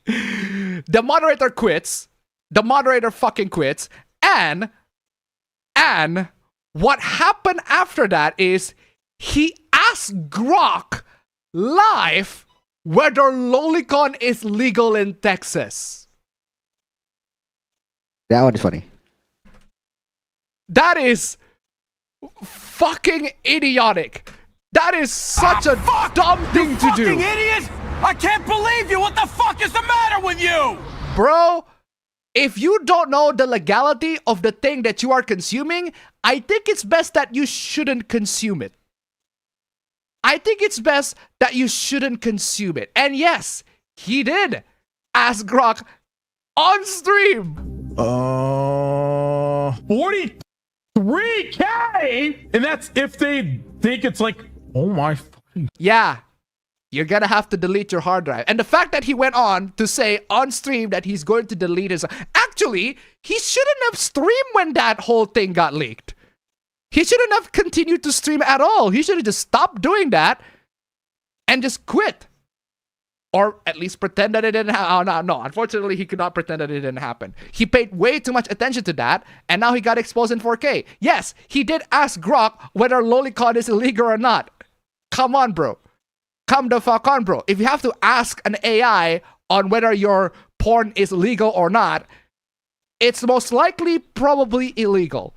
The moderator quits. The moderator fucking quits. And what happened after that is he asked Grok live whether lolicon is legal in Texas. That one is funny. That is fucking idiotic. That is such a dumb thing to do. Fucking idiot! I can't believe you! What the fuck is the matter with you? Bro, if you don't know the legality of the thing that you are consuming, I think it's best that you shouldn't consume it. I think it's best that you shouldn't consume it. And yes, he did ask Grok on stream. 43K? And that's if they think it's like, oh my fucking... Yeah, you're gonna have to delete your hard drive. And the fact that he went on to say on stream that he's going to delete his... Actually, he shouldn't have streamed when that whole thing got leaked. He shouldn't have continued to stream at all. He should have just stopped doing that and just quit. Or at least pretend that it didn't happen. Oh, no, unfortunately, he could not pretend that it didn't happen. He paid way too much attention to that, and now he got exposed in 4K. Yes, he did ask Grok whether lolicon is illegal or not. Come on, bro. Come the fuck on, bro. If you have to ask an AI on whether your porn is legal or not, it's most likely probably illegal.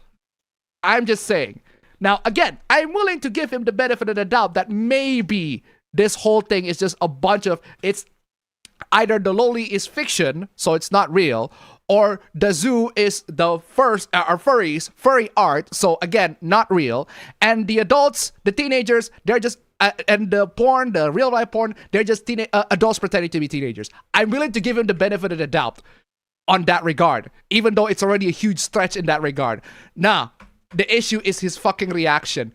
I'm just saying. Now, again, I'm willing to give him the benefit of the doubt that maybe this whole thing is just a bunch of... It's either the loli is fiction, so it's not real, or the zoo is the furry art, so again, not real. And the adults, the teenagers, they're just... and the porn, the real life porn, they're just adults pretending to be teenagers. I'm willing to give him the benefit of the doubt on that regard, even though it's already a huge stretch in that regard. Now, the issue is his fucking reaction.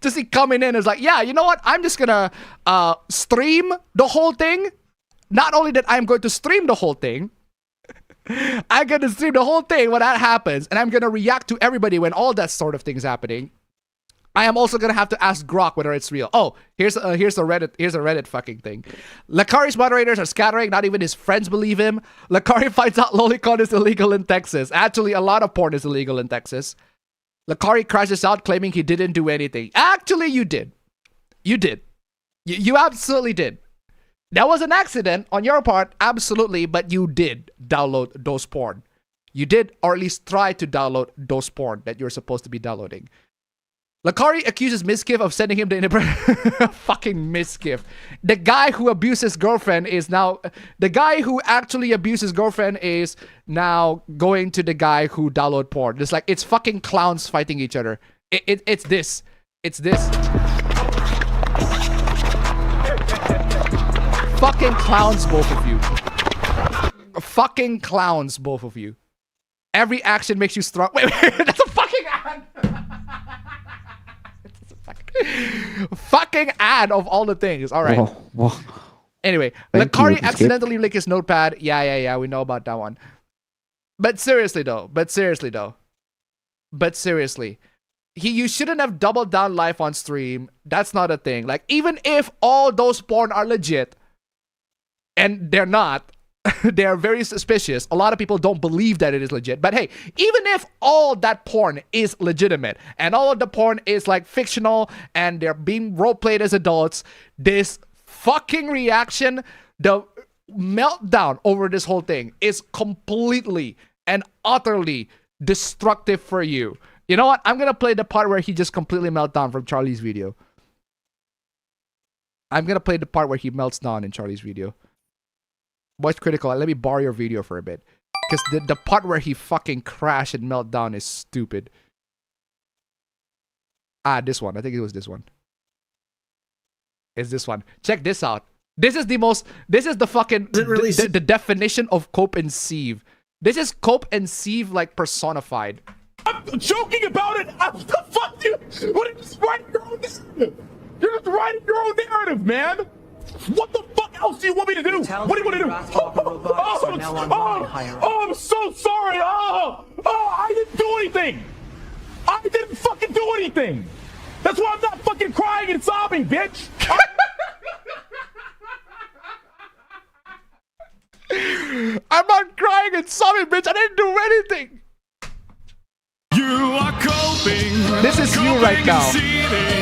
Just he coming in is like, yeah, you know what? I'm just gonna stream the whole thing. Not only that I'm going to stream the whole thing, I'm gonna stream the whole thing when that happens, and I'm gonna react to everybody when all that sort of thing is happening. I am also gonna have to ask Grok whether it's real. Oh, here's a Reddit fucking thing. Lakari's moderators are scattering. Not even his friends believe him. Lakari finds out lolicon is illegal in Texas. Actually, a lot of porn is illegal in Texas. Lakari crashes out claiming he didn't do anything. Actually, you did. You did. You absolutely did. That was an accident on your part, absolutely, but you did download those porn. You did, or at least try to download those porn that you're supposed to be downloading. Lakari accuses Miskiff of sending him the fucking Miskiff. The guy who abuses girlfriend is now... The guy who actually abuses girlfriend is now going to the guy who download porn. It's like, it's fucking clowns fighting each other. It's this. It's this. Fucking clowns, both of you. Fucking clowns, both of you. Every action makes you strong. Wait, that's a fucking ad. Fucking ad of all the things. All right. Whoa. Anyway, Lakari accidentally licked his notepad. Yeah, we know about that one. But seriously though, you shouldn't have doubled down live on stream. That's not a thing. Like, even if all those porn are legit, and they're not, they're very suspicious. A lot of people don't believe that it is legit. But hey, even if all that porn is legitimate and all of the porn is like fictional and they're being role-played as adults, this fucking reaction, the meltdown over this whole thing is completely and utterly destructive for you. You know what? I'm gonna play the part where he just completely melts down from Charlie's video. I'm gonna play the part where he melts down in Charlie's video. Voice critical, let me borrow your video for a bit. Because the part where he fucking crashed and melt down is stupid. This one. I think it was this one. It's this one. Check this out. This is the fucking, the definition of cope and sieve. This is cope and sieve like personified. I'm joking about it. What the fuck, dude? What are you just writing your own narrative? You're just writing your own narrative, man. What the fuck else do you want me to do? What do you want to do? Oh, I'm so sorry. I didn't do anything. I didn't fucking do anything. That's why I'm not fucking crying and sobbing, bitch. I'm not crying and sobbing, bitch. I didn't do anything. You are coping. This is you right now.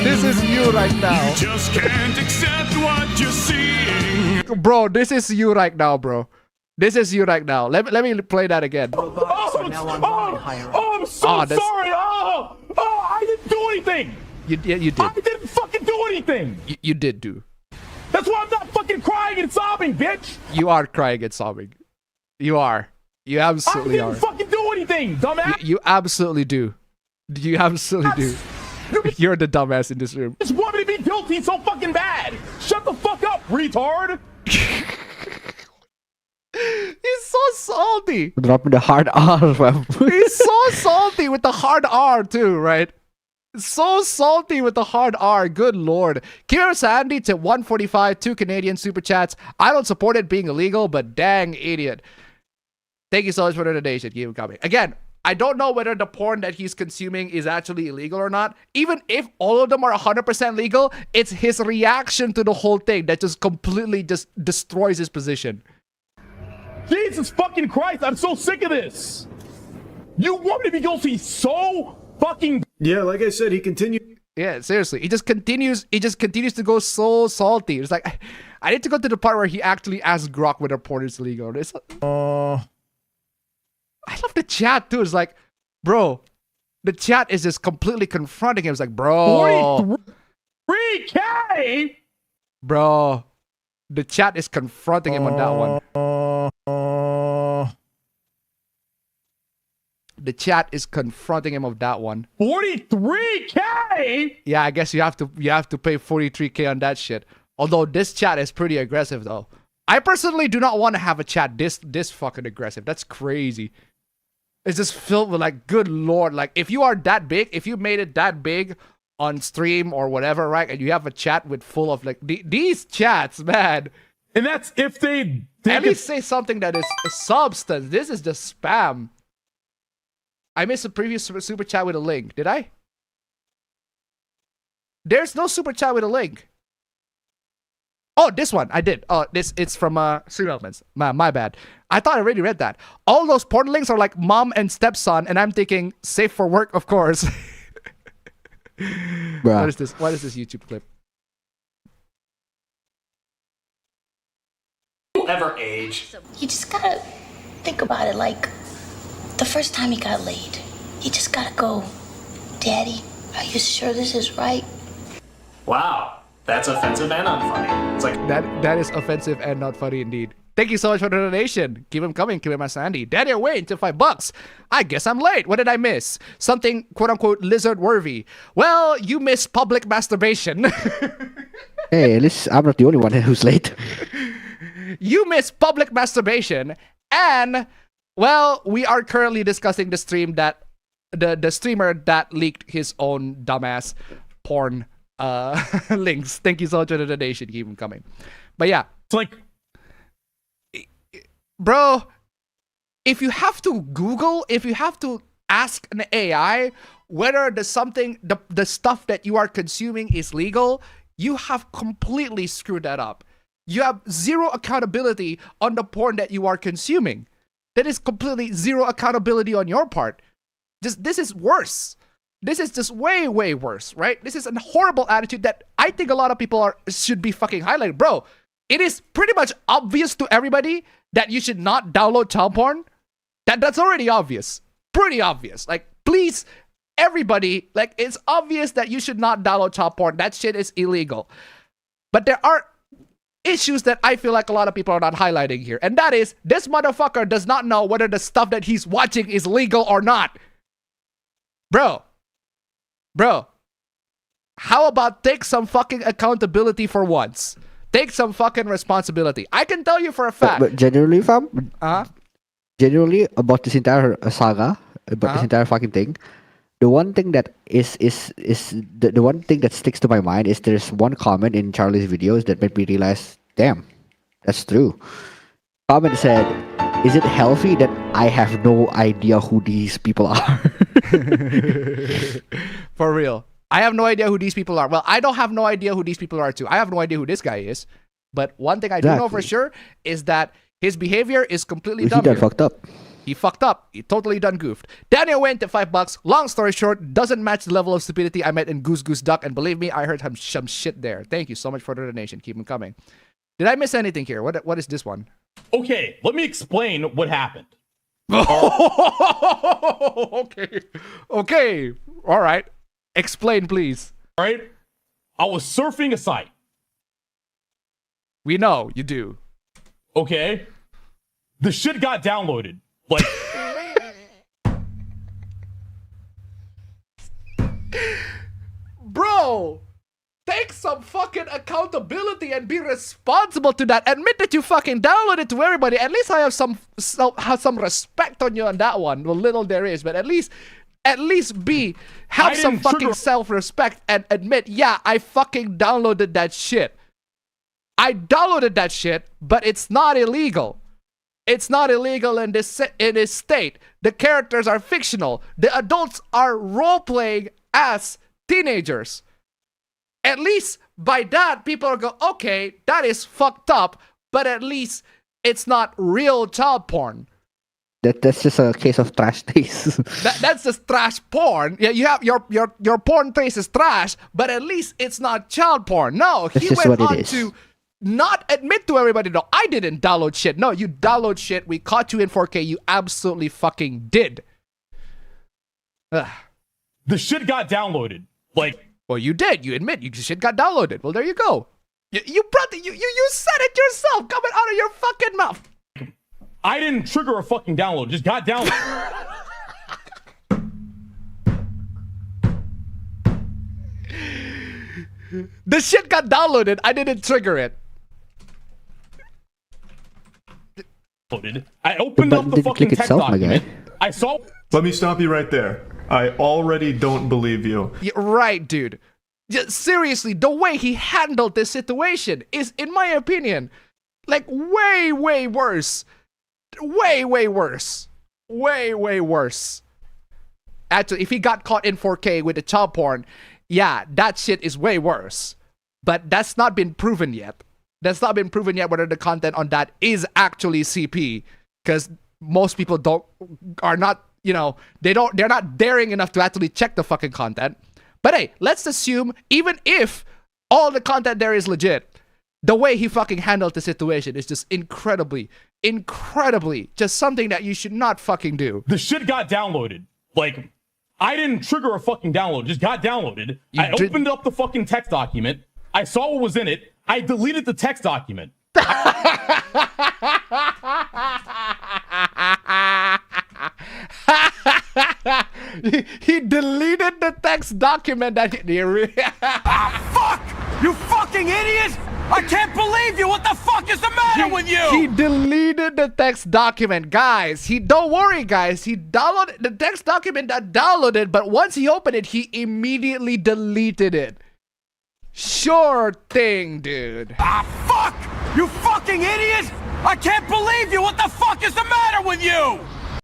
This is you right now. You just can't accept what you're seeing. Bro, this is you right now, bro. This is you right now. Let me play that again. I'm so sorry. I didn't do anything. You did. I didn't fucking do anything. You did do. That's why I'm not fucking crying and sobbing, bitch. You are crying and sobbing. You are. You absolutely I didn't fucking do anything, dumbass. You absolutely do. You absolutely do. You're the dumbass in this room. Just want me to be guilty so fucking bad. Shut the fuck up, retard. He's so salty. Drop me the hard R, fam. He's so salty with the hard R too, right? So salty with the hard R. Good lord. Kira Sandy to 145, 2 Canadian super chats. I don't support it being illegal, but dang idiot. Thank you so much for the donation. Keep it coming. Again, I don't know whether the porn that he's consuming is actually illegal or not. Even if all of them are 100% legal, it's his reaction to the whole thing that just completely just destroys his position. Jesus fucking Christ, I'm so sick of this. You want me to be guilty so fucking... Yeah, like I said, he continued. Yeah, seriously. He just continues to go so salty. It's like, I need to go to the part where he actually asks Grok whether porn is legal. It's, I love the chat too. It's like, bro, the chat is just completely confronting him. It's like, bro. 43K? Bro. The chat is confronting him on that one. The chat is confronting him of that one. 43K? Yeah, I guess you have to pay 43K on that shit. Although this chat is pretty aggressive though. I personally do not want to have a chat this fucking aggressive. That's crazy. It's just filled with like, good lord, like if you are that big, if you made it that big on stream or whatever, right? And you have a chat with full of like these chats, man. And that's if they at least say something that is a substance. This is just spam. I missed a previous super chat with a link. Did I? There's no super chat with a link. Oh, this one I did. Oh, it's from StreamElements. My bad. I thought I already read that. All those porn links are like mom and stepson, and I'm thinking safe for work, of course. What is this? What is this YouTube clip? Ever age? You just gotta think about it like the first time you got laid. You just gotta go, Daddy, are you sure this is right? Wow, that's offensive and unfunny. It's like that is offensive and not funny indeed. Thank you so much for the donation. Keep them coming, keep them Sandy. Daddy, wait until $5. I guess I'm late. What did I miss? Something quote unquote lizard worthy. Well, you missed public masturbation. Hey, at least I'm not the only one who's late. You missed public masturbation, and well, we are currently discussing the stream that the streamer that leaked his own dumbass porn links. Thank you so much for the donation. Keep them coming. But yeah, it's like, bro, if you have to Google, if you have to ask an AI whether the stuff that you are consuming is legal, you have completely screwed that up. You have zero accountability on the porn that you are consuming. That is completely zero accountability on your part. This is worse. This is just way, way worse, right? This is a horrible attitude that I think a lot of people should be fucking highlighting. Bro, it is pretty much obvious to everybody that you should not download child porn. That's already obvious. Pretty obvious. Like, please, everybody, like, it's obvious that you should not download child porn. That shit is illegal. But there are issues that I feel like a lot of people are not highlighting here. And that is, this motherfucker does not know whether the stuff that he's watching is legal or not. Bro, how about take some fucking accountability for once? Take some fucking responsibility. I can tell you for a fact. But generally, fam, generally about this entire saga, about this entire fucking thing. The one thing that is the one thing that sticks to my mind is there's one comment in Charlie's videos that made me realize, damn, that's true. Comment said, "Is it healthy that I have no idea who these people are?" For real. I have no idea who these people are. Well, I don't have no idea who these people are too. I have no idea who this guy is. But one thing I do know for sure is that his behavior is completely dumb. He done fucked up. He fucked up. He totally done goofed. Daniel went to $5. Long story short, doesn't match the level of stupidity I met in Goose Goose Duck. And believe me, I heard some shit there. Thank you so much for the donation. Keep them coming. Did I miss anything here? What is this one? Okay, let me explain what happened. Okay. Okay. All right. Explain, please. All right. I was surfing a site. We know you do. Okay. The shit got downloaded. Like, bro, take some fucking accountability and be responsible to that. Admit that you fucking downloaded it to everybody. At least I have some respect on you on that one. Well, little there is, but at least have some fucking self-respect and admit, yeah, I fucking downloaded that shit. I downloaded that shit, but it's not illegal. It's not illegal in this state. The characters are fictional. The adults are role-playing as teenagers. At least by that, people are going, okay, that is fucked up, but at least it's not real child porn. That's just a case of trash taste. That's just trash porn. Yeah, you have your porn taste is trash, but at least it's not child porn. No, he went on to not admit to everybody, no, I didn't download shit. No, you download shit. We caught you in 4K. You absolutely fucking did. The shit got downloaded. Like, well, you did. You admit you shit got downloaded. Well, there you go. You said it yourself, coming out of your fucking mouth. I didn't trigger a fucking download. It just got downloaded. The shit got downloaded. I didn't trigger it. I opened up the fucking text document. I saw. Let me stop you right there. I already don't believe you. Yeah, right, dude. Seriously, the way he handled this situation is, in my opinion, like way, way worse. Way, way worse. Way, way worse. Actually, if he got caught in 4K with the child porn, yeah, that shit is way worse. But that's not been proven yet. That's not been proven yet whether the content on that is actually CP. Because most people are not, you know, they're not daring enough to actually check the fucking content. But hey, let's assume even if all the content there is legit, the way he fucking handled the situation is just incredibly just something that you should not fucking do. The shit got downloaded. Like, I didn't trigger a fucking download. It just got downloaded. I opened up the fucking text document. I saw what was in it. I deleted the text document. He deleted the text document that fuck! You fucking idiot! I can't believe you! What the fuck is the matter with you? He deleted the text document, guys. Don't worry, guys. He downloaded the text document that downloaded, but once he opened it, he immediately deleted it. Sure thing, dude. Fuck! You fucking idiot! I can't believe you! What the fuck is the matter with you?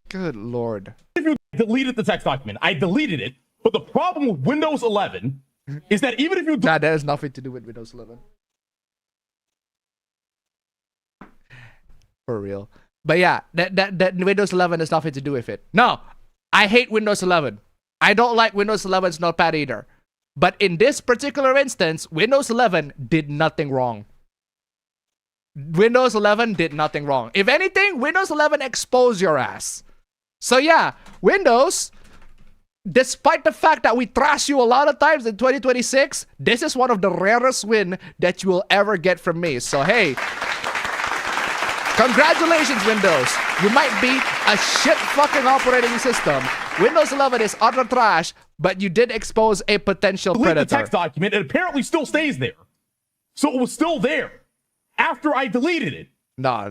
Good lord. If you deleted the text document, I deleted it, but the problem with Windows 11 is that even if you... Nah, that has nothing to do with Windows 11. For real. But yeah, that Windows 11 has nothing to do with it. No, I hate Windows 11. I don't like Windows 11's notepad either. But in this particular instance, Windows 11 did nothing wrong. Windows 11 did nothing wrong. If anything, Windows 11 exposed your ass. So yeah, Windows, despite the fact that we trash you a lot of times in 2026, this is one of the rarest win that you will ever get from me. So hey, congratulations, Windows. You might be a shit fucking operating system. Windows 11 is utter trash, but you did expose a potential predator. The text document, it apparently still stays there. So it was still there after I deleted it. No.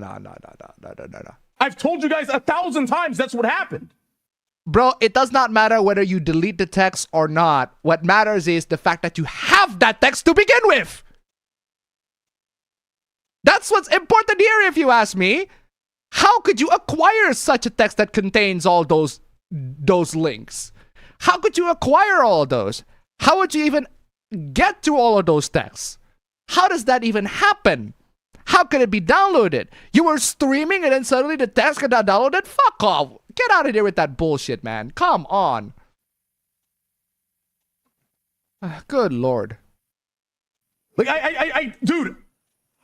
I've told you guys 1,000 times that's what happened. Bro, it does not matter whether you delete the text or not. What matters is the fact that you have that text to begin with. That's what's important here, if you ask me. How could you acquire such a text that contains all those links? How could you acquire all of those? How would you even get to all of those texts? How does that even happen? How could it be downloaded? You were streaming and then suddenly the text got downloaded? Fuck off. Get out of there with that bullshit, man. Come on. Good Lord. Like, dude,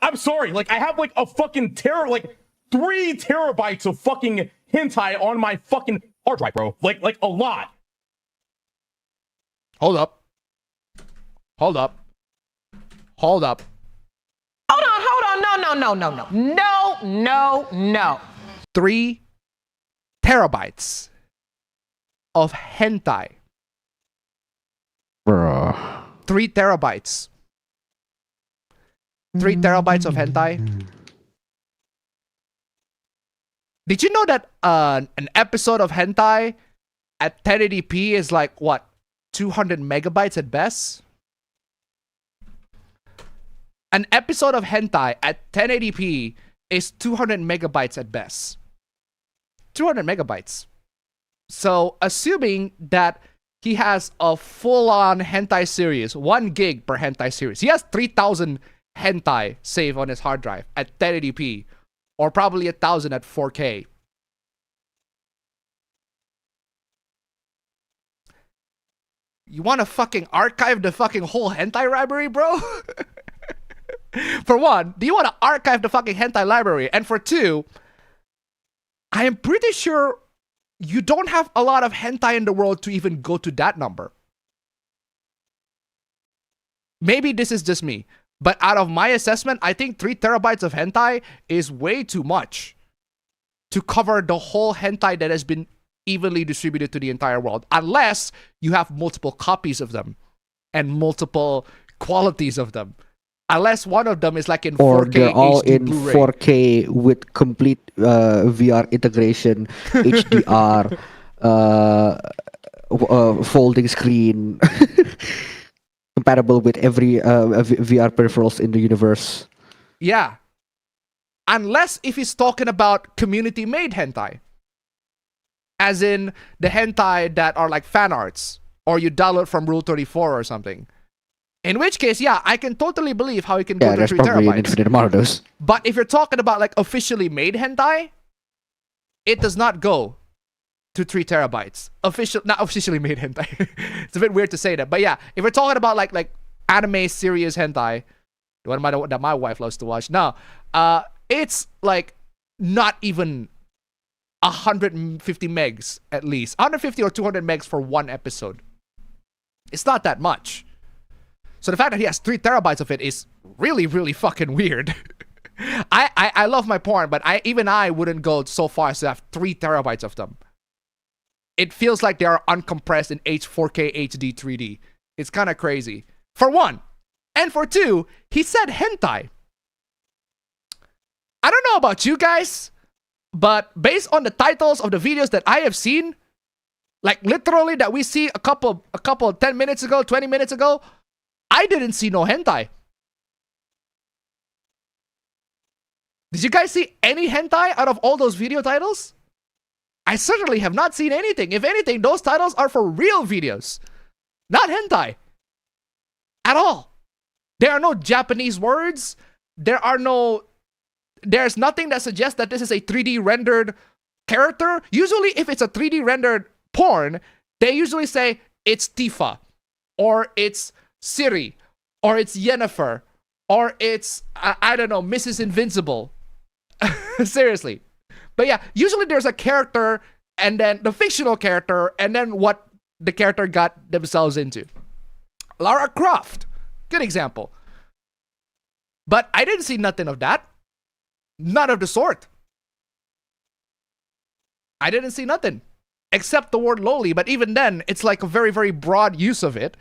I'm sorry. Like, I have like a fucking 3 terabytes of fucking hentai on my fucking hard drive, bro. Like a lot. Hold up. Hold up. Hold up. Hold on. No. 3 terabytes of hentai. Bruh. 3 terabytes. 3 terabytes of hentai. Did you know that an episode of hentai at 1080p is like, what, 200 megabytes at best? An episode of hentai at 1080p is 200 megabytes at best. 200 megabytes. So, assuming that he has a full-on hentai series, 1 gig per hentai series. He has 3,000 hentai saved on his hard drive at 1080p, or probably 1,000 at 4K. You want to fucking archive the fucking whole hentai library, bro? For one, do you want to archive the fucking hentai library? And for two, I am pretty sure you don't have a lot of hentai in the world to even go to that number. Maybe this is just me, but out of my assessment, I think 3 terabytes of hentai is way too much to cover the whole hentai that has been evenly distributed to the entire world, unless you have multiple copies of them and multiple qualities of them. Unless one of them is like in 4K or they're all HD in Blu-ray. 4K with complete VR integration, HDR, folding screen, compatible with every VR peripherals in the universe. Yeah. Unless if he's talking about community-made hentai. As in the hentai that are like fan arts, or you download from Rule 34 or something. In which case, yeah, I can totally believe how he can go to there's 3 probably an terabytes. infinite amount of those. But if you're talking about like officially made hentai, it does not go to 3 terabytes. Not officially made hentai. It's a bit weird to say that. But yeah, if we're talking about like anime serious hentai, the one that my wife loves to watch, no, it's like not even 150 megs at least. 150 or 200 megs for one episode. It's not that much. So the fact that he has 3 terabytes of it is really, really fucking weird. I love my porn, but even I wouldn't go so far as to have 3 terabytes of them. It feels like they are uncompressed in 4K HD 3D. It's kind of crazy. For one. And for two, he said hentai. I don't know about you guys, but based on the titles of the videos that I have seen, like literally that we see a couple 10 minutes ago, 20 minutes ago, I didn't see no hentai. Did you guys see any hentai out of all those video titles? I certainly have not seen anything. If anything, those titles are for real videos, not hentai at all. There are no Japanese words. There's nothing that suggests that this is a 3D rendered character. Usually, if it's a 3D rendered porn, they usually say it's Tifa, or it's Siri, or it's Yennefer, or it's, I don't know, Mrs. Invincible. Seriously. But yeah, usually there's a character, and then the fictional character, and then what the character got themselves into. Lara Croft, good example. But I didn't see nothing of that. None of the sort. I didn't see nothing. Except the word lowly, but even then, it's like a very, very broad use of it.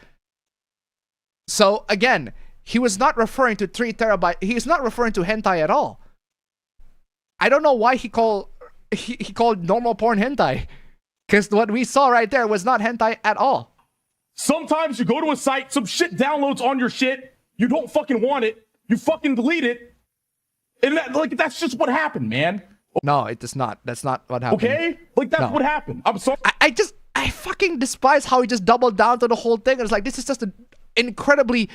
So again, he was not referring to 3 terabyte. He is not referring to hentai at all. I don't know why he called normal porn hentai. Because what we saw right there was not hentai at all. Sometimes you go to a site, some shit downloads on your shit, you don't fucking want it, you fucking delete it, and that's just what happened, man. No, it does not. That's not what happened. Okay? Like, that's what happened. I'm sorry. I fucking despise how he just doubled down to the whole thing. It's like, this is just an incredibly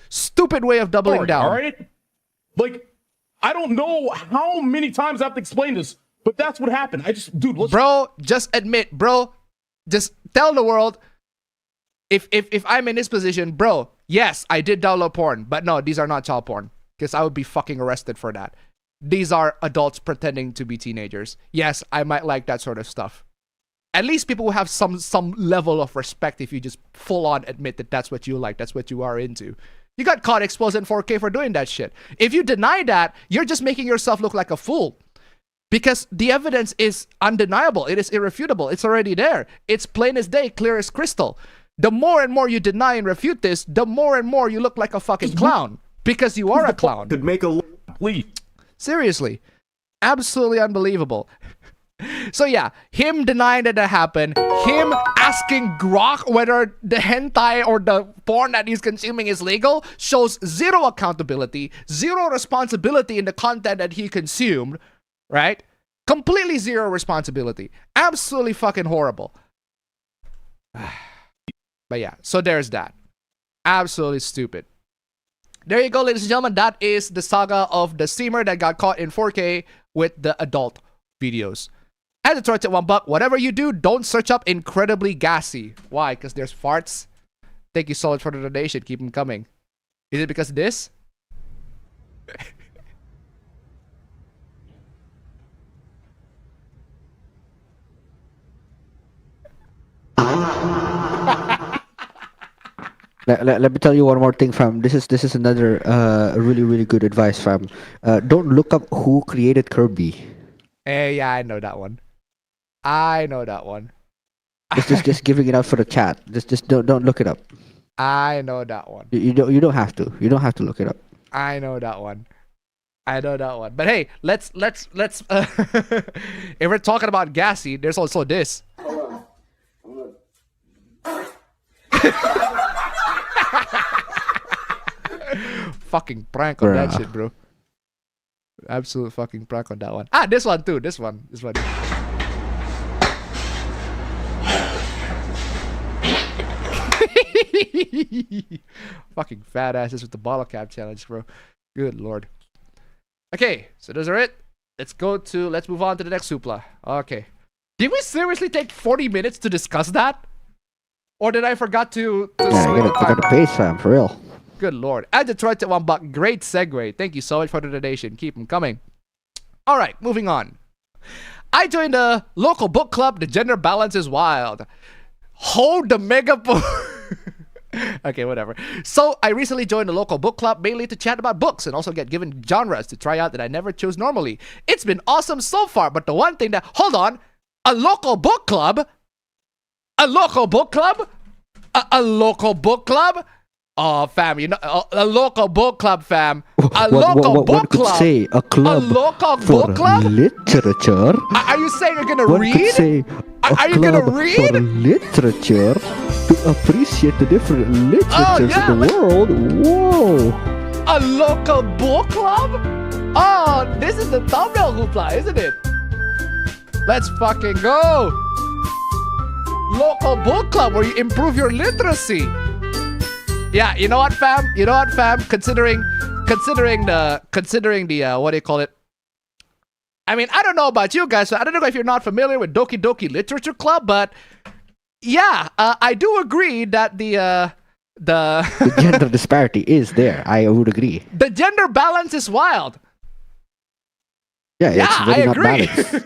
stupid way of doubling down. All right? Like, I don't know how many times I have to explain this, but that's what happened. Bro, just admit, bro. Just tell the world, if I'm in this position, bro, yes, I did download porn, but no, these are not child porn. Because I would be fucking arrested for that. These are adults pretending to be teenagers. Yes, I might like that sort of stuff. At least people will have some level of respect if you just full on admit that that's what you like, that's what you are into. You got caught exposed in 4K for doing that shit. If you deny that, you're just making yourself look like a fool. Because the evidence is undeniable. It is irrefutable. It's already there. It's plain as day, clear as crystal. The more and more you deny and refute this, the more and more you look like a fucking clown. Because you are a clown. Could make a please. Seriously. Absolutely unbelievable. So yeah, him denying that happened, him asking Grok whether the hentai or the porn that he's consuming is legal, shows zero accountability, zero responsibility in the content that he consumed, right? Completely zero responsibility. Absolutely fucking horrible. But yeah, so there's that. Absolutely stupid. There you go, ladies and gentlemen. That is the saga of the streamer that got caught in 4K with the adult videos. And it's right at $1. Whatever you do, don't search up incredibly gassy. Why? Because there's farts. Thank you so much for the donation. Keep them coming. Is it because of this? Let me tell you one more thing, fam. This is another really good advice, fam. Don't look up who created Kirby. Yeah, I know that one. I know that one. Just giving it out for the chat. Just don't look it up. I know that one. You don't have to. You don't have to look it up. I know that one. I know that one. But hey, let's if we're talking about gassy, there's also this. Fucking prank on that shit, bro. Absolute fucking prank on that one. Ah, this one too. This one. Fucking fat asses with the bottle cap challenge, bro. Good lord. Okay, so those are it. Let's move on to the next supla. Okay. Did we seriously take 40 minutes to discuss that? Or did I forgot to yeah, you gotta pace, fam, for real. Good lord. And Detroit at $1. Great segue. Thank you so much for the donation. Keep them coming. Alright, moving on. I joined a local book club. The gender balance is wild. Hold the mega Okay, whatever. So I recently joined a local book club mainly to chat about books and also get given genres to try out that I never chose normally. It's been awesome so far, but the one thing that... Hold on. A local book club? A local book club? A local book club? Oh, fam, you know, a local book club, fam. A local book club. Could say a club a local for book club? Literature. Are you saying you're gonna One read? could say Are you gonna read? For literature to appreciate the different literatures in the world. Whoa. A local book club? Oh, this is the thumbnail hoopla, isn't it? Let's fucking go. Local book club where you improve your literacy. Yeah, you know what, fam? Considering the what do you call it? I mean, I don't know about you guys. So I don't know if you're not familiar with Doki Doki Literature Club, but yeah, I do agree that the gender disparity is there. I would agree. The gender balance is wild. Yeah, it's very I not agree. balanced.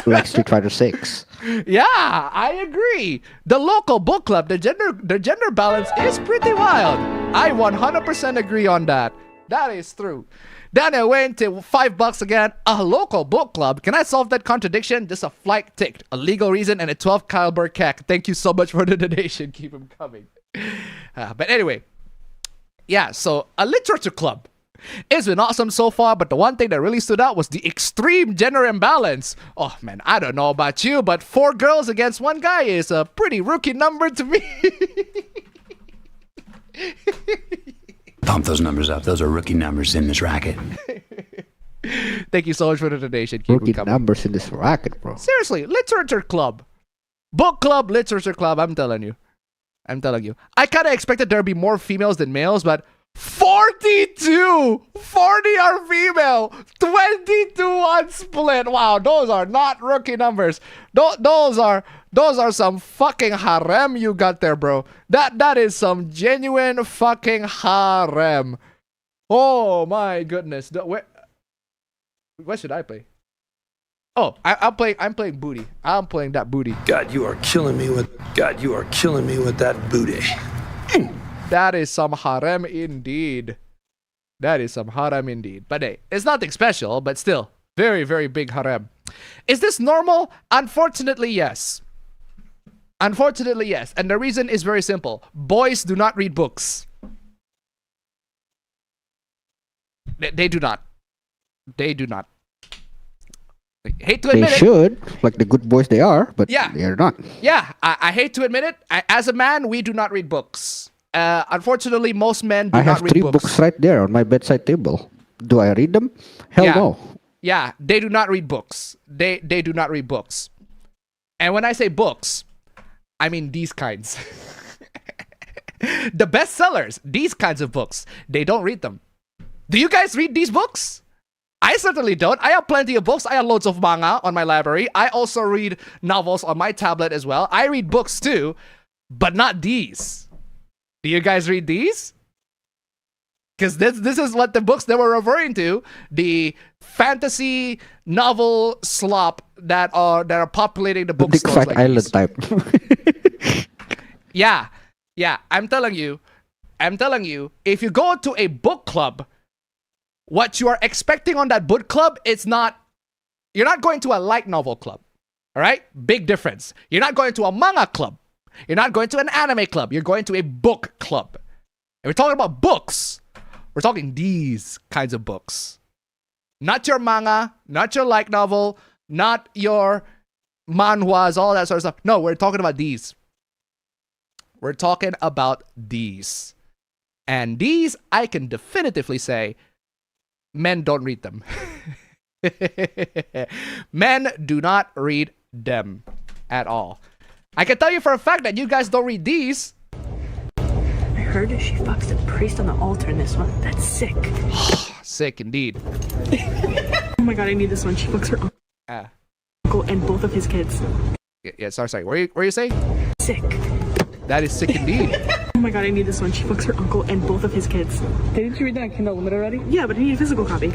Like Street Fighter 6. Yeah, I agree. The local book club, the gender balance is pretty wild. I 100% agree on that. That is true. Then I went to $5 again. A local book club. Can I solve that contradiction? Just a flight ticked, a legal reason, and a 12 caliber CAC. Thank you so much for the donation. Keep them coming. But anyway, yeah. So a literature club. It's been awesome so far, but the one thing that really stood out was the extreme gender imbalance. Oh man, I don't know about you, but 4 girls against 1 guy is a pretty rookie number to me. Pump those numbers up. Those are rookie numbers in this racket. Thank you so much for the donation. Keep Rookie coming. numbers in this racket, bro. Seriously, literature club. Book club, literature club, I'm telling you. I kind of expected there to be more females than males, but 42! 40 are female! 22 on split! Wow, those are not rookie numbers. Those are some fucking harem you got there, bro. That is some genuine fucking harem. Oh my goodness. What should I play? Oh, I'm playing booty. I'm playing that booty. God, you are killing me with that booty. That is some harem indeed. But hey, it's nothing special, but still, very, very big harem. Is this normal? Unfortunately, yes. And the reason is very simple. Boys do not read books. They do not. I hate to admit They it. should, like the good boys they are, but Yeah. they're not. Yeah, I hate to admit it. As a man, we do not read books. Unfortunately, most men do I not have read 3 books. books right there on my bedside table. Do I read them? Hell Yeah. no. Yeah, they do not read books. They do not read books. And when I say books, I mean these kinds. The bestsellers, these kinds of books, they don't read them. Do you guys read these books? I certainly don't. I have plenty of books. I have loads of manga on my library. I also read novels on my tablet as well. I read books too, but not these. Do you guys read these? Because this is what the books they were referring to. The fantasy novel slop that are populating the The Dick bookstores. Fight Like Island these. type. Yeah. I'm telling you, if you go to a book club, what you are expecting on that book club, you're not going to a light novel club. All right? Big difference. You're not going to a manga club. You're not going to an anime club. You're going to a book club. And we're talking about books. We're talking these kinds of books. Not your manga, not your light novel, not your manhwas, all that sort of stuff. No, we're talking about these. We're talking about these. And these, I can definitively say, men don't read them. Men do not read them at all. I can tell you for a fact that you guys don't read these. I heard she fucks the priest on the altar in this one. That's sick. Sick indeed. Oh my god, I need this one. She fucks her uncle and both of his kids. Yeah, sorry. What are you saying? Sick. That is sick indeed. Oh my god, I need this one. She fucks her uncle and both of his kids. Didn't you read that on Kindle Limited already? Yeah, but I need a physical copy.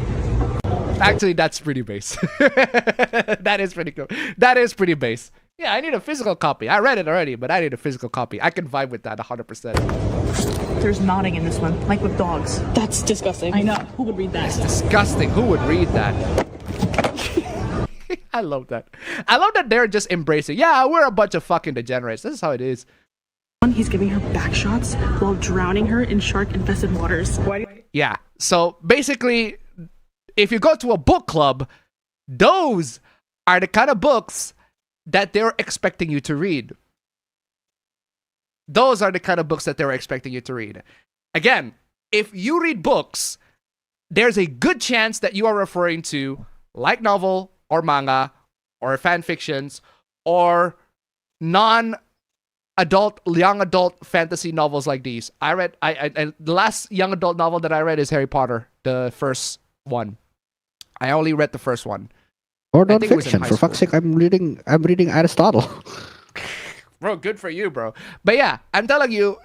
Actually, that's pretty base. That is pretty cool. That is pretty base. Yeah, I need a physical copy. I read it already, but I need a physical copy. I can vibe with that 100%. There's nodding in this one, like with dogs. That's disgusting. I know. Who would read that? It's disgusting. Who would read that? I love that. I love that they're just embracing. Yeah, we're a bunch of fucking degenerates. This is how it is. He's giving her back shots while drowning her in shark-infested waters. Yeah. So basically, if you go to a book club, those are the kind of books that they're expecting you to read. Those are the kind of books that they're expecting you to read. Again, if you read books, there's a good chance that you are referring to light novel or manga or fan fictions or non-adult, young adult fantasy novels like these. The last young adult novel that I read is Harry Potter, the first one. I only read the first one. Or I think it was in non-fiction. high For fuck's school. sake, I'm reading Aristotle. Bro, good for you, bro. But yeah, I'm telling you,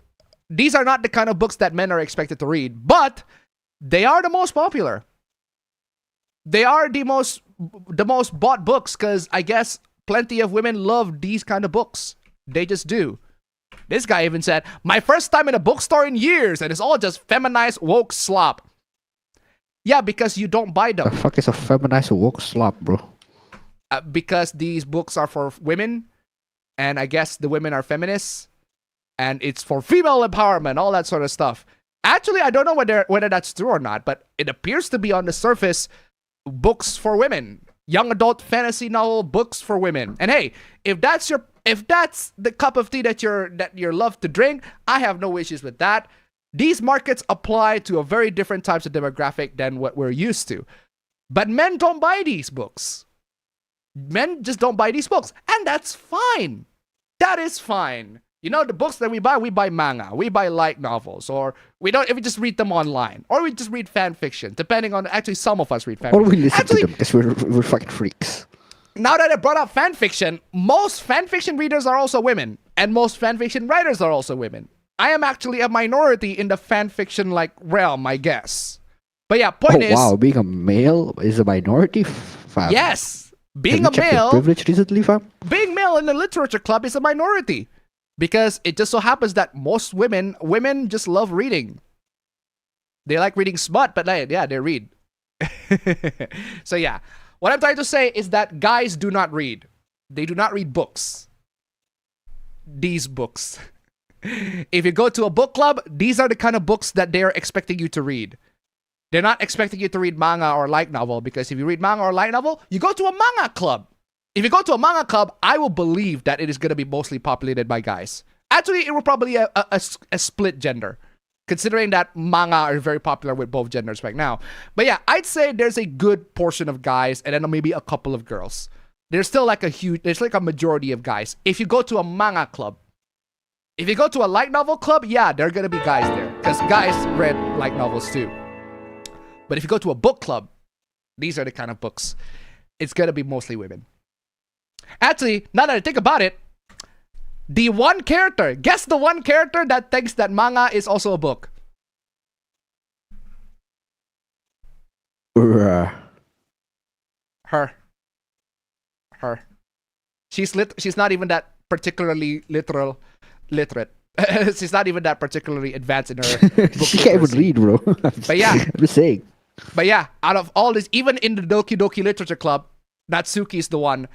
these are not the kind of books that men are expected to read, but they are the most popular. They are the most bought books because I guess plenty of women love these kind of books. They just do. This guy even said, my first time in a bookstore in years, and it's all just feminized woke slop. Yeah, because you don't buy them. The fuck is a feminized woke slop, bro? Because these books are for women, and I guess the women are feminists, and it's for female empowerment, all that sort of stuff. Actually, I don't know whether that's true or not, but it appears to be on the surface books for women, young adult fantasy novel books for women. And hey, if that's the cup of tea that you're love to drink, I have no issues with that. These markets apply to a very different types of demographic than what we're used to. But men don't buy these books. Men just don't buy these books, and that's fine. That is fine. You know, the books that we buy manga, we buy light novels, or we just read them online, or we just read fan fiction, depending on, actually some of us read fan fiction. Or we listen to them because we're fucking freaks. Now that I brought up fan fiction, most fan fiction readers are also women, and most fan fiction writers are also women. I am actually a minority in the fan fiction like realm, I guess. But yeah, point is, wow, being a male is a minority, fam. Yes, being Have a you checked your male, privilege recently, fam? being male in the literature club is a minority. Because it just so happens that most women just love reading. They like reading smut, but yeah, they read. So yeah, what I'm trying to say is that guys do not read. They do not read books. These books. If you go to a book club, these are the kind of books that they're expecting you to read. They're not expecting you to read manga or light novel, because if you read manga or light novel, you go to a manga club. If you go to a manga club, I will believe that it is going to be mostly populated by guys. Actually, it will probably a split gender, considering that manga are very popular with both genders right now. But yeah, I'd say there's a good portion of guys and then maybe a couple of girls. There's still like there's like a majority of guys. If you go to a manga club, if you go to a light novel club, yeah, there are going to be guys there, because guys read light novels too. But if you go to a book club, these are the kind of books. It's going to be mostly women. Actually, now that I think about it, the one character, guess the one character that thinks that manga is also a book. Her. She's not even that particularly literate. She's not even that particularly advanced in her book. She can't even read, bro. But yeah, I'm just saying. But yeah, out of all this, even in the Doki Doki Literature Club, Natsuki is the one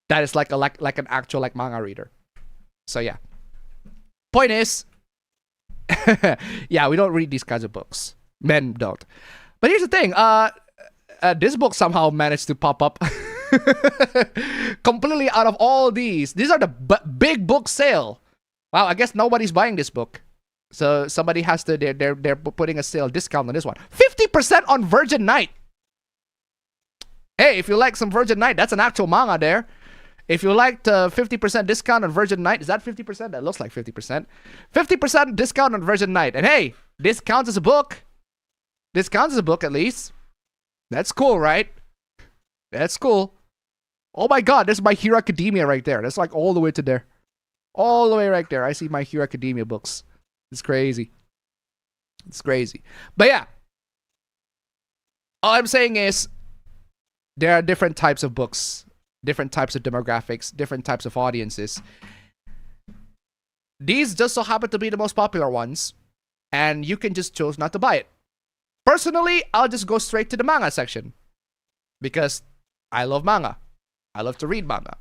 that is like an actual like manga reader. So yeah. Point is, yeah, we don't read these kinds of books. Men don't. But here's the thing. This book somehow managed to pop up completely out of all these. These are the big book sale. Wow, I guess nobody's buying this book. So somebody has to. They're putting a sale discount on this one. 50% on Virgin Knight. Hey, if you like some Virgin Knight, that's an actual manga there. If you liked 50% discount on Virgin Knight, is that 50%? That looks like 50%. 50% discount on Virgin Knight. And hey, this counts as a book. This counts as a book at least. That's cool, right? That's cool. Oh my god, there's My Hero Academia right there. That's like all the way to there. All the way right there. I see My Hero Academia books. It's crazy. It's crazy. But yeah. All I'm saying is, there are different types of books, different types of demographics, different types of audiences. These just so happen to be the most popular ones, and you can just choose not to buy it. Personally, I'll just go straight to the manga section, because I love manga. I love to read manga.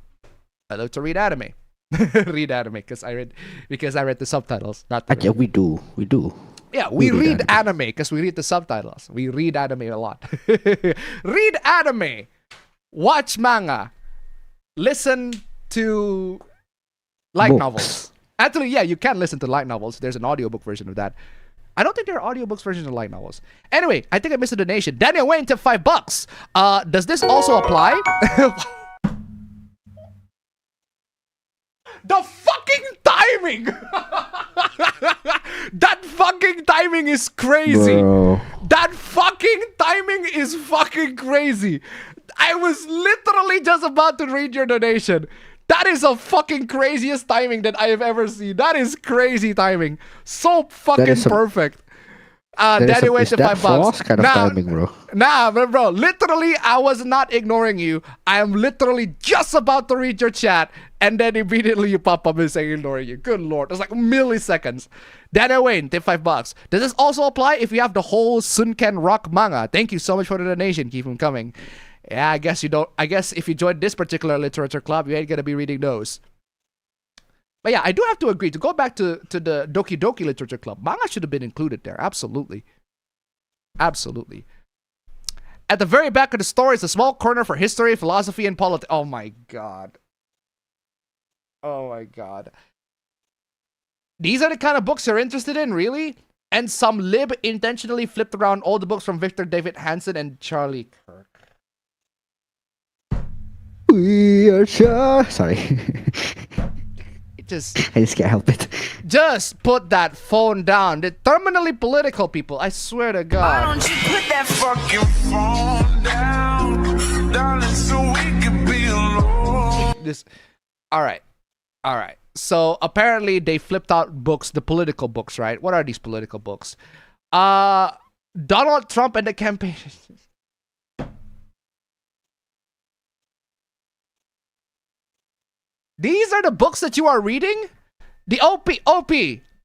I love to read anime. Read anime because I read the subtitles. Not the yeah, we do. Yeah, we read anime because we read the subtitles. We read anime a lot. Read anime. Watch manga. Listen to light novels. Actually, yeah, you can listen to light novels. There's an audiobook version of that. I don't think there are audiobooks versions of light novels. Anyway, I think I missed a donation. Daniel Wayne tipped $5. Does this also apply? The fucking timing! That fucking timing is crazy. Bro. That fucking timing is fucking crazy. I was literally just about to read your donation. That is the fucking craziest timing that I have ever seen. That is crazy timing. So fucking perfect. Daddy went to $5. Kind of timing, bro. Nah, bro. Literally, I was not ignoring you. I am literally just about to read your chat, and then immediately you pop up and say ignoring you. Good lord. It's like milliseconds. Daddy Wayne, tip $5. Does this also apply if you have the whole Sunken Rock manga? Thank you so much for the donation. Keep them coming. Yeah, I guess you don't. I guess if you join this particular literature club, you ain't gonna be reading those. But yeah, I do have to agree. To go back to the Doki Doki Literature Club, manga should have been included there. Absolutely. Absolutely. At the very back of the store is a small corner for history, philosophy, and politics. Oh my god. Oh my god. These are the kind of books you're interested in, really? And some lib intentionally flipped around all the books from Victor David Hansen and Charlie Kirk. We are sure. Sorry. I just can't help it. Just put that phone down. They're terminally political, people. I swear to God. Why don't you put that fucking phone down, darling, so we can be alone? All right. So apparently they flipped out books, the political books, right? What are these political books? Donald Trump and the campaign. These are the books that you are reading? The OP.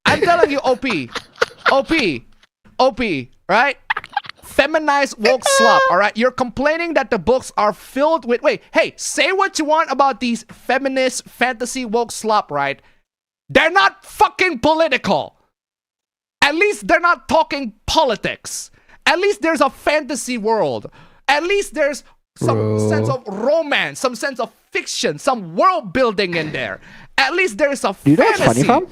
I'm telling you, OP, right? Feminized woke slop, all right? You're complaining that the books are filled with... Wait, hey, say what you want about these feminist fantasy woke slop, right? They're not fucking political. At least they're not talking politics. At least there's a fantasy world. At least there's some sense of romance, some sense of fiction, some world building in there. At least there's a fantasy. Funny,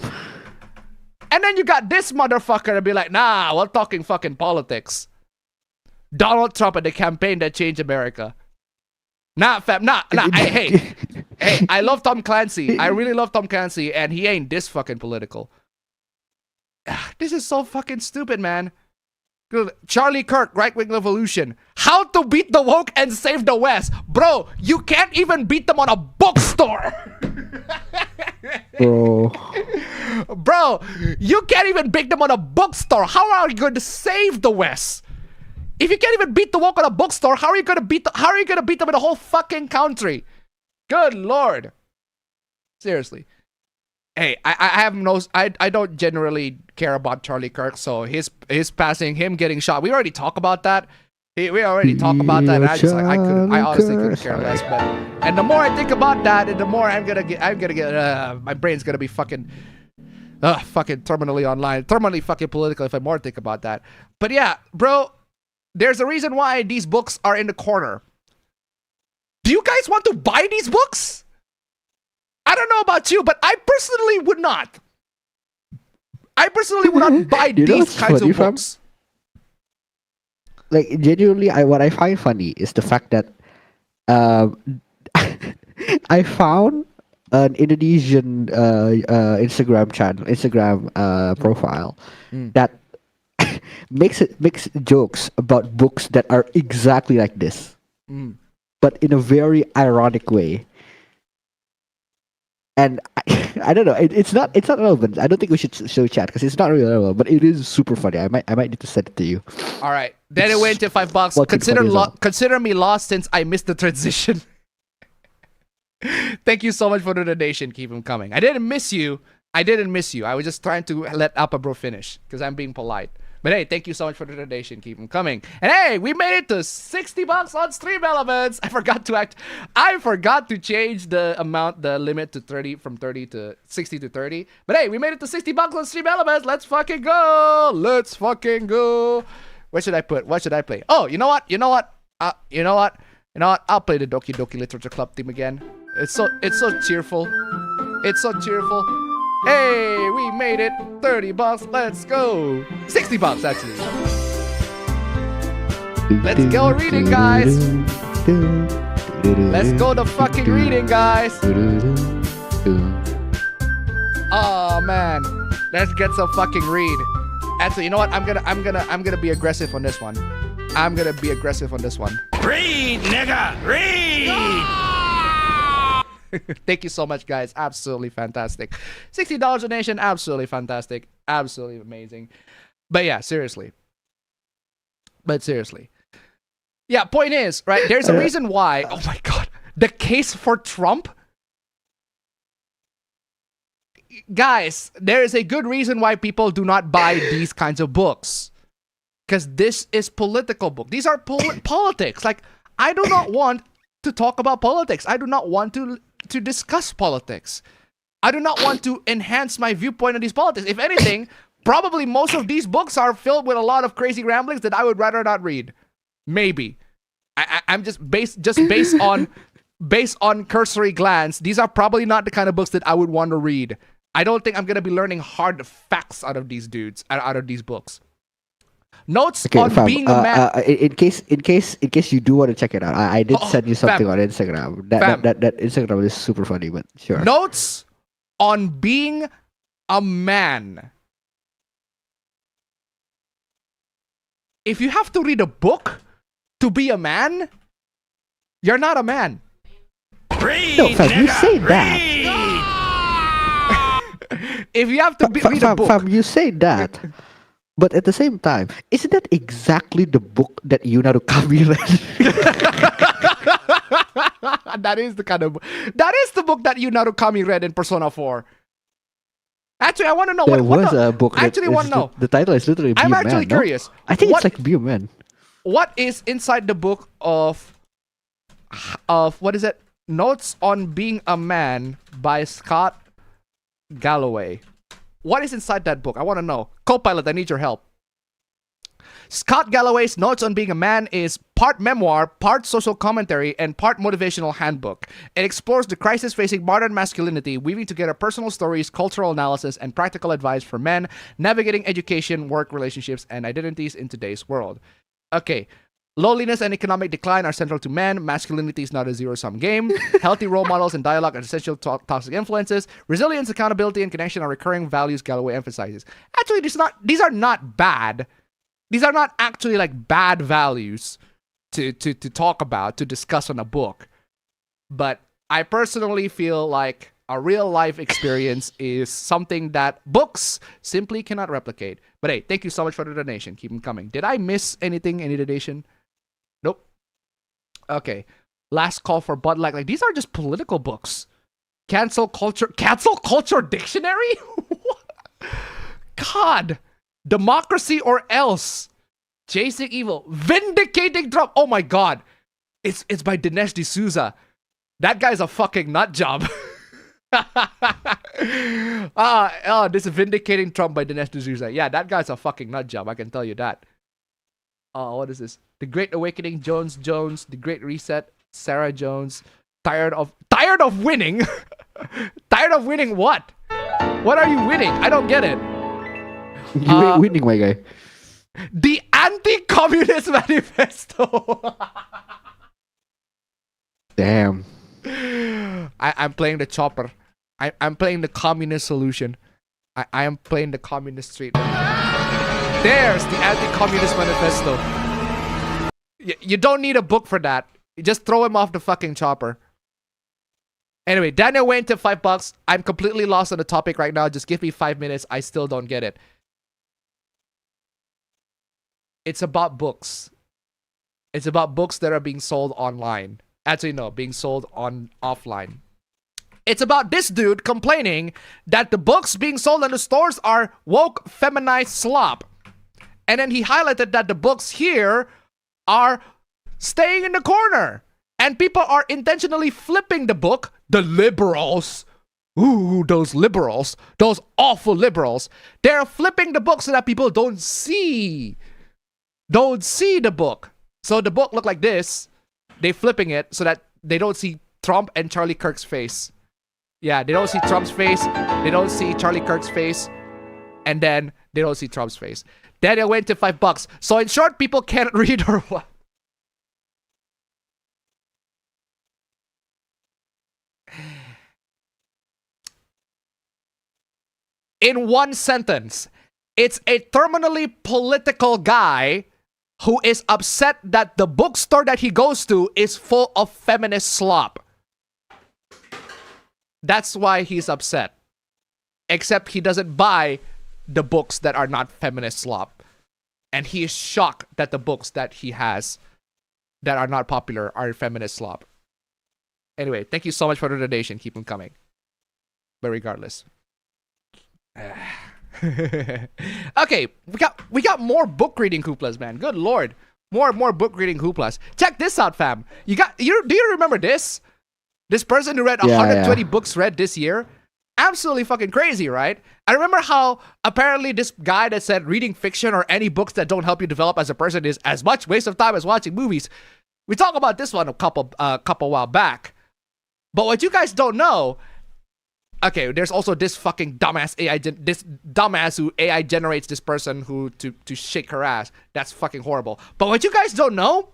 and then you got this motherfucker to be like, nah, we're talking fucking politics. Donald Trump and the campaign that changed America. Hey, I love Tom Clancy. I really love Tom Clancy, and he ain't this fucking political. This is so fucking stupid, man. Charlie Kirk, right-wing revolution. How to beat the woke and save the West. Bro, you can't even beat them on a bookstore. Bro, you can't even beat them on a bookstore. How are you going to save the West? If you can't even beat the woke on a bookstore, how are you going to beat them in the whole fucking country? Good Lord. Seriously. Hey, I don't generally care about Charlie Kirk, so his passing, him getting shot, we already talked about that. We already talked about that. And I honestly couldn't care less. And the more I think about that, the more I'm gonna get. My brain's gonna be fucking terminally fucking political if I more think about that. But yeah, bro, there's a reason why these books are in the corner. Do you guys want to buy these books? I don't know about you, but I personally would not. I personally would not buy these kinds of books. Like, genuinely, what I find funny is the fact that I found an Indonesian Instagram profile that makes jokes about books that are exactly like this, but in a very ironic way. And I don't know. It's not relevant. I don't think we should show chat because it's not really relevant. But it is super funny. I might need to send it to you. All right. Then it went to $5. Consider me lost since I missed the transition. Thank you so much for the donation. Keep them coming. I didn't miss you. I was just trying to let Appa Bro finish because I'm being polite. But hey, thank you so much for the donation. Keep them coming. And hey, we made it to $60 on Stream Elements. I forgot to change the limit to 30 from 30 to 60 to 30. But hey, we made it to $60 on Stream Elements. Let's fucking go. What should I put? What should I play? Oh, you know what? I'll play the Doki Doki Literature Club theme again. It's so cheerful. Hey, we made it. $30. Let's go. $60 actually. Let's go reading, guys. Let's go to fucking reading, guys. Oh man, let's get some fucking read. Actually, you know what? I'm gonna be aggressive on this one. Read, nigga, read. Thank you so much, guys. Absolutely fantastic. $60 donation. Absolutely fantastic. Absolutely amazing. But yeah, seriously. Yeah, point is, right? There's a reason why. Oh my God. The case for Trump? Guys, there is a good reason why people do not buy these kinds of books. Because this is political book. These are politics. Like, I do not want to talk about politics. I do not want to discuss politics. I do not want to enhance my viewpoint on these politics. If anything, probably most of these books are filled with a lot of crazy ramblings that I would rather not read. Maybe. I'm just based on cursory glance. These are probably not the kind of books that I would want to read. I don't think I'm gonna be learning hard facts out of these dudes, out of these books. Notes on fam, being a man. In case you do want to check it out, I did send you something on Instagram. That Instagram is super funny, but sure. Notes on being a man. If you have to read a book to be a man, you're not a man. No, fam, you say that. If you have to read a book, fam, you say that. But at the same time, isn't that exactly the book that Yunaru Kami read? That is the kind of that is the book that Yunaru Kami read in Persona 4. Actually, I want to know There was a book. I actually want to know. The title is literally Be I'm a actually Man, no? curious. I think it's like Be a Man. What is inside the book of what is it? Notes on Being a Man by Scott Galloway. What is inside that book? I want to know. Co-pilot, I need your help. Scott Galloway's Notes on Being a Man is part memoir, part social commentary, and part motivational handbook. It explores the crisis facing modern masculinity, weaving together personal stories, cultural analysis, and practical advice for men navigating education, work, relationships, and identities in today's world. Okay. Loneliness and economic decline are central to men. Masculinity is not a zero-sum game. Healthy role models and dialogue are essential to toxic influences. Resilience, accountability, and connection are recurring values Galloway emphasizes. Actually, these are not bad. These are not actually like bad values to talk about, to discuss on a book. But I personally feel like a real life experience is something that books simply cannot replicate. But hey, thank you so much for the donation. Keep them coming. Did I miss anything? Any donation? Nope. Okay. Last call for Bud Light. Like, these are just political books. Cancel culture dictionary? God. Democracy or Else. Chasing Evil. Vindicating Trump. Oh my God. It's by Dinesh D'Souza. That guy's a fucking nut job. This is Vindicating Trump by Dinesh D'Souza. Yeah, that guy's a fucking nut job. I can tell you that. What is this? The Great Awakening, Jones, The Great Reset, Sarah Jones. Tired of winning? Tired of winning what? What are you winning? I don't get it. You ain't winning, my guy. The Anti-Communist Manifesto. Damn. I'm playing the chopper. I'm playing the communist solution. I am playing the communist street. There's the Anti-Communist Manifesto. You don't need a book for that. You just throw him off the fucking chopper. Anyway, Daniel Wayne to $5. I'm completely lost on the topic right now. Just give me 5 minutes. I still don't get it. It's about books. It's about books that are being sold online. Actually, no, being sold offline. It's about this dude complaining that the books being sold in the stores are woke, feminized slop. And then he highlighted that the books here are staying in the corner. And people are intentionally flipping the book. The liberals. Ooh, those liberals. Those awful liberals. They're flipping the book so that people don't see the book. So the book look like this. They flipping it so that they don't see Trump and Charlie Kirk's face. Yeah, they don't see Trump's face. They don't see Charlie Kirk's face. And then they don't see Trump's face. Daniel went to $5. So in short, people can't read or what? In one sentence, it's a terminally political guy who is upset that the bookstore that he goes to is full of feminist slop. That's why he's upset. Except he doesn't buy the books that are not feminist slop. And he is shocked that the books that he has that are not popular are feminist slop. Anyway, thank you so much for the donation. Keep them coming. But regardless. Okay, we got more book reading hooplas, man. Good lord. More book reading hooplas. Check this out, fam. Do you remember this? This person who read 120 books read this year. Absolutely fucking crazy, right? I remember how apparently this guy that said reading fiction or any books that don't help you develop as a person is as much waste of time as watching movies. We talked about this one a couple while back. But what you guys don't know, okay, there's also this fucking dumbass AI, this dumbass who AI generates this person who to shake her ass. That's fucking horrible. But what you guys don't know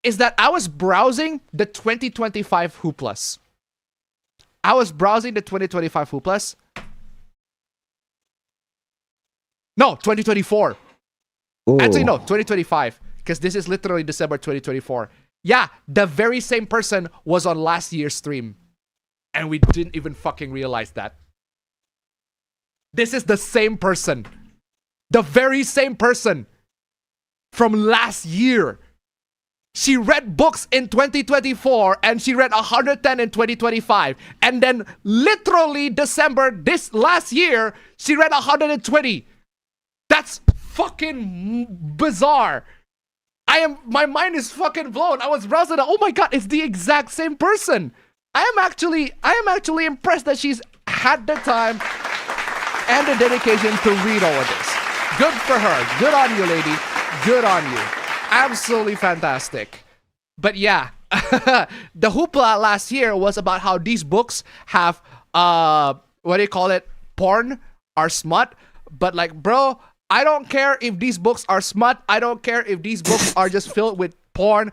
is that I was browsing the 2025 Hooplas. I was browsing the 2025 Hooplas. No, 2024. Ooh. Actually, no, 2025. Because this is literally December 2024. Yeah, the very same person was on last year's stream. And we didn't even fucking realize that. This is the same person. The very same person from last year. She read books in 2024 and she read 110 in 2025. And then literally December this last year, she read 120. That's fucking bizarre. My mind is fucking blown. I was browsing. Oh my god, it's the exact same person. I am actually impressed that she's had the time and the dedication to read all of this. Good for her. Good on you, lady. Good on you. Absolutely fantastic. But yeah, the hoopla last year was about how these books have what do you call it? Porn or smut. But like, bro, I don't care if these books are smut. I don't care if these books are just filled with porn.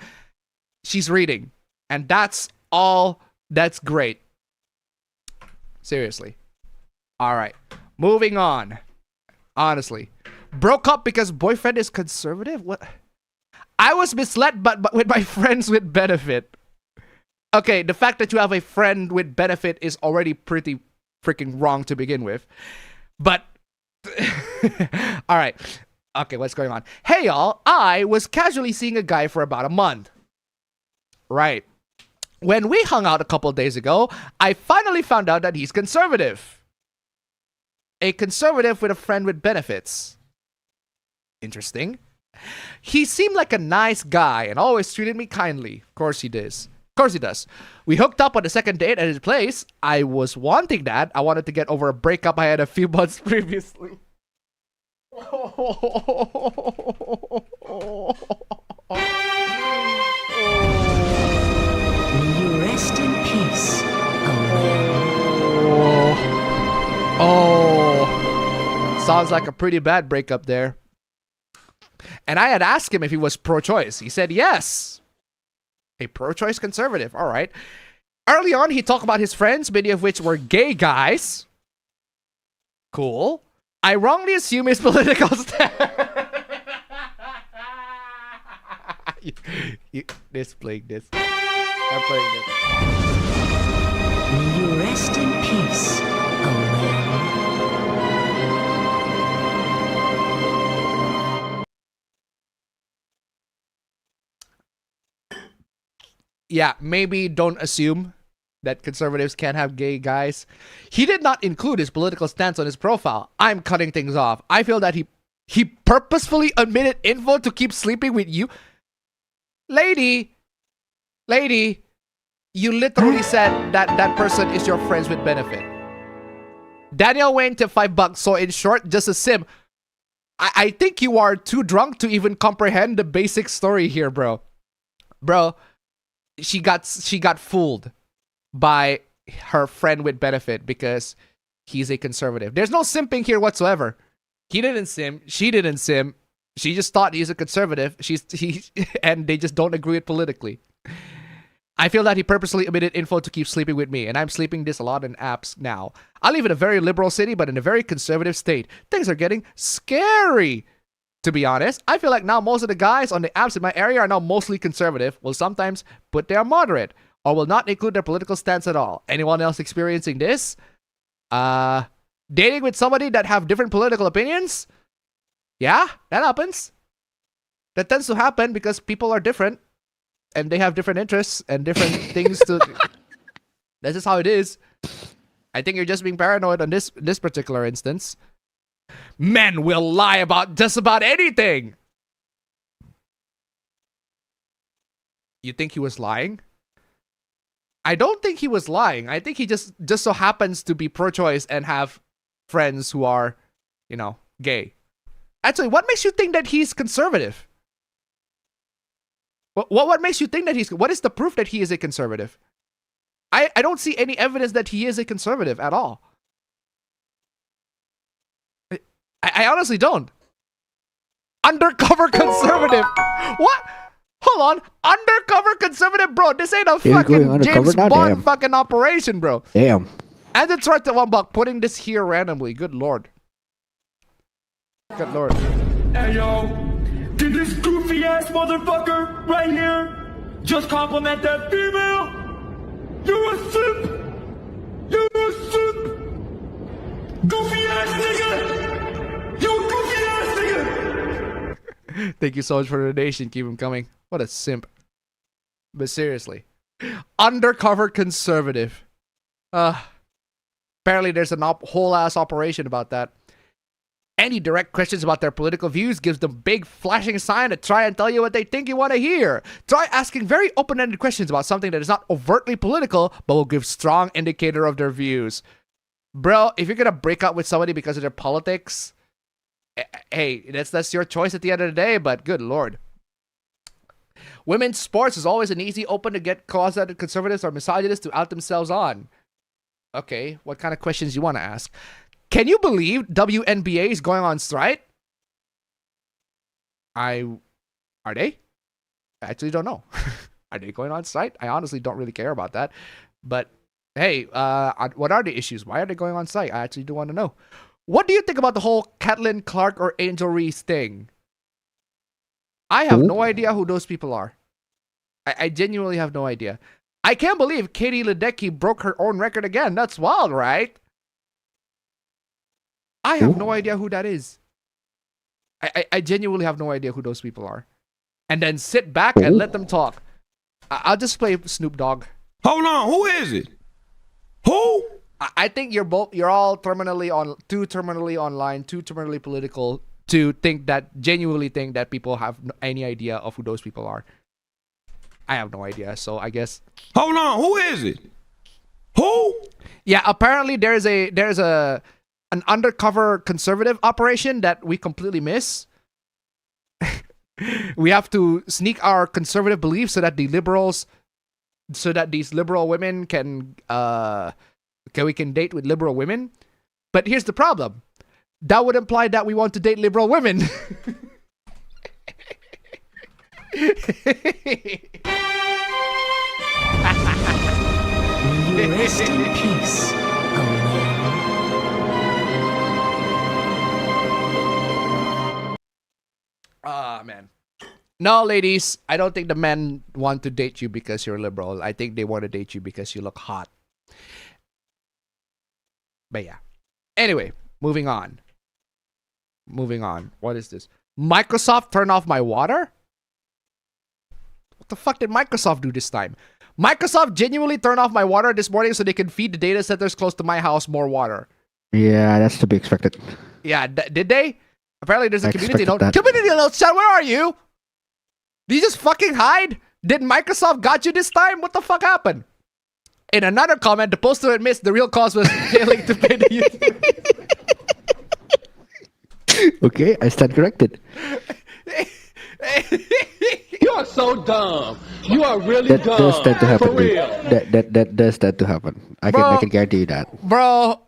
She's reading. And that's all. That's great. Seriously. All right. Moving on. Honestly. Broke up because boyfriend is conservative? What? I was misled but with my friends with benefit. Okay, the fact that you have a friend with benefit is already pretty freaking wrong to begin with. But all right. Okay, what's going on? Hey y'all, I was casually seeing a guy for about a month. Right. When we hung out a couple days ago, I finally found out that he's conservative. A conservative with a friend with benefits. Interesting. He seemed like a nice guy and always treated me kindly. Of course he does. Of course he does. We hooked up on the second date at his place. I was wanting that. I wanted to get over a breakup I had a few months previously. May you rest in peace, Oh. Sounds like a pretty bad breakup there. And I had asked him if he was pro-choice. He said yes. A pro-choice conservative. All right. Early on, he talked about his friends, many of which were gay guys. Cool. I wrongly assume his political stance. This playing this. I'm playing this. May you rest in peace, Yeah, maybe don't assume that conservatives can't have gay guys. He did not include his political stance on his profile. I'm cutting things off. I feel that he purposefully omitted info to keep sleeping with you. Lady, you literally said that person is your friends with benefit. Daniel Wayne to $5. So in short, just a sim. I think you are too drunk to even comprehend the basic story here, bro. Bro, she got fooled by her friend with benefit because he's a conservative. There's no simping here whatsoever. He didn't sim. She didn't sim. She just thought he's a conservative. And they just don't agree with politically. I feel that he purposely omitted info to keep sleeping with me, and I'm sleeping this a lot in apps now. I live in a very liberal city, but in a very conservative state. Things are getting scary. To be honest, I feel like now most of the guys on the apps in my area are now mostly conservative, will sometimes put they are moderate, or will not include their political stance at all. Anyone else experiencing this? Dating with somebody that have different political opinions? Yeah, that happens. That tends to happen because people are different. And they have different interests and different things to... That's just how it is. I think you're just being paranoid on this particular instance. Men will lie about just about anything. You think he was lying? I don't think he was lying. I think he just so happens to be pro-choice and have friends who are, you know, gay. Actually, what makes you think that he's conservative? What makes you think that he's... What is the proof that he is a conservative? I don't see any evidence that he is a conservative at all. I honestly don't. Undercover conservative. What? Hold on. Undercover conservative, bro. This ain't a fucking James Bond fucking operation, bro. Damn. And it's right to $1, putting this here randomly. Good lord. Good lord. Hey, yo. Did this goofy ass motherfucker right here just compliment that female? You're a simp. You're a simp. Goofy ass nigga. You goofy ass nigga. Thank you so much for the donation. Keep him coming. What a simp. But seriously. Undercover conservative. Apparently there's a whole ass operation about that. Any direct questions about their political views gives them big flashing sign to try and tell you what they think you want to hear. Try asking very open-ended questions about something that is not overtly political, but will give strong indicator of their views. Bro, if you're gonna break up with somebody because of their politics, hey, that's your choice at the end of the day, but good lord. Women's sports is always an easy open to get closeted conservatives or misogynists to out themselves on. Okay, what kind of questions you want to ask? Can you believe WNBA is going on strike? Are they? I actually don't know. Are they going on strike? I honestly don't really care about that. But hey, what are the issues? Why are they going on strike? I actually do want to know. What do you think about the whole Catelyn Clark or Angel Reese thing? I have no idea who those people are. I genuinely have no idea. I can't believe Katie Ledecky broke her own record again. That's wild, right? I have no idea who that is. I genuinely have no idea who those people are. And then sit back and let them talk. I'll just play Snoop Dogg. Hold on, who is it? Who? I think you're all too terminally online, too terminally political to genuinely think that people have any idea of who those people are. I have no idea, so I guess. Hold on, who is it? Who? Yeah, apparently there's an undercover conservative operation that we completely miss. We have to sneak our conservative beliefs so that these liberal women we can date with liberal women. But here's the problem. That would imply that we want to date liberal women. Rest in peace, man. No, ladies, I don't think the men want to date you because you're liberal. I think they want to date you because you look hot. But yeah. Anyway, moving on. What is this? Microsoft turned off my water? What the fuck did Microsoft do this time? Microsoft genuinely turned off my water this morning so they can feed the data centers close to my house more water. Yeah, that's to be expected. Yeah, did they? Apparently there's a community note. Community note, chat, where are you? Did you just fucking hide? Did Microsoft got you this time? What the fuck happened? In another comment, the poster admits the real cause was failing to pay the Okay, I stand corrected. You are so dumb. You are really That dumb. does tend to happen. For real. That does tend to happen. I can guarantee you that. Bro,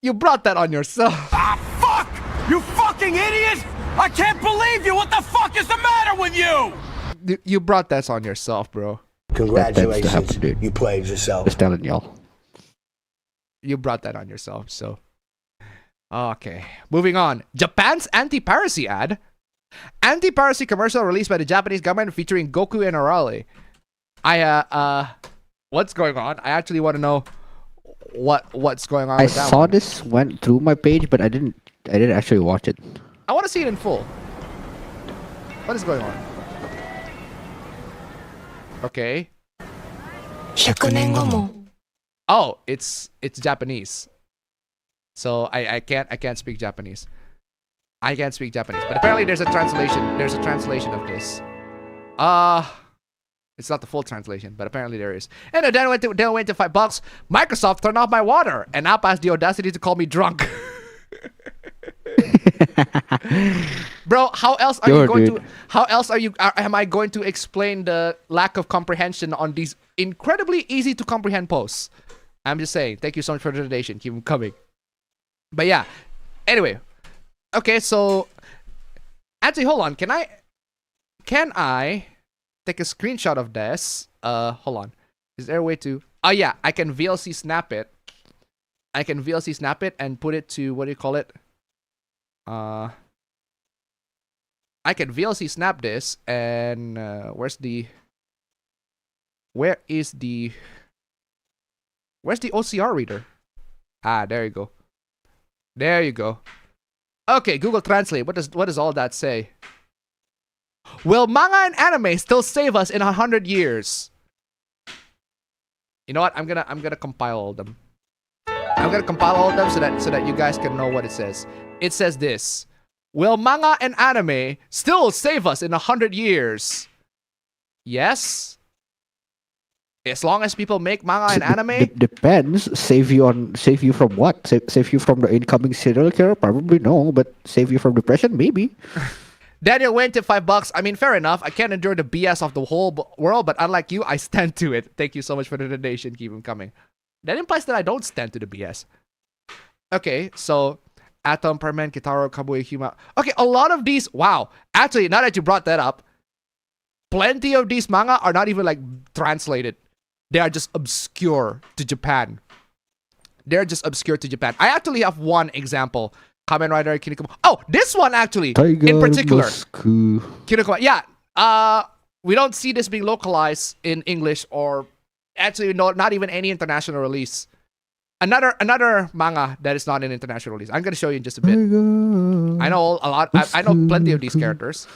you brought that on yourself. Ah, fuck! You fucking idiot! I can't believe you! What the fuck is the matter with you? You brought that on yourself, bro. Congratulations, happen, dude. You played yourself. Just telling y'all. You brought that on yourself, so. Okay, moving on. Japan's anti-piracy ad. Anti-piracy commercial released by the Japanese government featuring Goku and Arale. What's going on? I actually want to know what's going on. I with that saw one. this went through my page, but I didn't actually watch it. I want to see it in full. What is going on? Okay. Oh, it's Japanese. So I can't speak Japanese. I can't speak Japanese, but apparently there's a translation. There's a translation of this. It's not the full translation, but apparently there is. And then went to $5. Microsoft turned off my water, and Apple has the audacity to call me drunk. Bro, how else are you going to? How else am I going to explain the lack of comprehension on these incredibly easy to comprehend posts? I'm just saying. Thank you so much for the donation. Keep them coming. But yeah. Anyway. Okay, so actually, hold on. Can I take a screenshot of this? Hold on. Is there a way to? Oh yeah, I can VLC snap it. I can VLC snap it and put it to, what do you call it? I can VLC snap this, and where's the OCR reader? Ah, there you go. There you go. Okay, Google Translate. What does all that say? Will manga and anime still save us in 100 years? You know what? I'm gonna compile all of them. I'm gonna compile all of them so that you guys can know what it says. It says this: will manga and anime still save us in 100 years? Yes. As long as people make manga and anime. Depends. Save you from what? Save you from the incoming serial killer? Probably no, but save you from depression? Maybe. Daniel went to $5. I mean, fair enough. I can't endure the BS of the whole world, but unlike you, I stand to it. Thank you so much for the donation. Keep them coming. That implies that I don't stand to the BS. Okay, so Atom, Perman, Kitaro, Kabui, Huma. Okay, a lot of these. Wow. Actually, now that you brought that up, plenty of these manga are not even like translated. They are just obscure to Japan. They're just obscure to Japan. I actually have one example. Kamen Rider Kinnikuman. Oh, this one actually, in particular. Kinnikuman. Yeah. We don't see this being localized in English, or actually not even any international release. Another manga that is not an international release. I'm gonna show you in just a bit. I know a lot. I know plenty of these characters.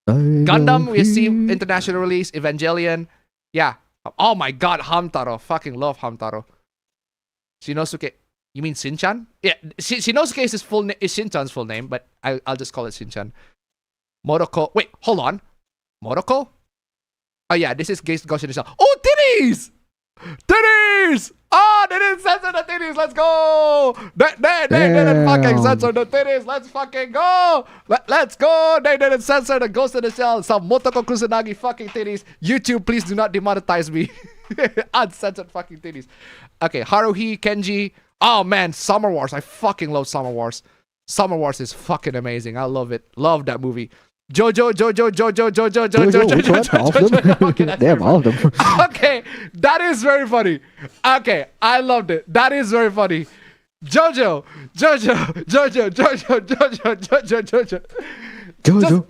Gundam, we see international release. Evangelion. Yeah. Oh my god, Hamtaro. Fucking love Hamtaro. Shinosuke. You mean Shinchan? Yeah, Shinosuke is Shinchan's full name, but I'll just call it Shinchan. Moroko. Wait, hold on. Moroko? Oh yeah, this is Goshin Shell. Oh, titties! Titties! Oh, they didn't censor the titties. Let's go! They didn't fucking censor the titties. Let's fucking go! Let's go! They didn't censor the Ghost in the Shell. Some Motoko Kusanagi fucking titties. YouTube, please do not demonetize me. Uncensored fucking titties. Okay, Haruhi, Kenji. Oh man, Summer Wars. I fucking love Summer Wars. Summer Wars is fucking amazing. I love it. Love that movie. Jojo. Which one? All of them? Okay, damn, all of them. Okay, that is very funny. Okay, I loved it. That is very funny. Jojo. Just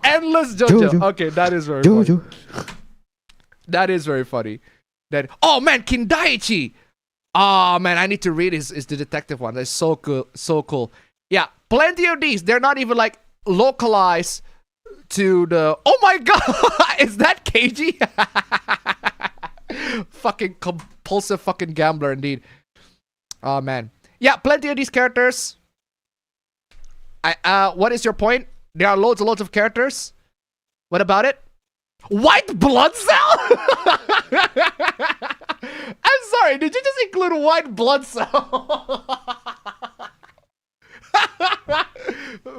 endless Jojo. Okay, that is very funny. That is very funny. Oh man, Kindaichi. Oh man, I need to read is the detective one. That's so cool. So cool. Yeah, plenty of these. They're not even like localized to the. Oh my god, is that KG? Fucking compulsive fucking gambler indeed. Oh man. Yeah, plenty of these characters. What is your point? There are loads and loads of characters. What about it? White blood cell? I'm sorry, did you just include white blood cell?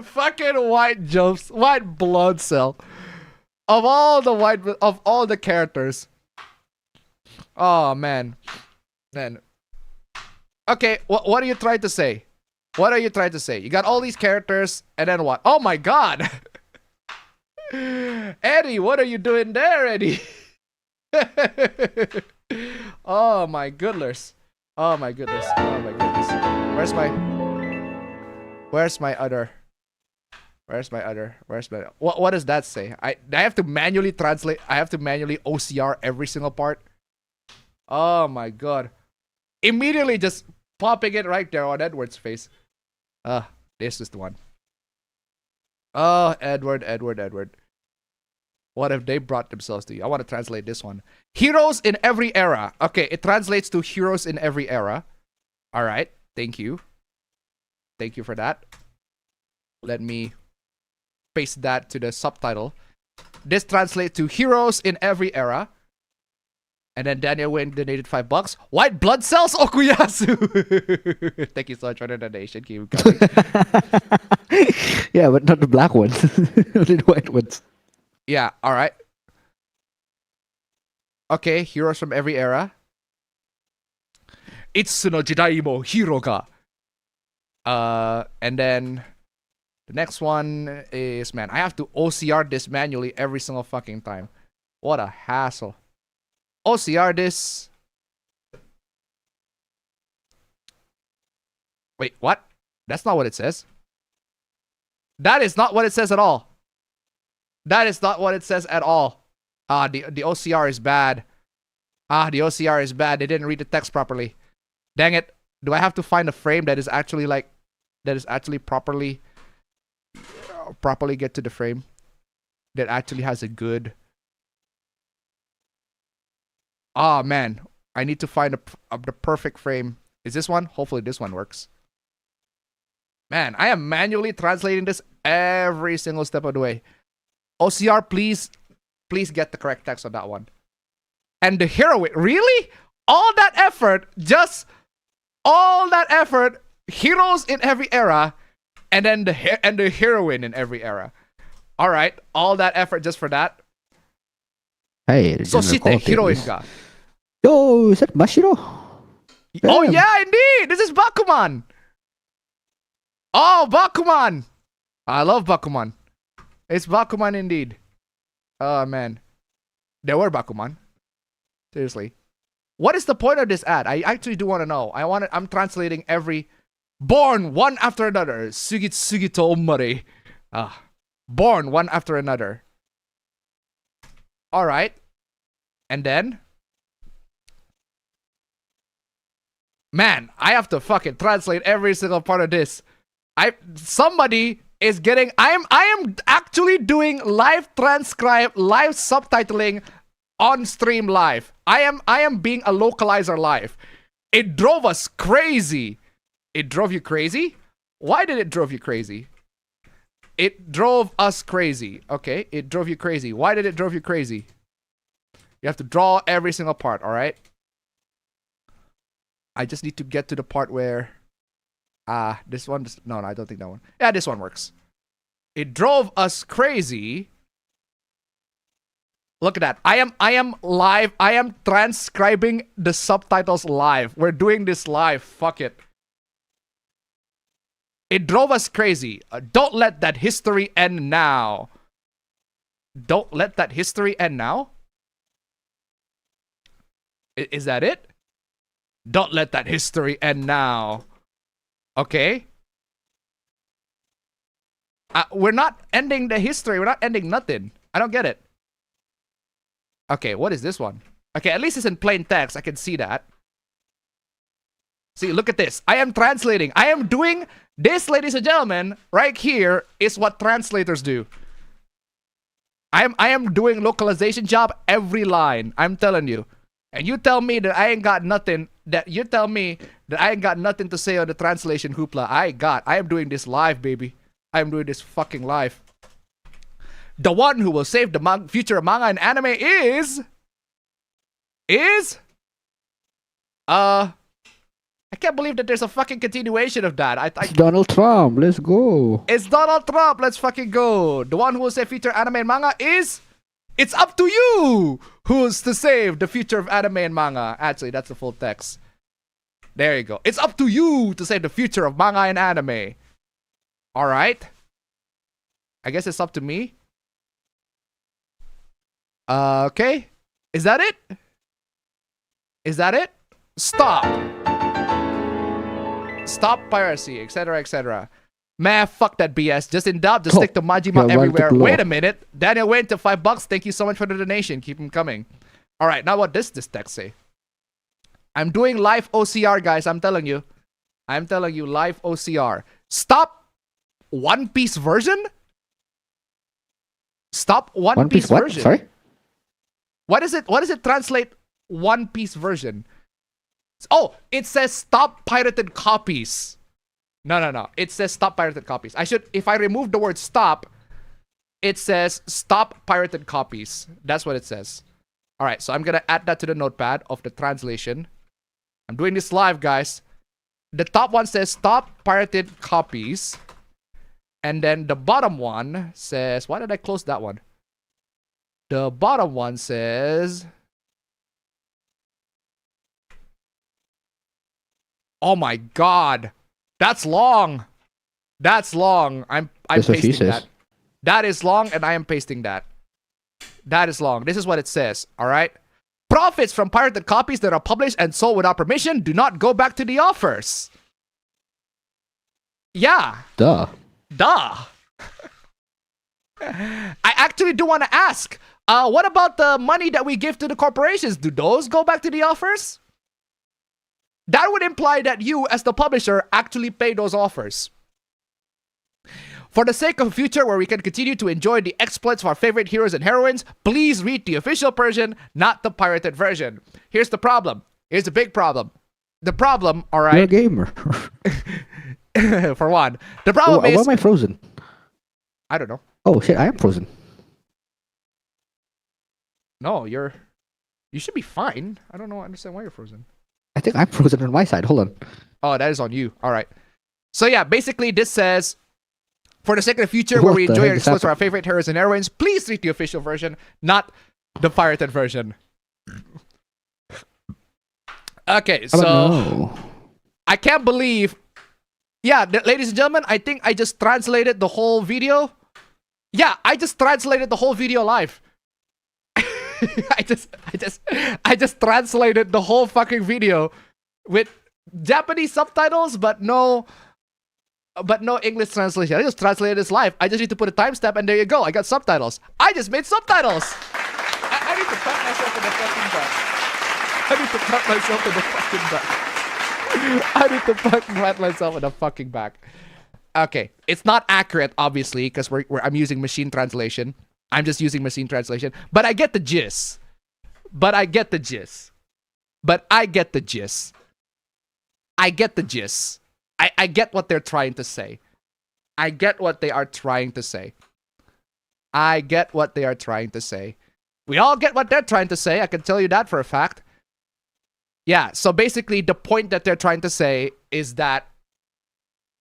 Fucking white jumps, white blood cell. Of all the characters. Oh man. Okay, what are you trying to say? What are you trying to say? You got all these characters, and then what? Oh my god! Eddie, what are you doing there, Eddie? Oh my goodness. Oh my goodness. Oh my goodness. Where's my other? What does that say? I have to manually translate. I have to manually OCR every single part. Oh my god. Immediately just popping it right there on Edward's face. This is the one. Oh, Edward. What if they brought themselves to you? I want to translate this one. Heroes in every era. Okay, it translates to heroes in every era. All right, thank you. Thank you for that. Let me paste that to the subtitle. This translates to heroes in every era. And then Daniel Wayne donated $5. White blood cells, Okuyasu. Thank you so much for the donation. Keep coming. Yeah, but not the black ones. Only the white ones. Yeah, all right. Okay, heroes from every era. Itsu no jidai mo hero ga. And then the next one is, man, I have to OCR this manually every single fucking time. What a hassle. OCR this. Wait, what? That's not what it says. That is not what it says at all. That is not what it says at all. The OCR is bad. The OCR is bad. They didn't read the text properly. Dang it. Do I have to find a frame that is actually like, that is actually properly get to the frame that actually has a good... Ah, man. I need to find the perfect frame. Is this one? Hopefully this one works. Man, I am manually translating this every single step of the way. OCR, please get the correct text on that one. And the heroine, really? All that effort, just all that effort, heroes in every era, and then the heroine in every era. All right, all that effort just for that. Hey, so shite heroine ka. Yo, is that Mashiro? Oh yeah, indeed. This is Bakuman. Oh, Bakuman. I love Bakuman. It's Bakuman indeed. Oh man, there were Bakuman. Seriously, what is the point of this ad? I actually do want to know. I'm translating every born one after another. Sugito omare. Born one after another. All right, and then. Man, I have to fucking translate every single part of this. Somebody is getting... I am actually doing live transcribe, live subtitling on stream live. I am being a localizer live. It drove us crazy. It drove you crazy? Why did it drove you crazy? It drove us crazy. Okay, it drove you crazy. Why did it drove you crazy? You have to draw every single part, all right? I just need to get to the part where... this one... No, I don't think that one. Yeah, this one works. It drove us crazy. Look at that. I am live. I am transcribing the subtitles live. We're doing this live. Fuck it. It drove us crazy. Don't let that history end now. Don't let that history end now? Is that it? Don't let that history end now. Okay. We're not ending the history. We're not ending nothing. I don't get it. Okay, what is this one? Okay, at least it's in plain text. I can see that. See, look at this. I am translating. I am doing this, ladies and gentlemen. Right here is what translators do. I am doing localization job every line. I'm telling you. And you tell me that I ain't got nothing. You tell me that I ain't got nothing to say on the translation hoopla. I am doing this live, baby. I am doing this fucking live. The one who will save the future of manga and anime is I can't believe that there's a fucking continuation of that. It's Donald Trump. Let's go. It's Donald Trump. Let's fucking go. The one who will save future anime and manga is... It's up to you who's to save the future of anime and manga. Actually, that's the full text. There you go. It's up to you to save the future of manga and anime. Alright. I guess it's up to me. Okay. Is that it? Is that it? Stop. Stop piracy, etc., etc. Man, fuck that BS. Just in dub, just stick to Majima everywhere. Wait a minute. Daniel went to $5. Thank you so much for the donation. Keep them coming. All right, now what does this text say? I'm doing live OCR, guys. I'm telling you. I'm telling you, live OCR. Stop One Piece version? Stop One Piece what? version. Sorry? What does it translate One Piece version? Oh, it says stop pirated copies. No. It says stop pirated copies. If I remove the word stop, it says stop pirated copies. That's what it says. All right, so I'm gonna add that to the notepad of the translation. I'm doing this live, guys. The top one says stop pirated copies. And then the bottom one says, why did I close that one? The bottom one says, oh my God, that's long. That's long. I'm That's what she pasting says. that. That is long, and I am pasting that. That is long. This is what it says. All right. Profits from pirated copies that are published and sold without permission do not go back to the authors. Yeah. Duh. I actually do want to ask, what about the money that we give to the corporations? Do those go back to the authors? That would imply that you, as the publisher, actually pay those authors. For the sake of a future where we can continue to enjoy the exploits of our favorite heroes and heroines, please read the official version, not the pirated version. Here's the problem. Here's the big problem. The problem, all right? You're a gamer. For one. The problem Why is... am I frozen? I don't know. Oh shit, I am frozen. No, you should be fine. I don't know. I understand why you're frozen. I think I'm frozen on my side. Hold on. Oh, that is on you. All right. So yeah, basically this says, for the sake of the future where we enjoy our exploits of our favorite heroes and heroines, please read the official version, not the pirated version. Okay, so I can't believe. Yeah, ladies and gentlemen, I think I just translated the whole video. Yeah, I just translated the whole video live. I just translated the whole fucking video with Japanese subtitles, but no English translation. I just translated this live. I just need to put a timestamp, and there you go. I got subtitles. I just made subtitles. I need to pat myself in the fucking back. I need to pat myself in the fucking back. I need to fucking pat myself in the fucking back. Okay, it's not accurate, obviously, because I'm using machine translation. I'm just using machine translation, but I get the gist. I get the gist. I get what they're trying to say. I get what they are trying to say. We all get what they're trying to say. I can tell you that for a fact. Yeah, so basically the point that they're trying to say is that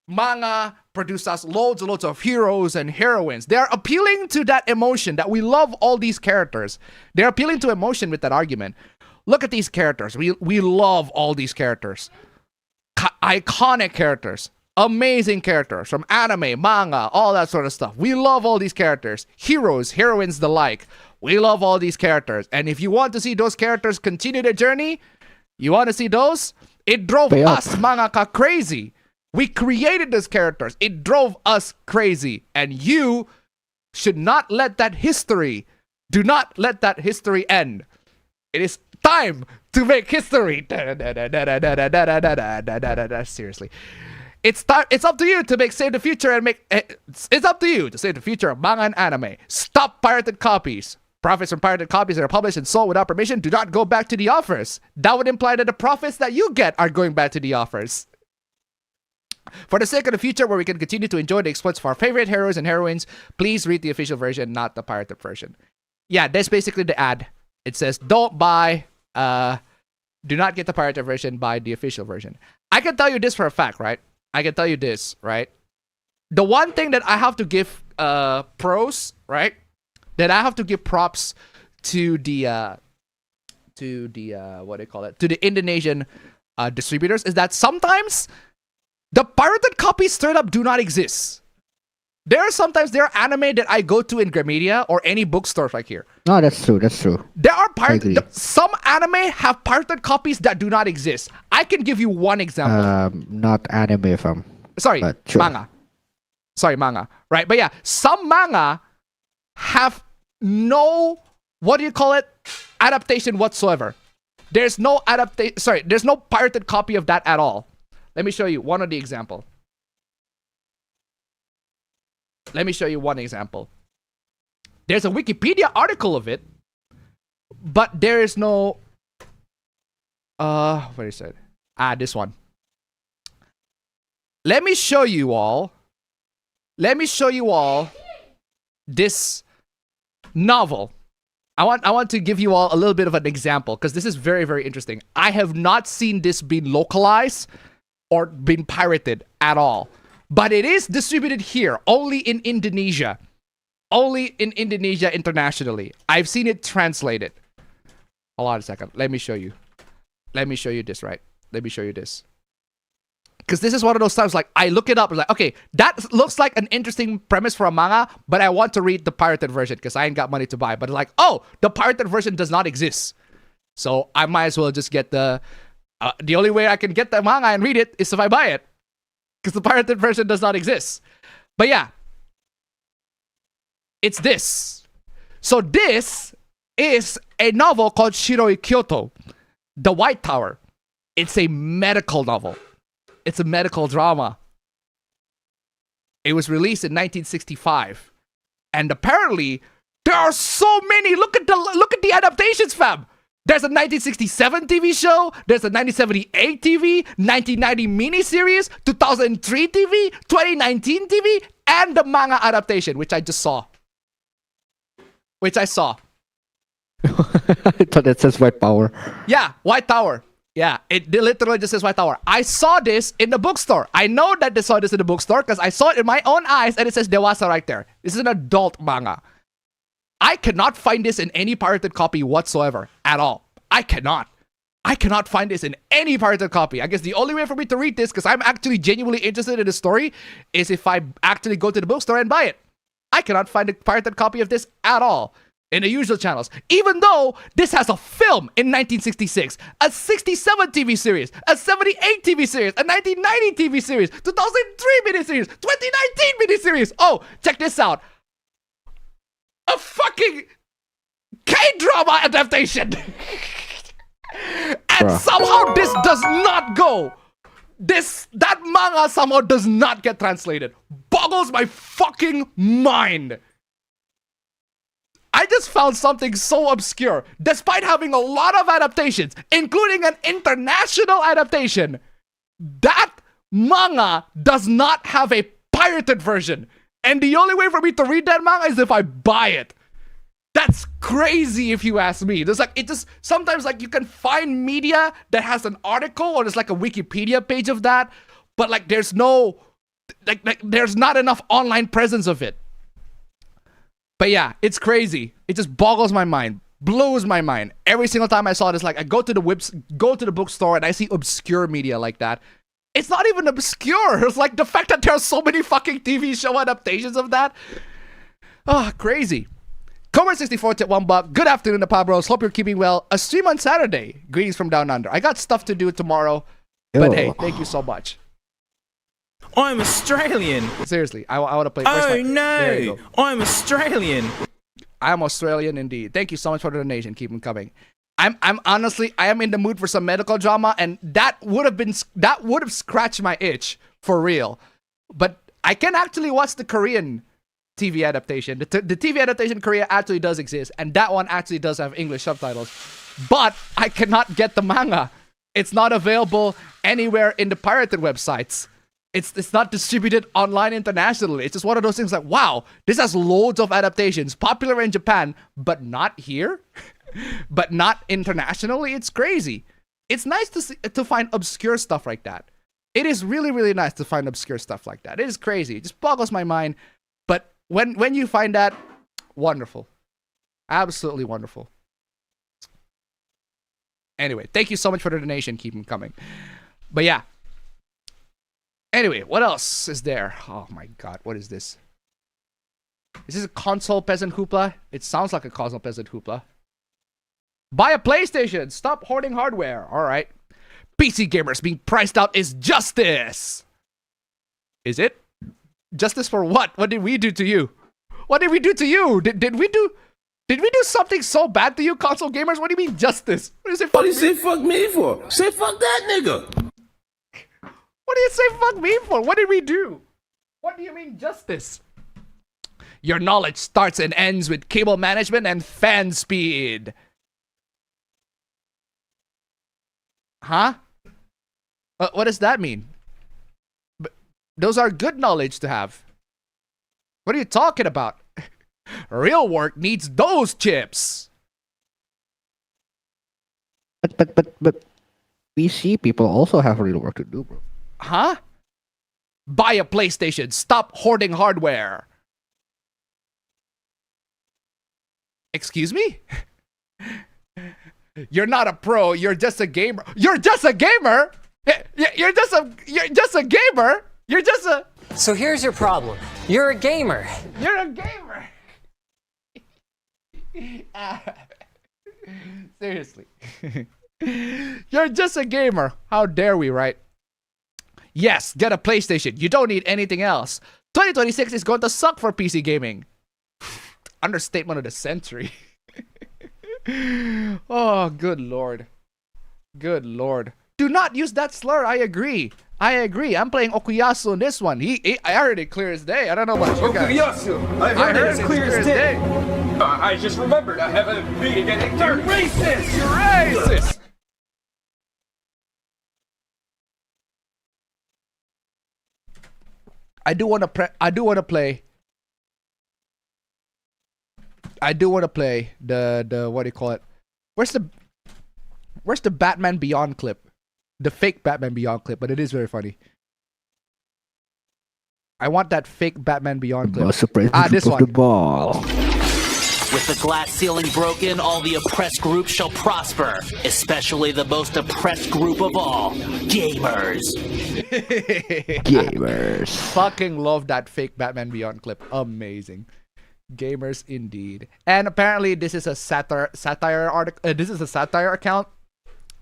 manga produce us loads and loads of heroes and heroines. They're appealing to that emotion that we love all these characters. They're appealing to emotion with that argument. Look at these characters. We love all these characters. Iconic characters. Amazing characters from anime, manga, all that sort of stuff. We love all these characters. Heroes, heroines, the like. We love all these characters. And if you want to see those characters continue their journey, you want to see those? It drove us, mangaka, crazy. We created those characters. It drove us crazy. And you should not let that history, do not let that history end. It is time to make history. Seriously. It's up to you to save the future and make... It's up to you to save the future of manga and anime. Stop pirated copies. Profits from pirated copies that are published and sold without permission do not go back to the authors. That would imply that the profits that you get are going back to the authors. For the sake of the future where we can continue to enjoy the exploits of our favorite heroes and heroines, please read the official version, not the pirated version. Yeah, that's basically the ad. It says, don't buy, do not get the pirated version, buy the official version. I can tell you this for a fact, right? The one thing that I have to give pros, right? That I have to give props to the what do you call it? To the Indonesian distributors is that sometimes the pirated copies straight up do not exist. There are anime that I go to in Gramedia or any bookstore like here. No, that's true. There are some anime have pirated copies that do not exist. I can give you one example. Not anime from. Sorry, manga. Manga. Right, but yeah, some manga have no, what do you call it, adaptation whatsoever. There's no adaptation. Sorry, there's no pirated copy of that at all. Let me show you one of the example. There's a Wikipedia article of it, but there is no. What is it? This one. Let me show you all this novel. I want to give you all a little bit of an example because this is very, very interesting. I have not seen this being localized or been pirated at all. But it is distributed here, only in Indonesia. Only in Indonesia internationally. I've seen it translated. Hold on a second. Let me show you. Let me show you this, right? Let me show you this. Because this is one of those times, like, I look it up, like, okay, that looks like an interesting premise for a manga, but I want to read the pirated version because I ain't got money to buy. But it's like, oh, the pirated version does not exist. So I might as well just get the only way I can get the manga and read it is if I buy it. Because the pirated version does not exist. But yeah. It's this. So this is a novel called Shiroi Kyoto, The White Tower. It's a medical novel. It's a medical drama. It was released in 1965. And apparently, there are so many. Look at the adaptations, fam. There's a 1967 TV show. There's a 1978 TV, 1990 miniseries, 2003 TV, 2019 TV, and the manga adaptation, which I just saw. Which I saw. I thought it says White Power. Yeah, White Tower. Yeah, it literally just says White Tower. I saw this in the bookstore. I know that they saw this in the bookstore because I saw it in my own eyes and it says Dewasa right there. This is an adult manga. I cannot find this in any pirated copy whatsoever at all. I cannot find this in any pirated copy. I guess the only way for me to read this, because I'm actually genuinely interested in the story, is if I actually go to the bookstore and buy it. I cannot find a pirated copy of this at all in the usual channels. Even though this has a film in 1966, a 67 TV series, a 78 TV series, a 1990 TV series, 2003 miniseries, 2019 miniseries. Oh, check this out. A fucking K-drama adaptation. And somehow this does not go. That manga somehow does not get translated. Boggles my fucking mind. I just found something so obscure. Despite having a lot of adaptations, including an international adaptation, that manga does not have a pirated version. And the only way for me to read that manga is if I buy it. That's crazy if you ask me. There's like, it just, sometimes like you can find media that has an article or there's like a Wikipedia page of that, but like there's no, like there's not enough online presence of it. But yeah, it's crazy. It just boggles my mind, blows my mind. Every single time I saw this, like I go to the bookstore and I see obscure media like that. It's not even obscure. It's like the fact that there are so many fucking TV show adaptations of that. Oh, crazy. Comer64 tip $1. Good afternoon, the Pabros. Hope you're keeping well. A stream on Saturday. Greetings from down under. I got stuff to do tomorrow, but hey, thank you so much. I'm Australian. Seriously, I want to play. Oh no, I'm Australian. I'm Australian indeed. Thank you so much for the donation. Keep them coming. I'm honestly, I am in the mood for some medical drama, and that would have scratched my itch for real. But I can actually watch the Korean TV adaptation. The TV adaptation in Korea actually does exist, and that one actually does have English subtitles. But I cannot get the manga. It's not available anywhere in the pirated websites. It's not distributed online internationally. It's just one of those things like, wow, this has loads of adaptations, popular in Japan, but not here, but not internationally. It's crazy. It's nice to find obscure stuff like that. It is really, really nice to find obscure stuff like that. It is crazy. It just boggles my mind. But when you find that, wonderful. Absolutely wonderful. Anyway, thank you so much for the donation. Keep them coming. But yeah. Anyway, what else is there? Oh my god, what is this? Is this a console peasant hoopla? It sounds like a console peasant hoopla. Buy a PlayStation! Stop hoarding hardware! Alright. PC gamers being priced out is justice! Is it? Justice for what? What did we do to you? What did we do to you? Did we do something so bad to you, console gamers? What do you mean justice? What do you say fuck me for? Say fuck that nigga! What do you say fuck me for? What did we do? What do you mean justice? Your knowledge starts and ends with cable management and fan speed. Huh? What does that mean? But those are good knowledge to have. What are you talking about? Real work needs those chips. But PC people also have real work to do, bro. Huh? Buy a PlayStation. Stop hoarding hardware. Excuse me? You're not a pro. You're just a gamer. You're just a gamer? You're just a gamer? You're just a... So here's your problem. You're a gamer. You're a gamer. Seriously. You're just a gamer. How dare we, right? Yes, get a PlayStation. You don't need anything else. 2026 is going to suck for PC gaming. Understatement of the century. Oh, good lord. Good lord. Do not use that slur. I agree. I'm playing Okuyasu on this one. I heard it clear as day. I don't know about you guys. Okuyasu. I heard it clear as day. I just remembered I have a meeting at 8:30. You're racist. You're racist. I do want to play the what do you call it? Where's the Batman Beyond clip? The fake Batman Beyond clip, but it is very funny. I want that fake Batman Beyond clip. This one. The ball. With the glass ceiling broken, all the oppressed groups shall prosper, especially the most oppressed group of all, gamers. Gamers. Fucking love that fake Batman Beyond clip. Amazing. Gamers indeed. And apparently this is a satire article. This is a satire account.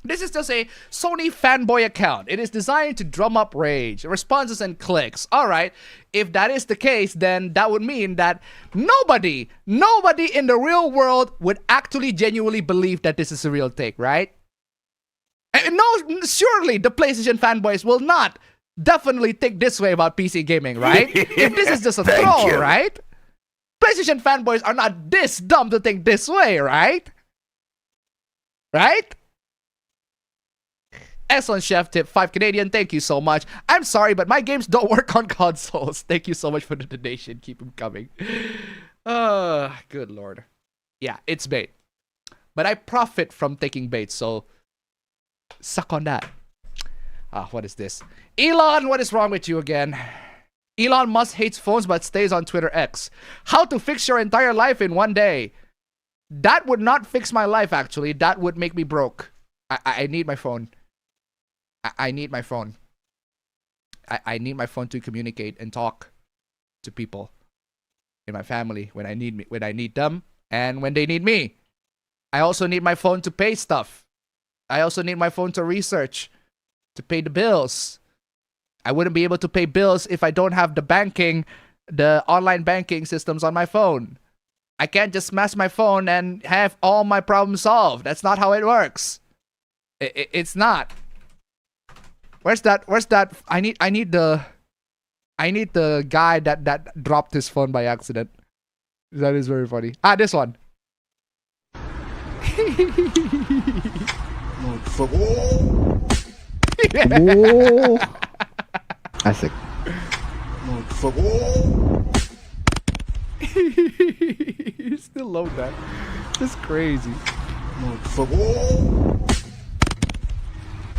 This is just a Sony fanboy account. It is designed to drum up rage, responses, and clicks. Alright, if that is the case, then that would mean that nobody in the real world would actually genuinely believe that this is a real take, right? And no, surely the PlayStation fanboys will not definitely think this way about PC gaming, right? If this is just a troll, right? PlayStation fanboys are not this dumb to think this way, right? Right? Excellent, Chef. Tip 5 Canadian. Thank you so much. I'm sorry, but my games don't work on consoles. Thank you so much for the donation. Keep them coming. Good lord. Yeah, it's bait. But I profit from taking bait, so suck on that. What is this? Elon, what is wrong with you again? Elon Musk hates phones but stays on Twitter X. How to fix your entire life in one day. That would not fix my life, actually. That would make me broke. I need my phone. I need my phone. I need my phone to communicate and talk to people in my family when I need them and when they need me. I also need my phone to pay stuff. I also need my phone to research, to pay the bills. I wouldn't be able to pay bills if I don't have the online banking systems on my phone. I can't just smash my phone and have all my problems solved. That's not how it works. It's not. Where's that? I need the guy that dropped his phone by accident. That is very funny. This one. Whoa. Classic. You still love that. That's crazy.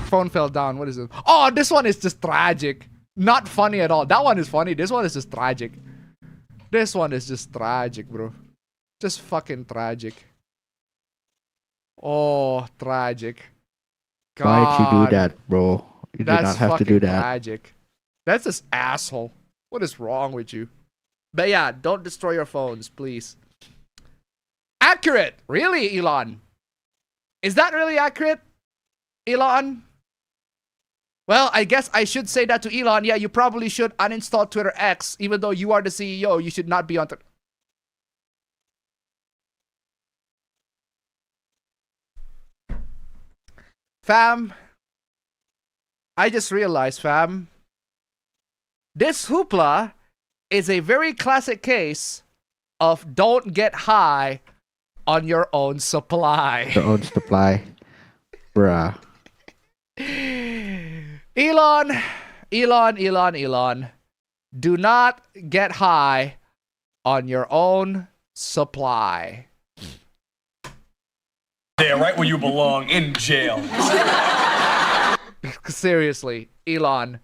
Phone fell down. What is it? Oh, this one is just tragic. Not funny at all. That one is funny. This one is just tragic. This one is just tragic, bro. Just fucking tragic. Oh, tragic. God. Why'd you do that, bro? You did not have to do that. Tragic. That's just asshole. What is wrong with you? But yeah, don't destroy your phones, please. Accurate. Really, Elon? Is that really accurate, Elon? Well, I guess I should say that to Elon. Yeah, you probably should uninstall Twitter X. Even though you are the CEO, you should not be on Twitter. Fam, I just realized, fam, this hoopla is a very classic case of don't get high on your own supply. Your own supply. Bruh. Elon, do not get high on your own supply. There Yeah, right where you belong, in jail. Seriously, Elon.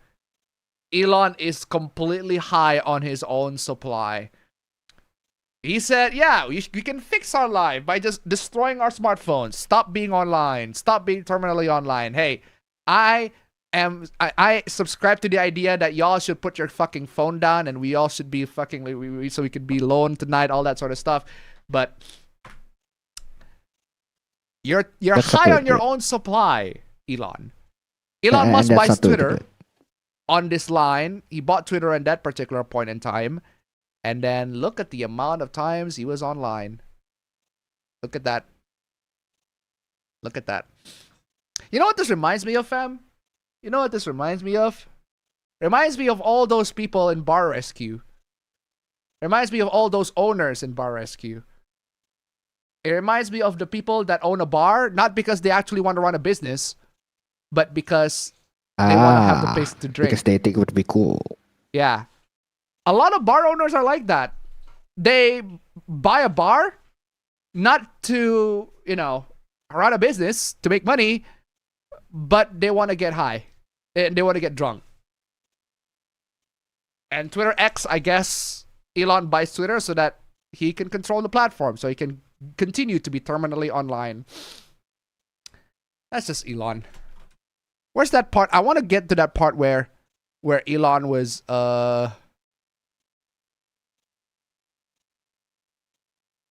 Elon is completely high on his own supply. He said, yeah, we can fix our life by just destroying our smartphones. Stop being online. Stop being terminally online. Hey, I subscribe to the idea that y'all should put your fucking phone down and we all should be fucking, so we could be alone tonight, all that sort of stuff. But you're high on your own supply, Elon. Elon Musk buys Twitter on this line. He bought Twitter at that particular point in time. And then look at the amount of times he was online. Look at that. Look at that. You know what this reminds me of, fam? You know what this reminds me of? Reminds me of all those people in Bar Rescue. Reminds me of all those owners in Bar Rescue. It reminds me of the people that own a bar, not because they actually want to run a business, but because they want to have the place to drink. Because they think it would be cool. Yeah. A lot of bar owners are like that. They buy a bar not to, you know, run a business to make money, but they want to get high. They want to get drunk. And Twitter X, I guess, Elon buys Twitter so that he can control the platform, so he can continue to be terminally online. That's just Elon. Where's that part? I want to get to that part where Elon was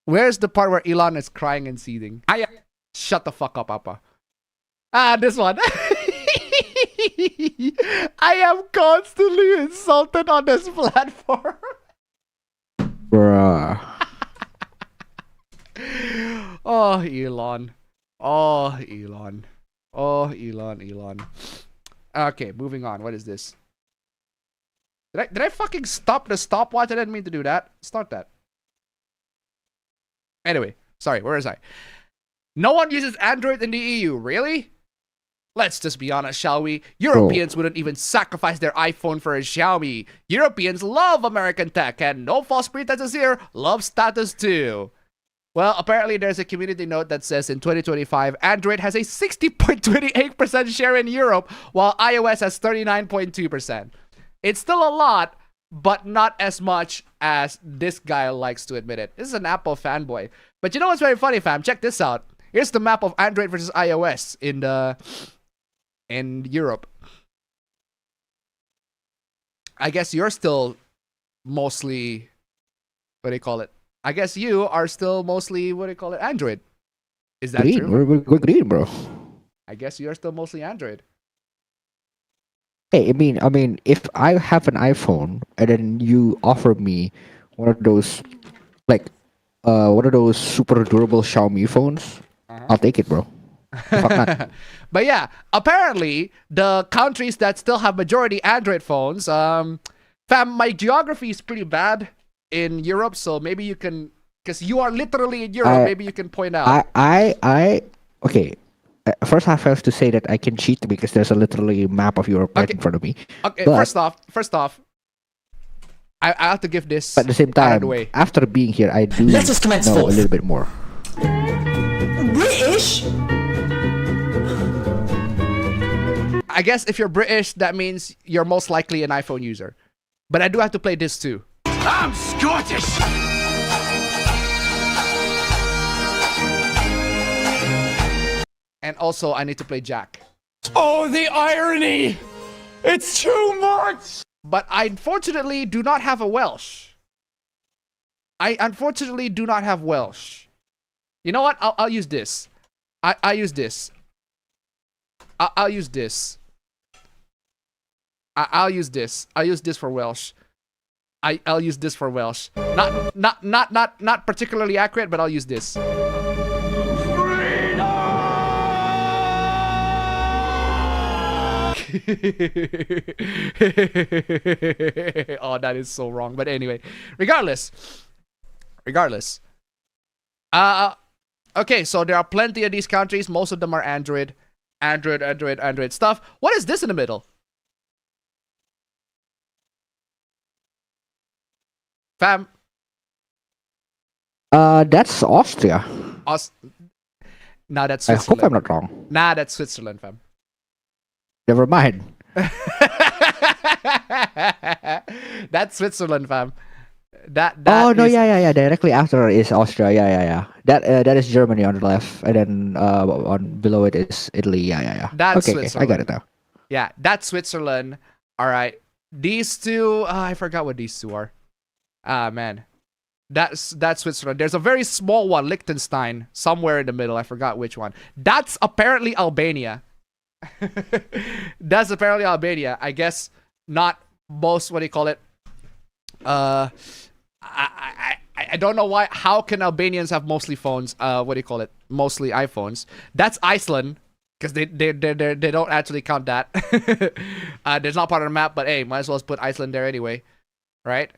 Where's the part where Elon is crying and seething? Shut the fuck up, Appa. This one. I am constantly insulted on this platform. Bruh. Oh, Elon. Oh, Elon. Oh, Elon. Okay, moving on. What is this? Did I fucking stop the stopwatch? I didn't mean to do that. Start that. Anyway, sorry, where is I? No one uses Android in the EU, really? Let's just be honest, shall we? Europeans wouldn't even sacrifice their iPhone for a Xiaomi. Europeans love American tech, and no false pretenses here, love status too. Well, apparently there's a community note that says in 2025, Android has a 60.28% share in Europe, while iOS has 39.2%. It's still a lot, but not as much as this guy likes to admit it. This is an Apple fanboy. But you know what's very funny, fam? Check this out. Here's the map of Android versus iOS in Europe. I guess you're still mostly, what do you call it? I guess you are still mostly, what do you call it, Android. Is that green. true? We're green, bro. I guess you're still mostly Android. Hey, I mean, if I have an iPhone and then you offer me one of those, like, one of those super durable Xiaomi phones, I'll take it, bro. Fuck not. But yeah, apparently the countries that still have majority Android phones, fam, my geography is pretty bad in Europe, so maybe you can, because you are literally in Europe, maybe you can point out. Okay. First, I have to say that I can cheat because there's a literally map of Europe right in front of me. Okay, but, first off, I have to give this. But at the same time, after being here, I do know a little bit more. British? I guess if you're British, that means you're most likely an iPhone user. But I do have to play this too. I'm Scottish! And also, I need to play Jack. Oh, the irony! It's too much! But I unfortunately do not have a Welsh. I unfortunately do not have Welsh. You know what? I'll use this. I'll use this. I'll use this. I'll use this. I'll use this for Welsh. I'll use this for Welsh. Not particularly accurate, but I'll use this. Oh, that is so wrong. But anyway, regardless. Okay, so there are plenty of these countries. Most of them are Android stuff. What is this in the middle? Fam. That's Austria. Nah, that's I Switzerland. hope I'm not wrong. Nah, that's Switzerland, fam. Never mind. That's Switzerland, fam. That Oh no, is- yeah. Directly after is Austria. Yeah. That is Germany on the left, and then on below it is Italy. Yeah. That's Okay, I Switzerland. got it now. Yeah, that's Switzerland. All right. These two, I forgot what these two are. Ah, man. That's Switzerland. There's a very small one, Liechtenstein, somewhere in the middle. I forgot which one. That's apparently Albania. That's apparently Albania. I guess not most, what do you call it? I don't know why. How can Albanians have mostly phones? What do you call it? Mostly iPhones. That's Iceland. Because they don't actually count that. There's not part of the map, but hey, might as well put Iceland there anyway, right?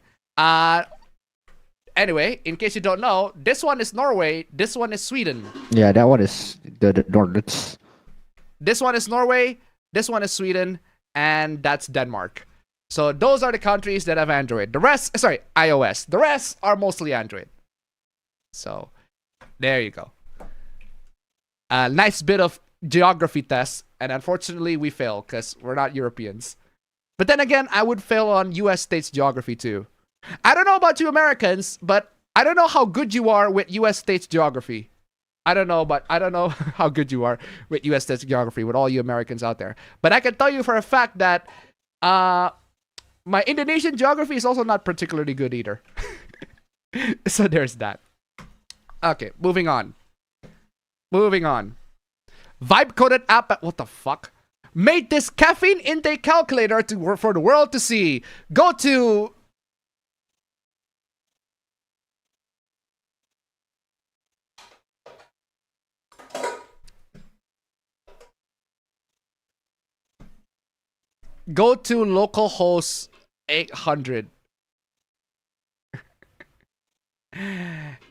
Anyway, in case you don't know, this one is Norway. This one is Sweden. Yeah, that one is the Nordics. This one is Norway. This one is Sweden, and that's Denmark. So those are the countries that have Android. The rest, sorry, iOS. The rest are mostly Android. So there you go. Nice bit of geography test, and unfortunately we fail because we're not Europeans. But then again, I would fail on US states geography too. I don't know about you Americans, but I don't know how good you are with US states geography. I don't know how good you are with US states geography with all you Americans out there. But I can tell you for a fact that my Indonesian geography is also not particularly good either. So there's that. Okay, moving on. Vibe coded app. What the fuck? Made this caffeine intake calculator for the world to see. Go to localhost 800.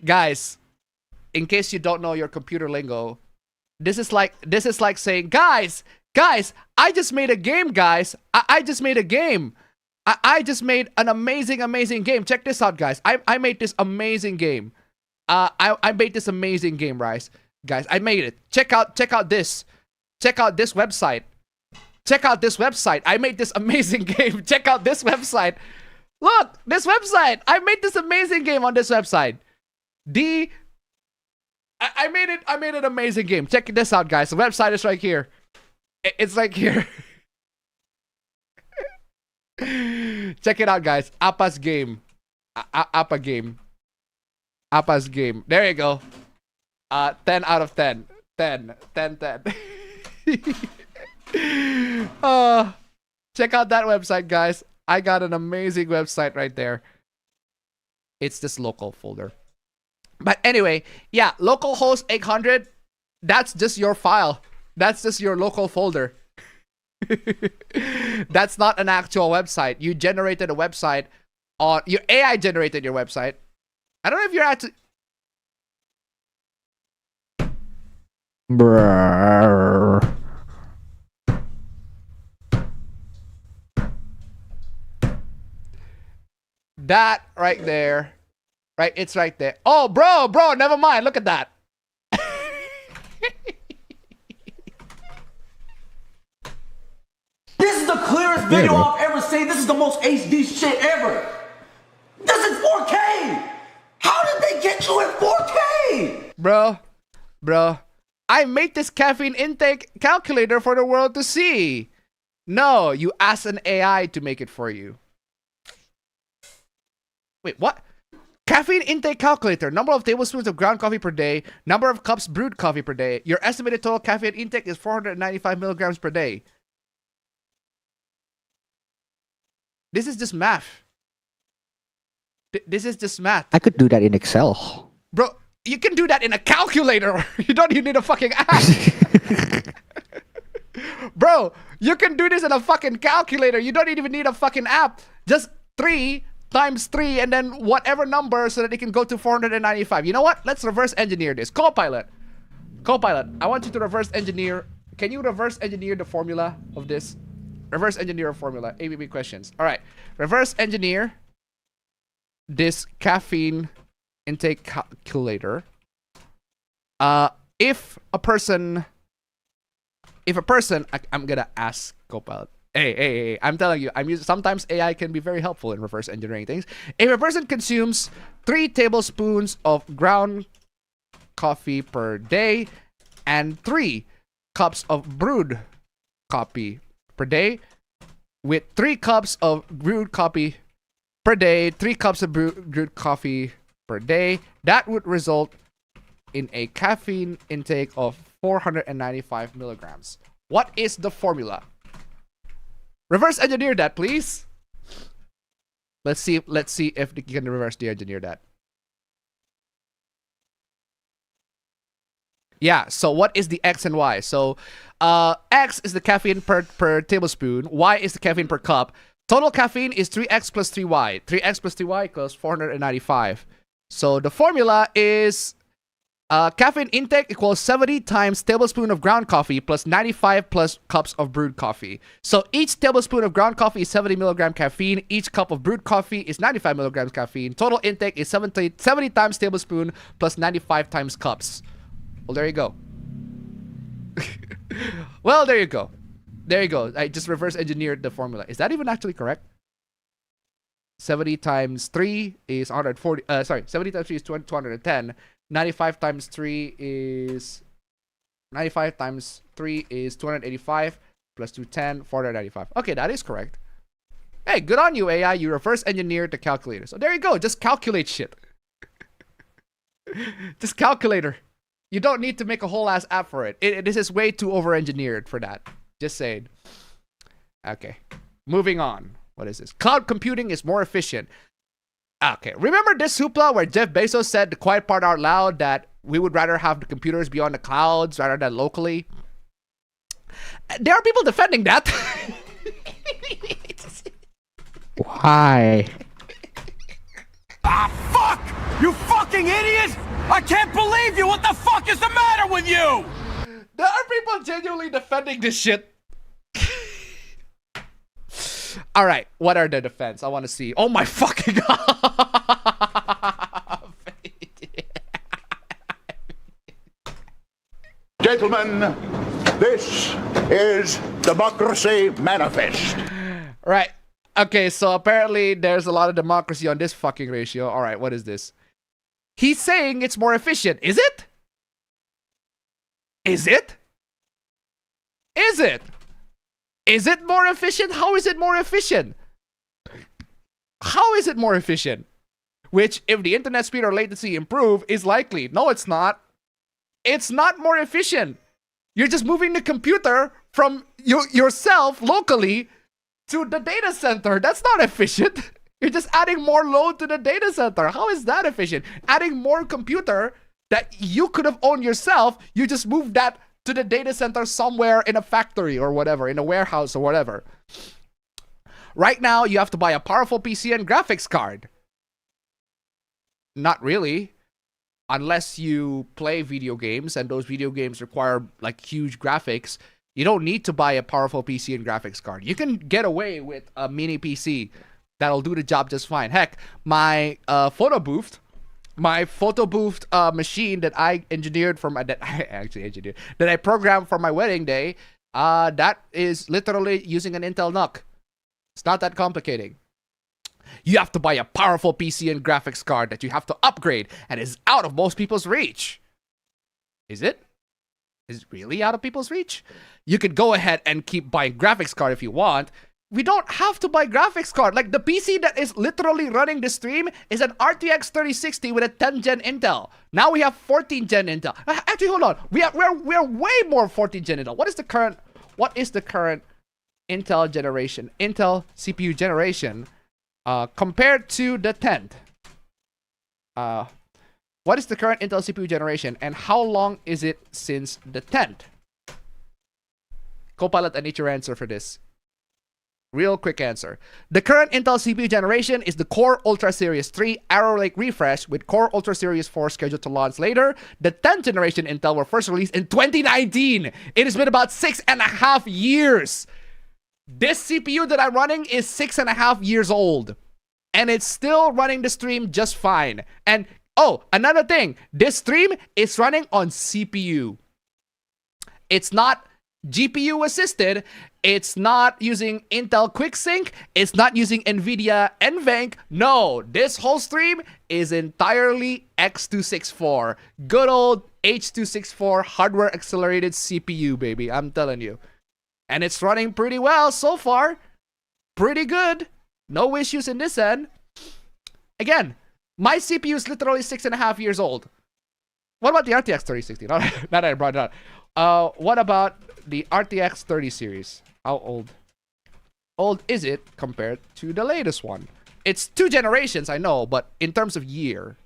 Guys, in case you don't know your computer lingo, this is like saying, guys, I just made a game, guys. I just made a game. I just made an amazing game. Check this out, guys. I made this amazing game. I made this amazing game, guys. I made it. Check out this. Check out this website. Check out this website. I made this amazing game. Check out this website. Look, this website. I made this amazing game on this website. I made an amazing game. Check this out, guys. The website is right here. It's like here. Check it out, guys. Appa's game. Appa game. Appa's game. There you go. 10 out of 10. 10. Check out that website, guys. I got an amazing website right there. It's this local folder. But anyway, yeah, localhost 800, that's just your file. That's just your local folder. That's not an actual website. You generated a website on your AI generated your website. I don't know if you're actually Brrr. that right there. Right, it's right there. Oh, bro, never mind. Look at that. This is the clearest video I've ever seen. This is the most HD shit ever. This is 4K. How did they get you in 4K? Bro, I made this caffeine intake calculator for the world to see. No, you asked an AI to make it for you. Wait, what? Caffeine intake calculator. Number of tablespoons of ground coffee per day. Number of cups brewed coffee per day. Your estimated total caffeine intake is 495 milligrams per day. This is just math. This is just math. I could do that in Excel. Bro, you can do that in a calculator. You don't even need a fucking app. Bro, you can do this in a fucking calculator. You don't even need a fucking app. Just 3 times 3 and then whatever number so that it can go to 495. You know what? Let's reverse engineer this. Copilot, I want you to reverse engineer. Can you reverse engineer the formula of this? Reverse engineer a formula. APB questions. All right. Reverse engineer this caffeine intake calculator if a person, I'm gonna ask Copilot. Hey, I'm telling you, sometimes AI can be very helpful in reverse engineering things. If a person consumes 3 tablespoons of ground coffee per day and 3 cups of brewed coffee per day, with 3 cups of brewed coffee per day, 3 cups of brewed coffee per day, that would result in a caffeine intake of 495 milligrams. What is the formula? Reverse engineer that, please. Let's see if you can reverse engineer that. Yeah, so what is the X and Y? So X is the caffeine per tablespoon. Y is the caffeine per cup. Total caffeine is 3X plus 3Y. 3X plus 3Y equals 495. So the formula is caffeine intake equals 70 times tablespoon of ground coffee plus 95 plus cups of brewed coffee. So each tablespoon of ground coffee is 70 milligram caffeine. Each cup of brewed coffee is 95 milligrams caffeine. Total intake is 70 times tablespoon plus 95 times cups. Well, there you go. Well, there you go. There you go. I just reverse engineered the formula. Is that even actually correct? 70 times 3 is 140. 70 times 3 is 210. 95 times 3 is 285 plus 210, 495. Okay, that is correct. Hey, good on you, AI. You reverse engineered the calculator. So there you go. Just calculate shit. Just calculator. You don't need to make a whole ass app for it. This is way too over-engineered for that. Just saying. Okay. Moving on. What is this? Cloud computing is more efficient. Okay. Remember this hoopla where Jeff Bezos said the quiet part out loud that we would rather have the computers be on the clouds rather than locally? There are people defending that. Why? Ah, fuck! You fucking idiot! I can't believe you! What the fuck is the matter with you? There are people genuinely defending this shit. All right, what are the defense? I want to see. Oh my fucking god! Gentlemen, this is Democracy Manifest. Right. Okay, so apparently there's a lot of democracy on this fucking ratio. All right, what is this? He's saying it's more efficient. Is it? Is it? Is it? Is it more efficient? How is it more efficient? How is it more efficient? Which, if the internet speed or latency improve, is likely. No, it's not. It's not more efficient. You're just moving the computer from yourself locally to the data center. That's not efficient. You're just adding more load to the data center. How is that efficient? Adding more computer that you could have owned yourself, you just move that to the data center somewhere in a factory or whatever, in a warehouse or whatever. Right now, you have to buy a powerful PC and graphics card. Not really. Unless you play video games and those video games require like huge graphics, you don't need to buy a powerful PC and graphics card. You can get away with a mini PC that'll do the job just fine. Heck, my photo booth machine that I engineered for my, that I programmed for my wedding day, that is literally using an Intel NUC. It's not that complicated. You have to buy a powerful PC and graphics card that you have to upgrade and is out of most people's reach. Is it? Is it really out of people's reach? You could go ahead and keep buying graphics card if you want. We don't have to buy graphics card. Like the PC that is literally running the stream is an RTX 3060 with a 10 gen Intel. Now we have 14 gen Intel. Actually, hold on. We're way more 14 gen Intel. What is the current Intel generation? Intel CPU generation compared to the 10th. What is the current Intel CPU generation and how long is it since the 10th? Copilot, I need your answer for this. Real quick answer. The current Intel CPU generation is the Core Ultra Series 3 Arrow Lake refresh with Core Ultra Series 4 scheduled to launch later. The 10th generation Intel were first released in 2019. It has been about 6.5 years. This CPU that I'm running is 6.5 years old. And it's still running the stream just fine. And Oh, another thing. This stream is running on CPU. It's not GPU assisted. It's not using Intel QuickSync. It's not using NVIDIA NVENC. No, this whole stream is entirely X264. Good old H264 hardware accelerated CPU, baby. I'm telling you. And it's running pretty well so far. Pretty good. No issues in this end. Again, my CPU is literally 6.5 years old. What about the RTX 3060? Not that I brought it up. What about the RTX 30 series? How old is it compared to the latest one? It's 2 generations, I know, but in terms of year.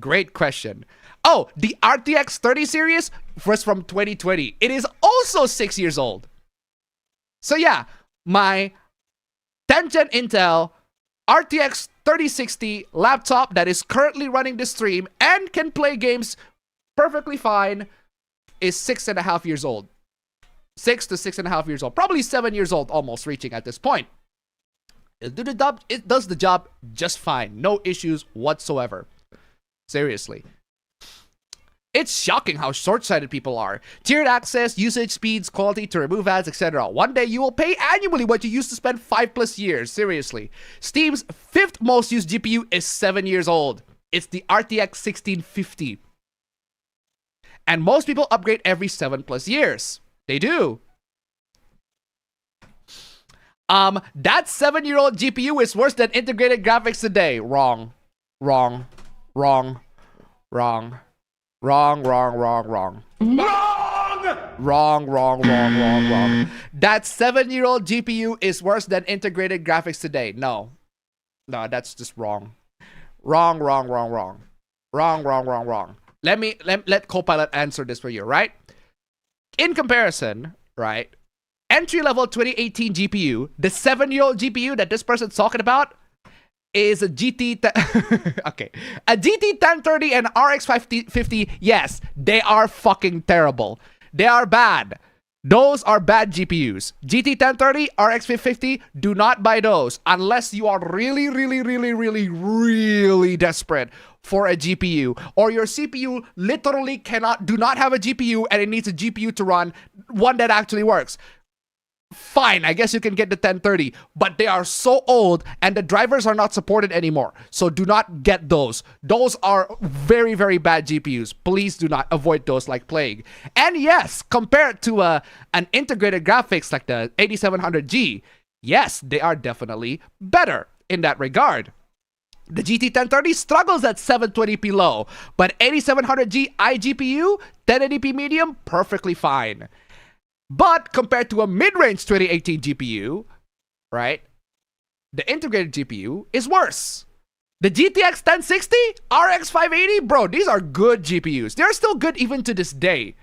Great question. Oh, the RTX 30 series was from 2020. It is also 6 years old. So yeah, my 10th gen Intel RTX 3060 laptop that is currently running the stream and can play games perfectly fine is 6.5 years old. 6 to 6.5 years old. Probably 7 years old, almost reaching at this point. It does the job just fine. No issues whatsoever. Seriously. It's shocking how short-sighted people are. Tiered access, usage speeds, quality to remove ads, etc. One day you will pay annually what you used to spend 5+ years. Seriously. Steam's 5th most used GPU is 7 years old. It's the RTX 1650. And most people upgrade every 7+ years. They do. That 7-year-old GPU is worse than integrated graphics today. Wrong. Wrong. Wrong. Wrong. Wrong, wrong, wrong, wrong. Wrong, wrong, wrong, wrong, wrong. That 7-year-old GPU is worse than integrated graphics today. No. No, that's just wrong. Wrong, wrong, wrong, wrong. Wrong, wrong, wrong, wrong. Let Copilot answer this for you, right? In comparison, right? Entry-level 2018 GPU, the 7-year-old GPU that this person's talking about, is a okay, a GT 1030 and RX 550. Yes, they are fucking terrible. They are bad. Those are bad GPUs. GT 1030, RX 550, do not buy those unless you are really, really, really, really, really desperate for a GPU, or your CPU literally do not have a GPU and it needs a GPU to run one that actually works. Fine, I guess you can get the 1030, but they are so old and the drivers are not supported anymore. So do not get those. Those are very, very bad GPUs. Please do not avoid those like plague. And yes, compared to an integrated graphics like the 8700G, yes, they are definitely better in that regard. The GT 1030 struggles at 720p low, but 8700G iGPU, 1080p medium, perfectly fine. But compared to a mid-range 2018 GPU, right, the integrated GPU is worse. The GTX 1060, RX 580, bro, these are good GPUs. They're still good even to this day.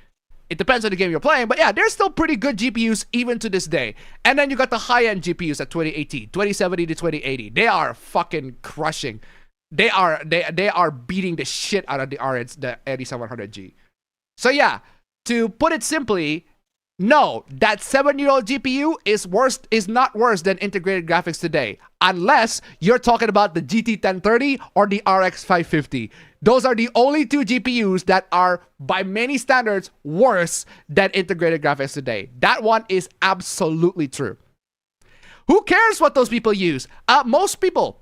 It depends on the game you're playing, but yeah, they're still pretty good GPUs even to this day. And then you got the high-end GPUs at 2018, 2070 to 2080. They are fucking crushing. They are beating the shit out of the 8700G. So yeah, to put it simply, no, that 7-year-old GPU is not worse than integrated graphics today, unless you're talking about the GT 1030 or the RX 550. Those are the only 2 GPUs that are, by many standards, worse than integrated graphics today. That one is absolutely true. Who cares what those people use? Most people.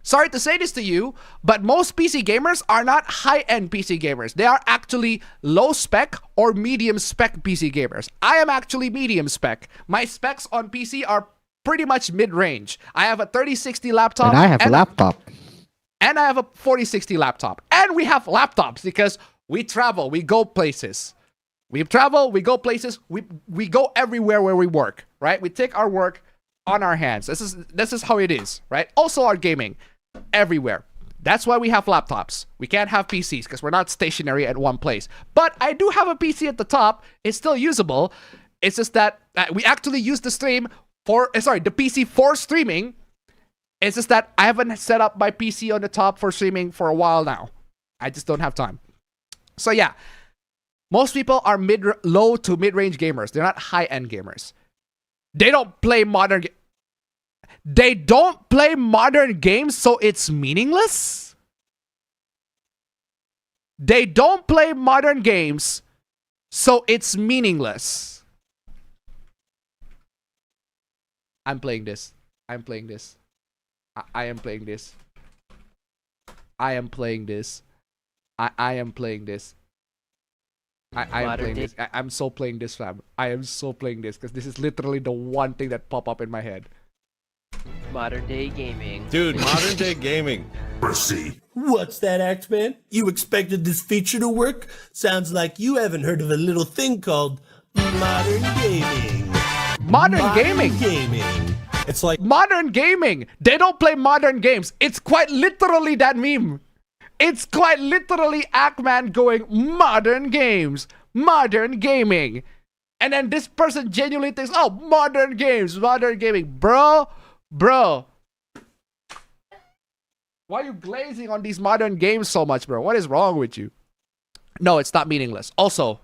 Sorry to say this to you, but most PC gamers are not high-end PC gamers. They are actually low-spec or medium-spec PC gamers. I am actually medium-spec. My specs on PC are pretty much mid-range. I have a 3060 laptop. And I have a laptop. And I have a 4060 laptop. And we have laptops because we travel, we go places. We travel, we go places, we go everywhere where we work, right? We take our work on our hands. This is how it is, right? Also our gaming. Everywhere. That's why we have laptops. We can't have PCs because we're not stationary at one place. But I do have a PC at the top. It's still usable. It's just that we actually use the the PC for streaming. It's just that I haven't set up my PC on the top for streaming for a while now. I just don't have time. So yeah, most people are low to mid-range gamers. They're not high-end gamers. They don't play modern games, so it's meaningless? They don't play modern games, so it's meaningless. I'm playing this. I'm playing this. I am playing this. I am playing this. I am playing this. I am playing this. I'm so playing this, fam. I am so playing this because this is literally the one thing that pop up in my head. Modern day gaming. Dude, modern day gaming. Proceed. What's that, Axeman? You expected this feature to work? Sounds like you haven't heard of a little thing called modern gaming. Modern gaming. It's like modern gaming. They don't play modern games. It's quite literally that meme. It's quite literally Ackman going modern games, modern gaming. And then this person genuinely thinks, oh, modern games, modern gaming. Bro. Why are you glazing on these modern games so much, bro? What is wrong with you? No, it's not meaningless. Also,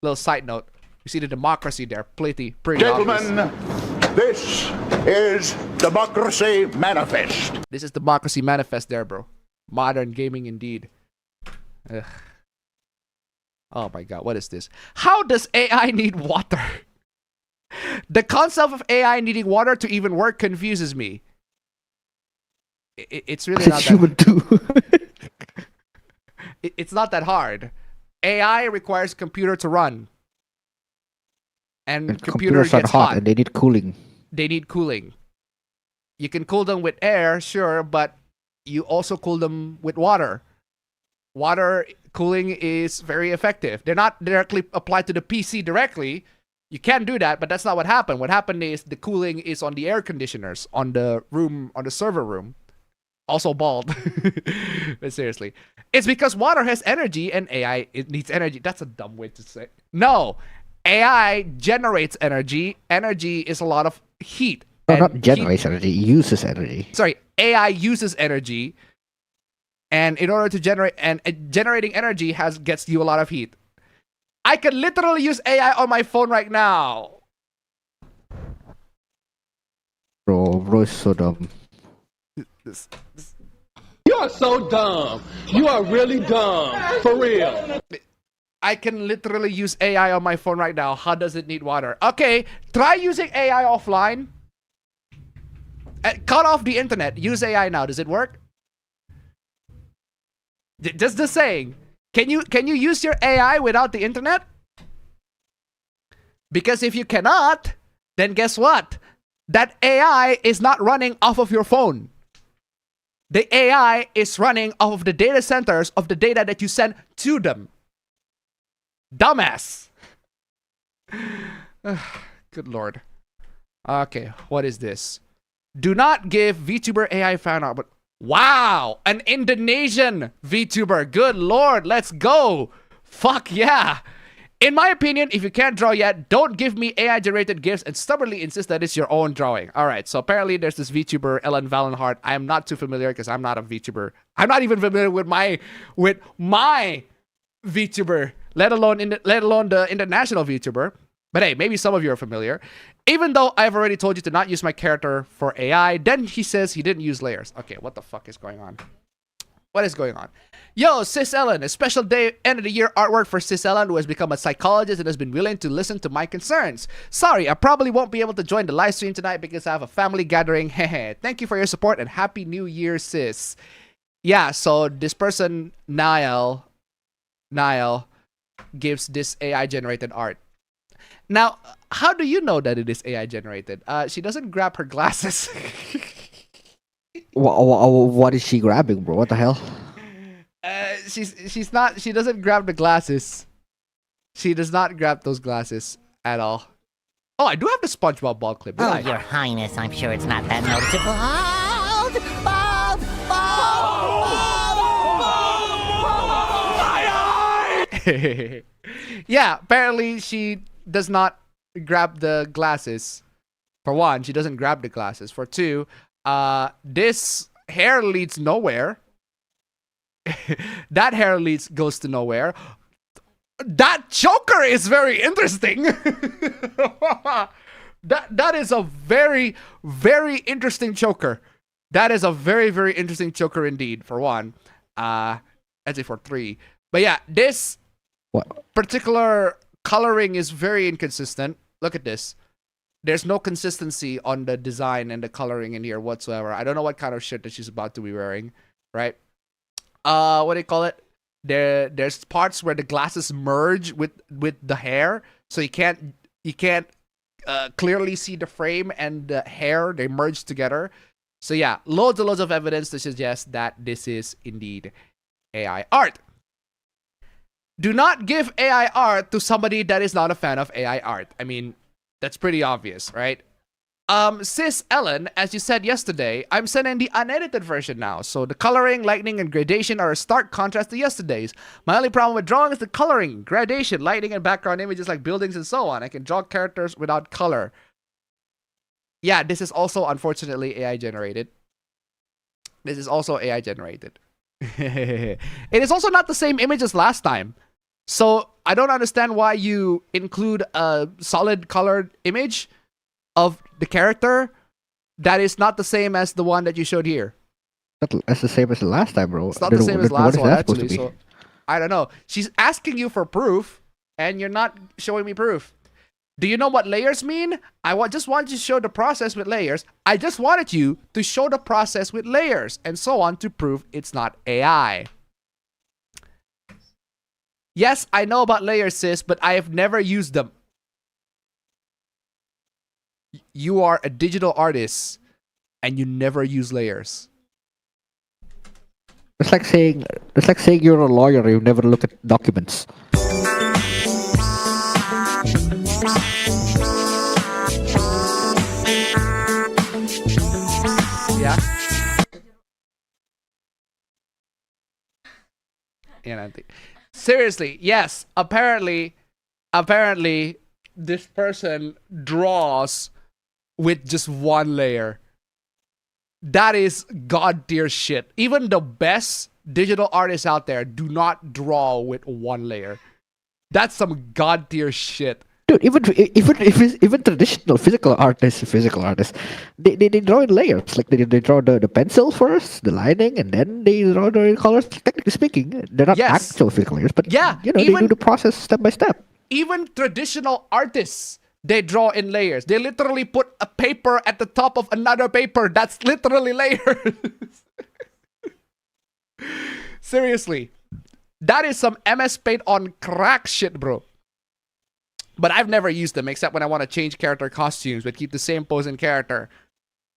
little side note. You see the democracy there. Pretty Gentlemen, obvious. this is Democracy Manifest. This is Democracy Manifest there, bro. Modern gaming indeed. Ugh. Oh my god, what is this? How does AI need water? The concept of AI needing water to even work confuses me. It's really not that it's not that hard. AI requires a computer to run. And computer computers are gets hot and they need cooling. They need cooling. You can cool them with air, sure, but you also cool them with water. Water cooling is very effective. They're not directly applied to the PC directly. You can do that, but that's not what happened. What happened is the cooling is on the air conditioners, on the room, on the server room. Also bald. But seriously. It's because water has energy and AI, it needs energy. That's a dumb way to say. No. AI generates energy. Energy is a lot of heat. No, not generates energy, uses energy. Sorry, AI uses energy. And in order to generate, and generating energy gets you a lot of heat. I can literally use AI on my phone right now. Bro is so dumb. You are so dumb. You are really dumb. For real. I can literally use AI on my phone right now. How does it need water? Okay, try using AI offline. Cut off the internet. Use AI now. Does it work? Just the saying. Can you use your AI without the internet? Because if you cannot, then guess what? That AI is not running off of your phone. The AI is running off of the data centers of the data that you send to them. Dumbass. Good lord. Okay, what is this? Do not give VTuber AI fan art, but wow, an Indonesian VTuber. Good lord, let's go. Fuck yeah. In my opinion, if you can't draw yet, don't give me AI-generated GIFs and stubbornly insist that it's your own drawing. All right, so apparently there's this VTuber, Elon Valenhart. I am not too familiar because I'm not a VTuber. I'm not even familiar with my VTuber, let alone the international VTuber. But hey, maybe some of you are familiar. Even though I've already told you to not use my character for AI, then he says he didn't use layers. Okay, what the fuck is going on? What is going on? Yo, Sis Ellen, a special day end of the year artwork for Sis Ellen, who has become a psychologist and has been willing to listen to my concerns. Sorry, I probably won't be able to join the live stream tonight because I have a family gathering. Hehe. Thank you for your support and Happy New Year, sis. Yeah, so this person, Niall, gives this AI-generated art. Now, how do you know that it is AI-generated? She doesn't grab her glasses. What is she grabbing, bro? What the hell? She doesn't grab the glasses. She does not grab those glasses at all. Oh, I do have the SpongeBob ball clip. Oh, Your Highness, I'm sure it's not that noticeable. Yeah, apparently she does not grab the glasses. For one, she doesn't grab the glasses. For two, this hair leads nowhere. That hair goes to nowhere. That choker is very interesting. That is a very, very interesting choker. That is a very, very interesting choker indeed, for one. Actually, for three. But yeah, this What? particular coloring is very inconsistent. Look at this. There's no consistency on the design and the coloring in here whatsoever. I don't know what kind of shirt that she's about to be wearing, right? What do you call it? There's parts where the glasses merge with the hair, so you can't clearly see the frame and the hair. They merge together. So yeah, loads and loads of evidence to suggest that this is indeed AI art. Do not give AI art to somebody that is not a fan of AI art. I mean, that's pretty obvious, right? Sis Ellen, as you said yesterday, I'm sending the unedited version now. So the coloring, lighting, and gradation are a stark contrast to yesterday's. My only problem with drawing is the coloring, gradation, lighting, and background images like buildings and so on. I can draw characters without color. Yeah, this is also unfortunately AI generated. This is also AI generated. It is also not the same image as last time. So I don't understand why you include a solid colored image of the character that is not the same as the one that you showed here. That's the same as the last time, bro. It's not the same as last one, actually. Be? So I don't know. She's asking you for proof, and you're not showing me proof. Do you know what layers mean? Just want you to show the process with layers. I just wanted you to show the process with layers and so on to prove it's not AI. Yes, I know about layers, sis, but I have never used them. You are a digital artist and you never use layers. It's like saying you're a lawyer, you never look at documents. Yeah. Yeah, seriously, yes. Apparently, this person draws with just one layer. That is god tier shit. Even the best digital artists out there do not draw with one layer. That's some god tier shit. Dude, even traditional physical artists, they draw in layers. Like they draw the pencil first, the lining, and then they draw the colors. Technically speaking, they're not actual physical layers, but yeah, they do the process step by step. Even traditional artists, they draw in layers. They literally put a paper at the top of another paper. That's literally layers. Seriously, that is some MS Paint on crack shit, bro. But I've never used them except when I want to change character costumes but keep the same pose and character.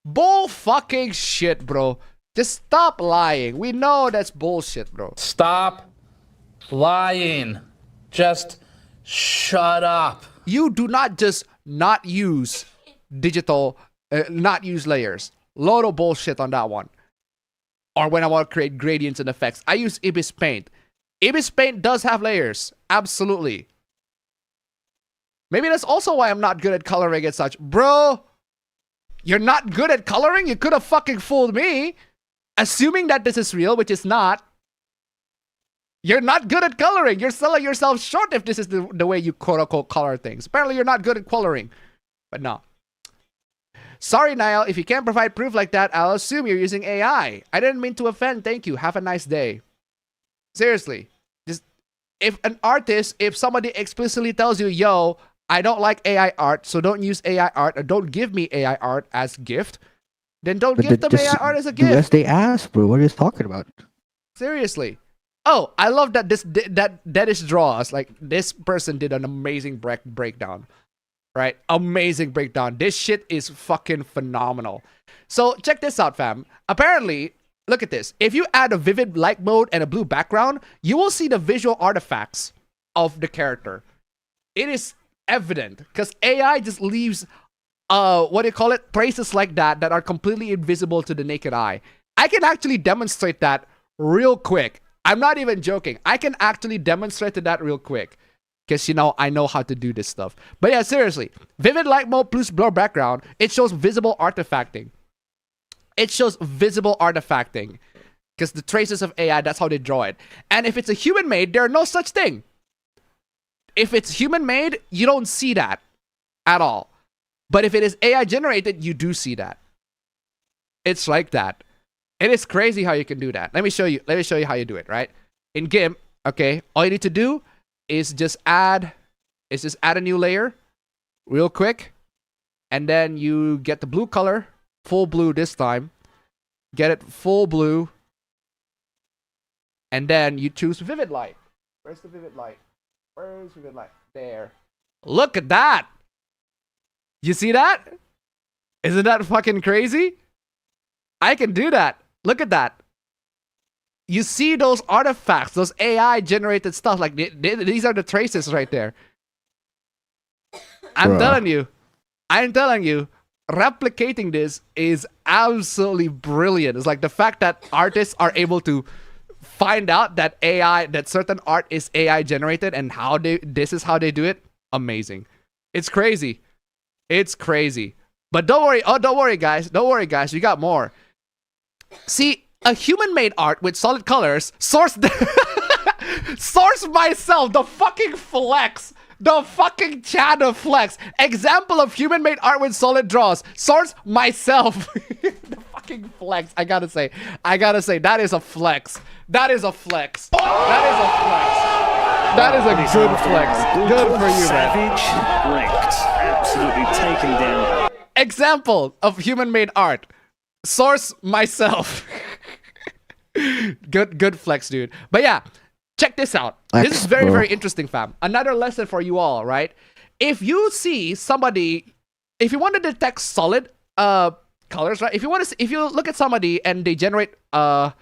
Bull fucking shit, bro. Just stop lying. We know that's bullshit, bro. Stop lying. Just shut up. You do not just not use digital, not use layers. Load of bullshit on that one. Or when I want to create gradients and effects, I use Ibis Paint. Ibis Paint does have layers. Absolutely. Maybe that's also why I'm not good at coloring and such. Bro, you're not good at coloring? You could have fucking fooled me. Assuming that this is real, which is not. You're not good at coloring. You're selling yourself short if this is the way you quote-unquote color things. Apparently, you're not good at coloring. But no. Sorry, Niall. If you can't provide proof like that, I'll assume you're using AI. I didn't mean to offend. Thank you. Have a nice day. Seriously. Just, if somebody explicitly tells you, yo, I don't like AI art, so don't use AI art, or don't give me AI art as gift, then don't give them AI art as a gift. As they ask, bro. What are you talking about? Seriously. Oh, I love that that is draws. Like, this person did an amazing breakdown. Right? Amazing breakdown. This shit is fucking phenomenal. So, check this out, fam. Apparently, look at this. If you add a vivid light mode and a blue background, you will see the visual artifacts of the character. It is evident because AI just leaves traces like that are completely invisible to the naked eye. I can actually demonstrate that real quick. I'm not even joking. I can actually demonstrate that real quick because I know how to do this stuff. But yeah, seriously, vivid light mode plus blur background, it shows visible artifacting. Because the traces of AI, that's how they draw it. And if it's a human made, there are no such thing. If it's human made, you don't see that at all. But if it is AI generated, you do see that. It's like that. It is crazy how you can do that. Let me show you how you do it, right? In GIMP, Okay, all you need to do is just add a new layer real quick, and then you get the blue color, full blue this time. Get it full blue, and then you choose vivid light. Where's the vivid light? Where's vivid light? There. Look at that. You see that? Isn't that fucking crazy? I can do that. Look at that. You see those artifacts, those AI generated stuff, like these are the traces right there. I'm telling you, replicating this is absolutely brilliant. It's like the fact that artists are able to find out that certain art is AI generated and this is how they do it. Amazing. It's crazy. It's crazy. But don't worry. Oh, don't worry, guys. Don't worry, guys. We got more. See, a human-made art with solid colors, source myself, the fucking flex. The fucking channel flex. Example of human-made art with solid draws. Source myself. The fucking flex. I gotta say, that is a flex. That is a flex. That is a flex. That is a good flex. Good for you, man. Savage, wrecked, absolutely taken down. Example of human-made art. Source myself. Good flex, dude. But yeah, check this out. This is very, very interesting, fam. Another lesson for you all, right? If you see somebody, if you want to detect solid colors, right? If you look at somebody and they generate art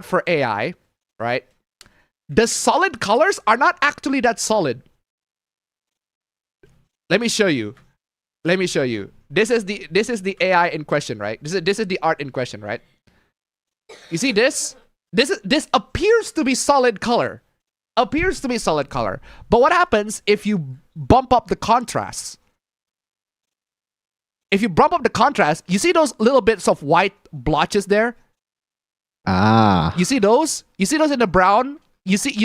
for AI, right? The solid colors are not actually that solid. Let me show you. This is the AI in question, right? This is the art in question, right? You see this? This appears to be solid color. But what happens if you bump up the contrast? If you bump up the contrast, you see those little bits of white blotches there? You see those? You see those in the brown? You see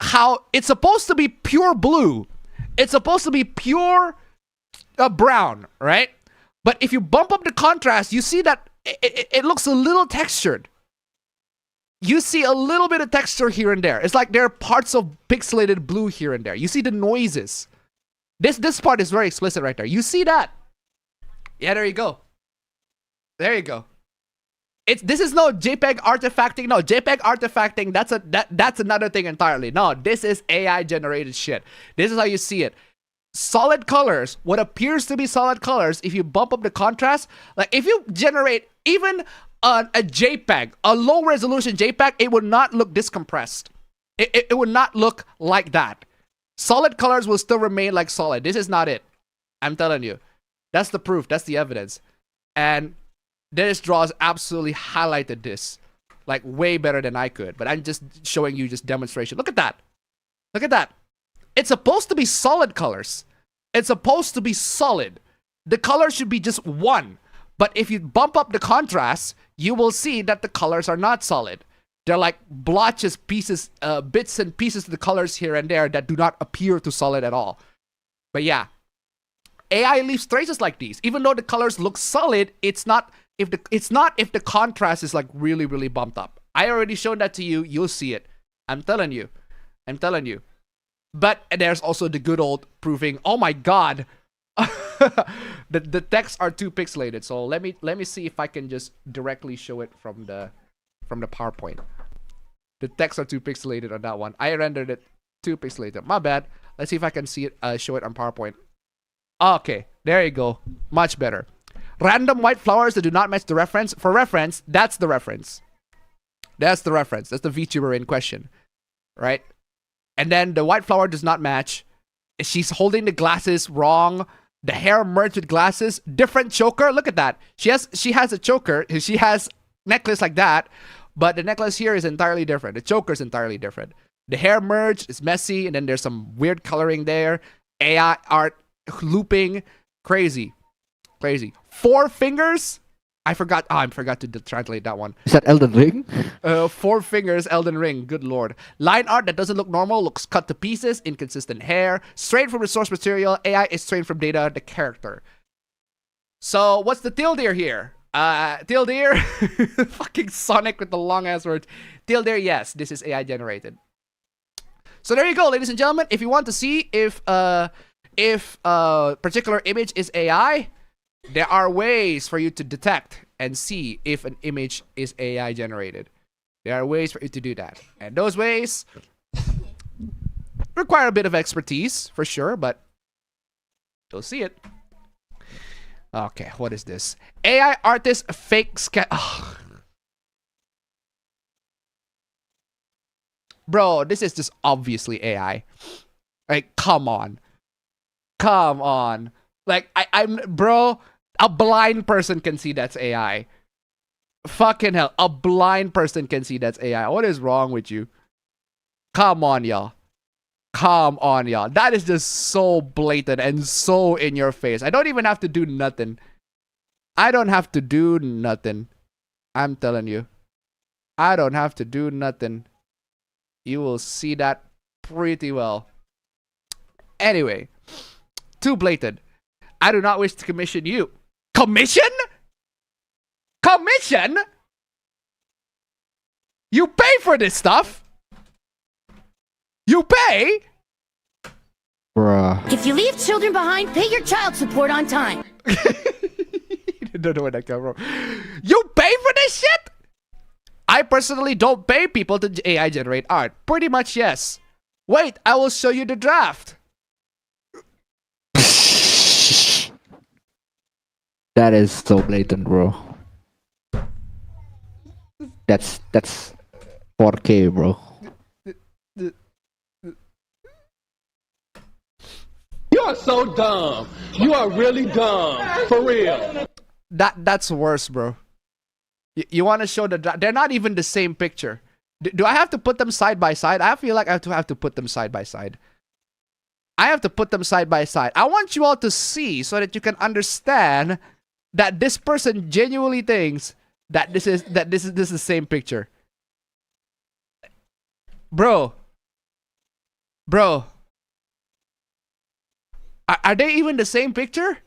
how it's supposed to be pure blue. It's supposed to be pure brown, right? But if you bump up the contrast, you see that it looks a little textured. You see a little bit of texture here and there. It's like there are parts of pixelated blue here and there. You see the noises. This part is very explicit right there. You see that? Yeah, there you go. There you go. This is no JPEG artifacting. No, JPEG artifacting, that's another thing entirely. No, this is AI generated shit. This is how you see it. Solid colors, what appears to be solid colors, if you bump up the contrast, like if you generate even a JPEG, a low resolution JPEG, it would not look this compressed. It would not look like that. Solid colors will still remain like solid. This is not it. I'm telling you. That's the proof. That's the evidence. And Dennis Draws absolutely highlighted this like way better than I could. But I'm just showing you just demonstration. Look at that. Look at that. It's supposed to be solid colors. It's supposed to be solid. The color should be just one. But if you bump up the contrast, you will see that the colors are not solid. They're like blotches, pieces, bits and pieces of the colors here and there that do not appear to solid at all. But yeah, AI leaves traces like these. Even though the colors look solid, it's not if the contrast is like really, really bumped up. I already showed that to you. You'll see it. I'm telling you. I'm telling you. But there's also the good old proving. Oh my God. the texts are too pixelated. So let me see if I can just directly show it from the PowerPoint. The texts are too pixelated on that one. I rendered it too pixelated. My bad. Let's see if I can see it. Show it on PowerPoint. Okay, there you go. Much better. Random white flowers that do not match the reference. For reference, that's the reference. That's the reference. That's the VTuber in question, right? And then the white flower does not match. She's holding the glasses wrong. The hair merged with glasses. Different choker. Look at that. She has a choker. She has necklace like that, but the necklace here is entirely different. The choker is entirely different. The hair merged is messy, and then there's some weird coloring there. AI art looping. Crazy. Crazy. 4 fingers. I forgot to translate that one. Is that Elden Ring? 4 fingers, Elden Ring. Good lord. Line art that doesn't look normal, looks cut to pieces, inconsistent hair, straight from the source material. AI is straight from data, the character. So what's the deal here? Tilde, fucking Sonic with the long ass words. Tilde, yes, this is AI generated. So there you go, ladies and gentlemen. If you want to see if a particular image is AI, there are ways for you to detect and see if an image is AI generated. There are ways for you to do that, and those ways require a bit of expertise for sure, but you'll see it. Okay, what is this? AI artist fake scan. Oh. Bro, this is just obviously AI. Like, come on. Come on. Like, I'm bro, a blind person can see that's AI. Fucking hell, a blind person can see that's AI. What is wrong with you? Come on, y'all. Come on, y'all. That is just so blatant and so in your face. I don't even have to do nothing. I don't have to do nothing. I'm telling you. I don't have to do nothing. You will see that pretty well. Anyway, too blatant. I do not wish to commission you. Commission? Commission? You pay for this stuff? You pay? Bruh. If you leave children behind, pay your child support on time. I don't know where that came from. You pay for this shit? I personally don't pay people to AI generate art. Pretty much yes. Wait, I will show you the draft. That is so blatant, bro. That's 4K, bro. You are so dumb. You are really dumb. For real. That's worse, bro. You want to show the draft? They're not even the same picture. Do I have to put them side by side? I feel like I have to put them side by side. I have to put them side by side. I want you all to see so that you can understand that this person genuinely thinks that this is the same picture. Bro. Are they even the same picture?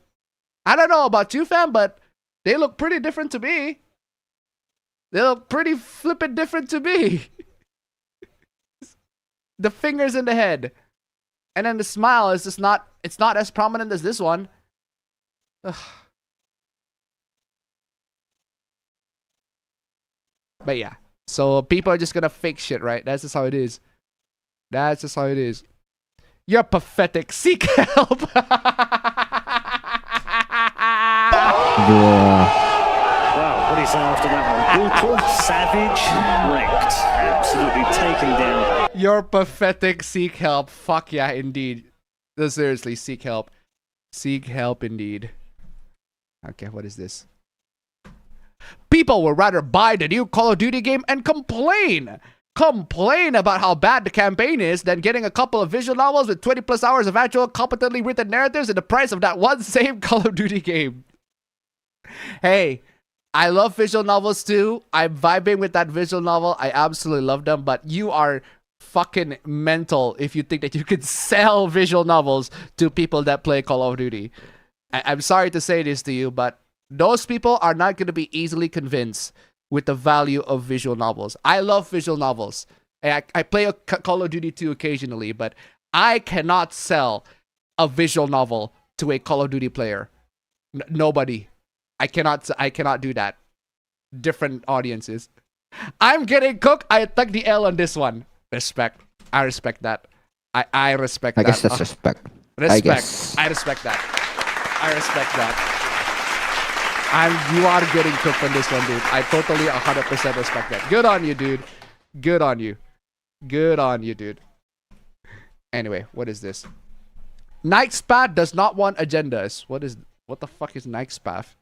I don't know about you, fam, but they look pretty different to me. They look pretty flippin' different to me. The fingers in the head. And then the smile is just not, it's not as prominent as this one. Ugh. But yeah. So people are just gonna fake shit, right? That's just how it is. That's just how it is. You're pathetic. Seek help. Wow, what do you say after that one? Brutal, savage, wrecked. Absolutely taken down. You're pathetic. Seek help. Fuck yeah, indeed. No, seriously, seek help. Seek help indeed. Okay, what is this? People would rather buy the new Call of Duty game and complain about how bad the campaign is than getting a couple of visual novels with 20 plus hours of actual competently written narratives at the price of that one same Call of Duty game. Hey, I love visual novels too. I'm vibing with that visual novel. I absolutely love them, but you are fucking mental if you think that you could sell visual novels to people that play Call of Duty. I'm sorry to say this to you, but those people are not going to be easily convinced with the value of visual novels. I love visual novels. I play a Call of Duty 2 occasionally, but I cannot sell a visual novel to a Call of Duty player. Nobody. I cannot do that. Different audiences. I'm getting cooked. I took the L on this one. Respect. I respect that. I respect that. I guess that's respect. Respect. I respect that. I respect that. And you are getting cooked on this one, dude. I totally 100% respect that. Good on you, dude. Good on you. Good on you, dude. Anyway, what is this? Nightspath does not want agendas. What the fuck is Nightspath?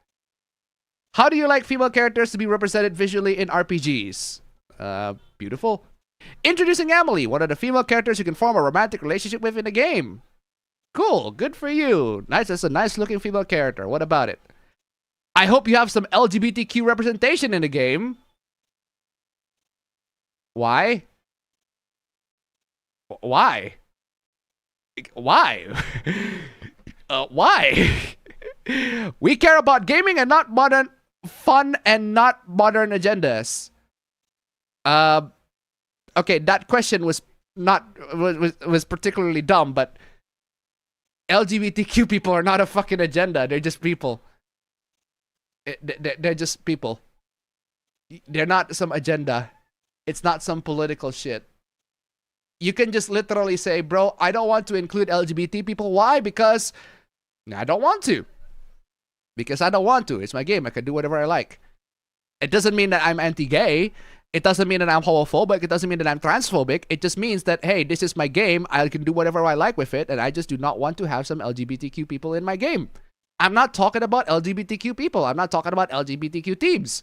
How do you like female characters to be represented visually in RPGs? Beautiful. Introducing Emily, one of the female characters you can form a romantic relationship with in the game. Cool. Good for you. Nice. That's a nice looking female character. What about it? I hope you have some LGBTQ representation in the game. Why? Why? Why? Why? We care about gaming and not modern fun and not modern agendas. Okay, that question was particularly dumb, but LGBTQ people are not a fucking agenda. They're just people. They're just people. They're not some agenda. It's not some political shit. You can just literally say, bro, I don't want to include LGBT people. Why? Because I don't want to. Because I don't want to. It's my game. I can do whatever I like. It doesn't mean that I'm anti-gay. It doesn't mean that I'm homophobic. It doesn't mean that I'm transphobic. It just means that, hey, this is my game. I can do whatever I like with it. And I just do not want to have some LGBTQ people in my game. I'm not talking about LGBTQ people. I'm not talking about LGBTQ teams.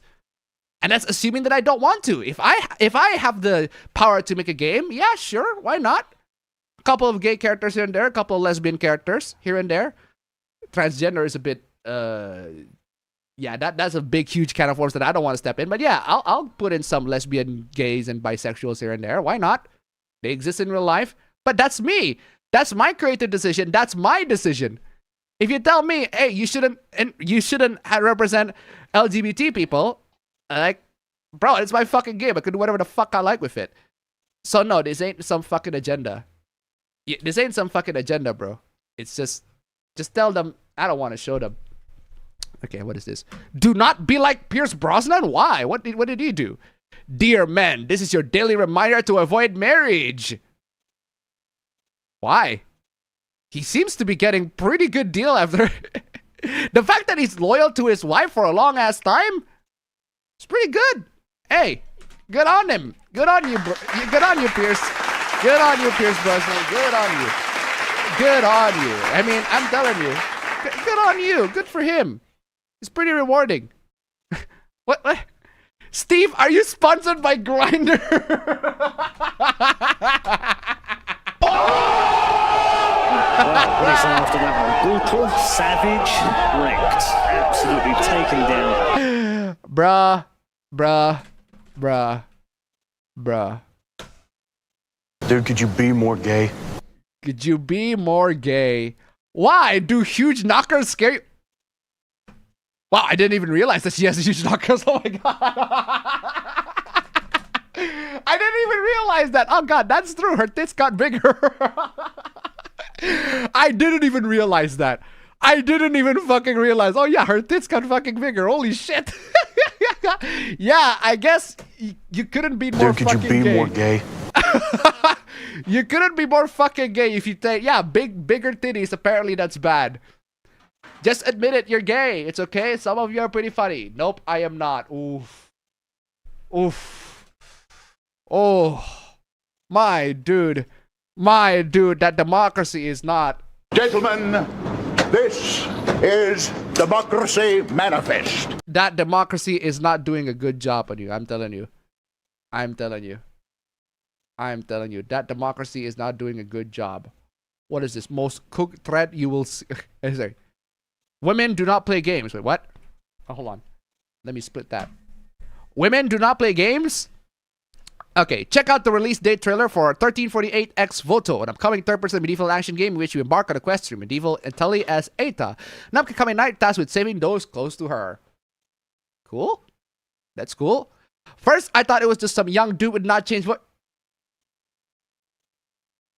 And that's assuming that I don't want to. If I have the power to make a game, yeah, sure, why not? A couple of gay characters here and there, a couple of lesbian characters here and there. Transgender is a bit, yeah, that's a big, huge can of worms that I don't want to step in. But yeah, I'll put in some lesbian, gays, and bisexuals here and there. Why not? They exist in real life. But that's me. That's my creative decision. That's my decision. If you tell me, hey, you shouldn't represent LGBT people, like, bro, it's my fucking game. I can do whatever the fuck I like with it. So no, this ain't some fucking agenda. This ain't some fucking agenda, bro. It's just tell them I don't want to show them. Okay, what is this? Do not be like Pierce Brosnan? Why? What did he do? Dear men, this is your daily reminder to avoid marriage. Why? He seems to be getting pretty good deal after the fact that he's loyal to his wife for a long ass time. It's pretty good. Hey, good on him. Good on you, good on you, Pierce. Good on you, Pierce Brosnan. Good on you. Good on you. I mean, I'm telling you. Good on you. Good for him. It's pretty rewarding. What? Steve, are you sponsored by Grindr? Wow, what is after that one? Brutal, savage, wrecked. Absolutely taken down. Bruh. Dude, could you be more gay? Could you be more gay? Why? Do huge knockers scare you? Wow, I didn't even realize that she has huge knockers. Oh my god. I didn't even realize that. Oh god, that's true. Her tits got bigger. I didn't even realize that. I didn't even fucking realize. Oh yeah, her tits got fucking bigger. Holy shit. Yeah, I guess you couldn't be more fucking gay. Dude, could you be more gay? You couldn't be more fucking gay if you think, yeah, bigger titties, apparently that's bad. Just admit it, you're gay. It's okay. Some of you are pretty funny. Nope, I am not. Oof. Oof. Oh. My dude, that democracy is not. Gentlemen, this is Democracy Manifest. That democracy is not doing a good job on you. I'm telling you. That democracy is not doing a good job. What is this? Most cooked thread you will see. Sorry. Women do not play games. Wait, what? Oh, hold on. Let me split that. Women do not play games? Okay, check out the release date trailer for 1348X Voto, an upcoming third-person medieval action game in which you embark on a quest through medieval Italy as Aita, an upcoming knight tasked with saving those close to her. Cool. That's cool. First, I thought it was just some young dude would not change what.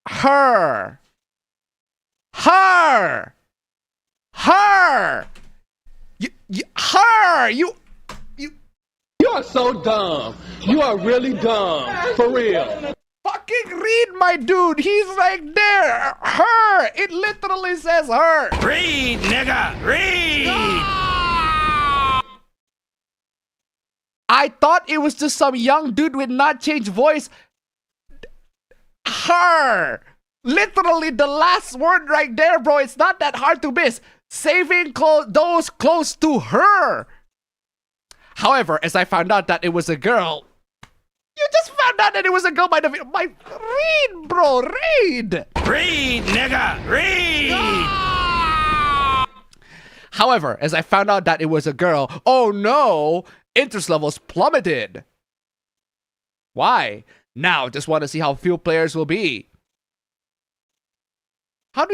Her. You are so dumb. You are really dumb. For real. Fucking read, my dude. He's right there. Her. It literally says her. Read, nigga. Read. I thought it was just some young dude with not changed voice. Her. Literally the last word right there, bro. It's not that hard to miss. Saving those close to her. However, as I found out that it was a girl. You just found out that it was a girl by the video. Read, bro. Read. Read, nigga. Read. However, as I found out that it was a girl. Oh no. Interest levels plummeted. Why? Now, just want to see how few players will be. Why do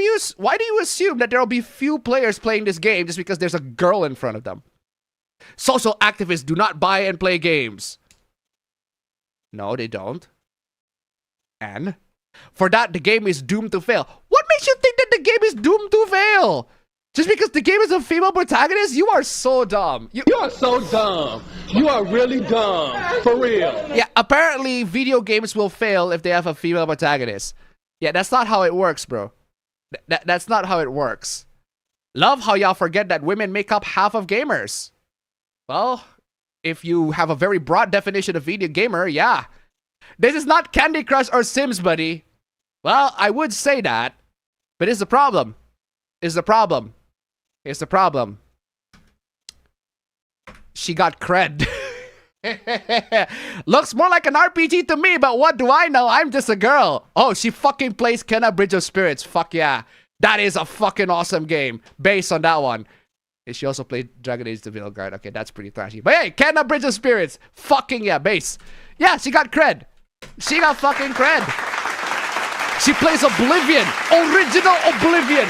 you assume that there will be few players playing this game just because there's a girl in front of them? Social activists do not buy and play games. No, they don't. And for that, the game is doomed to fail. What makes you think that the game is doomed to fail? Just because the game is a female protagonist? You are so dumb. You are so dumb. You are really dumb. For real. Yeah, apparently video games will fail if they have a female protagonist. Yeah, that's not how it works, bro. That's not how it works. Love how y'all forget that women make up half of gamers. Well, if you have a very broad definition of video gamer, yeah. This is not Candy Crush or Sims, buddy. Well, I would say that, but it's the problem. It's the problem. It's the problem. She got cred. Looks more like an RPG to me, but what do I know? I'm just a girl. Oh, she fucking plays Kenna Bridge of Spirits. Fuck yeah. That is a fucking awesome game based on that one. And she also played Dragon Age the Veilguard. Okay, that's pretty trashy. But hey, Kenna Bridge of Spirits. Fucking yeah, base. Yeah, she got cred. She got fucking cred. She plays Oblivion. Original Oblivion.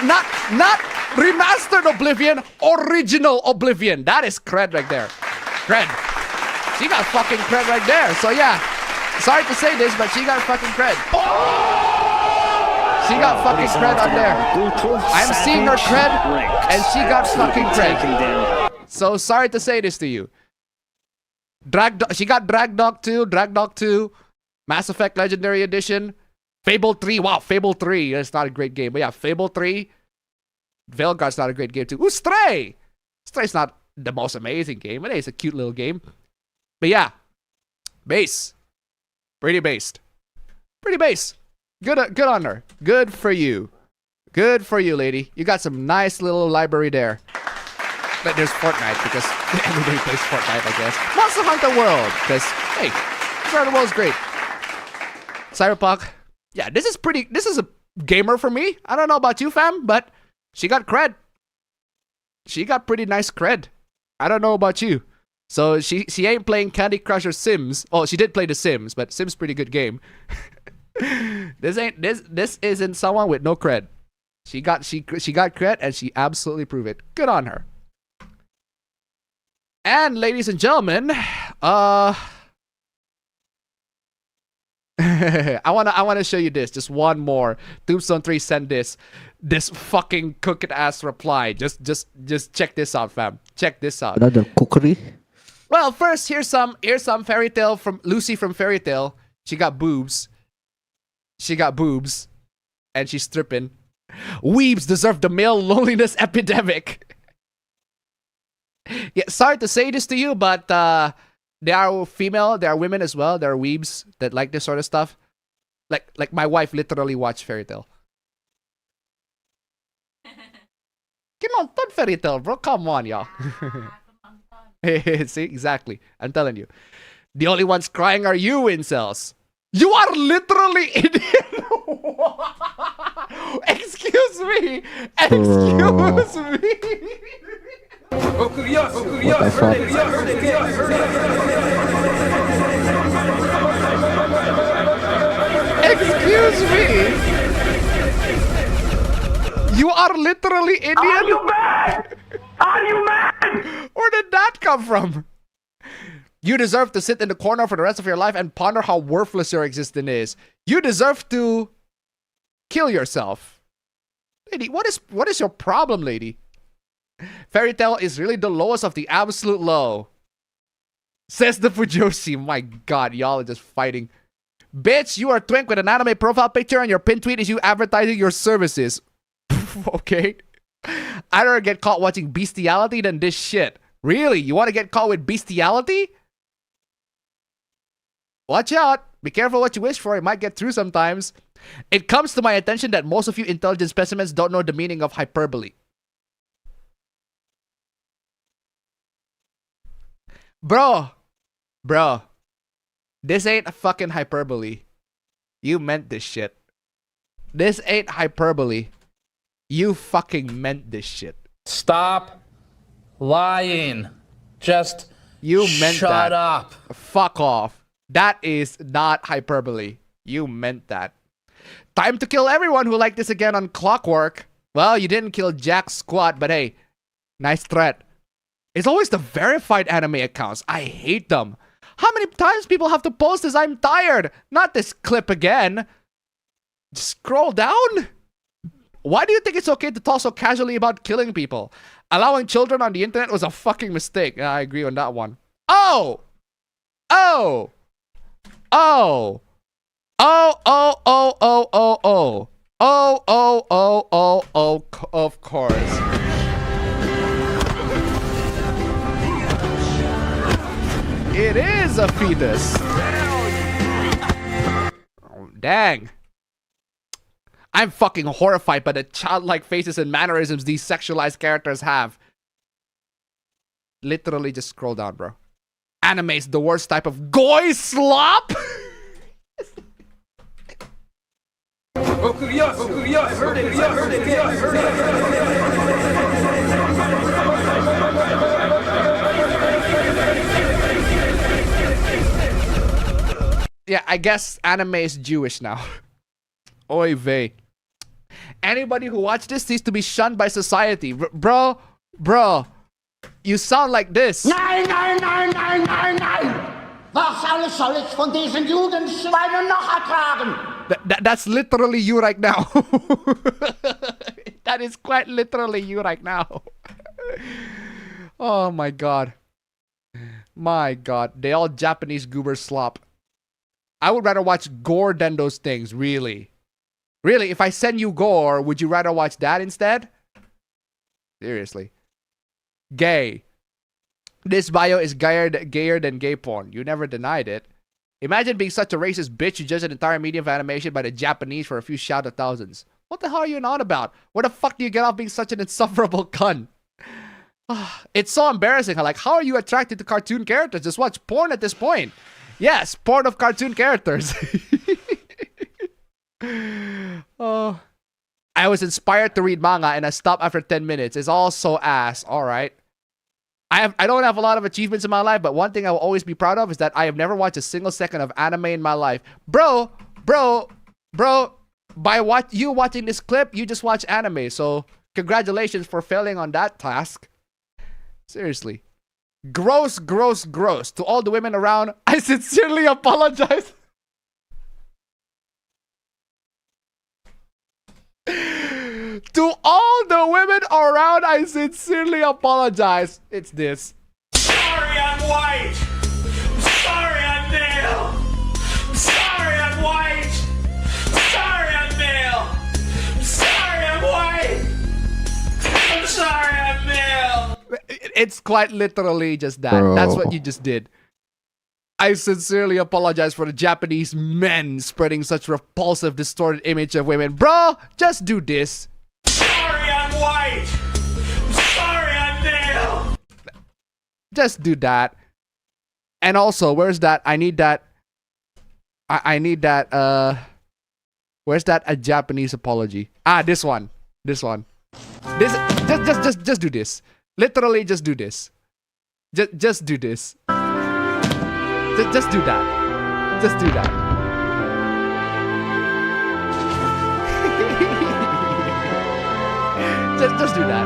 Not remastered Oblivion. Original Oblivion. That is cred right there. Cred. She got fucking cred right there. So yeah, sorry to say this, but she got fucking cred. She got fucking cred on there. I'm seeing her cred, and she got fucking cred. So sorry to say this to you. She got Drag Dog 2, Mass Effect Legendary Edition, Fable 3. Wow, Fable 3. It's not a great game, but yeah, Fable 3. Veilguard's not a great game too. Ooh, Stray. Stray's not the most amazing game, but it's a cute little game. But yeah, base. Pretty based. Pretty base. Good on her. Good for you. Good for you, lady. You got some nice little library there. But there's Fortnite because everybody plays Fortnite, I guess. Monster Hunter World because, hey, Monster Hunter World's great. Cyberpunk. Yeah, this is a gamer for me. I don't know about you, fam, but she got cred. She got pretty nice cred. I don't know about you. So she ain't playing Candy Crush or Sims. Oh, she did play The Sims, but Sims pretty good game. This isn't someone with no cred. She got cred and she absolutely proved it. Good on her. And ladies and gentlemen, I wanna show you this. Just one more. Tombstone 3 sent this fucking cooked ass reply. Just check this out, fam. Check this out. Another cookery. Well, first here's some Fairy Tale from Lucy from Fairy Tale. She got boobs. And she's stripping. Weebs deserve the male loneliness epidemic. Yeah, sorry to say this to you, but they are female, there are women as well. There are weebs that like this sort of stuff. Like my wife literally watched Fairy Tale. Kinonton Fairy Tale, bro. Come on, y'all. See, exactly. I'm telling you. The only ones crying are you, incels. You are literally Indian. Excuse me. Excuse me. Excuse me. You are literally Indian. Are you mad? Are you mad? Where did that come from? You deserve to sit in the corner for the rest of your life and ponder how worthless your existence is. You deserve to kill yourself. Lady, what is your problem, lady? Fairy Tale is really the lowest of the absolute low. Says the Fujoshi. My god, y'all are just fighting. Bitch, you are twink with an anime profile picture and your pin tweet is you advertising your services. Okay. I'd rather get caught watching bestiality than this shit. Really? You want to get caught with bestiality? Watch out. Be careful what you wish for. It might get through sometimes. It comes to my attention that most of you intelligent specimens don't know the meaning of hyperbole. Bro. This ain't a fucking hyperbole. You meant this shit. This ain't hyperbole. You fucking meant this shit. Stop lying. Just shut up. Fuck off. That is not hyperbole. You meant that. Time to kill everyone who liked this again on Clockwork. Well, you didn't kill Jack squat, but hey, nice threat. It's always the verified anime accounts. I hate them. How many times people have to post this? I'm tired. Not this clip again. Just scroll down. Why do you think it's okay to talk so casually about killing people? Allowing children on the internet was a fucking mistake. I agree on that one. Oh! Oh! Oh! Oh, oh, oh, oh, oh, oh. Oh, oh, oh, oh, oh, of course. It is a fetus. Oh, dang. I'm fucking horrified by the childlike faces and mannerisms these sexualized characters have. Literally just scroll down, bro. Anime's the worst type of goy slop? Yeah, I guess anime is Jewish now. Oy vey. Anybody who watched this needs to be shunned by society. Bro, you sound like this. Nein, nein, nein, nein, nein, nein! Was alles soll ich von diesen Judenschweinen noch ertragen? That's literally you right now. That is quite literally you right now. Oh my god. My god. They all Japanese goober slop. I would rather watch gore than those things, really. Really, if I send you gore, would you rather watch that instead? Seriously. Gay. This bio is gayer than gay porn. You never denied it. Imagine being such a racist bitch you judge an entire medium of animation by the Japanese for a few shout of thousands. What the hell are you on about? Where the fuck do you get off being such an insufferable cunt? It's so embarrassing. Like, how are you attracted to cartoon characters? Just watch porn at this point. Yes, porn of cartoon characters. Oh, I was inspired to read manga and I stopped after 10 minutes. It's all so ass. All right. I don't have a lot of achievements in my life, but one thing I will always be proud of is that I have never watched a single second of anime in my life. Bro, by you watching this clip, you just watch anime. So congratulations for failing on that task. Seriously. Gross, gross, gross. To all the women around, I sincerely apologize. To all the women around, I sincerely apologize. It's this. Sorry I'm white. Sorry I'm male. Sorry I'm white. Sorry I'm male. Sorry I'm white. I'm sorry I'm male. It's quite literally just that. Bro. That's what you just did. I sincerely apologize for the Japanese men spreading such repulsive, distorted image of women. Bro, just do this. Sorry I'm white. Sorry I'm male. Just do that. And also, where's that? I need that. I need that. Where's that? A Japanese apology. Ah, this one. This one. This. Just do this. Literally, just do this. Just do this. Just do that. Just do that. just do that.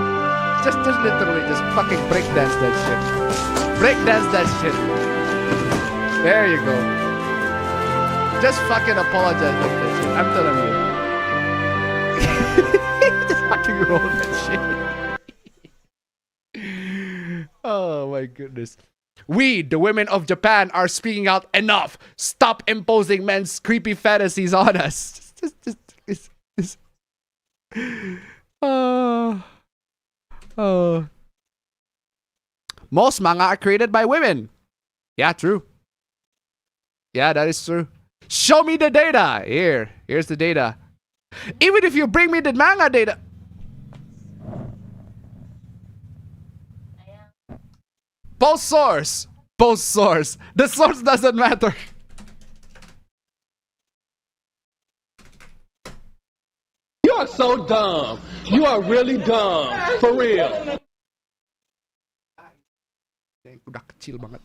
Just literally just fucking breakdance that shit. Breakdance that shit. There you go. Just fucking apologize like that shit. I'm telling you. Just fucking roll that shit. Oh my goodness. We, the women of Japan, are speaking out enough. Stop imposing men's creepy fantasies on us. Most manga are created by women. Yeah, true. Yeah, that is true. Show me the data. Here's the data. Even if you bring me the manga data. Post source. Post source. The source doesn't matter. You are so dumb. You are really dumb. For real. Udah kecil banget.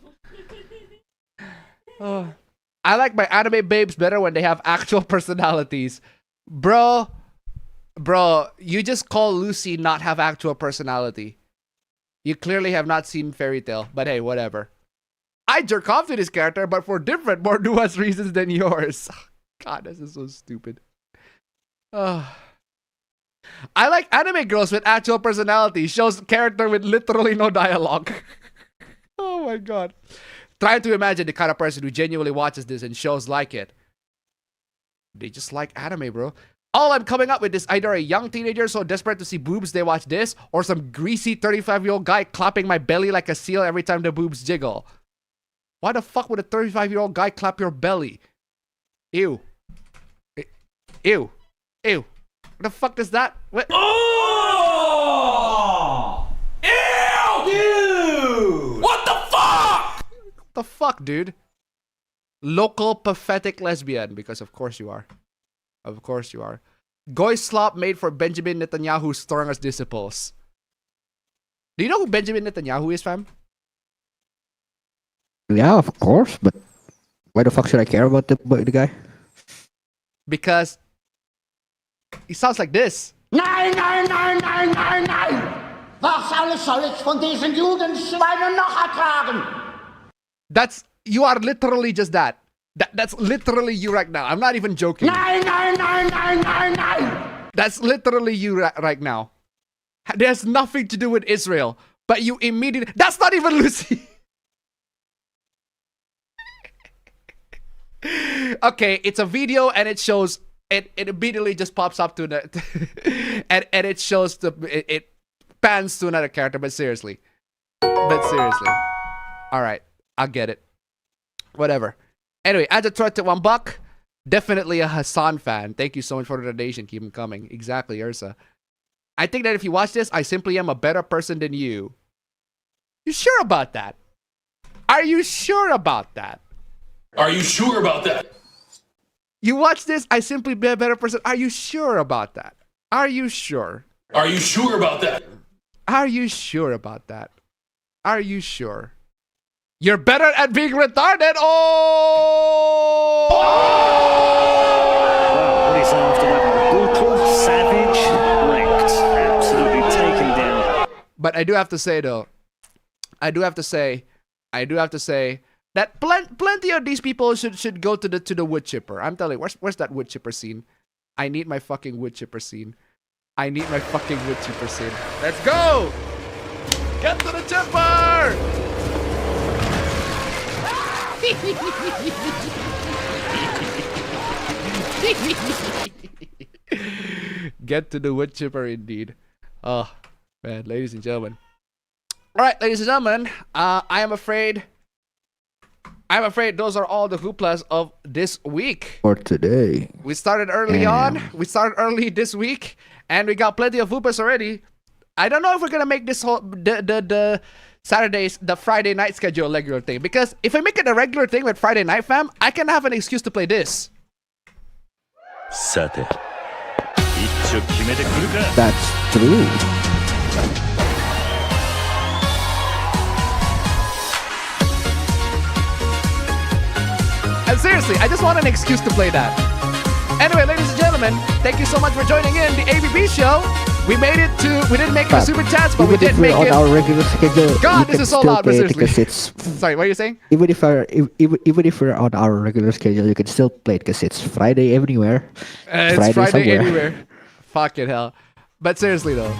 I like my anime babes better when they have actual personalities. Bro, you just call Lucy not have actual personality. You clearly have not seen Fairy Tail, but hey, whatever. I jerk off to this character, but for different, more nuanced reasons than yours. God, this is so stupid. I like anime girls with actual personality. Shows character with literally no dialogue. Oh my god. Try to imagine the kind of person who genuinely watches this and shows like it. They just like anime, bro. All I'm coming up with is either a young teenager so desperate to see boobs they watch this, or some greasy 35-year-old guy clapping my belly like a seal every time the boobs jiggle. Why the fuck would a 35-year-old guy clap your belly? Ew. Ew. Ew. What the fuck is that? What? Oh! Ew! Dude! What the fuck? What the fuck, dude? Local pathetic lesbian, because of course you are. Of course you are. Goy slop made for Benjamin Netanyahu's storing as disciples. Do you know who Benjamin Netanyahu is, fam? Yeah, of course, but why the fuck should I care about the guy? Because he sounds like this. Nein, nein, nein, nein, nein, nein! Was alles soll ich von diesen Judenschweinen noch ertragen? You are literally just that. That's literally you right now. I'm not even joking. Nein, nein, nein, nein, nein, nein! That's literally you right now. There's nothing to do with Israel, but you immediately... That's not even Lucy! Okay, it's a video and it shows... It immediately just pops up to the... and it shows the... It pans to another character, but seriously. Alright, I'll get it. Whatever. Anyway, as a threat to $1, definitely a Hassan fan. Thank you so much for the donation. Keep them coming. Exactly, Ursa. I think that if you watch this, I simply am a better person than you. You sure about that? Are you sure about that? Are you sure about that? You watch this, I simply be a better person. Are you sure about that? Are you sure? Are you sure about that? Are you sure about that? Are you sure? You're better at being retarded. Oh! Well, what do you say after that? Brutal, savage, wrecked. Absolutely taken down. But I do have to say, though, I do have to say that plenty of these people should go to the wood chipper. I'm telling you, where's that wood chipper scene? I need my fucking wood chipper scene. I need my fucking wood chipper scene. Let's go! Get to the chipper! Get to the wood chipper indeed. Oh man, ladies and gentlemen. Alright, ladies and gentlemen, I am afraid those are all the hooplas of this week. For today. We started early on. We started early this week, and we got plenty of hooplas already. I don't know if we're gonna make this whole the Saturdays, the Friday night schedule a regular thing, because if I make it a regular thing with Friday night, fam, I can have an excuse to play this. That's true. And seriously, I just want an excuse to play that. Anyway, ladies and gentlemen, thank you so much for joining in the APB show. We made it to, we didn't make it to super chats, but we did make it on our regular schedule. God, this is so loud, but seriously. It's, sorry, what are you saying? Even if we're on our regular schedule, you can still play it because it's Friday everywhere. It's Friday anywhere. Fucking hell. But seriously though.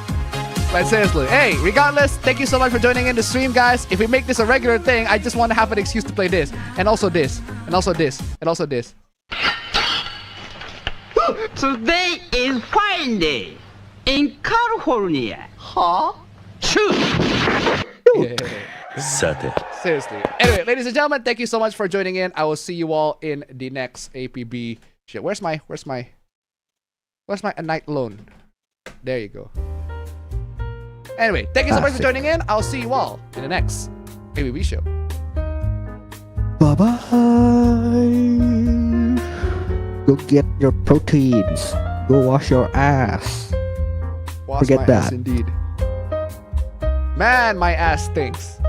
Hey, regardless, thank you so much for joining in the stream, guys. If we make this a regular thing, I just want to have an excuse to play this. And also this. And also this. And also this. Today is Friday in California. Huh? Seriously. Anyway, ladies and gentlemen, thank you so much for joining in. I will see you all in the next APB shit. Where's my a night loan? There you go. Anyway, thank you so much for joining in. I'll see you all in the next APB show. Bye-bye. Go get your proteins. Go wash your ass. Wash Forget my that. ass indeed. Man, my ass stinks.